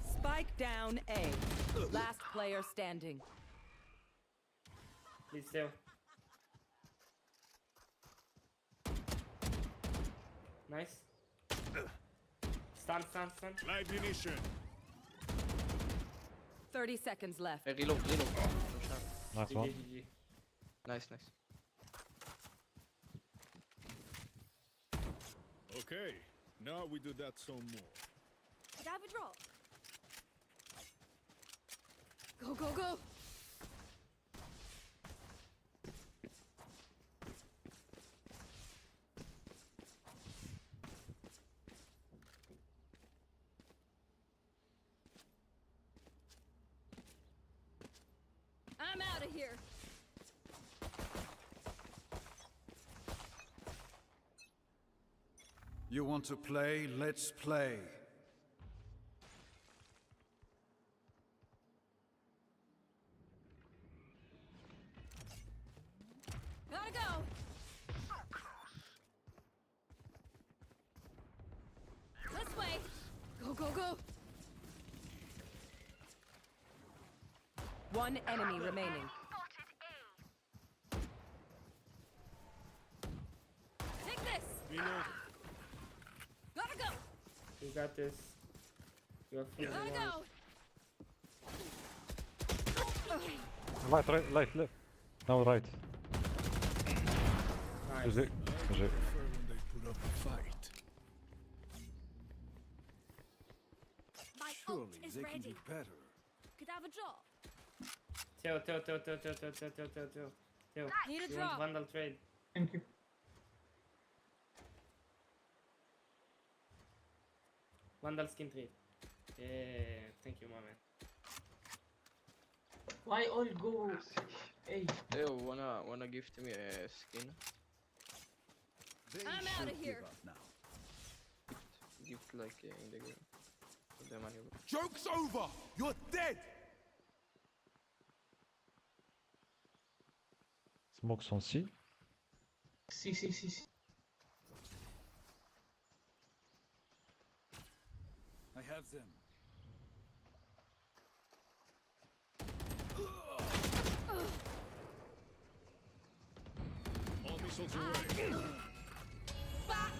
Spike down A. Last player standing. Please do. Nice. Stun. Light munition. 30 seconds left. Reload. Nice one. GG. Nice. Okay, now we do that some more. Could I have a drop? Go. I'm out of here. You want to play? Let's play. Gotta go. This way. Go. One enemy remaining. Take this. Reload. Gotta go. You got this. You have full Gotta one. go. Right, left. Now right. Nice. Is it? I prefer when they put up a fight. My Surely ult is they can ready. be better. Could I have a drop? Theo. Need a You drop. want Vandal trade? Thank you. Vandal skin trade. Yeah, thank you, my man. Why all go? Hey. Yo, wanna gift me a skin? They I'm outta should here. give up now. Gift like in the game. Put the money. Joke's over! You're dead! Smokes on C. Si. I have them. All missiles are ready. Back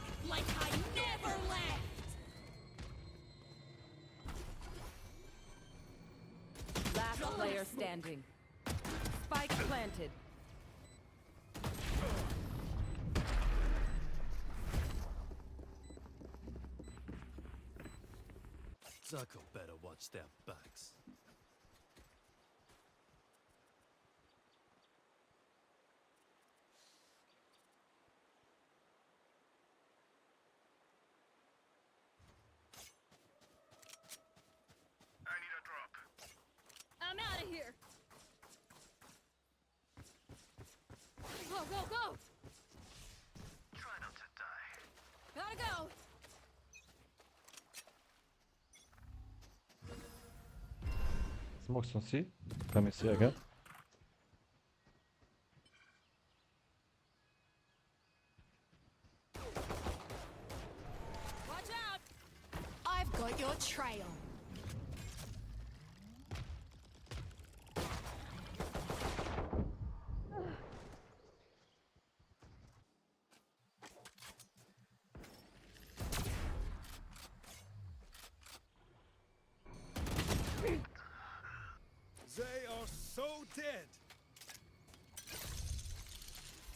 standing. Spike planted. Zucko better watch their backs. I need a drop. I'm out of here. Go, go, go! Try not to die. Gotta go! Smokes on C. Coming C again. Watch out! I've got your trail. They are so dead.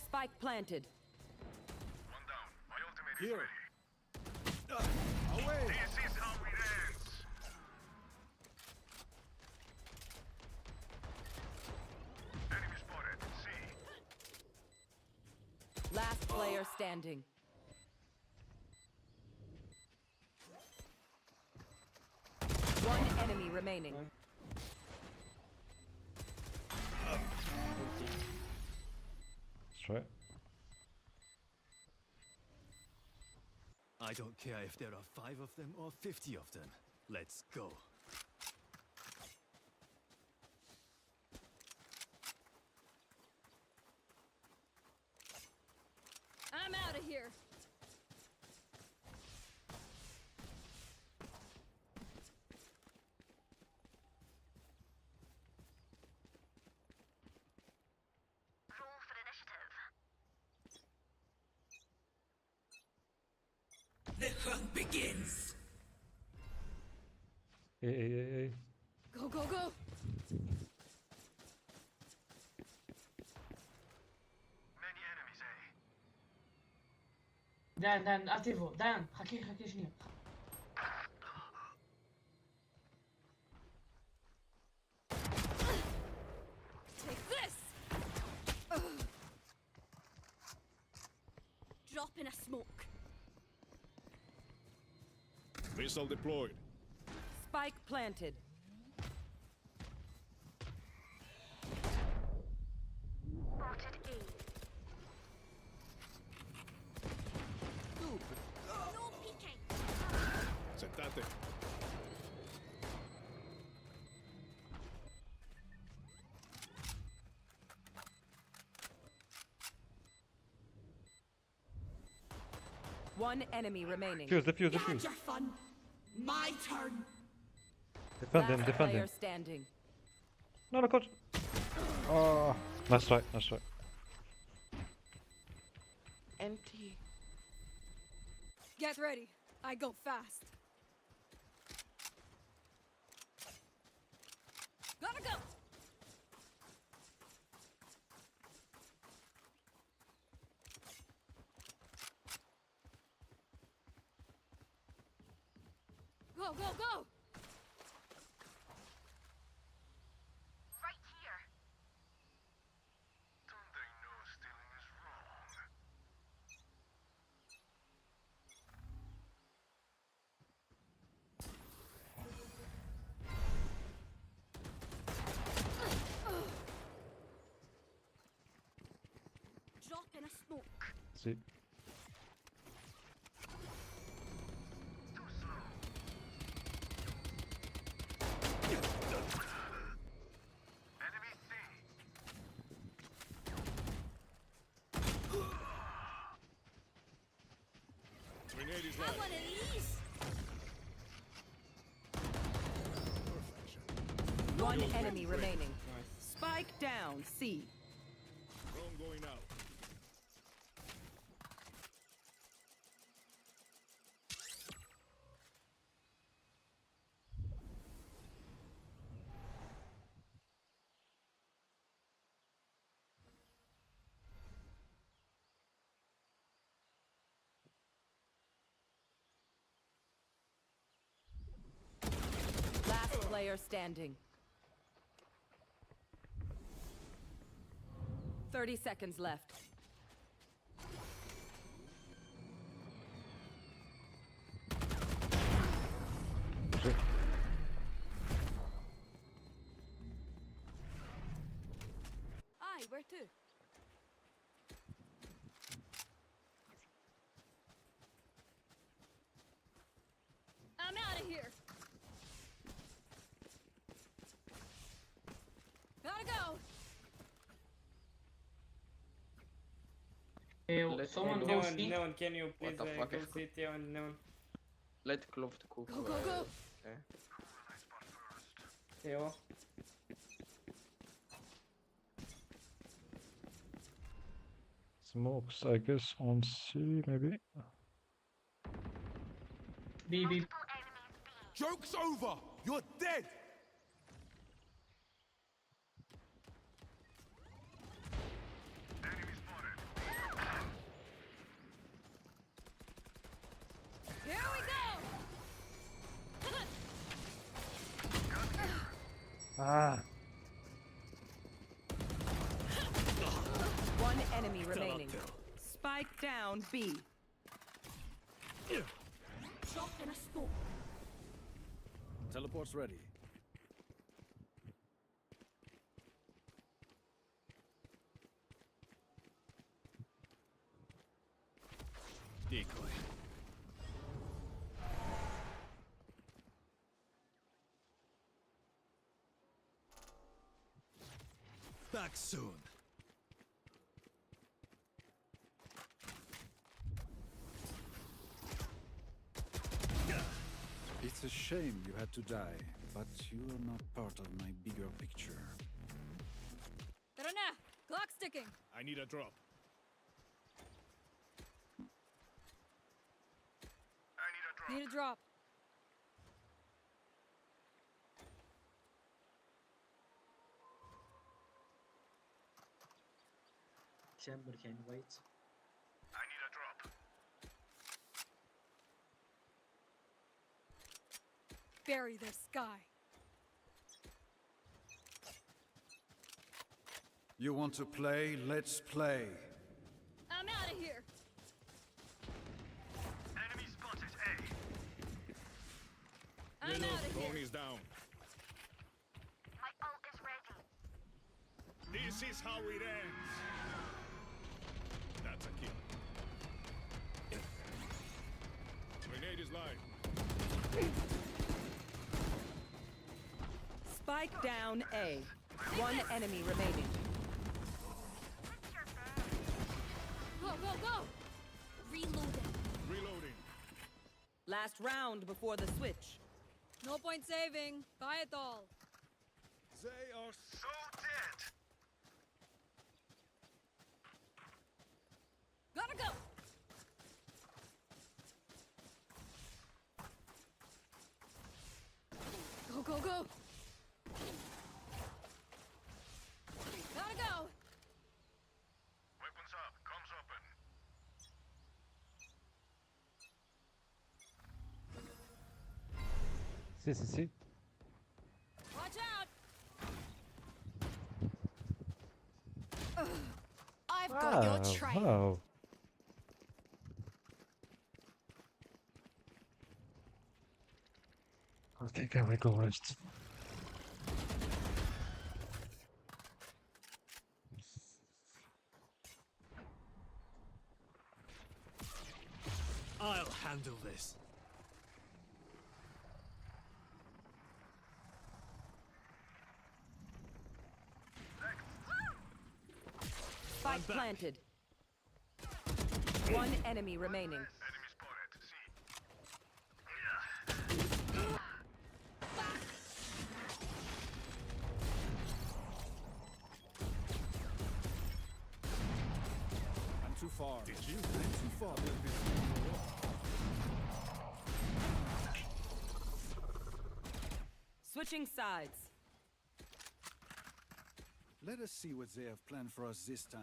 Spike planted. One down. My ultimate Here. is ready. Away. This is how it ends. Enemy spotted. C. Last player standing. One enemy remaining. Let's try. I don't care if there are 5 of them or 50 of them. Let's go. I'm out of here. Roll for initiative. The hunt begins. Hey. Go, go, go! Many enemies, eh? دان اتيفو دان حكي شنو Take this! Drop in a smoke. Missile deployed. Spike planted. Spotted A. No peeking. Sentate. One enemy remaining. Defuse. Your fun. My turn. Defend him, Last defend player him. standing. No, coach. Oh, nice try. Empty. Get ready. I go fast. Gotta go! Go, go, go! Right here. Don't they know stealing is wrong? Drop in a smoke. See. Enemy C. Grenade is Have live. one of these? One enemy remaining. Spike down. C. Drone going out. player standing. 30 seconds left. Aye, where to? I'm out of here. Gotta go. Someone Clove- Neon, can you please What the fuck go is CT on Neon? Let Clove to cook. Go, go, go. Okay. Theo. Smokes, I guess, on C, maybe. B. Joke's over! You're dead! Here we go. Ah! One enemy remaining. Spike down B. Shot in a scope. Teleport's ready. Decoy. Back soon. It's a shame you had to die, but you are not part of my bigger picture. Grenade. Clock sticking. I need a drop. Need a drop. Chamber can wait. I need a drop. Bury their sky. You want to play? Let's play. I'm out of here. Enemy spotted A. I'm out of here. Is down. My ult is ready. This is how it ends. That's a kill. Grenade is live. Spike down A. One enemy remaining. Go, go, go. Reloading. Reloading. Last round before the switch. No point saving. Buy it all. They are so dead. Gotta go. Go, go, go. Gotta go. Weapons up. Comes open. Si. Watch out. I've got your trail. Wow. I think I will go rest. I'll handle this. Spike planted. One enemy remaining. Enemy spotted. C. I'm too far. Did you? I'm too far. Switching sides. Let us see what they have planned for us this time.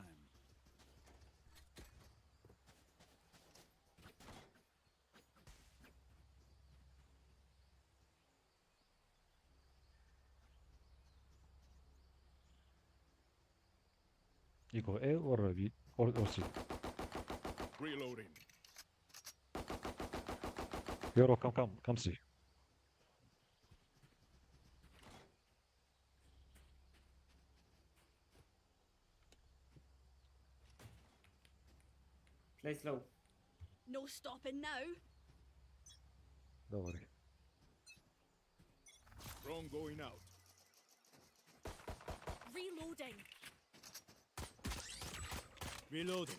You go A or B or C. Reloading. Hero, come C. Play slow. No stopping now. Don't worry. Drone going out. Reloading. Reloading.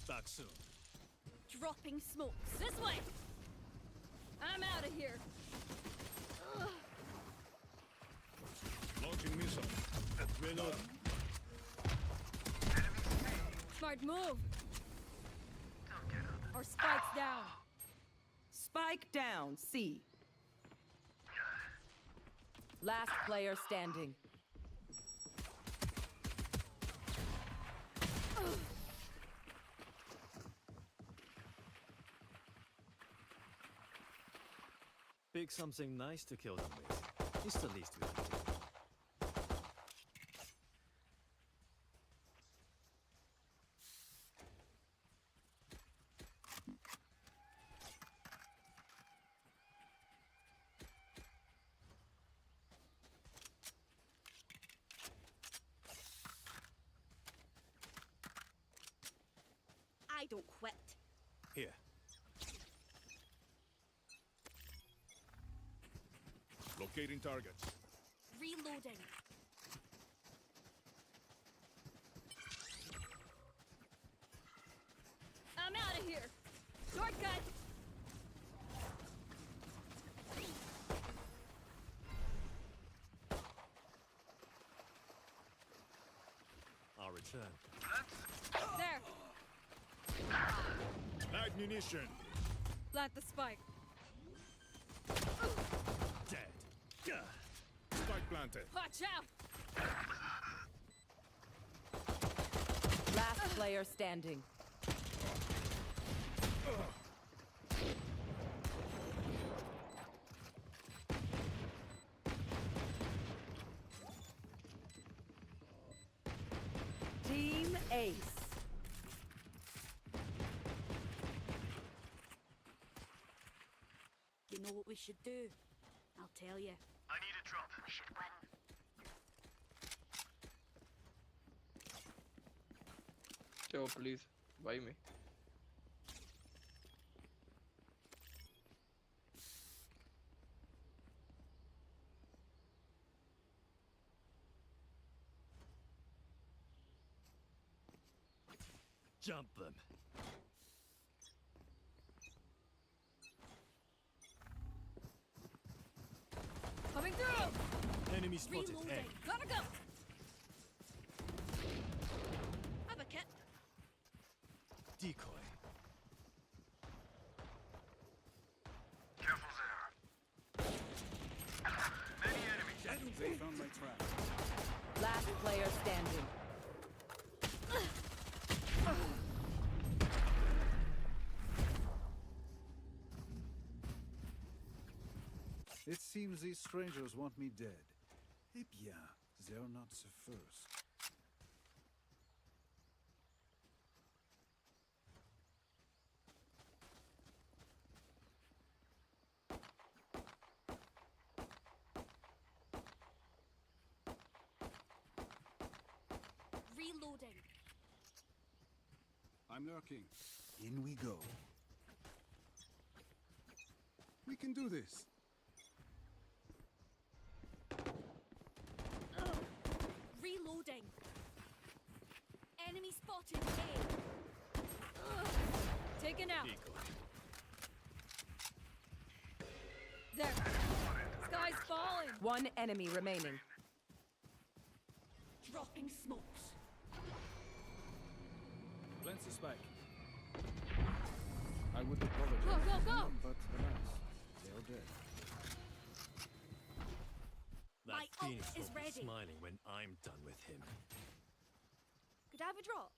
Back soon. Dropping smokes. This way. I'm out of here. Ugh. Launching missile. Reloading. Smart move. Our spike's down. Spike down, C. Last player standing. Pick something nice to kill them with. It's the least we can do. I don't quit. Here. Locating targets. Reloading. I'm out of here. Shortcut. I'll return. There. Ammunition. Plant the spike. Dead. Spike planted. Watch out. Last player standing. Team Ace. You know what we should do? I'll tell you. I need a drop. We should win. Joe, please buy me. Jump them. Coming through. Enemy spotted. Reloading. A. Gotta go. Have a kit. Decoy. Careful there. Many enemies. They found my trap. Last player standing. It seems these strangers want me dead. Eh bien, they're not the first. Reloading. I'm lurking. In we go. We can do this. Reloading. Enemy spotted. A. Taken out. Decoy. There. Sky's falling. One enemy remaining. Dropping smokes. Plant the spike. I would apologize. Go, go, go. But alas, they're dead. That My ult Phoenix is will be ready. smiling when I'm done with him. Could I have a drop?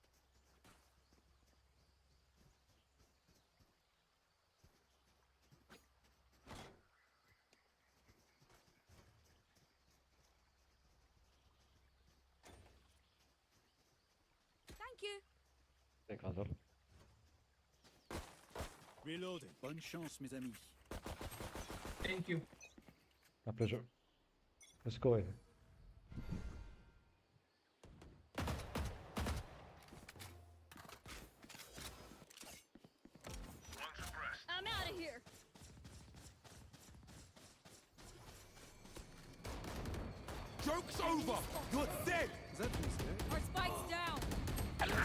Thank you. Take Vandal. Reloading. Bonne chance, mes amis. Thank you. My pleasure. Let's go ahead. I'm out of here. Joke's over! You're dead! Is that mistake? Our spike's down.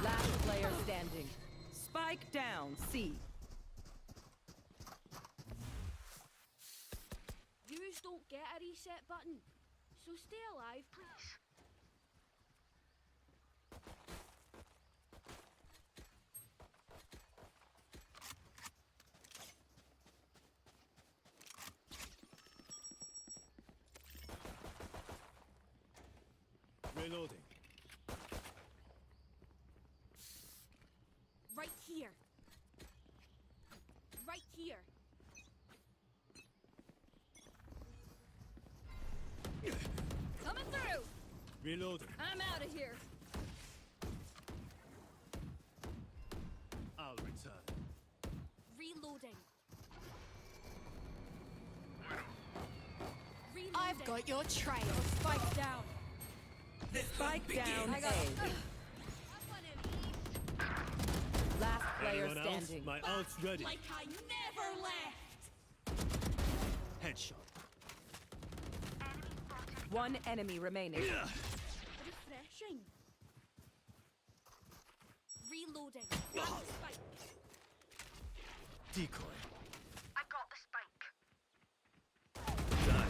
Last player standing. Spike down, C. Yous don't get a reset button, so stay alive, please. Reloading. Right here. Right here. Coming through. Reloading. I'm out of here. I'll return. Reloading. I've got your trail. Spike's down. Spike down, I got A. Last player Anyone else? standing. My ult's ready. Like I never left. Headshot. One enemy remaining. Refreshing. Reloading. Spike. Decoy. I got the spike. That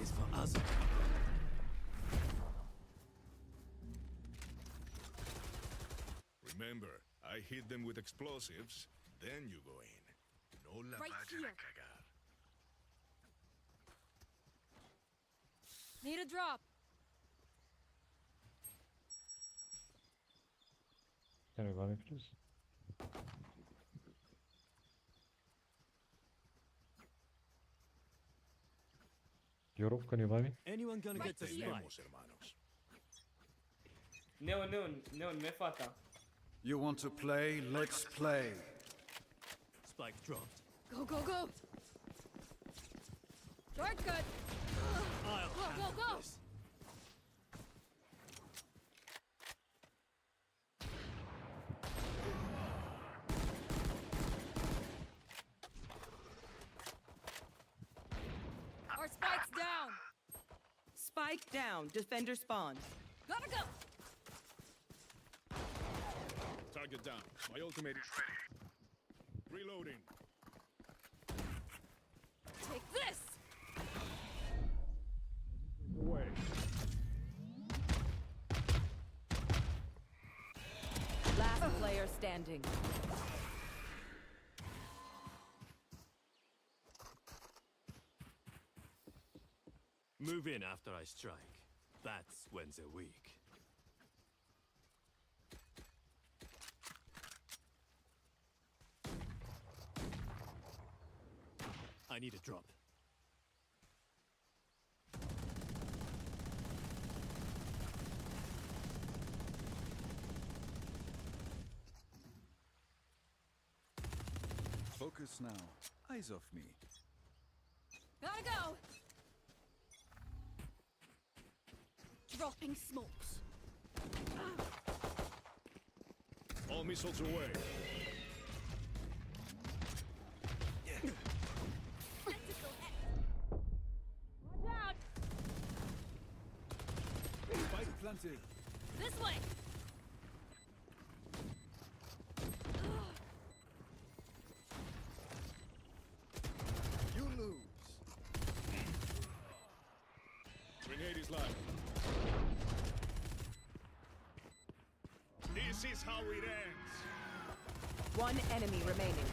is for us. Remember, I hit them with explosives, then you go in. No la Right vayan here. a cagar. Need a drop. Can you buy me, please? Europe, can you buy me? Anyone gonna Right get the here. spike? hermanos. Neon, me fata. You want to play? Let's play. Spike dropped. Go, go, go. Shortcut. I'll Go, go, handle go. this. Our spike's down. Spike down. Defender spawn. Gotta go. Target down. My ultimate is ready. Reloading. Take this. Away. Last player standing. Move in after I strike. That's when they're weak. I need a drop. Focus now. Eyes off me. Gotta go. Dropping smokes. All missiles away. Watch out. Spike planted. This way. You lose. Grenade is live. This is how it ends. One enemy remaining.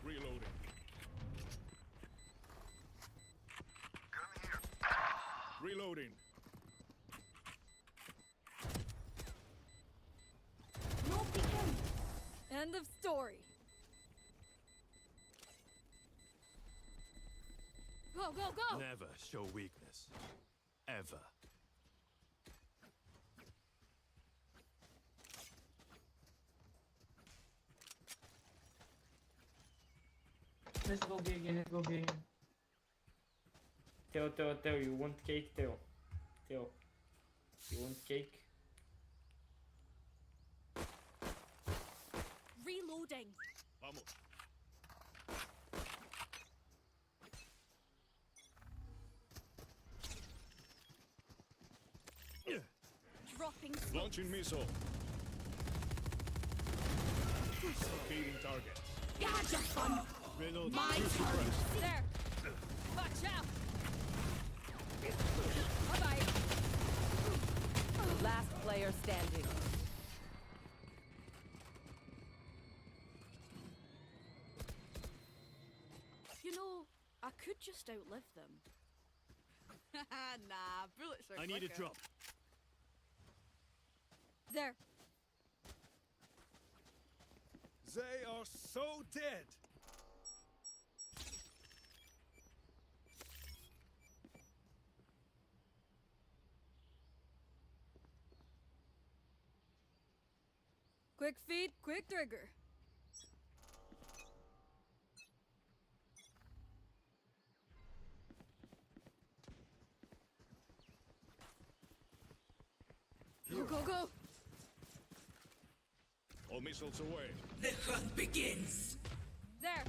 Reloading. Reloading. No peeking. End of story. Go, go, go. Never show weakness. Ever. let's go B again, let's go B again. Theo, you want cake, Theo? Theo, you want cake? Reloading. Vamos. Dropping. Launching missile. Locating target. Gotcha, fun. Reload. My Two turn. suppressed. There. Watch out. Bye-bye. Last player standing. You know, I could just outlive them. Nah, bullets are I need a quicker. drop. There. They are so dead. Quick feet, quick trigger. Go, go, go. All missiles away. The hunt begins. There.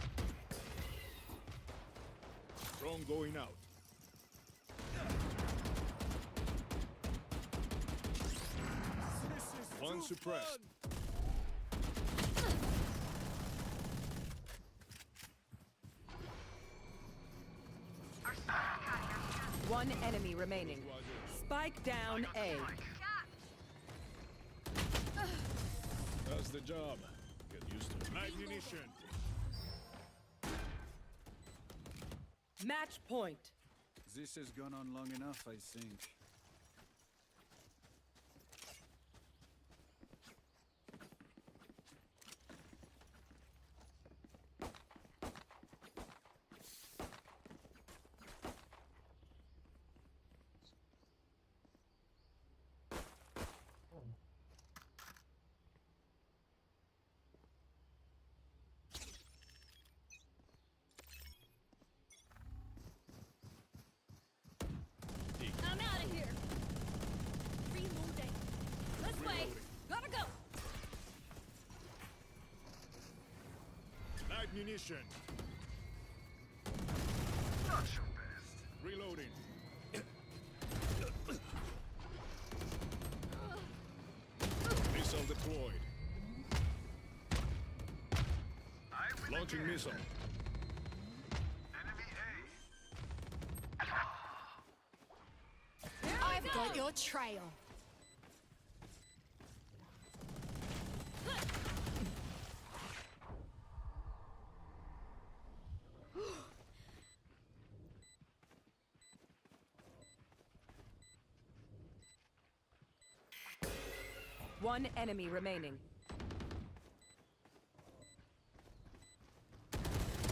Drone going out. One suppressed. One enemy remaining. Spike down A. That's the job. Get used to it. Ammunition. Match point. This has gone on long enough, I think. I'm out of here. Reloading. This way. Gotta go. Ammunition. Not your best. Reloading. Missile deployed. Launching missile. Enemy I've got your trail. One enemy remaining.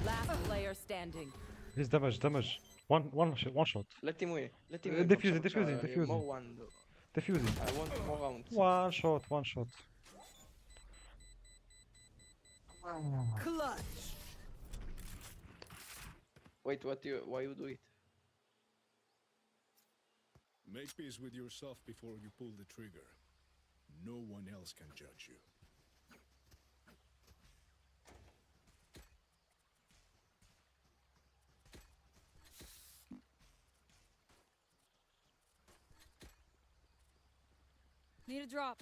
Last player standing. He's damage. One shot. Let him win. Let him win. Defusing. More one. Defusing. I want more rounds. One shot. Clutch. Wait, why you do it? Make peace with yourself before you pull the trigger. No one else can judge you. Need a drop.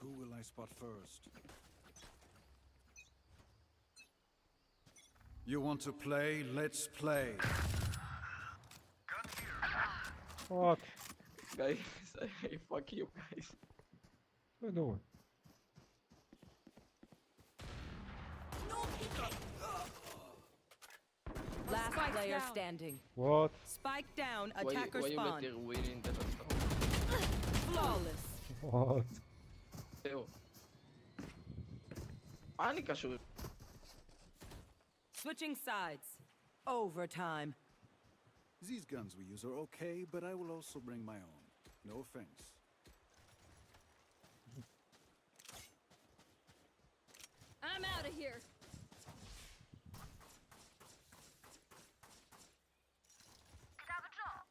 Who will I spot first? You want to play? Let's play. What? Guys, fuck you guys. What are you doing? Last Spike player down. standing. What? Spike down. Why Attacker you spawn. better win in the last Flawless. What? Theo. Anika should. Switching sides. Overtime. These guns we use are okay, but I will also bring my own. No offense. I'm out of here. Is that the job?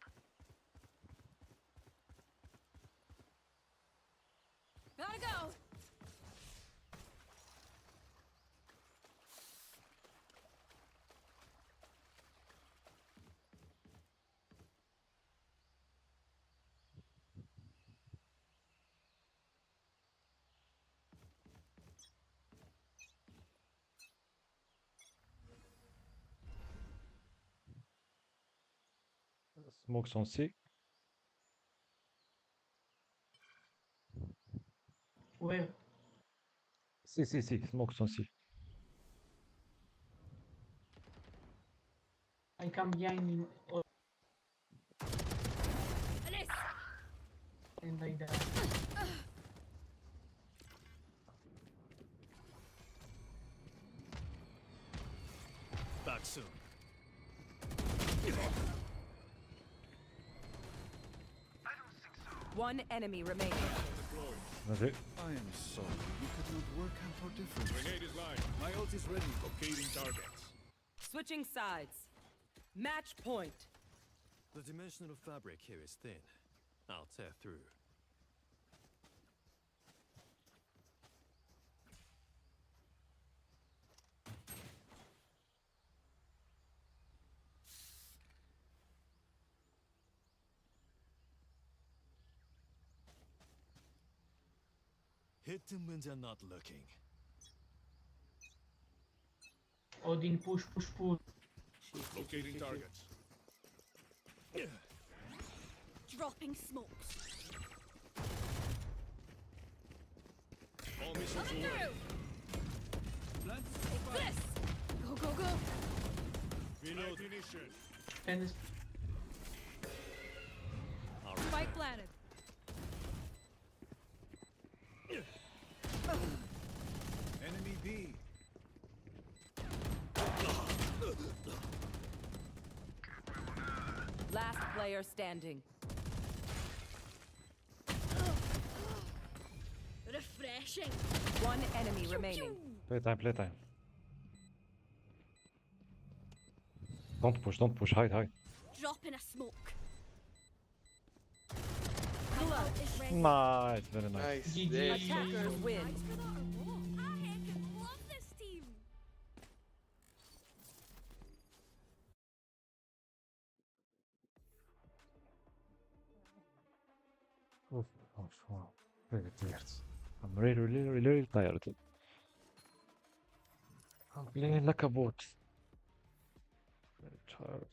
Gotta go. Smokes on C. Where? C, C, C. Smokes on C. I come behind him and I die. Back soon. One enemy remaining. That's it. I am sorry. We could not work out our differences. Grenade is live. My ult is ready. Locating targets. Switching sides. Match point. The dimensional fabric here is thin. I'll tear through. Hit them when they're not looking. Odin push. Locating targets. Dropping smokes. All missiles Coming away. through. Take this. Go. Reload. Ammunition. And Spike planted. Enemy B. Last player standing. Refreshing. One enemy remaining. Playtime. Don't push. Hide. Dropping a smoke. Nice, very nice. Attackers win. I love this team. Oof, wow. Very tired. I'm really tired. I'm playing like a bot. Very tired.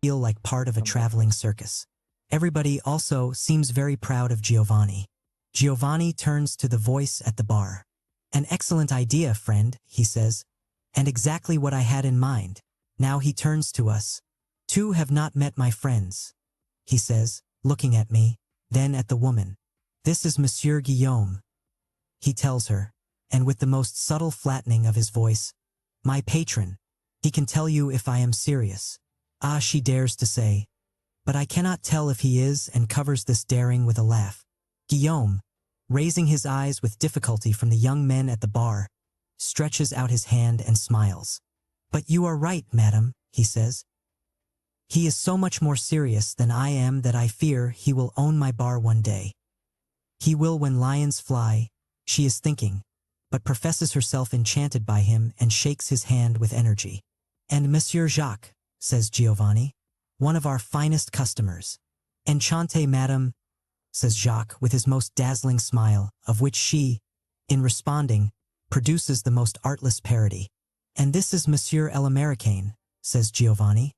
Feel like part of a traveling circus. Everybody also seems very proud of Giovanni. Giovanni turns to the voice at the bar. An excellent idea, friend, he says. And exactly what I had in mind. Now he turns to us. Two have not met my friends, he says, looking at me, then at the woman. This is Monsieur Guillaume, he tells her, and with the most subtle flattening of his voice, my patron. He can tell you if I am serious. Ah, she dares to say. But I cannot tell if he is, and covers this daring with a laugh. Guillaume, raising his eyes with difficulty from the young men at the bar, stretches out his hand and smiles. But you are right, madam, he says. He is so much more serious than I am that I fear he will own my bar one day. He will when lions fly, she is thinking, but professes herself enchanted by him and shakes his hand with energy. And Monsieur Jacques, says Giovanni, one of our finest customers. Enchante, madam, says Jacques with his most dazzling smile, of which she, in responding, produces the most artless parody. And this is Monsieur l'Américain, says Giovanni,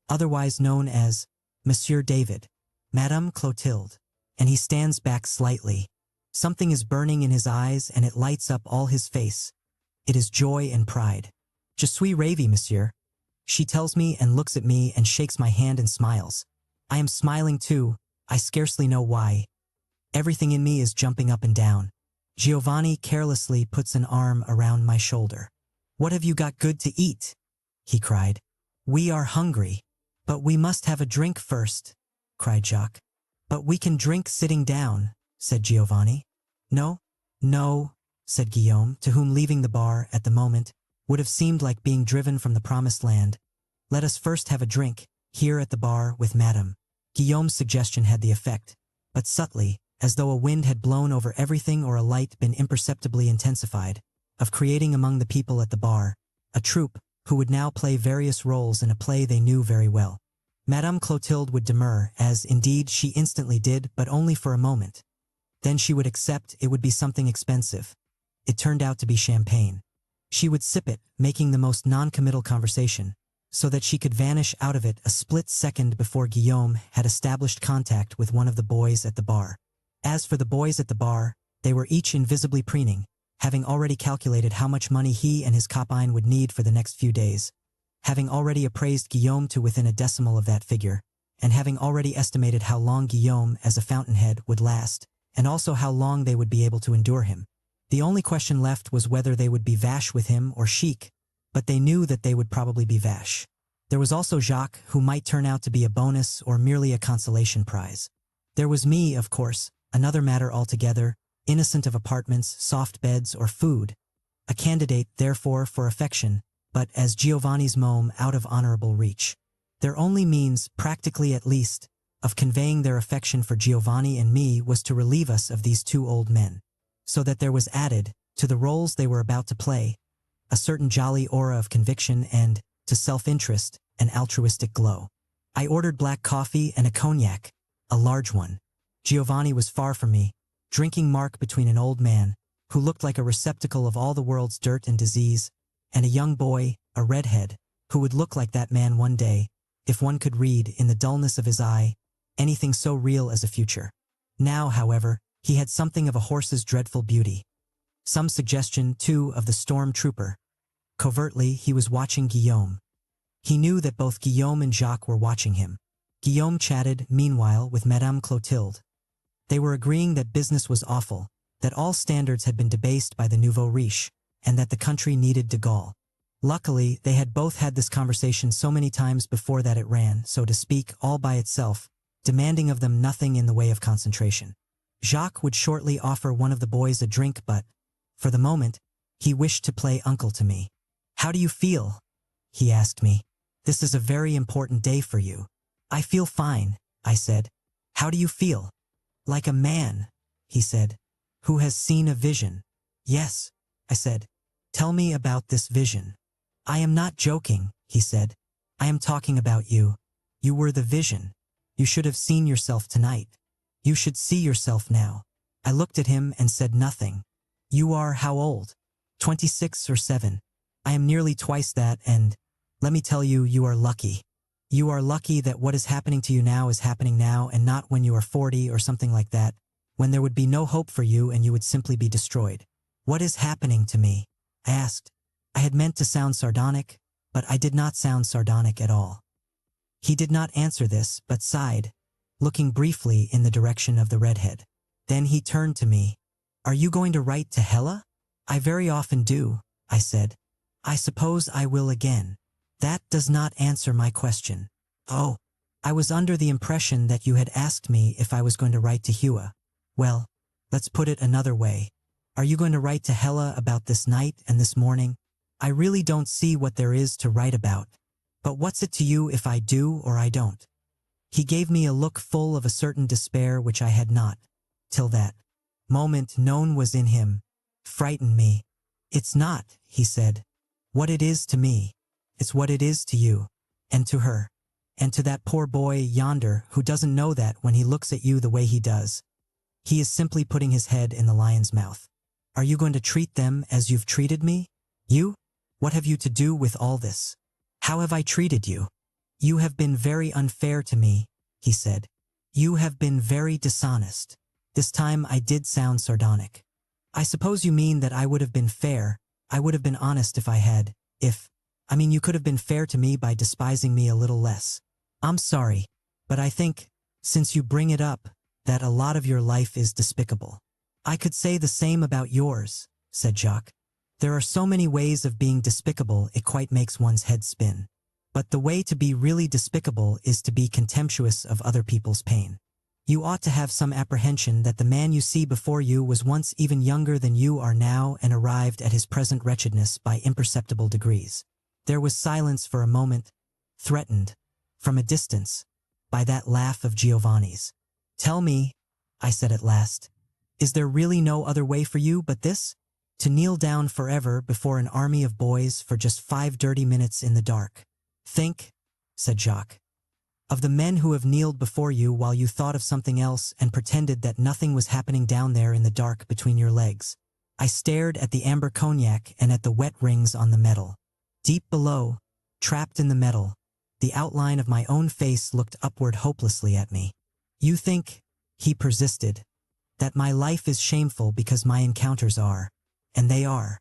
otherwise known as Monsieur David, Madame Clotilde, and he stands back slightly. Something is burning in his eyes and it lights up all his face. It is joy and pride. Je suis ravi, monsieur. She tells me and looks at me and shakes my hand and smiles. I am smiling too, I scarcely know why. Everything in me is jumping up and down. Giovanni carelessly puts an arm around my shoulder. What have you got good to eat? He cried. We are hungry. But we must have a drink first, cried Jacques. But we can drink sitting down, said Giovanni. No, no, said Guillaume, to whom leaving the bar at the moment would have seemed like being driven from the promised land. Let us first have a drink, here at the bar with Madame. Guillaume's suggestion had the effect, but subtly, as though a wind had blown over everything or a light been imperceptibly intensified, of creating among the people at the bar a troupe who would now play various roles in a play they knew very well. Madame Clotilde would demur, as indeed she instantly did, but only for a moment. Then she would accept it would be something expensive. It turned out to be champagne. She would sip it, making the most non-committal conversation, so that she could vanish out of it a split second before Guillaume had established contact with one of the boys at the bar. As for the boys at the bar, they were each invisibly preening, having already calculated how much money he and his copine would need for the next few days, having already appraised Guillaume to within a decimal of that figure, and having already estimated how long Guillaume as a fountainhead would last, and also how long they would be able to endure him. The only question left was whether they would be vache with him or chic, but they knew that they would probably be vache. There was also Jacques, who might turn out to be a bonus or merely a consolation prize. There was me, of course, another matter altogether, innocent of apartments, soft beds, or food, a candidate, therefore, for affection, but as Giovanni's mome out of honorable reach. Their only means, practically at least, of conveying their affection for Giovanni and me was to relieve us of these two old men, so that there was added, to the roles they were about to play, a certain jolly aura of conviction and, to self-interest, an altruistic glow. I ordered black coffee and a cognac, a large one. Giovanni was far from me, drinking mark between an old man, who looked like a receptacle of all the world's dirt and disease, and a young boy, a redhead, who would look like that man one day, if one could read, in the dullness of his eye, anything so real as a future. Now, however, he had something of a horse's dreadful beauty. Some suggestion, too, of the storm trooper. Covertly, he was watching Guillaume. He knew that both Guillaume and Jacques were watching him. Guillaume chatted, meanwhile, with Madame Clotilde. They were agreeing that business was awful, that all standards had been debased by the nouveau riche, and that the country needed de Gaulle. Luckily, they had both had this conversation so many times before that it ran, so to speak, all by itself, demanding of them nothing in the way of concentration. Jacques would shortly offer one of the boys a drink, but, for the moment, he wished to play uncle to me. "How do you feel?" he asked me. "This is a very important day for you." "I feel fine," I said. "How do you feel?" "Like a man," he said, "who has seen a vision." "Yes," I said. "Tell me about this vision." "I am not joking," he said. "I am talking about you. You were the vision. You should have seen yourself tonight. You should see yourself now." I looked at him and said nothing. "You are how old? 26 or 7? I am nearly twice that, and, let me tell you, you are lucky. You are lucky that what is happening to you now is happening now and not when you are 40 or something like that, when there would be no hope for you and you would simply be destroyed." "What is happening to me?" I asked. I had meant to sound sardonic, but I did not sound sardonic at all. He did not answer this, but sighed, looking briefly in the direction of the redhead. Then he turned to me. "Are you going to write to Hella?" "I very often do," I said. "I suppose I will again." "That does not answer my question." "Oh, I was under the impression that you had asked me if I was going to write to Hua." "Well, let's put it another way. Are you going to write to Hella about this night and this morning?" "I really don't see what there is to write about. But what's it to you if I do or I don't?" He gave me a look full of a certain despair which I had not, till that moment, known was in him. Frightened me. "It's not," he said, "what it is to me. It's what it is to you, and to her, and to that poor boy yonder who doesn't know that when he looks at you the way he does. He is simply putting his head in the lion's mouth. Are you going to treat them as you've treated me? You? What have you to do with all this? How have I treated you?" "You have been very unfair to me," he said. "You have been very dishonest." This time I did sound sardonic. "I suppose you mean that I would have been fair, I would have been honest if I had, you could have been fair to me by despising me a little less. I'm sorry, but I think, since you bring it up, that a lot of your life is despicable." "I could say the same about yours," said Jacques. "There are so many ways of being despicable it quite makes one's head spin. But the way to be really despicable is to be contemptuous of other people's pain." You ought to have some apprehension that the man you see before you was once even younger than you are now and arrived at his present wretchedness by imperceptible degrees. There was silence for a moment, threatened, from a distance, by that laugh of Giovanni's. "Tell me," I said at last, "is there really no other way for you but this? To kneel down forever before an army of boys for just 5 dirty minutes in the dark?" "Think," said Jacques, "of the men who have kneeled before you while you thought of something else and pretended that nothing was happening down there in the dark between your legs." I stared at the amber cognac and at the wet rings on the metal. Deep below, trapped in the metal, the outline of my own face looked upward hopelessly at me. "You think," he persisted, "that my life is shameful because my encounters are, and they are.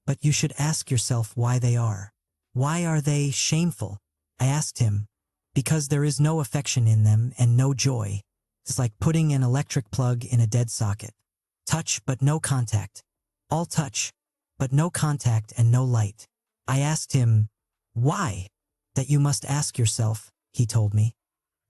But you should ask yourself why they are. Why are they shameful?" I asked him. "Because there is no affection in them and no joy. It's like putting an electric plug in a dead socket. Touch but no contact. All touch, but no contact and no light." I asked him, "Why?" "That you must ask yourself," he told me.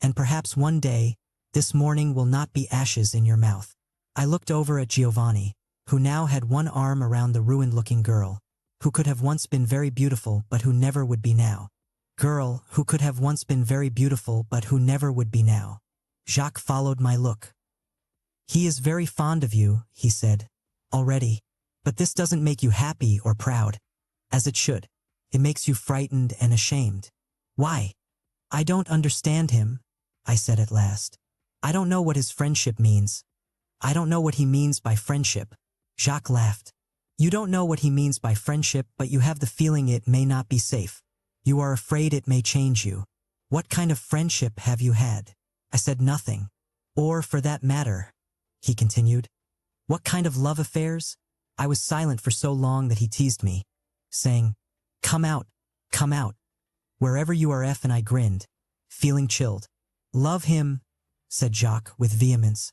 "And perhaps one day, this morning will not be ashes in your mouth." I looked over at Giovanni, who now had one arm around the ruined-looking girl, who could have once been very beautiful but who never would be now. Girl who could have once been very beautiful but who never would be now. Jacques followed my look. "He is very fond of you," he said, "already. But this doesn't make you happy or proud. As it should. It makes you frightened and ashamed. Why?" "I don't understand him," I said at last. "I don't know what his friendship means. I don't know what he means by friendship." Jacques laughed. "You don't know what he means by friendship, but you have the feeling it may not be safe. You are afraid it may change you. What kind of friendship have you had?" I said nothing. "Or for that matter," he continued, "what kind of love affairs?" I was silent for so long that he teased me, saying, come out, wherever you are." And I grinned, feeling chilled. "Love him," said Jacques with vehemence.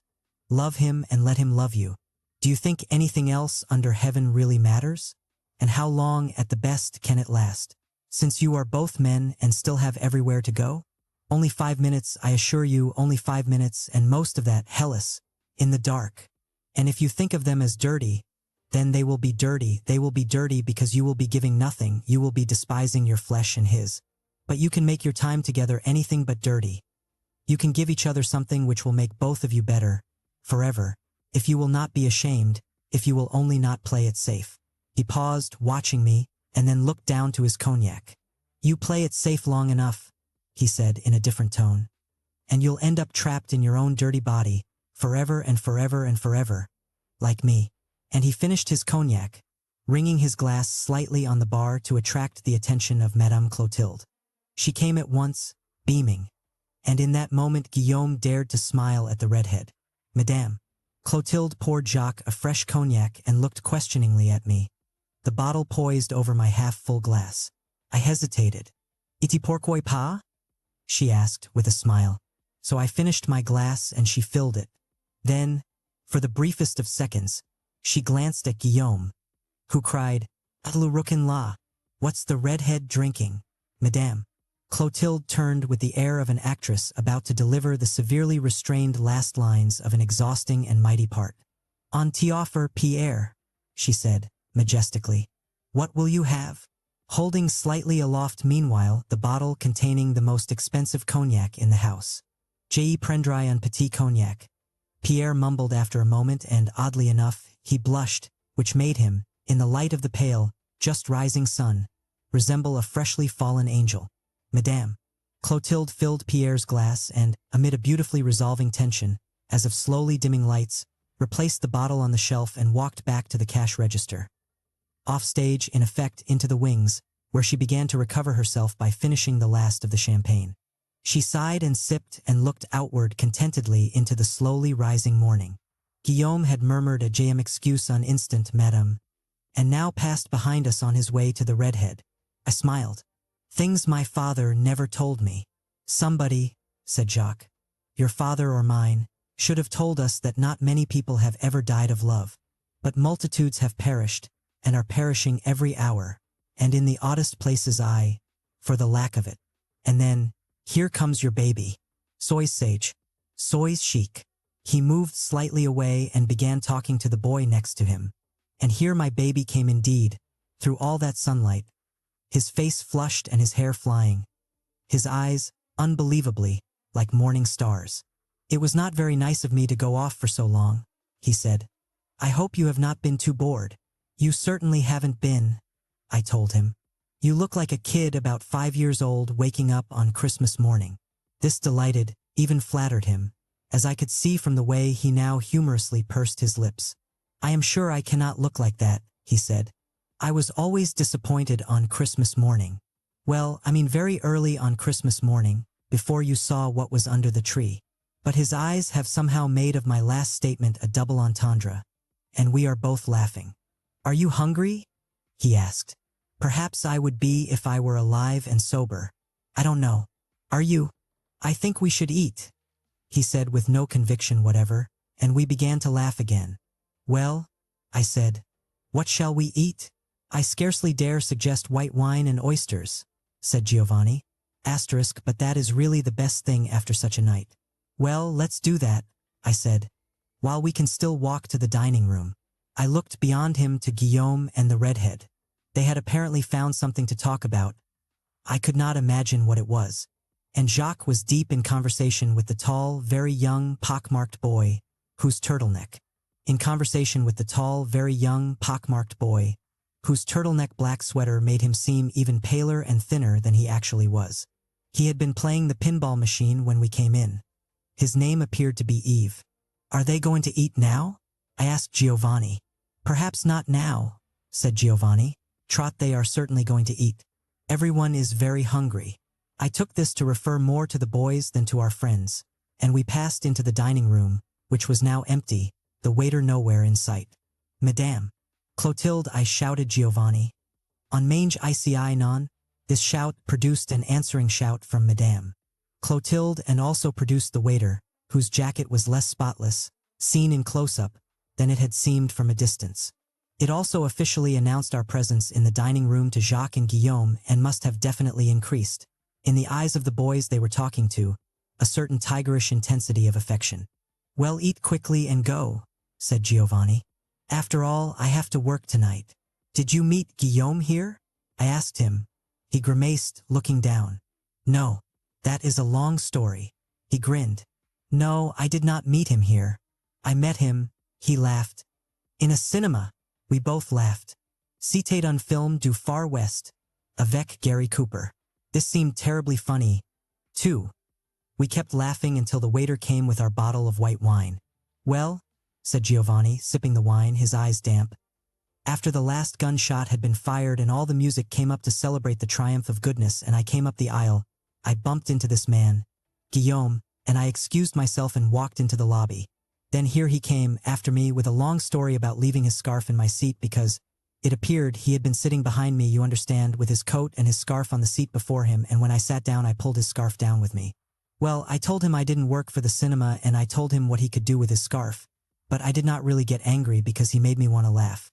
"Love him and let him love you. Do you think anything else under heaven really matters? And how long at the best can it last? Since you are both men and still have everywhere to go? Only 5 minutes, I assure you, only 5 minutes, and most of that, hellish, in the dark. And if you think of them as dirty, then they will be dirty because you will be giving nothing, you will be despising your flesh and his. But you can make your time together anything but dirty. You can give each other something which will make both of you better, forever, if you will not be ashamed, if you will only not play it safe." He paused, watching me, and then looked down to his cognac. "You play it safe long enough," he said in a different tone, "and you'll end up trapped in your own dirty body, forever and forever and forever, like me." And he finished his cognac, ringing his glass slightly on the bar to attract the attention of Madame Clotilde. She came at once, beaming, and in that moment Guillaume dared to smile at the redhead. "Madame." Clotilde poured Jacques a fresh cognac and looked questioningly at me, the bottle poised over my half-full glass. I hesitated. "Et pourquoi pas?" she asked with a smile. So I finished my glass and she filled it. Then, for the briefest of seconds, she glanced at Guillaume, who cried, "Alurukin la! What's the redhead drinking, madame?" Clotilde turned with the air of an actress about to deliver the severely restrained last lines of an exhausting and mighty part. "On t'offre, Pierre," she said, majestically. "What will you have?" Holding slightly aloft meanwhile the bottle containing the most expensive cognac in the house. "Je prendrai un petit cognac." Pierre mumbled after a moment and, oddly enough, he blushed, which made him, in the light of the pale, just rising sun, resemble a freshly fallen angel. "Madame." Clotilde filled Pierre's glass and, amid a beautifully resolving tension, as of slowly dimming lights, replaced the bottle on the shelf and walked back to the cash register. Offstage, in effect, into the wings, where she began to recover herself by finishing the last of the champagne. She sighed and sipped and looked outward contentedly into the slowly rising morning. Guillaume had murmured a "J'aime excuse un instant, madame," and now passed behind us on his way to the redhead. I smiled. "Things my father never told me." "Somebody," said Jacques, "your father or mine, should have told us that not many people have ever died of love, but multitudes have perished, and are perishing every hour, and in the oddest places for the lack of it. And then, here comes your baby. Sois sage. Sois chic." He moved slightly away and began talking to the boy next to him. And here my baby came indeed, through all that sunlight. His face flushed and his hair flying. His eyes, unbelievably, like morning stars. It was not very nice of me to go off for so long, he said. I hope you have not been too bored. You certainly haven't been, I told him. You look like a kid about 5 years old waking up on Christmas morning. This delighted, even flattered him, as I could see from the way he now humorously pursed his lips. I am sure I cannot look like that, he said. I was always disappointed on Christmas morning. Well, I mean very early on Christmas morning, before you saw what was under the tree. But his eyes have somehow made of my last statement a double entendre. And we are both laughing. Are you hungry? He asked. Perhaps I would be if I were alive and sober. I don't know. Are you? I think we should eat, he said with no conviction whatever, and we began to laugh again. Well, I said. What shall we eat? I scarcely dare suggest white wine and oysters, said Giovanni. Asterisk, but that is really the best thing after such a night. Well, let's do that, I said. While we can still walk to the dining room. I looked beyond him to Guillaume and the redhead. They had apparently found something to talk about. I could not imagine what it was. And Jacques was deep in conversation with the tall, very young, pockmarked boy, whose turtleneck. In conversation with the tall, very young, pockmarked boy, whose turtleneck black sweater made him seem even paler and thinner than he actually was. He had been playing the pinball machine when we came in. His name appeared to be Eve. Are they going to eat now? I asked Giovanni. Perhaps not now, said Giovanni. Trot, they are certainly going to eat. Everyone is very hungry. I took this to refer more to the boys than to our friends, and we passed into the dining room, which was now empty, the waiter nowhere in sight. Madame. Clotilde, I shouted Giovanni. On mange ICI non? This shout produced an answering shout from Madame Clotilde and also produced the waiter, whose jacket was less spotless, seen in close-up, than it had seemed from a distance. It also officially announced our presence in the dining room to Jacques and Guillaume and must have definitely increased, in the eyes of the boys they were talking to, a certain tigerish intensity of affection. Well, eat quickly and go, said Giovanni. After all, I have to work tonight. Did you meet Guillaume here? I asked him. He grimaced, looking down. No, that is a long story. He grinned. No, I did not meet him here. I met him, he laughed. In a cinema. We both laughed. C'était un film du Far West. Avec Gary Cooper. This seemed terribly funny, too. We kept laughing until the waiter came with our bottle of white wine. Well, said Giovanni, sipping the wine, his eyes damp. After the last gunshot had been fired and all the music came up to celebrate the triumph of goodness and I came up the aisle, I bumped into this man, Guillaume, and I excused myself and walked into the lobby. Then here he came, after me, with a long story about leaving his scarf in my seat because, it appeared, he had been sitting behind me, you understand, with his coat and his scarf on the seat before him, and when I sat down I pulled his scarf down with me. Well, I told him I didn't work for the cinema and I told him what he could do with his scarf, but I did not really get angry because he made me want to laugh.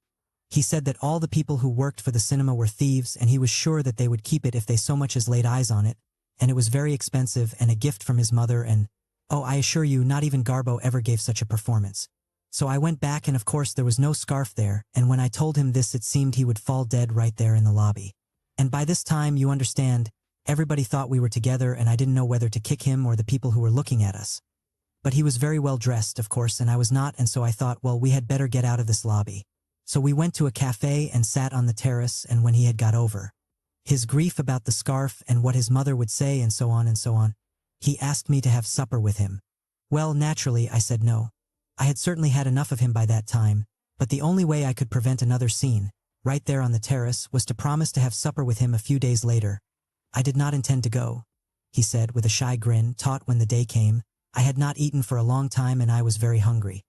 He said that all the people who worked for the cinema were thieves and he was sure that they would keep it if they so much as laid eyes on it, and it was very expensive and a gift from his mother and, oh, I assure you, not even Garbo ever gave such a performance. So I went back and of course there was no scarf there, and when I told him this it seemed he would fall dead right there in the lobby. And by this time, you understand, everybody thought we were together and I didn't know whether to kick him or the people who were looking at us. But he was very well dressed, of course, and I was not, and so I thought, well, we had better get out of this lobby. So we went to a cafe and sat on the terrace, and when he had got over his grief about the scarf and what his mother would say and so on, he asked me to have supper with him. Well, naturally, I said no. I had certainly had enough of him by that time, but the only way I could prevent another scene, right there on the terrace, was to promise to have supper with him a few days later. I did not intend to go, he said with a shy grin, taut when the day came. I had not eaten for a long time and I was very hungry.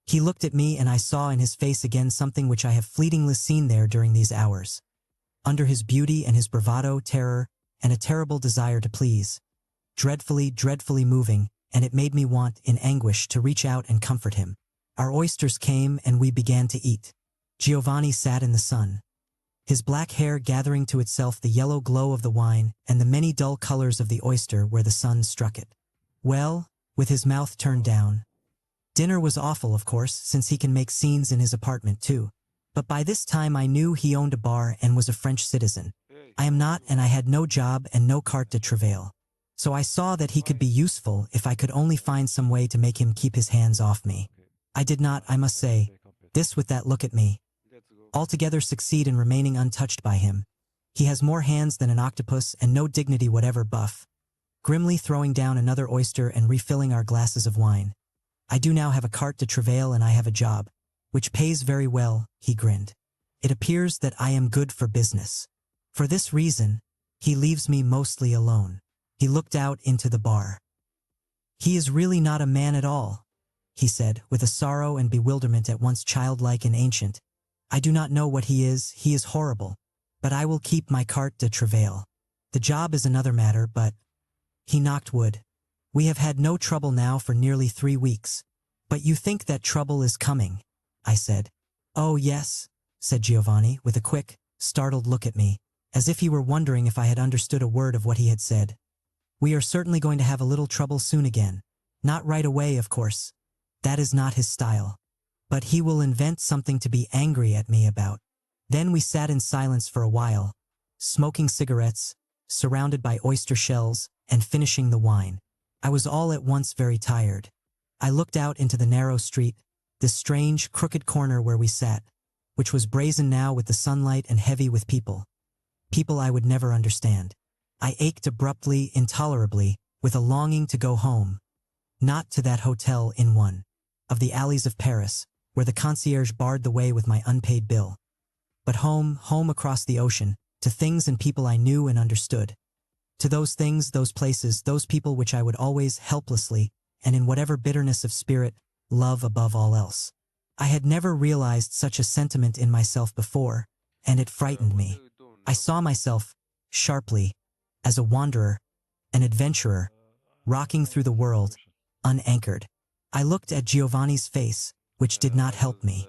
He looked at me and I saw in his face again something which I have fleetingly seen there during these hours. Under his beauty and his bravado, terror, and a terrible desire to please. Dreadfully, dreadfully moving, and it made me want, in anguish, to reach out and comfort him. Our oysters came and we began to eat. Giovanni sat in the sun, his black hair gathering to itself the yellow glow of the wine and the many dull colors of the oyster where the sun struck it. Well, with his mouth turned down, Dinner was awful, of course, since he can make scenes in his apartment too. But by this time I knew he owned a bar and was a French citizen. I am not, and I had no job and no carte de travail. So I saw that he could be useful if I could only find some way to make him keep his hands off me. I did not, I must say, this with that look at me, altogether succeed in remaining untouched by him. He has more hands than an octopus and no dignity whatever, buff. Grimly throwing down another oyster and refilling our glasses of wine. I do now have a carte de travail and I have a job, which pays very well, he grinned. It appears that I am good for business. For this reason, he leaves me mostly alone. He looked out into the bar. He is really not a man at all, he said, with a sorrow and bewilderment at once childlike and ancient. I do not know what he is horrible. But I will keep my carte de travail. The job is another matter, but... He knocked wood. We have had no trouble now for nearly 3 weeks. But you think that trouble is coming, I said. Oh yes, said Giovanni, with a quick, startled look at me, as if he were wondering if I had understood a word of what he had said. We are certainly going to have a little trouble soon again. Not right away, of course. That is not his style. But he will invent something to be angry at me about. Then we sat in silence for a while, smoking cigarettes, surrounded by oyster shells, and finishing the wine. I was all at once very tired. I looked out into the narrow street, this strange, crooked corner where we sat, which was brazen now with the sunlight and heavy with people. People I would never understand. I ached abruptly, intolerably, with a longing to go home. Not to that hotel in one of the alleys of Paris, where the concierge barred the way with my unpaid bill. But home across the ocean, to things and people I knew and understood. To those things, those places, those people which I would always, helplessly, and in whatever bitterness of spirit, love above all else. I had never realized such a sentiment in myself before, and it frightened me. I saw myself, sharply, as a wanderer, an adventurer, rocking through the world, unanchored. I looked at Giovanni's face, which did not help me.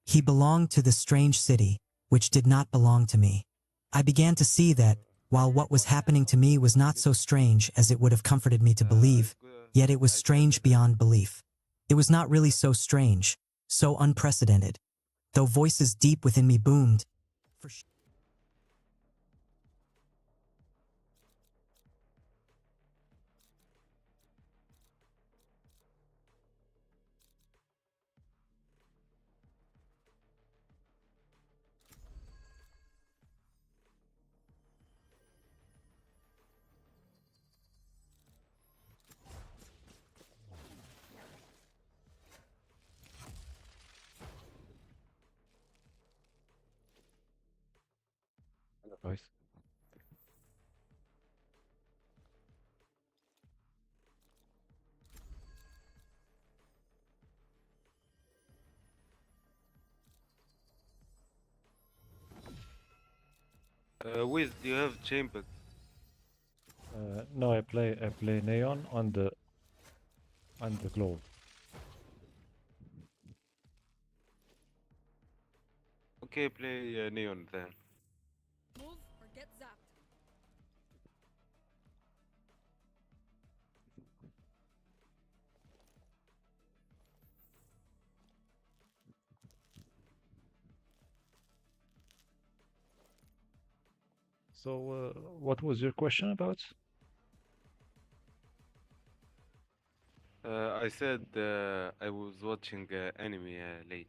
He belonged to this strange city, which did not belong to me. I began to see that, while what was happening to me was not so strange as it would have comforted me to believe, yet it was strange beyond belief. It was not really so strange, so unprecedented. Though voices deep within me boomed, Guys. Wiz, do you have chamber? No, I play Neon on the Globe. Okay, play Neon then. Move or get zapped. So, what was your question about? I said I was watching anime lately.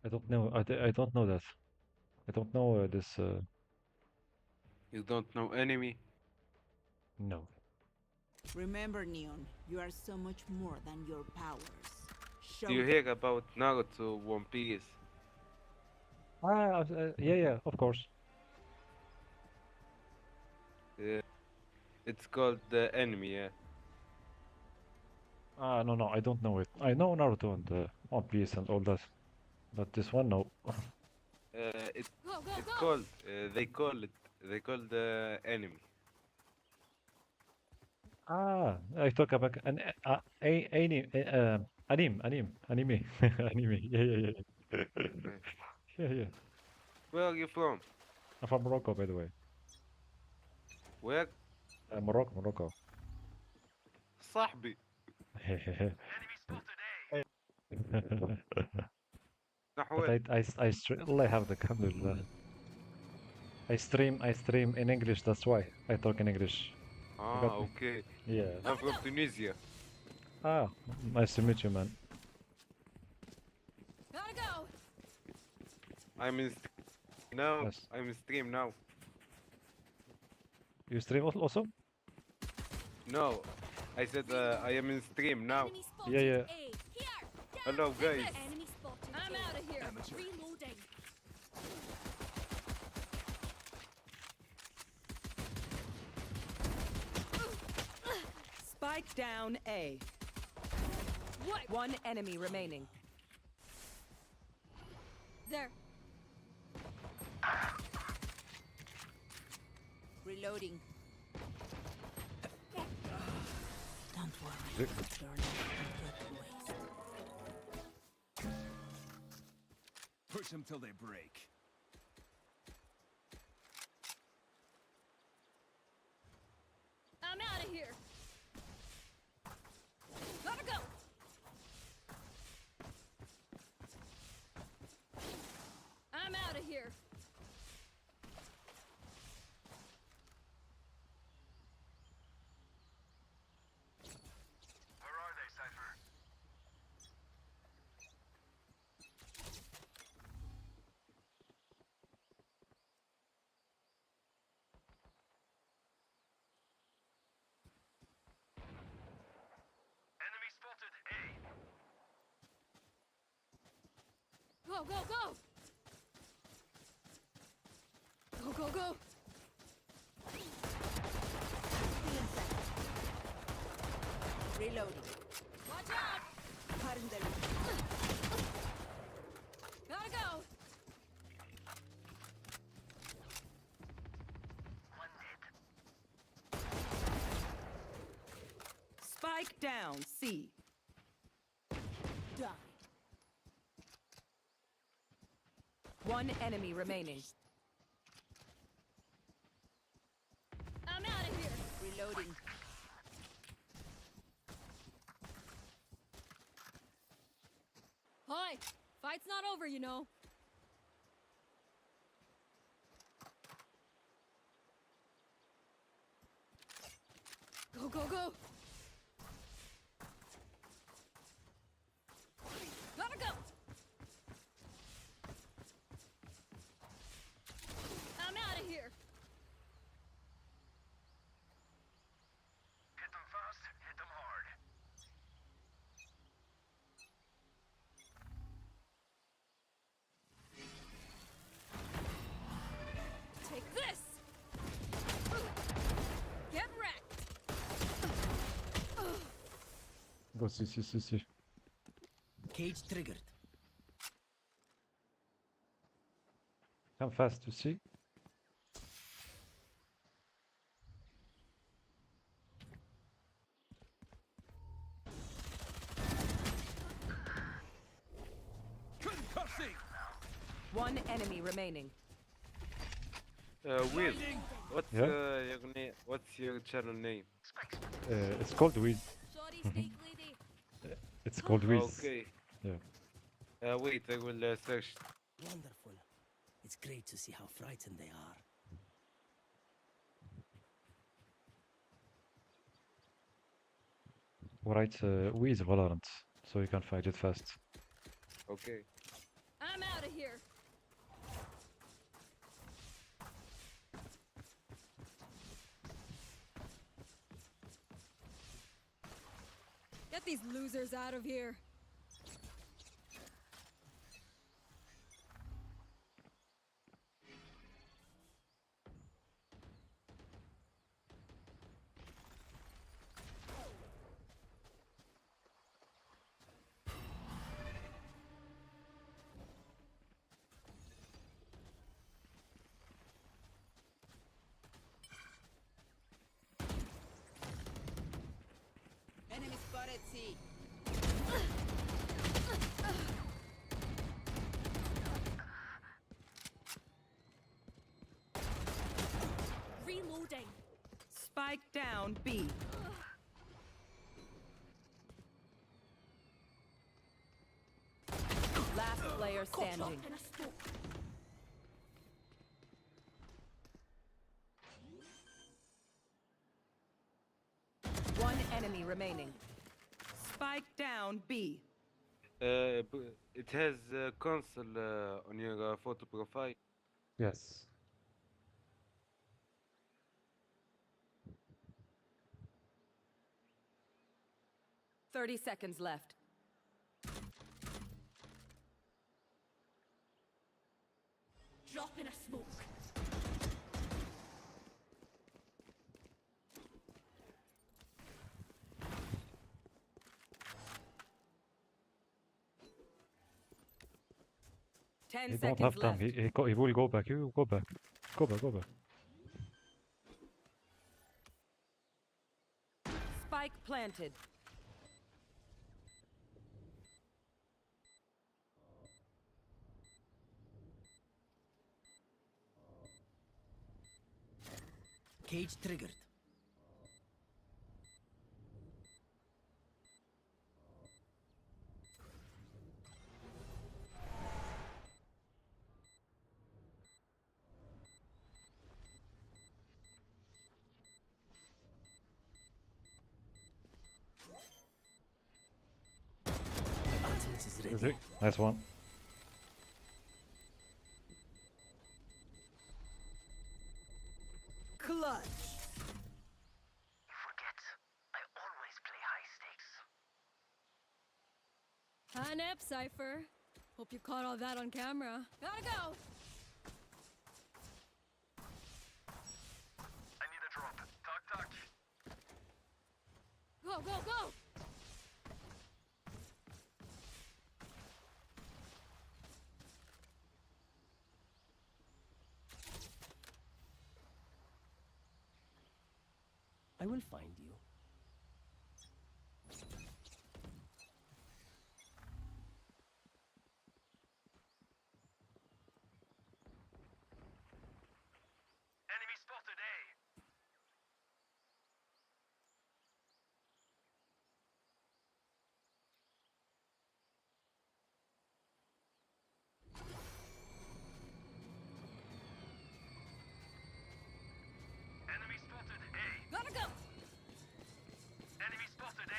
I don't know. I don't know that. I don't know this. You don't know anime? No. Remember, Neon, you are so much more than your powers. Show Do you hear about Naruto, One Piece? Yeah, of course. It's called the anime, yeah. No, I don't know it. I know Naruto and One Piece and all that, but this one, no. It's called. They call the anime. I talk about an anime, anime. Anime. Yeah. Yeah. Where are you from? I'm from Morocco, by the way. Where? Morocco. صاحبي. But I have the alhamdulillah. I stream in English, that's why I talk in English. You got me? okay. Yeah. I'm from Tunisia. Ah, nice to meet you, man. Gotta go. I'm in now. Yes. I'm in stream now. You stream also? No, I said I am in stream now. Yeah, yeah. Hello, guys. Enemy spotted. I'm out of here. Reloading. Spike down A. One enemy remaining. There. Reloading. Don't worry. Re- You're not gonna get waste. Push them till they break. I'm out of here. Gotta go. I'm out of here. Where are they, Cypher? Enemy spotted A. Go, go, go. Go, go, go. Reloading. Watch out. Gotta go. Spike down C. Die. One enemy remaining. I'm out of here. Reloading. Hi. Fight's not over, you know. Go, go, go. Gotta go. I'm out of here. Hit them fast, hit them hard. Take this. Get wrecked. Go see. Cage triggered. Come fast to see. Concussing. One enemy remaining. Will, what's Yeah? what's your channel name? It's called Wiz. Sorry, snake lady. It's called Wiz. Okay. Yeah. Wait, I will search. Wonderful. It's great to see how frightened they are. Write Wiz Valorant, so you can find it fast. Okay. I'm out of here. Get these losers out of here. Enemy spotted C. Reloading. Spike down B. player standing. One enemy remaining. Spike down B. It has console on your photo profile. Yes. Thirty seconds left. Drop in a smoke. Ten He don't seconds have time. left. He will go back. He will go back. Go back. Go back. Spike planted. Cage triggered. Is it? Nice one. Clutch. You forget, I always play high stakes. Hi, Nep, Cypher. Hope you caught all that on camera. Gotta go! I need a drop. Talk. Go, go, go! I will find you. Enemy spotted A. Enemy spotted A. Gotta go! Enemy spotted A.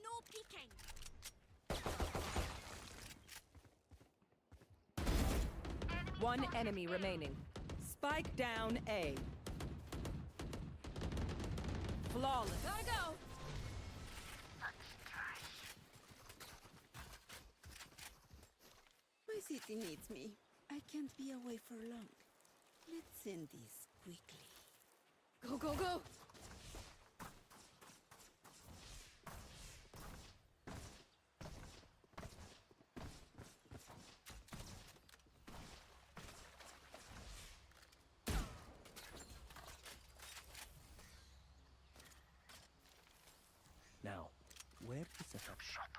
No peeking. One enemy remaining. Spike down A. Flawless. Gotta go! My city needs me. I can't be away for long. Let's end this quickly. Go, go, go! Now, where to set up shop?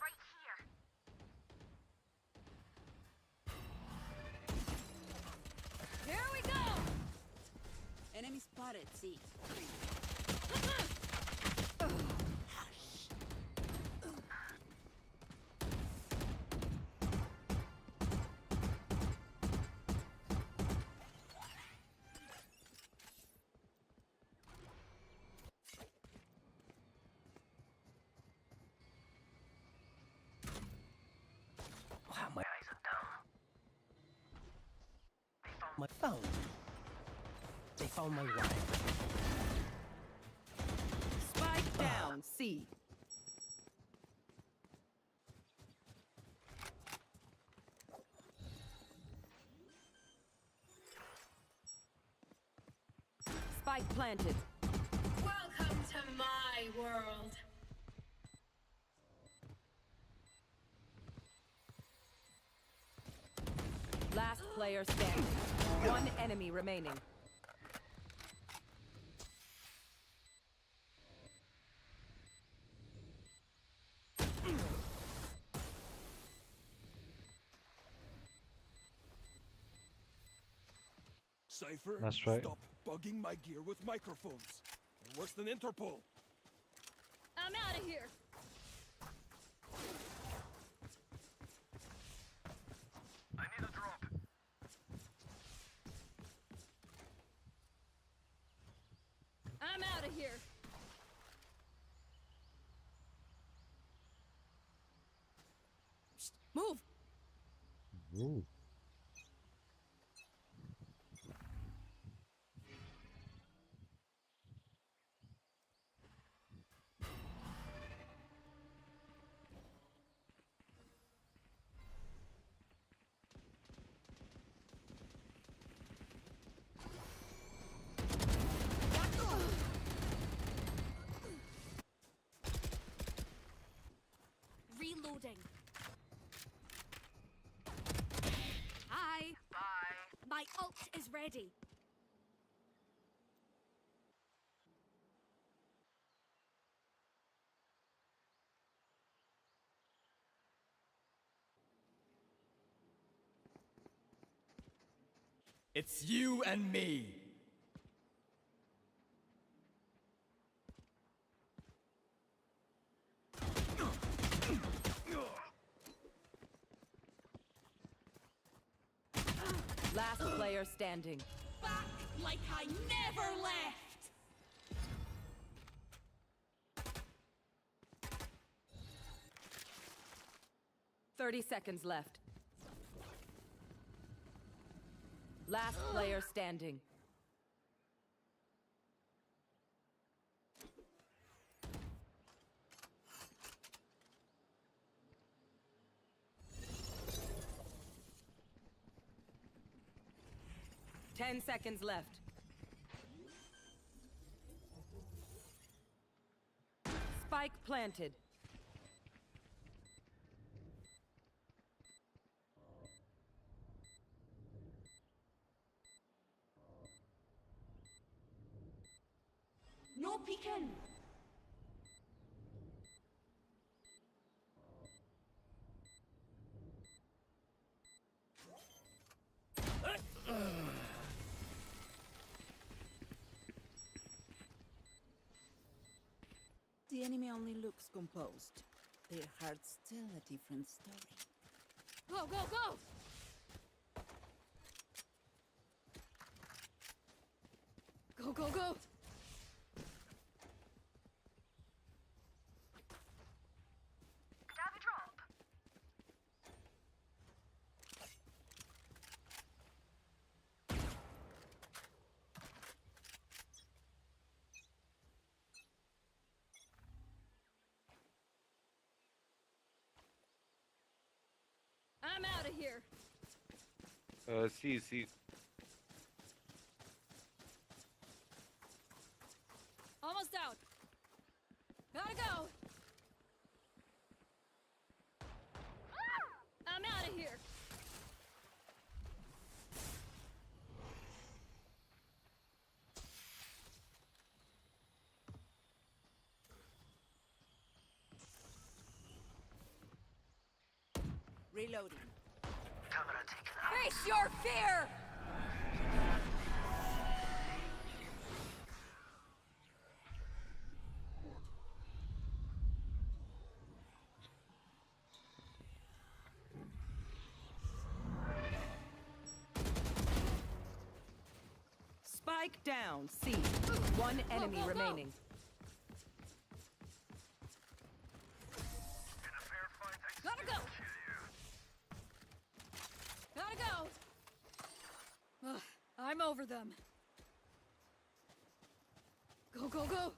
Right here. Here we go! Enemy spotted, C. Wow, my eyes are down. They found my wife. Spike down C. Spike planted. Welcome to my world! Last player standing. One enemy remaining. Cypher, That's right. stop bugging my gear with microphones. They're worse than Interpol. I'm out of here. I need a drop. I'm out of here. Move. Ooh. Reloading. Hi. Bye. My ult is ready. It's you and me. Last player standing. Back like I never left. 30 seconds left. Last player standing. Ten seconds left. Spike planted. No peeking. The enemy only looks composed. Their heart's still a different story. Go, go, go! Go, go, go! Grab a drop. I'm out of here. See. Almost out. Gotta go. I'm out of here. Reloading. Camera taken out. Face your fear! Spike down, C. One enemy go, go. remaining. In a fair fight, I Gotta go. Gotta go. Ugh, I'm over them. Go, go, go.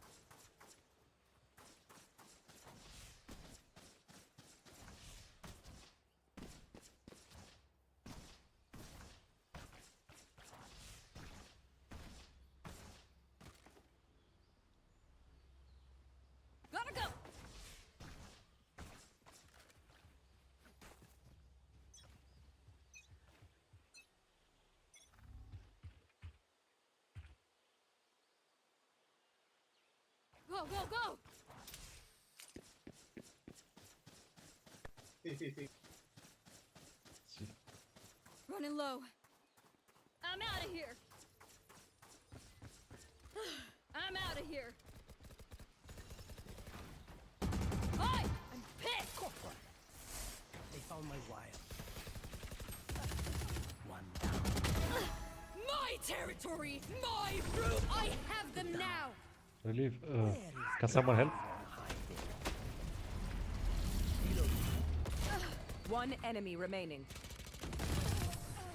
Gotta go. Go, go, go! Running low. I'm out of here. of here. Hi! I'm pissed! They found my wire. One My territory! My room! I have them now! Relief. Can someone help? One enemy remaining.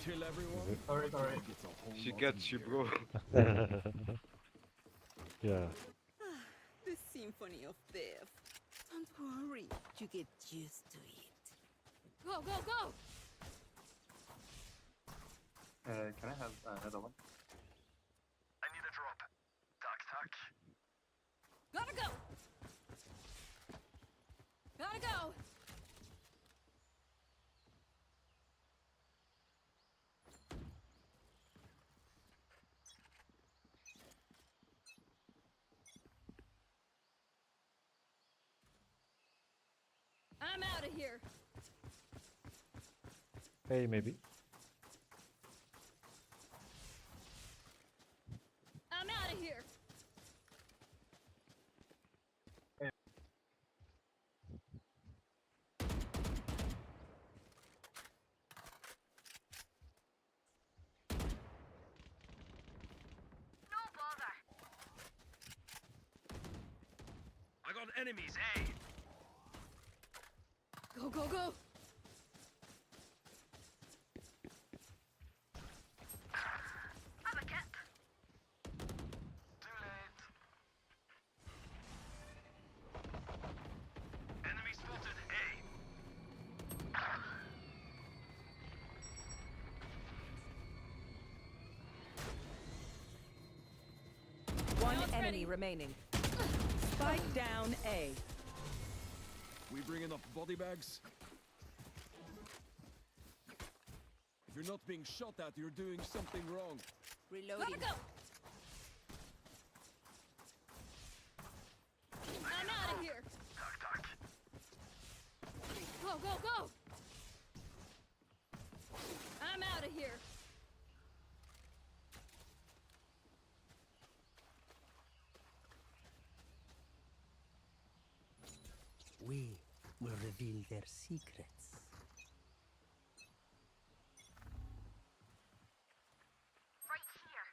Kill everyone. Sorry. She gets you, bro. Yeah. The symphony of death. Don't worry, you get used to it. Go, go, go! Can I have another one? I need a drop. Tack, tack. Gotta go! Gotta go! I'm out of here. Hey, maybe. I'm out of here. No bother. I got enemies, eh? Go, go, go! Have a kit. Too late. Enemy spotted, eh? One enemy remaining. Spike down A. We bringing up body bags? If you're not being shot at, you're doing something wrong. Reloading. Gotta go! I'm out of here. Tack, tack. Go, go, go! I'm out of here. We will reveal their secrets. Right here.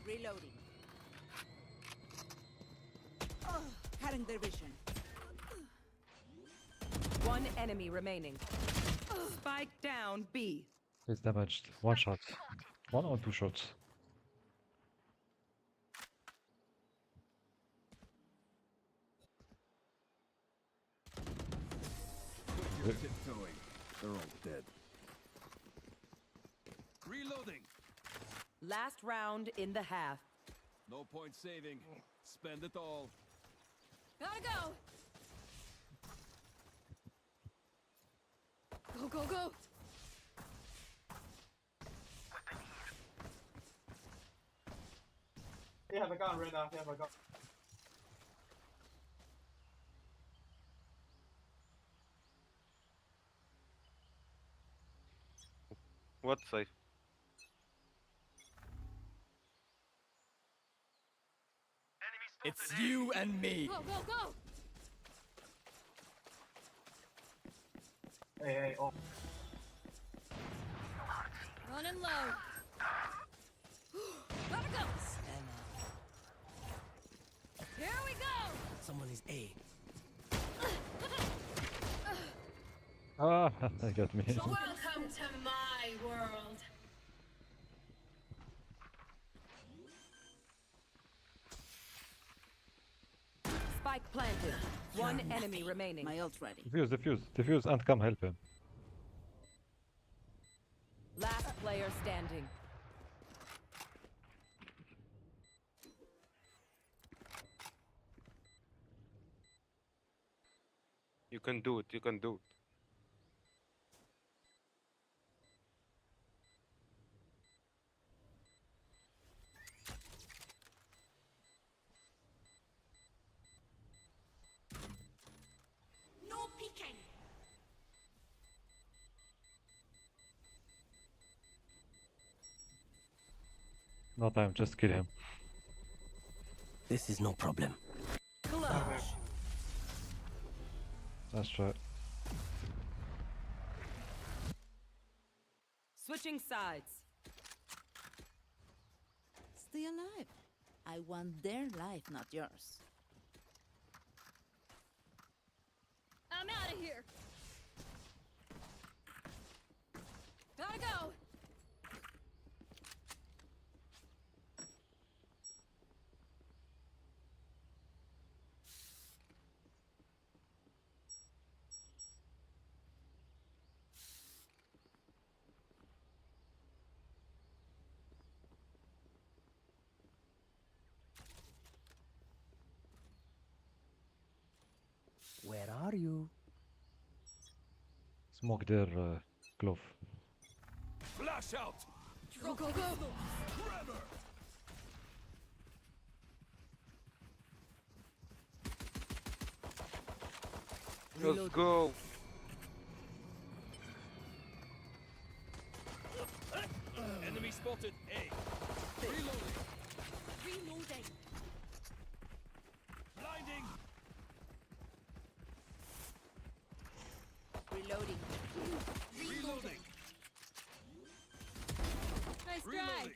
Reloading. Cutting their vision. One enemy remaining. Spike down B. He's damaged. One shot. One or two shots. You're tiptoeing. They're all dead. Reloading. Last round in the half. No point saving. Spend it all. Gotta go! Go, go, go! They have a gun right now. They have a gun. What say? It's you and me. Go, go, go! Hey, oh. Running low. Gotta go! Here we go! Someone is A. Ah, they got me. Welcome to my world. Spike planted. One enemy remaining. My ult ready. Defuse, and come help him. Last player standing. You can do it. You can do it. No peeking. No time, just kill him. This is no problem. Clutch. Let's try. Switching sides. Stay alive. I want their life, not yours. I'm out of here. Gotta go. Where are you? Smoke their glove. Flash out! Go, go, go. Trevor! Let's go. Enemy spotted. A. Reloading. Reloading. Blinding. Reloading. Reloading. Nice try. Reloading.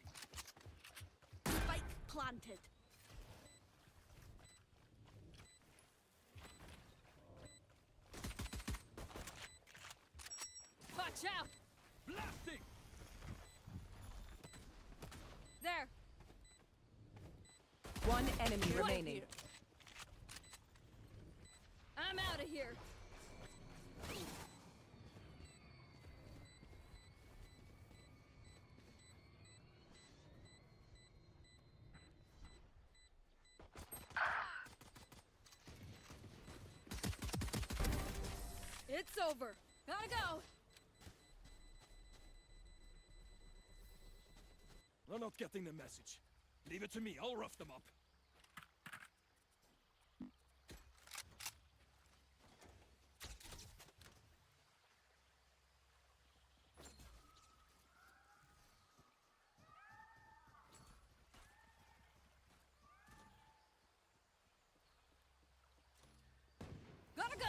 Spike planted. Watch out. Blasting. There. One enemy remaining. I'm out of here. It's over. Gotta go. They're not getting the message. Leave it to me. I'll rough them up. Gotta go.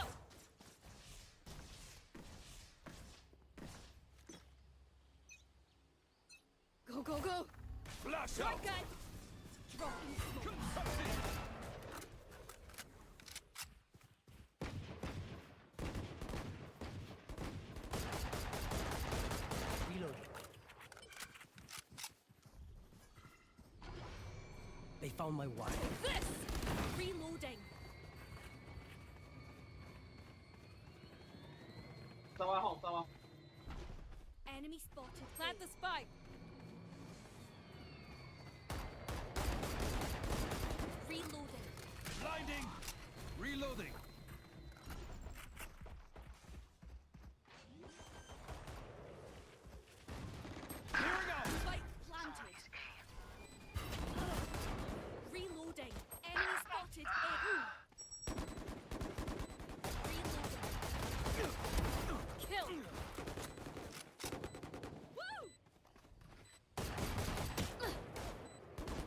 Go, go, go. Flash out! Shotgun. Dropping smoke. Reloading. They found my wire. This. Reloading. Enemy spotted. Plant the spike. Reloading. Blinding. Reloading. Clearing out. Spike planted. Reloading. Enemy spotted. A. Reloading. Kill.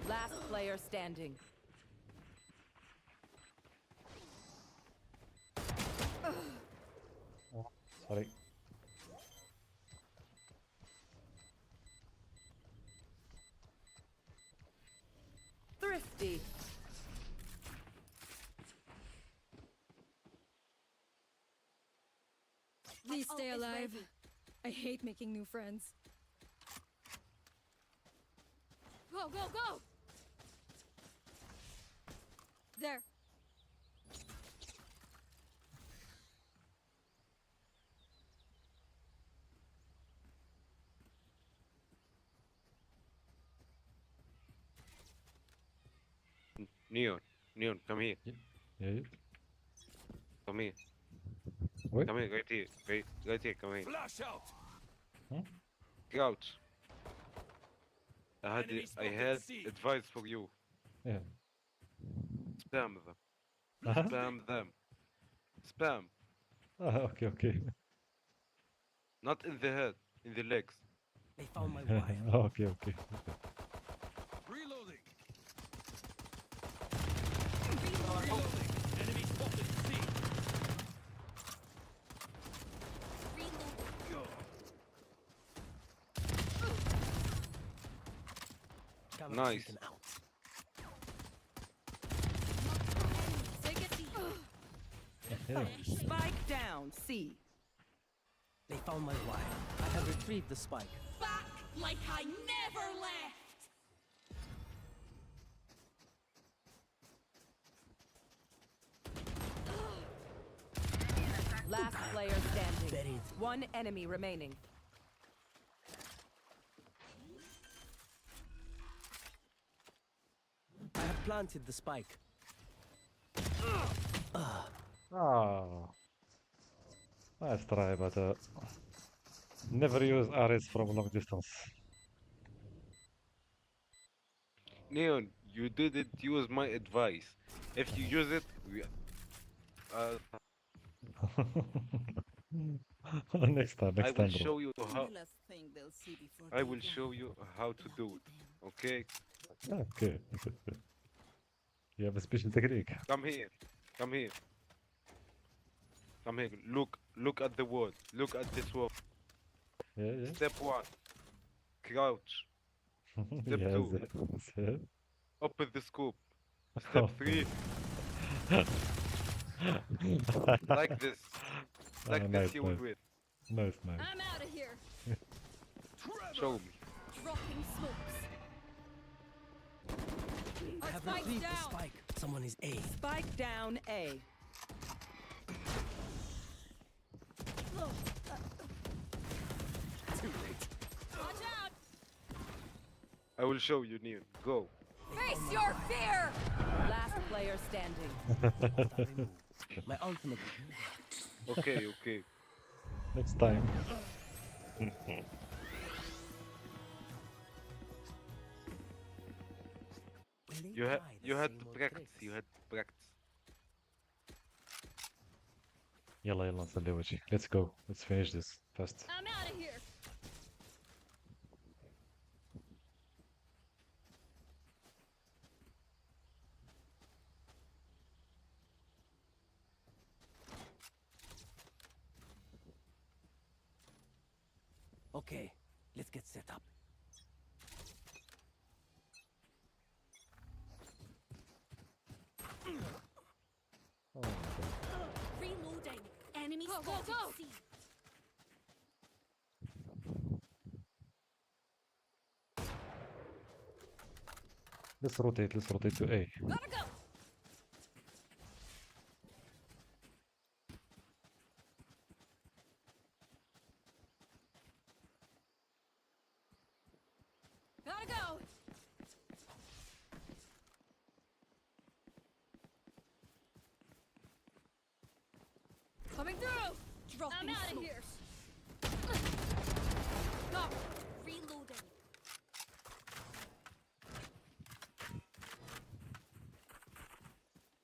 Last player standing. Sorry. Thrifty. Please My stay ult is alive. ready. I hate making new friends. Go, go, go! There. Neon. Neon, come here. Yeah. Come here. Wait. Come here, right here. Right here, come here. Flash out. Crouch. I Enemy had spotted C. advice for you. Yeah. Spam them. Uh-huh. Spam them. Spam. Okay, okay. Not in the head, in the legs. They found my wire. Okay, okay. Reloading. Reloading. Enemy spotted C. Camera Nice. taken out. Yeah. Spike down, C. They found my wire. I have retrieved the spike. Back like I never left. Last player standing. Buried. One enemy remaining. I have planted the spike. Ah. Nice try, but never use arrows from long distance. Neon, you didn't use my advice. If you use it, Next time, I next will time, bro. show you how. Last thing they'll see before I they will die. show you how to do it. Okay? Okay. You have a special technique. Come here. Come here. Come here. Look at the wall. Look at this wall. Yeah, yeah. Step 1. Crouch. Step Yeah, 2. that's it. Open the scoop. Step 3. Like this. Like this Nice, you will nice. win. Nice, nice. I'm out of here. Show me. Dropping smokes. I have Spike's retrieved the down. spike. Someone is A. Spike down, A. Too late. Watch out. I will show you, Neon. Go. Face your fear. Last player standing. My ultimate. Okay, okay. Next time. You had to practice. You had to practice. يلا يلا نصلي وجهي. Let's go. Let's finish this fast. I'm out of here. Okay, let's get set up. Oh my God. Reloading. Enemy Go, go, spotted go. C. Let's rotate to A. Gotta go. Gotta go. Coming through. Dropping I'm out of smoke. here. Go. Reloading.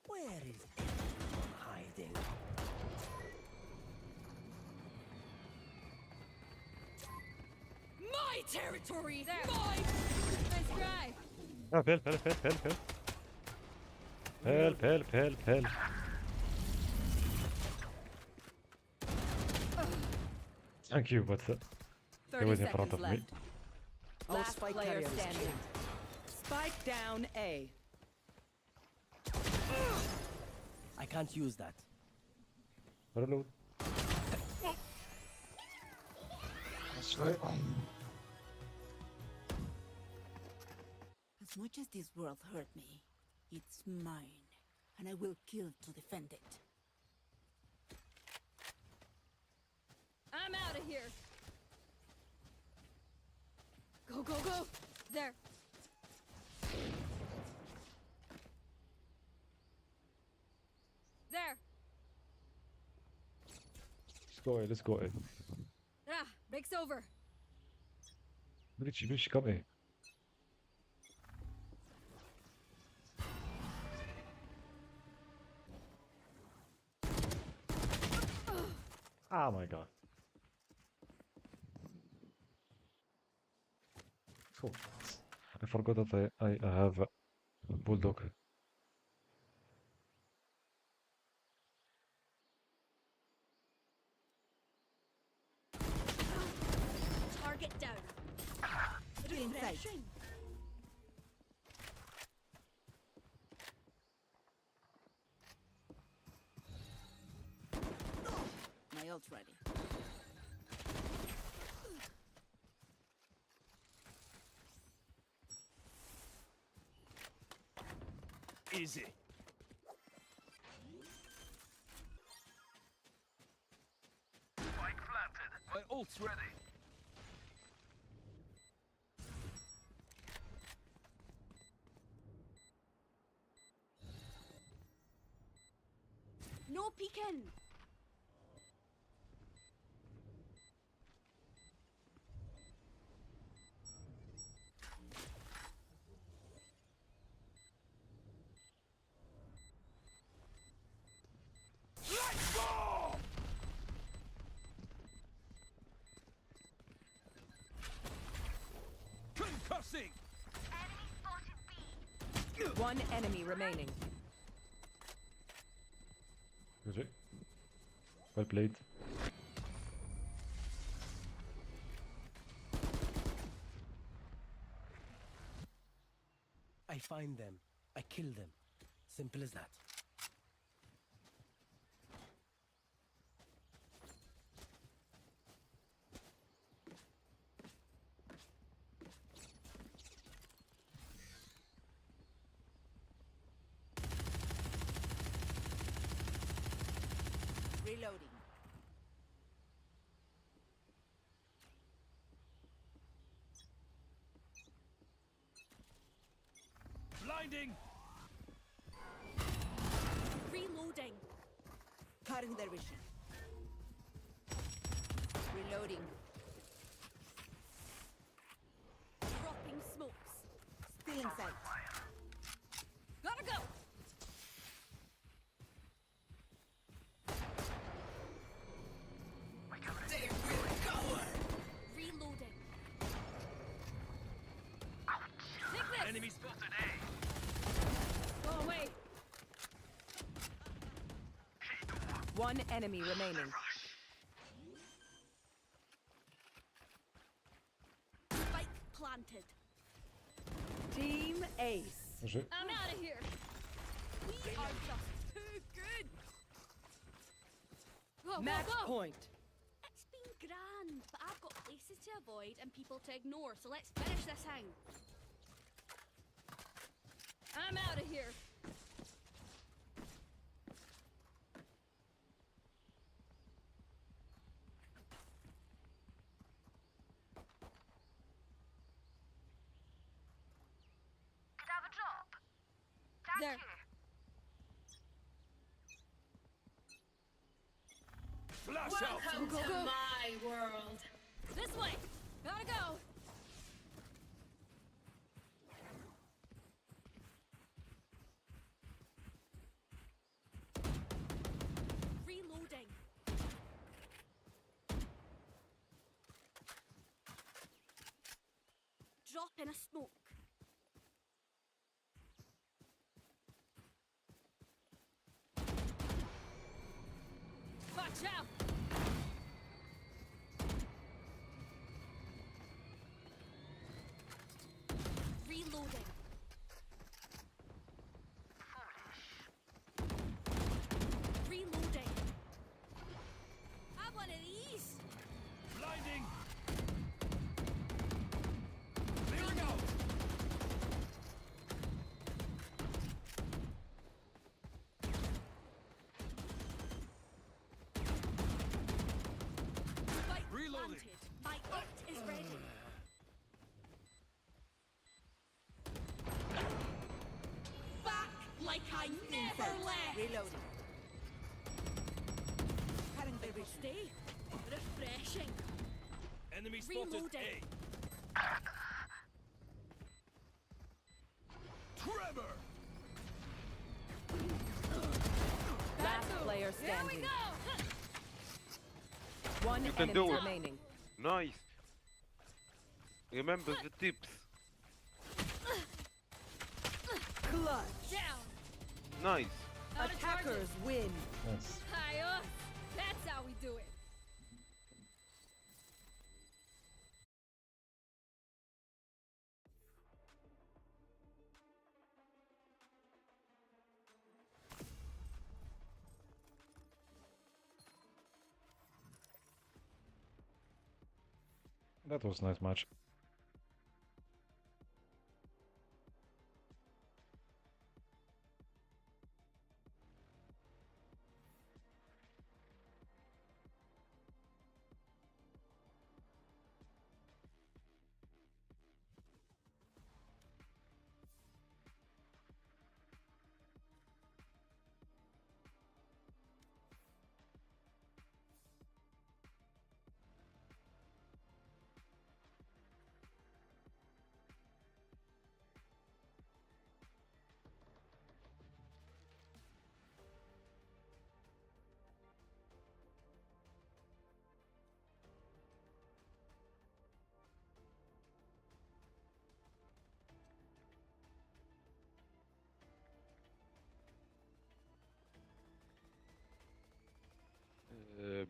Where is everyone hiding? My territory. There. My. Nice try. Help, help, help, help, help, help. Help, help, help, help. Thank you, but he 30 was in front seconds of me. left. Our Last spike player carrier is standing. killed. Spike down, A. I can't use that. Reload. As much as this world hurt me, it's mine, and I will kill to defend it. I'm out of here. Go, go, go. There. There. go A, let's go A. Ah, break's over. Bridge, come A. Oh my god. So I forgot that I have a bulldog. Target down. Refreshing. My ult's ready. Easy. Spike planted. My ult's ready. No peeking. Let's go! Concussing! One enemy remaining. GG. Well played. I find them. I kill them. Simple as that. Reloading. Blinding! Reloading. Cutting their vision. Reloading. Dropping smokes. Still in sight. Gotta go. Reloading. Take this. Enemy spotted A. Go away. One enemy remaining. Spike planted. Team Ace. GG. I'm out of here. We are just too good. Go, Match go, go. point. It's been grand, but I've got places to avoid and people to ignore, so let's finish this hang. I'm out of here. Could have a drop. Thank There. you. Flash out! Welcome to my world. This way. Gotta go. Reloading. Drop in a smoke. Watch out. Reloading. Reloading. Have one of these. Blinding! Clearing out! Spike Reloading. planted. My ult is ready. Back like I never left. Reloading. Cutting their vision. Stay. Refreshing. Enemy spotted Reloading. A. Trevor! Last player standing. One You can enemy do it. remaining. Nice. Remember the tips. Clutch. Down. Nice. Attackers win. Nice. Hi, that's how we do it. That was nice match.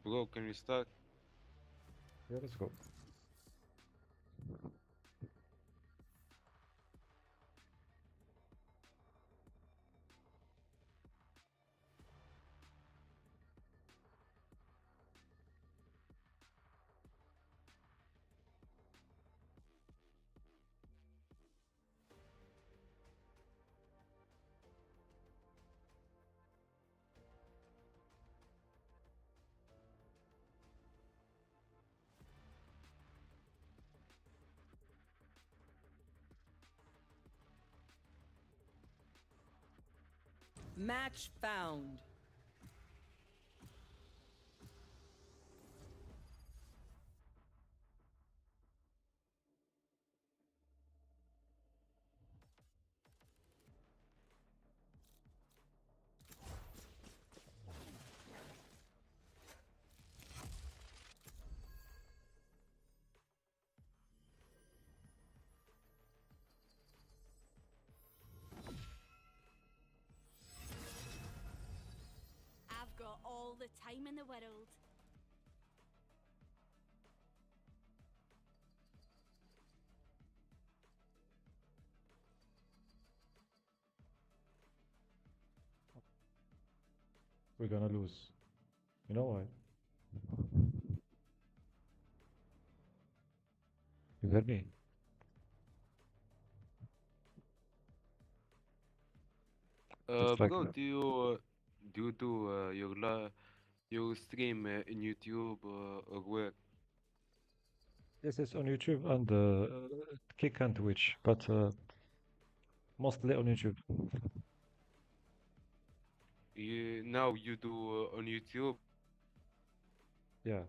Bro, can we start? Yeah, let's go. Match found. I've got all the time in the world. We're gonna lose. You know why? You heard me? Just like Bro, that. do you do your stream in YouTube or where? Yes, it's on YouTube and Kick and Twitch, but mostly on YouTube. Now you do on YouTube. Yeah.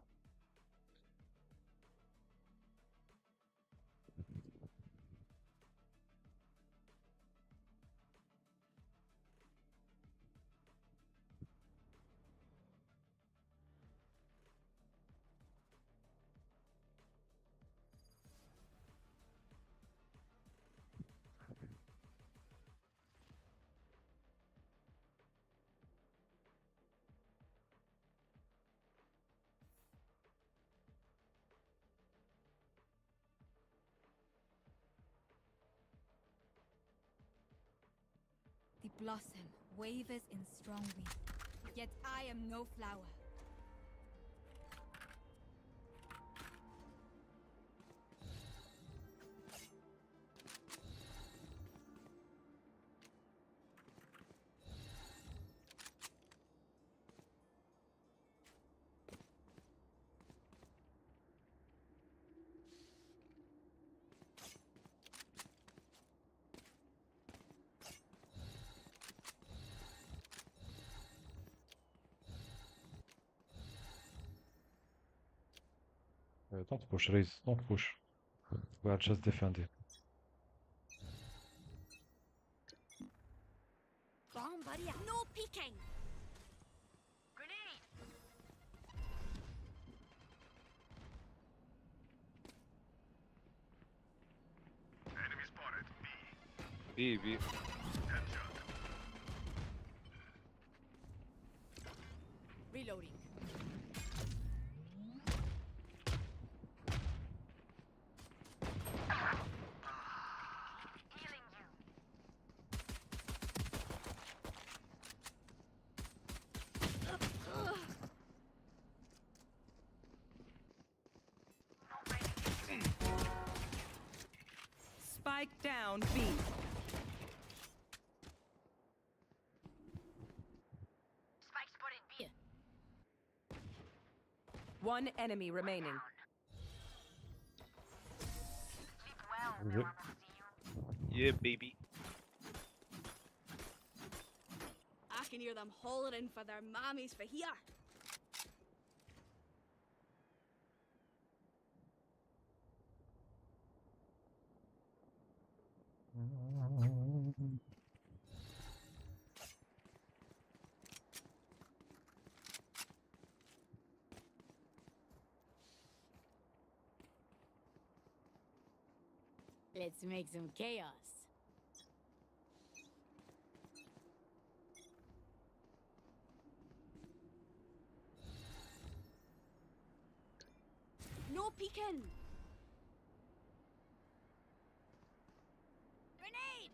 The blossom wavers in strong wind, yet I am no flower. Don't push, Reese. Don't push. We are just defending. Go on, buddy. No peeking. Grenade! Enemy spotted. B. Headshot. Reloading. Healing you. Spike down B. Spike spotted B. One enemy remaining. Sleep well, Yep. no one will see you. Yeah, baby. I can hear them hollering for their mammies for here. Let's make some chaos. No peeking. Grenade!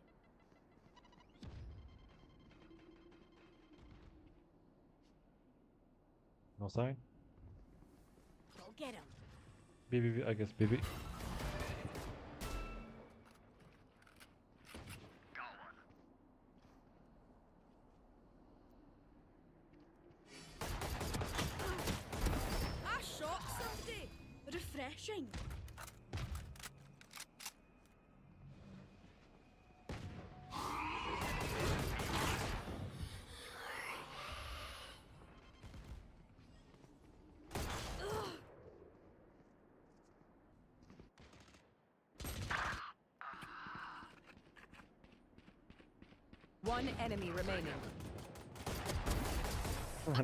No sign? Go get him. B, I guess BB. I shot somebody. Refreshing. One enemy remaining.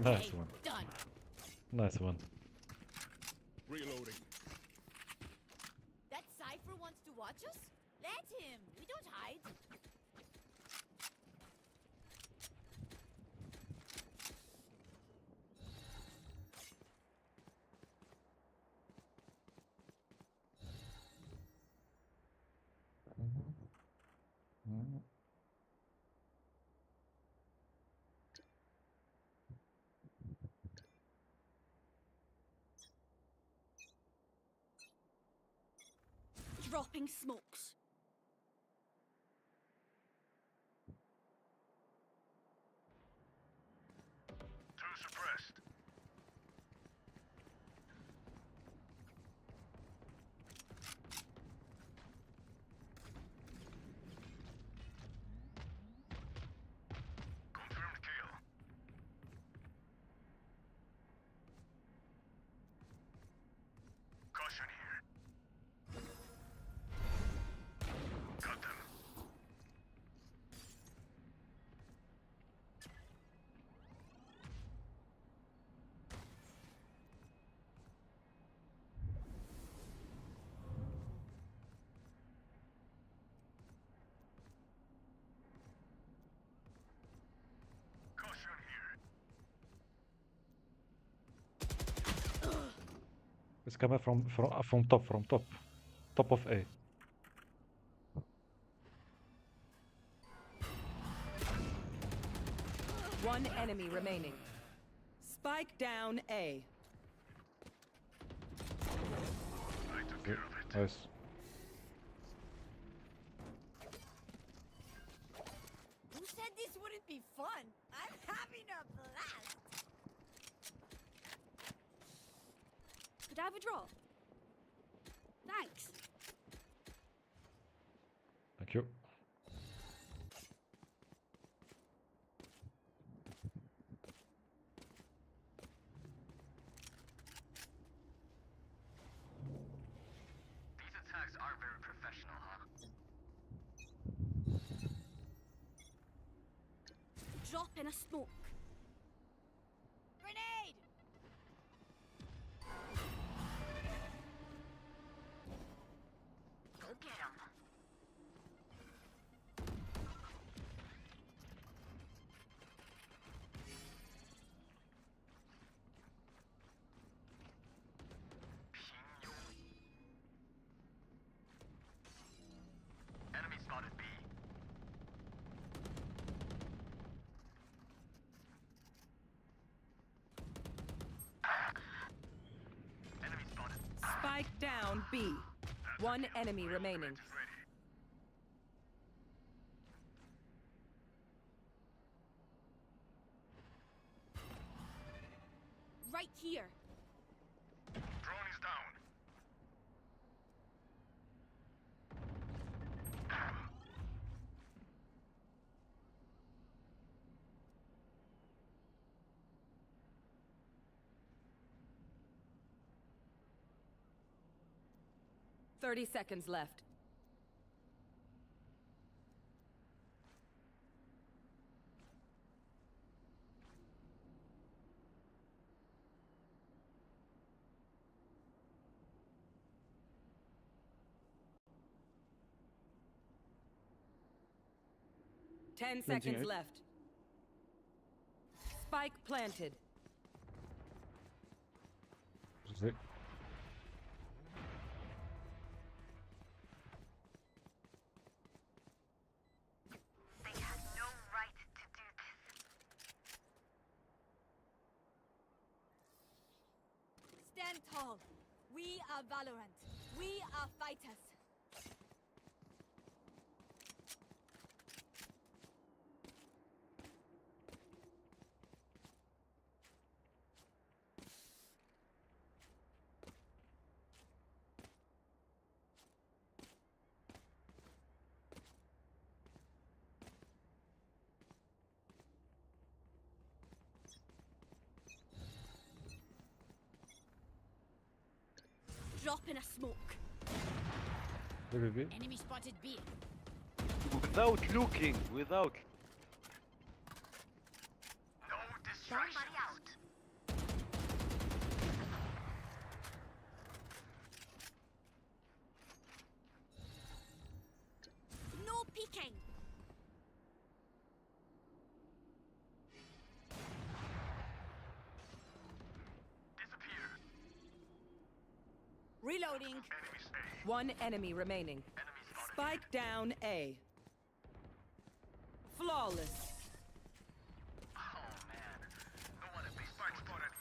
Nice one. Done. Nice one. Reloading. That Cypher wants to watch us? Let him. We don't hide. Dropping smokes. Two suppressed. Confirmed kill. Caution here. Got them. Caution here. It's coming from top. Top of A. One enemy remaining. Spike down A. I took care of it. Nice. Who said this wouldn't be fun? I'm having a blast. Could I have a draw? Thanks. Thank you. Drop in a smoke. Grenade! Go get him. Enemy spotted B. Enemy spotted. Spike down B. One enemy remaining. Right here. Drone is down. Thirty seconds left. Ten seconds left. Spike planted. Is it? They had no right to do this. Stand tall. We are Valorant. We are fighters. Drop in a smoke. Maybe. Enemy spotted B. Without looking, without. No distraction. Somebody out. No peeking. Disappear. Reloading. Enemy space. One enemy remaining. Enemy spotted. Spike down A. Flawless. Oh man. No one at least spike spotted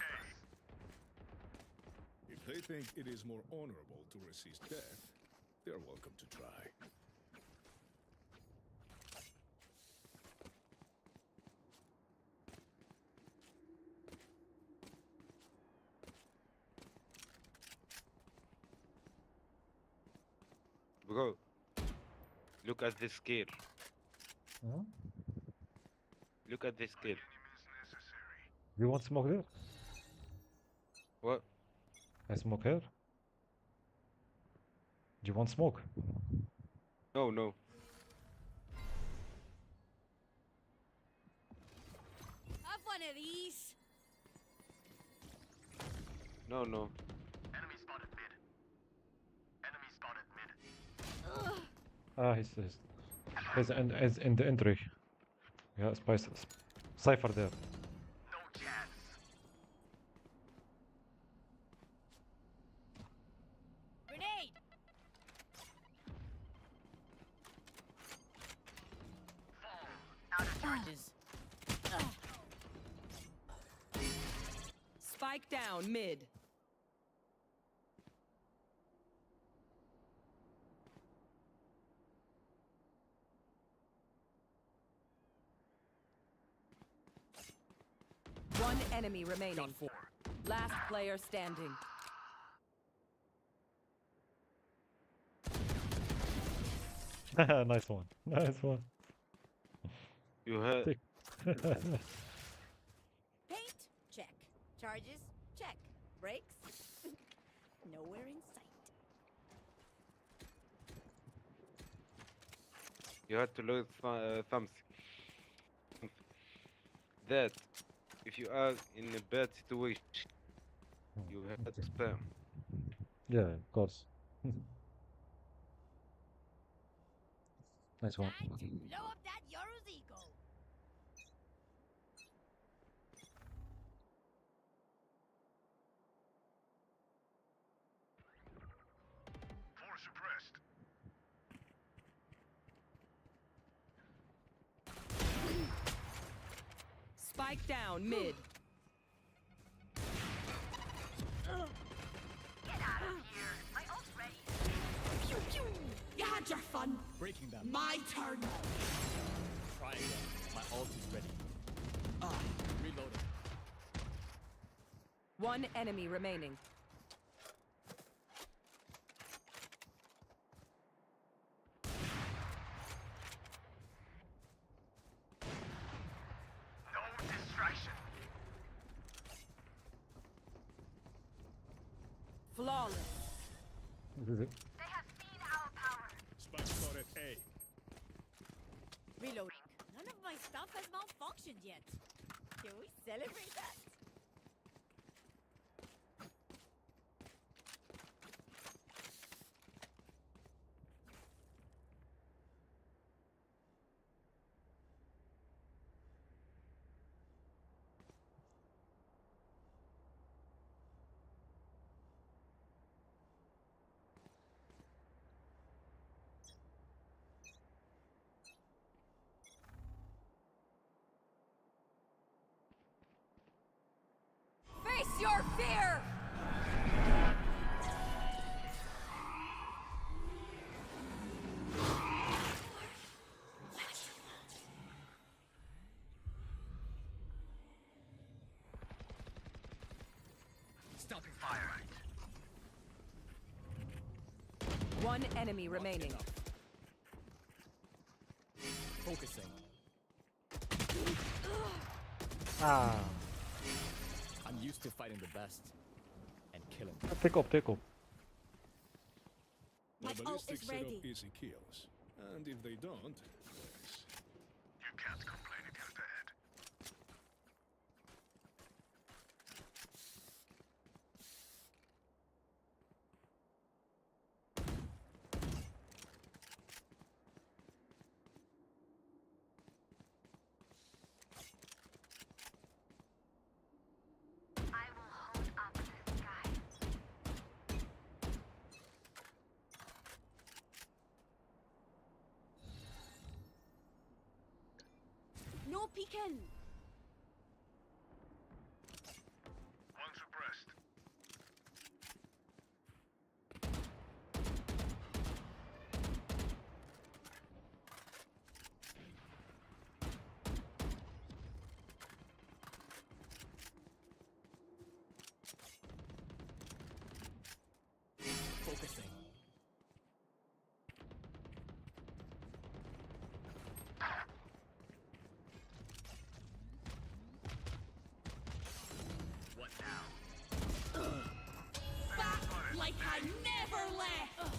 A. If they think it is more honorable to resist death, they're welcome to try. Bro, look at this skill. Huh? Look at this skill. You want smoke there? What? I smoke here. Do you want smoke? No, no. Have one of these. No, no. Enemy spotted mid. Enemy spotted mid. Ah, he's in the entry. Yeah, spice. Cypher there. No chance. Grenade. Fall. Out of Charges. Spike down mid. One enemy remaining. Last player standing. Nice one. Nice one. You heard. Tick. Paint? Check. Charges? Check. Brakes? Nowhere in sight. You had to load something. that if you are in a bad situation, you have to spam. Yeah, of course. Nice one. Time to blow up that Yoru's ego. Force suppressed. Spike down mid. Get out of here. My ult's ready. Pew pew! You had your fun. Breaking them. My turn. Try again. My ult is ready. Reloading. One enemy remaining. No distraction. Flawless. They have seen our power. Spike spotted A. Reloading. None of my stuff has malfunctioned yet. Can we celebrate that? Face your fear! Stopping fire. One enemy remaining. Focusing. Ah. I'm used to fighting the best and killing. Take off, take off. My The ult ballistics is set up ready. easy kills. And if they don't, well, You can't complain if you're dead. I will hold up the sky. No peeking. One suppressed. Focusing. What now? Back like I never left!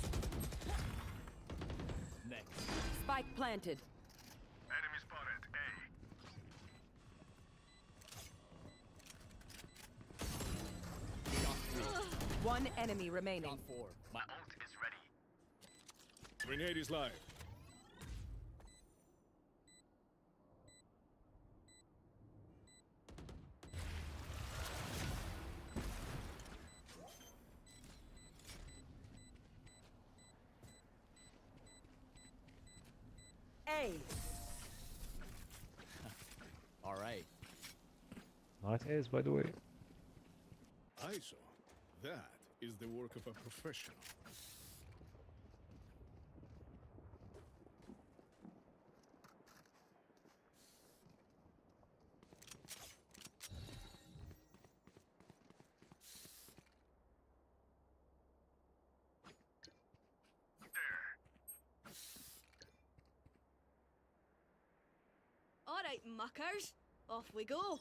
Next. Spike planted. Enemy spotted. A. Got three. One enemy remaining. Got four. My ult is ready. grenade is live. A. All right. Nice ace, by the way. ISO. That is the work of a professional. All right, muckers. Off we go.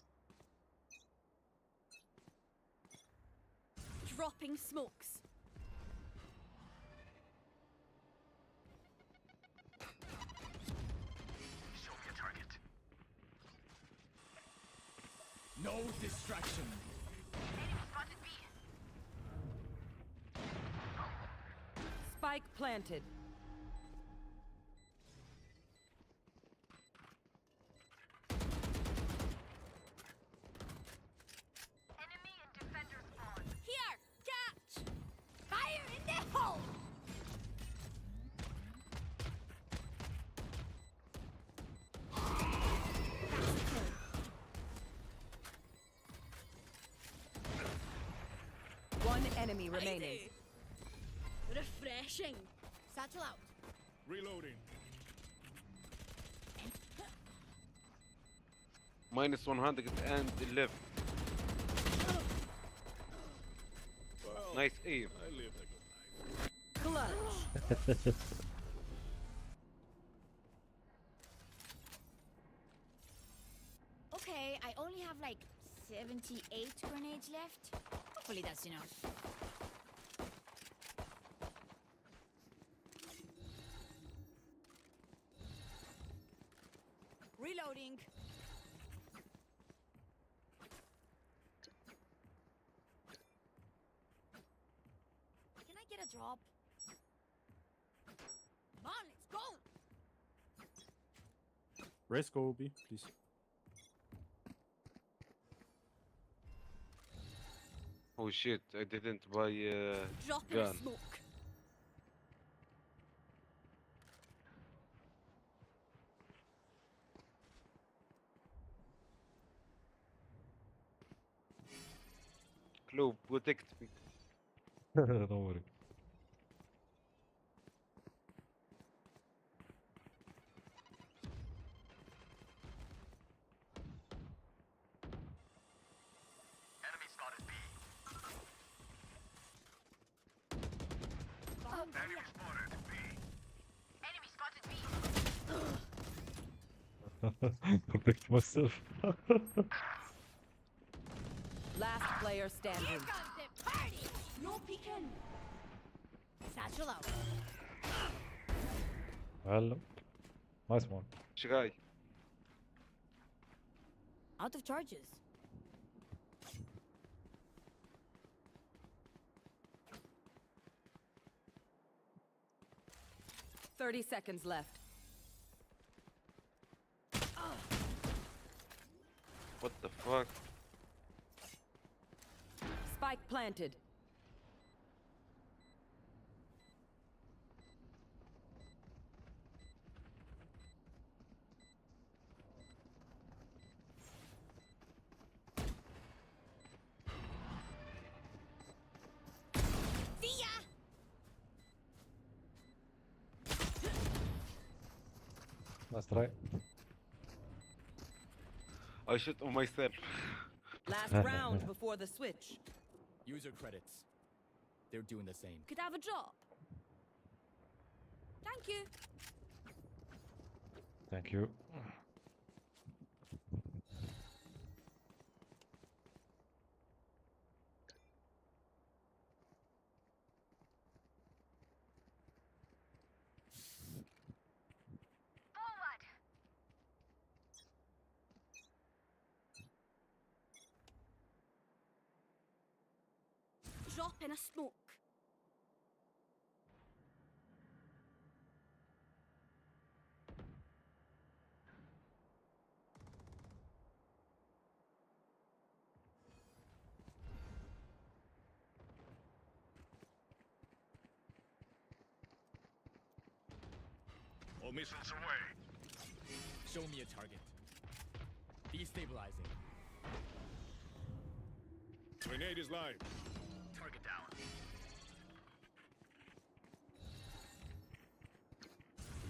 Dropping smokes. Show me a target. No distraction. Spike planted. Here, catch! Fire in the hole! One enemy remaining. Refreshing. Satchel out. Reloading. Minus 111. Well, Nice aim. I live a good life. Clutch. Okay, I only have like 78 grenades left. Hopefully that's enough. Reloading. Can I get a drop? Come on, let's go! Raise go, B, please. Oh shit, I didn't buy Drop in gun. smoke. Club, protect me. Don't worry. Enemy spotted B. Enemy spotted B. Enemy spotted B. Protect myself. Last player standing. Here comes the party! No peeking! Satchel out. Well, nice one. Shy. Out of charges. $30 seconds left. What the fuck? Spike planted. See ya! Nice try. I shot on myself. Last round before the switch. User credits. They're doing the same. Could I have a drop? Thank you. Thank you. Forward. Drop in a smoke. All missiles away. Show me a target. Destabilizing. Grenade is live. Target down.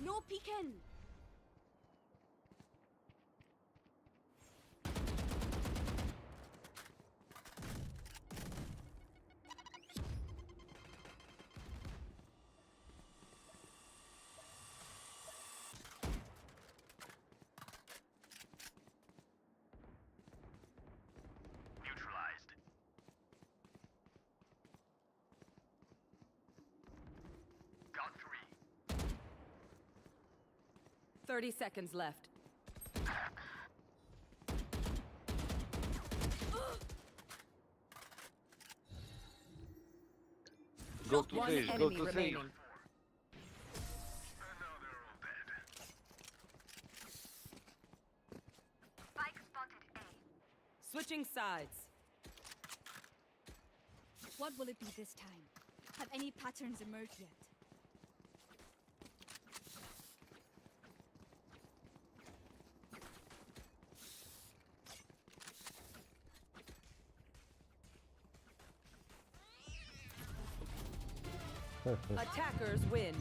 No peeking. Neutralized. 30 seconds left. Go to One stage, go enemy to stage. remaining. Switching sides. What will it be this time? Have any patterns emerged yet? Attackers win.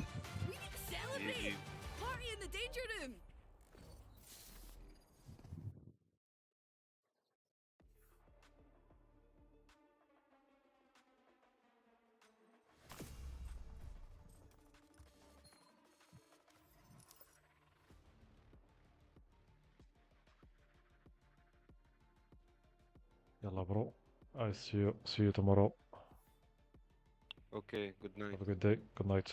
We need to celebrate! Party in the danger room! Yalla, bro. I see you tomorrow. Okay, good night. Have a good day. Good night.